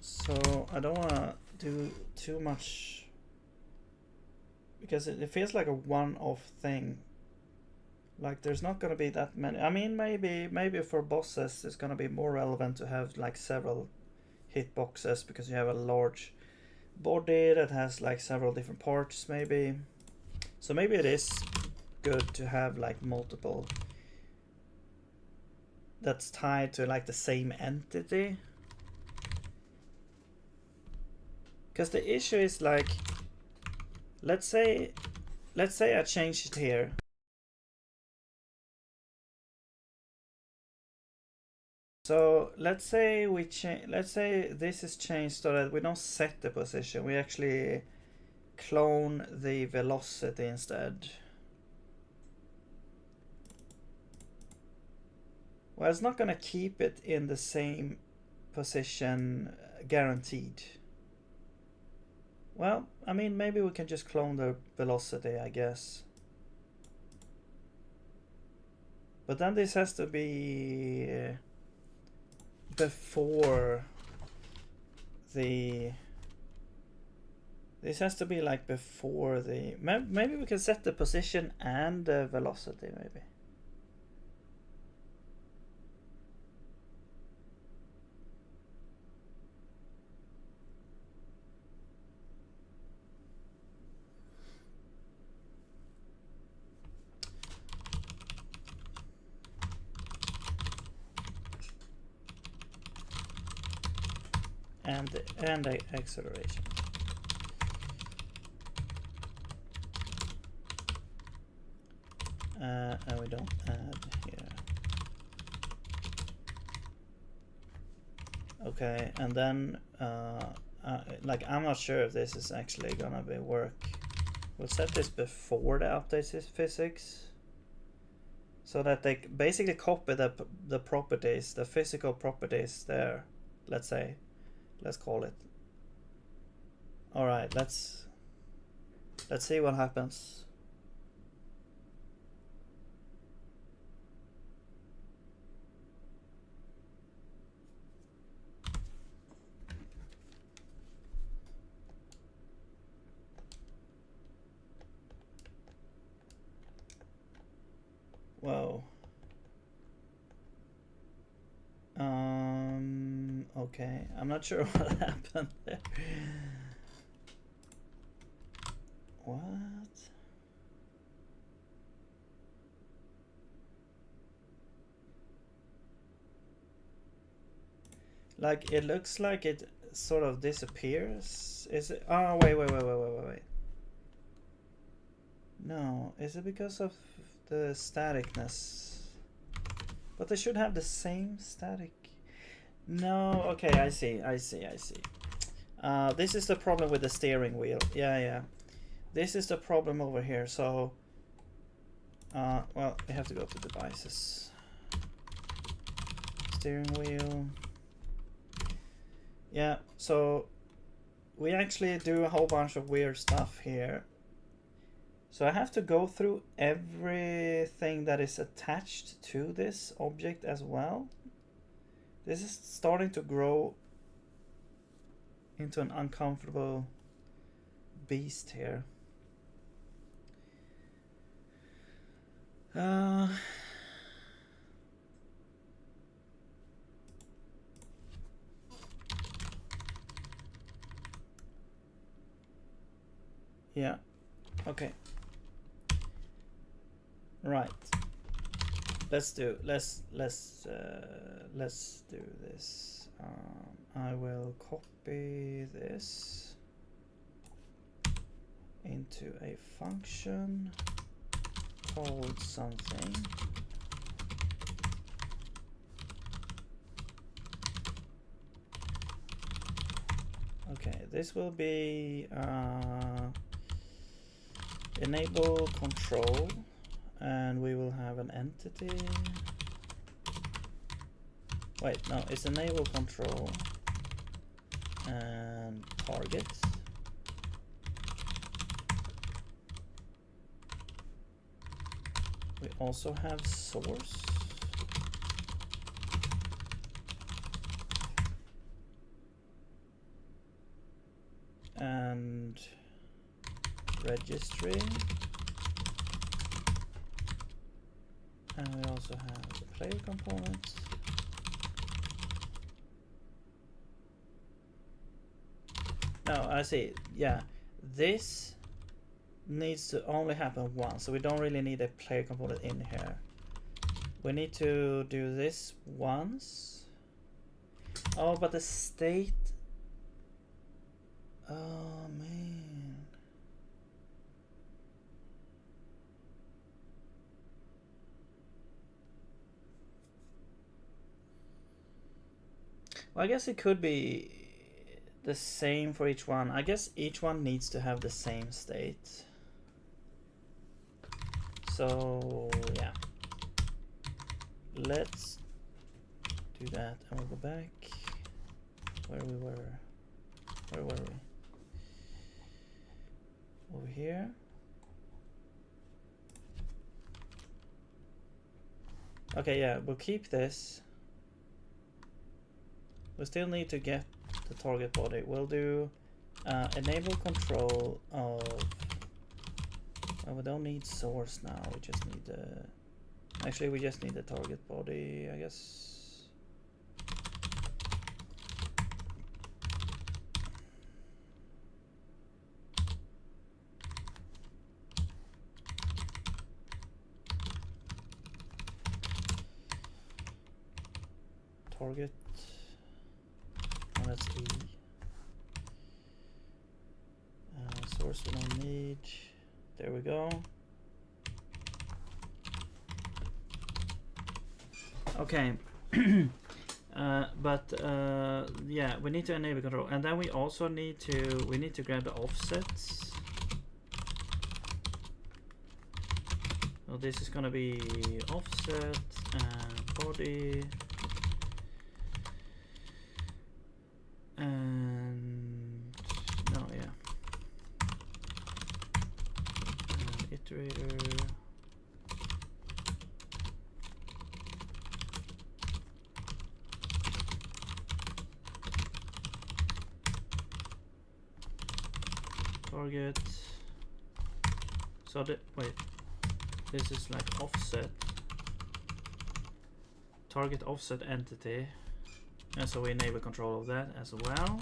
So I don't want to do too much because it feels like a one-off thing. Like there's not going to be that many. I mean, maybe for bosses it's going to be more relevant to have like several hitboxes because you have a large body that has like several different parts maybe. So maybe it is good to have like multiple that's tied to like the same entity. Because the issue is like, let's say I change it here. So let's say this is changed so that we don't set the position, we actually clone the velocity instead. Well, it's not gonna keep it in the same position guaranteed. Well, I mean, maybe we can just clone the velocity, I guess. But then this has to be before the... This has to be like before the... Maybe we can set the position and the velocity, maybe. And the acceleration. And we don't add here. Okay, and then like I'm not sure if this is actually gonna be work. We'll set this before the update physics, so that they basically copy the properties, the physical properties there. Let's say, let's call it. All right, let's see what happens. Whoa. Okay, I'm not sure what happened there. What? Like it looks like it sort of disappears. Is it? Oh, wait. No, is it because of the staticness? But they should have the same static. No, okay, I see. This is the problem with the steering wheel. Yeah. This is the problem over here. So, well, we have to go to devices. Steering wheel. Yeah, so we actually do a whole bunch of weird stuff here. So I have to go through everything that is attached to this object as well. This is starting to grow into an uncomfortable beast here. Yeah. Okay. Right. Let's do this. I will copy this into a function called something. Okay, this will be enable control, and we will have an entity. Wait, no, it's enable control and target. We also have source. And registry. And we also have the player component. No, I see. Yeah, this needs to only happen once, so we don't really need a player component in here. We need to do this once. Oh, but the state. Oh man. Well, I guess it could be the same for each one. I guess each one needs to have the same state. So yeah, let's do that, and we'll go back where we were. Where were we? Over here. Okay, yeah, we'll keep this. We still need to get the target body. We'll do enable control of. Oh, we don't need source now. We just need the. Actually, we just need the target body, I guess. Target. Oh, that's E. Source we don't need. There we go. Okay. Yeah, we need to enable control, and then we also need to grab the offsets. So this is gonna be offset and body. And no, yeah. Iterator. Target. So wait, this is like offset. Target offset entity. And so we enable control of that as well.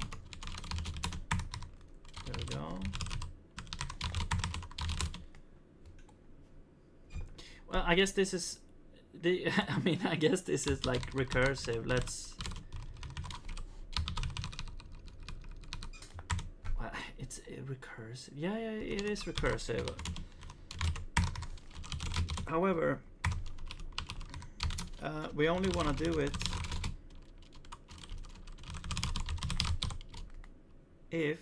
There we go. Well, I guess this is the. I mean, I guess this is like recursive. Let's. Well, it's recursive. Yeah, it is recursive. However, we only want to do it if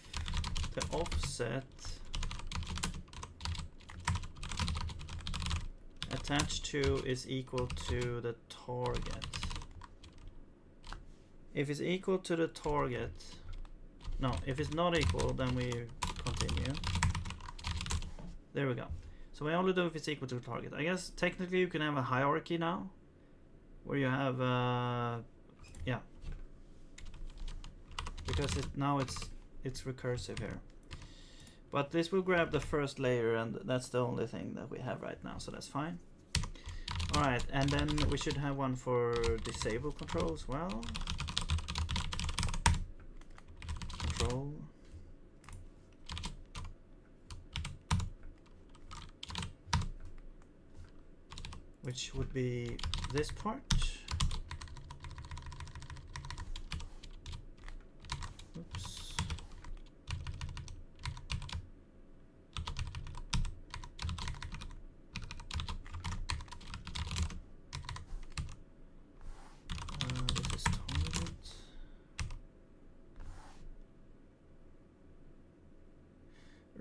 the offset attached to is equal to the target. If it's equal to the target, no, if it's not equal, then we continue. There we go. So we only do if it's equal to the target. I guess technically you can have a hierarchy now, where you have yeah, because now it's recursive here. But this will grab the first layer, and that's the only thing that we have right now, so that's fine. Alright, and then we should have one for disable control as well. Control. which would be this part. Oops. This is toilet.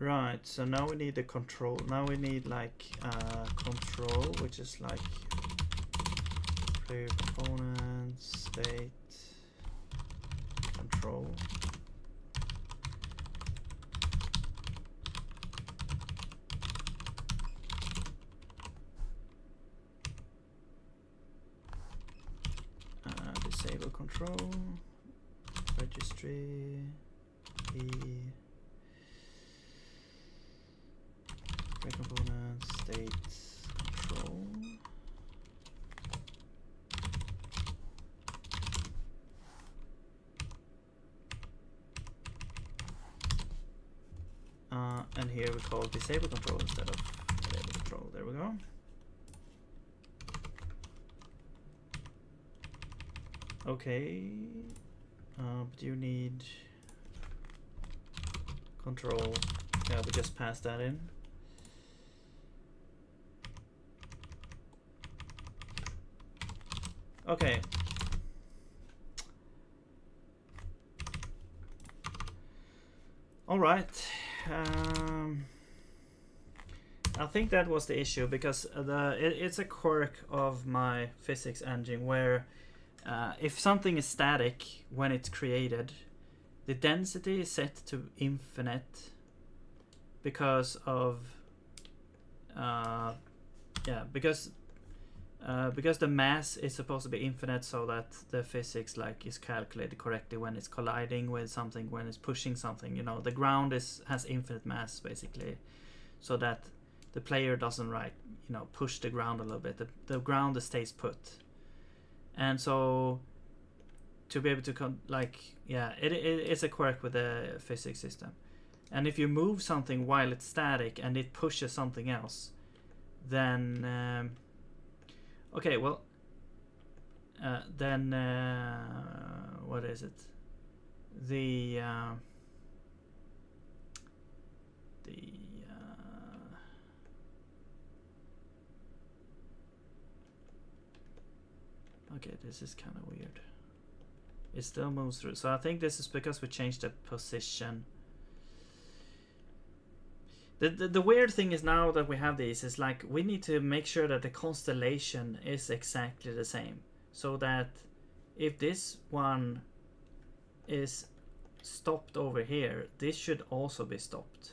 Right, so now we need the control. Now we need like control, which is like player components, state, control. Disable control, registry, E. Component, state, control. And here we call disable control instead of enable control. There we go. Okay. But you need control. Yeah, we just passed that in. Okay. All right. I think that was the issue because it's a quirk of my physics engine where if something is static when it's created, the density is set to infinite because of because the mass is supposed to be infinite, so that the physics like is calculated correctly when it's colliding with something, when it's pushing something. You know, the ground has infinite mass basically, so that the player doesn't push the ground a little bit. The ground stays put, and so to be able to it's a quirk with the physics system. And if you move something while it's static and it pushes something else, then okay, well, then what is it? Okay, this is kind of weird. It still moves through. So I think this is because we changed the position. The weird thing is now that we have these is like we need to make sure that the constellation is exactly the same, so that if this one is stopped over here, this should also be stopped.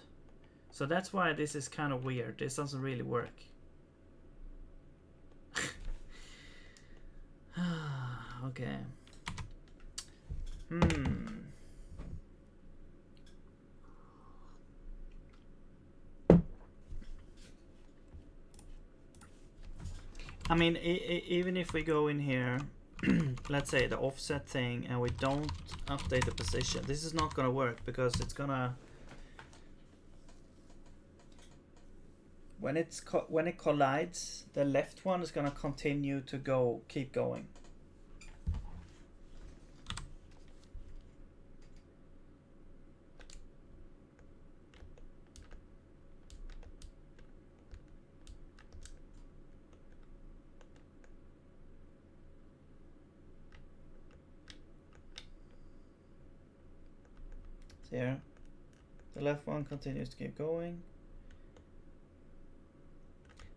So that's why this is kind of weird. This doesn't really work. Okay. I mean, even if we go in here, let's say the offset thing, and we don't update the position, this is not gonna work because it's gonna when it collides, the left one is gonna continue to keep going. Here, the left one continues to keep going.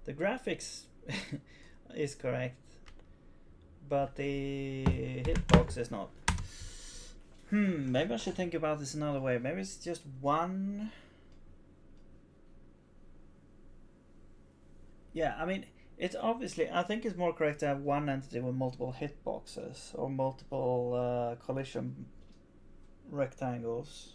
The graphics is correct, but the hitbox is not. Maybe I should think about this another way. Maybe it's just one. Yeah, I mean, it's obviously, I think it's more correct to have one entity with multiple hitboxes or multiple collision rectangles.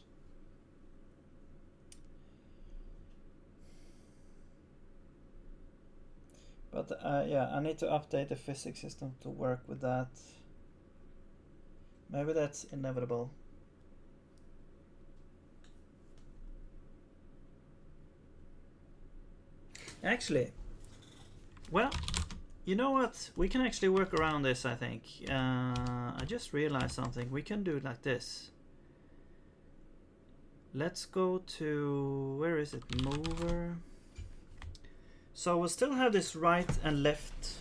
But yeah, I need to update the physics system to work with that. Maybe that's inevitable. Actually, well, You know what? We can actually work around this, I think. I just realized something. We can do it like this. Let's go to... Where is it? Mover. So we'll still have this right and left.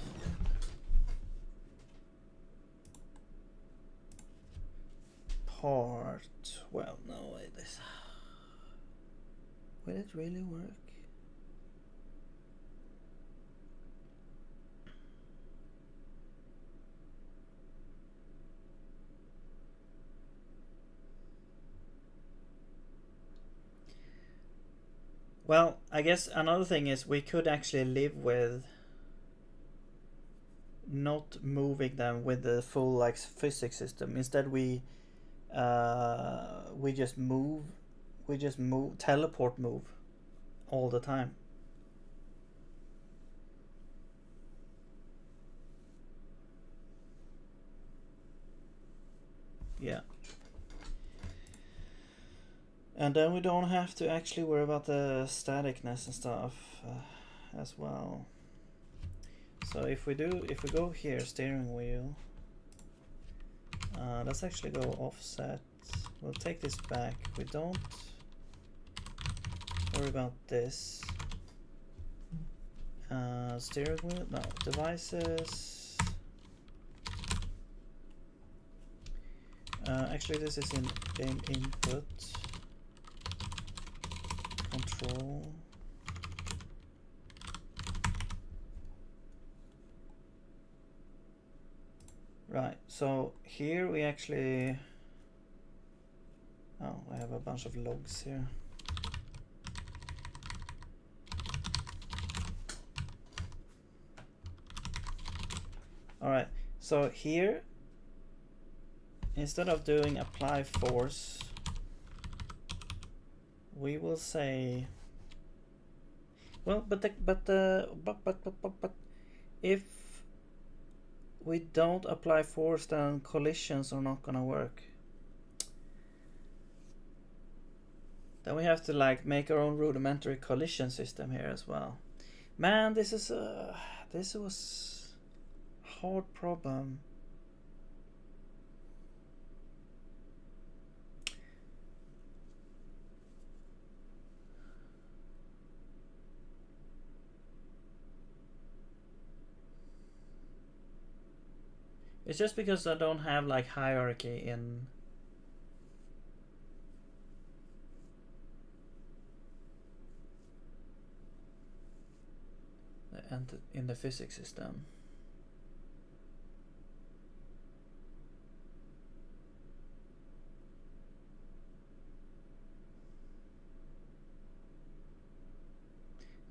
Part. Well, no, it is. Will it really work? Well, I guess another thing is we could actually live with not moving them with the full like physics system. Instead, we just move, teleport move all the time. Yeah. And then we don't have to actually worry about the staticness and stuff as well. So if we go here, steering wheel, let's actually go offset. We'll take this back. We don't worry about this. Steering wheel, no, devices. Actually, this is in game input. Control. Right, so here we actually... Oh, I have a bunch of logs here. Alright, so here, instead of doing apply force, we will say, well, but if we don't apply force, then collisions are not gonna work. Then we have to like make our own rudimentary collision system here as well. Man, this was a hard problem. It's just because I don't have like hierarchy in the physics system.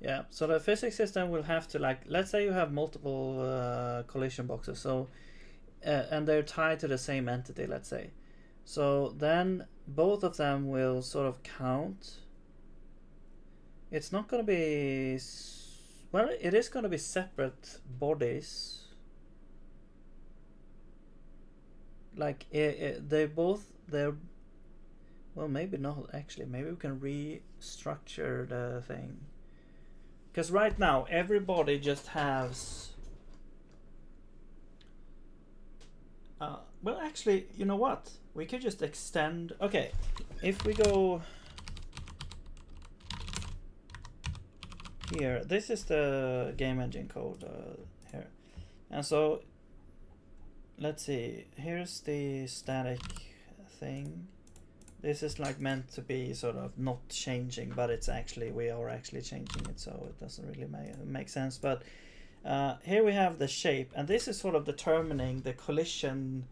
Yeah, so the physics system will have to like, let's say you have multiple collision boxes, so and they're tied to the same entity, let's say. So then both of them will sort of count. It's not going to be, well, it is going to be separate bodies. Like they're, well, maybe not actually. Maybe we can restructure the thing. Because right now everybody just has well, actually, you know what? We could just extend. Okay, if we go here, this is the game engine code here. And so, let's see. Here's the static thing. This is like meant to be sort of not changing, but it's actually, we are actually changing it, so it doesn't really make sense. But here we have the shape, and this is sort of determining the collision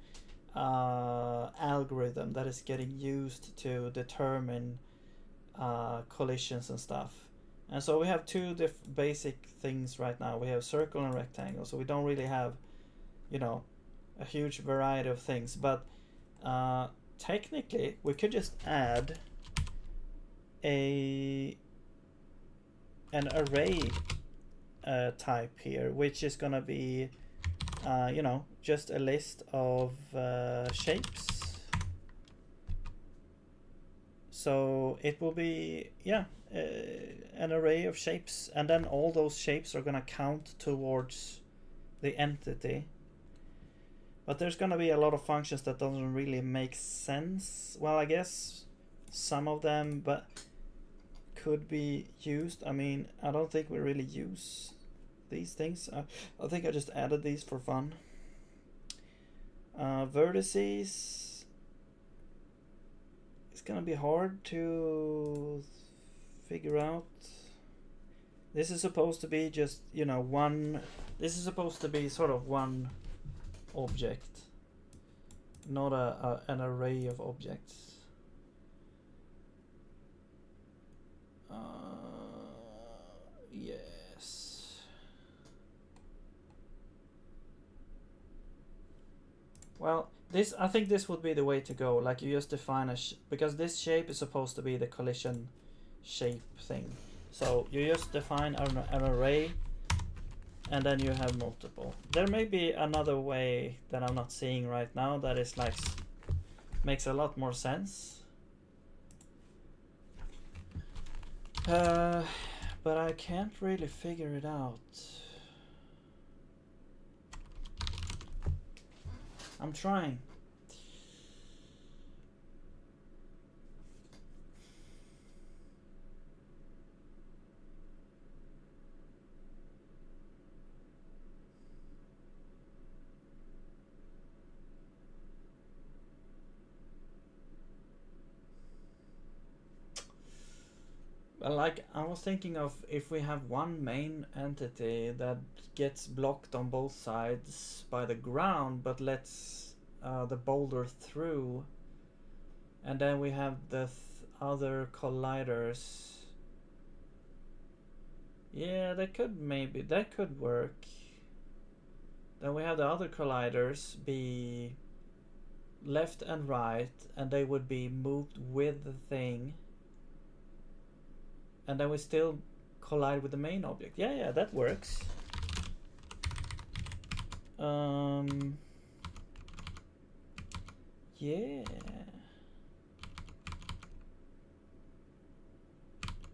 algorithm that is getting used to determine collisions and stuff. And so we have two basic things right now. We have circle and rectangle, so we don't really have, you know, a huge variety of things. But technically, we could just add an array type here, which is gonna be you know, just a list of shapes. So it will be, yeah, an array of shapes, and then all those shapes are gonna count towards the entity. But there's gonna be a lot of functions that doesn't really make sense. Well, I guess some of them, but could be used. I mean, I don't think we really use these things. I think I just added these for fun. Vertices. It's gonna be hard to figure out. This is supposed to be just, you know, one. This is supposed to be sort of one object, not an array of objects. Yes. Well, this, I think this would be the way to go. Like, you just define a because this shape is supposed to be the collision shape thing. So you just define an array, and then you have multiple. There may be another way that I'm not seeing right now that is like makes a lot more sense. But I can't really figure it out. I'm trying. Like, I was thinking of if we have one main entity that gets blocked on both sides by the ground but lets the boulder through, and then we have the other colliders. Yeah, that could work. Then we have the other colliders be left and right, and they would be moved with the thing. And then we still collide with the main object. Yeah, that works. Yeah.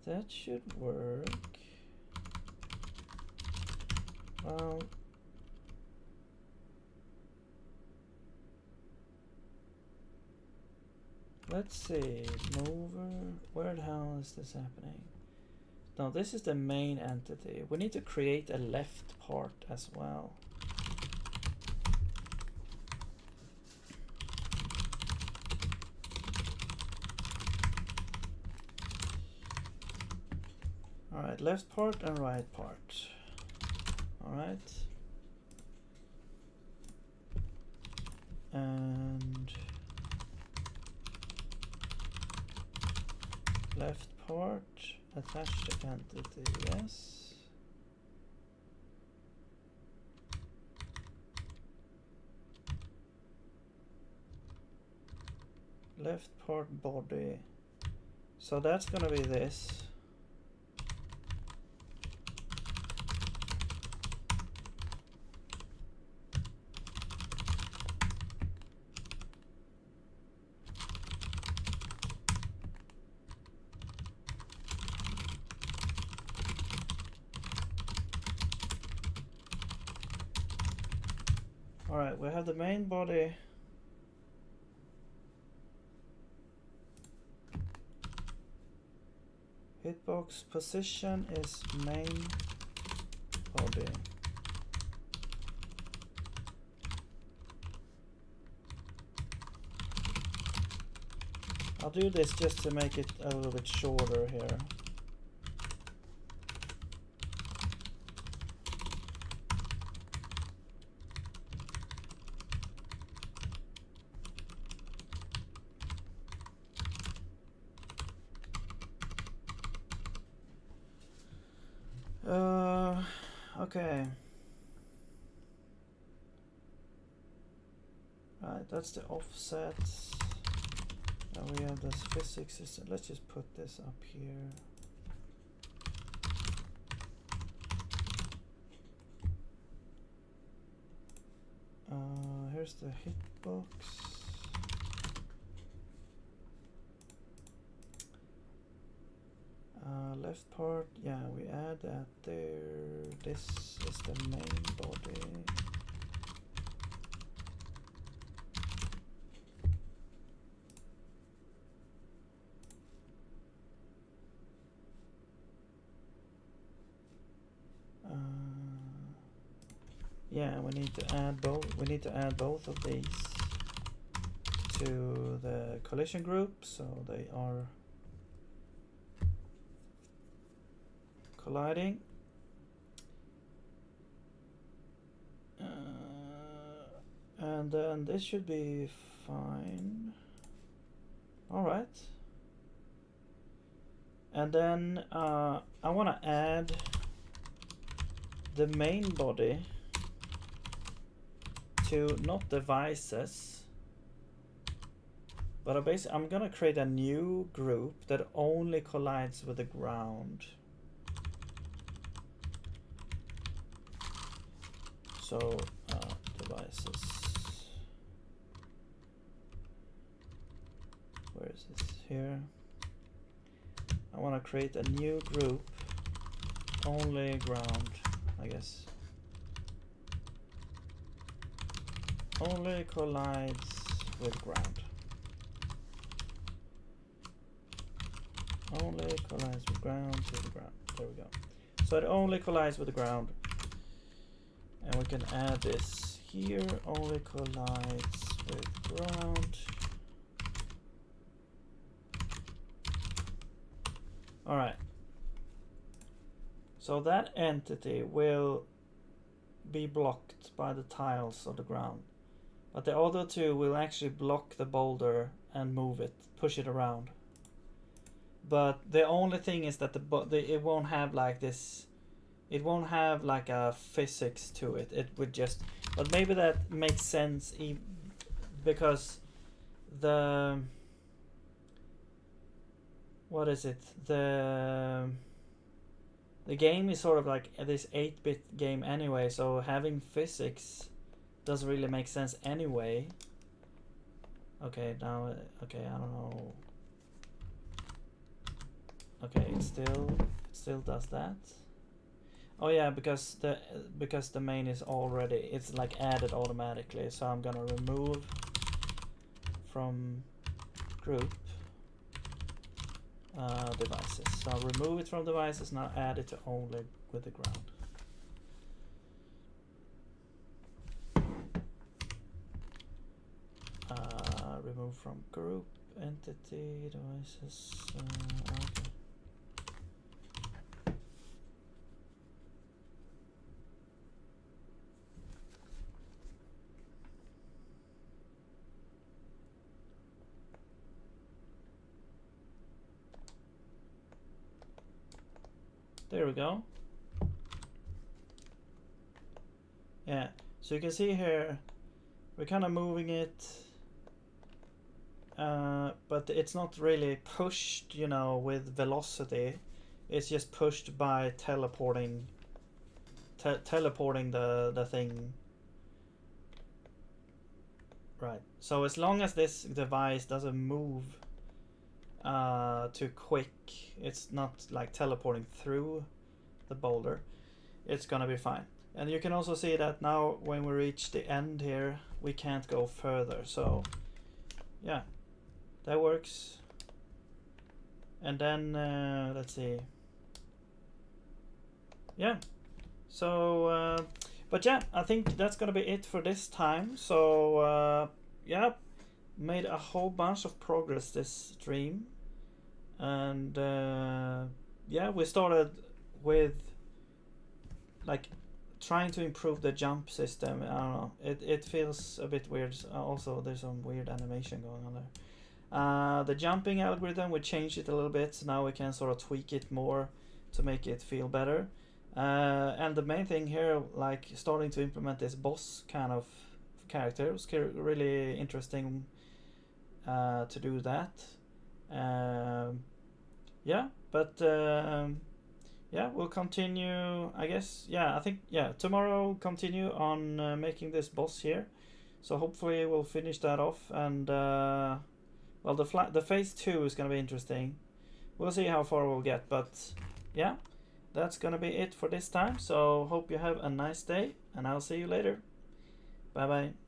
That should work. Well, let's see. Mover. Where the hell is this happening? No, this is the main entity. We need to create a left part as well. Alright, left part and right part. Alright. And left part. Attach the entity, yes. Left part body. So that's gonna be this. Alright, we have the main body. Hitbox position is main body. I'll do this just to make it a little bit shorter here. Okay. Right, that's the offsets. Now we have this physics system. Let's just put this up here. Here's the hitbox. left part, yeah, we add that there. This is the main body. Yeah, we need to add both. We need to add both of these to the collision group, so they are colliding. And then this should be fine. All right. And then I want to add the main body to not devices, but I'm gonna create a new group that only collides with the ground. So devices. Where is this? Here. I want to create a new group, only ground, I guess. Only collides with ground. Only collides with ground to the ground. There we go. So it only collides with the ground. And we can add this here. Only collides with ground. Alright. So that entity will be blocked by the tiles of the ground. But the other two will actually block the boulder and move it, push it around. But the only thing is that it won't have like this. It won't have like a physics to it. It would just. But maybe that makes sense because the. What is it? The game is sort of like this 8-bit game anyway, so having physics doesn't really make sense anyway. Okay, now, okay, I don't know. Okay, it still does that. Oh yeah, because the main is already, it's like added automatically. So I'm gonna remove from group devices. So I'll remove it from devices, now add it to only with the ground. Remove from group, entity, devices. Okay. There we go. Yeah, so you can see here we're kind of moving it, but it's not really pushed, you know, with velocity. It's just pushed by teleporting the thing. Right. So as long as this device doesn't move too quick, it's not like teleporting through the boulder, it's gonna be fine. And you can also see that now when we reach the end here, we can't go further. So yeah, that works. And then let's see. Yeah, so but yeah, I think that's gonna be it for this time. So yeah, made a whole bunch of progress this stream. And yeah, we started with like trying to improve the jump system. I don't know, it feels a bit weird. Also, there's some weird animation going on there. The jumping algorithm, we changed it a little bit, so now we can sort of tweak it more to make it feel better. And the main thing here, like starting to implement this boss kind of character, was really interesting to do that. Yeah, but yeah, we'll continue, I guess. Yeah, I think, yeah, tomorrow continue on making this boss here. So hopefully we'll finish that off. And well, the phase 2 is gonna be interesting. We'll see how far we'll get, but yeah, that's gonna be it for this time. So hope you have a nice day, and I'll see you later. Bye bye.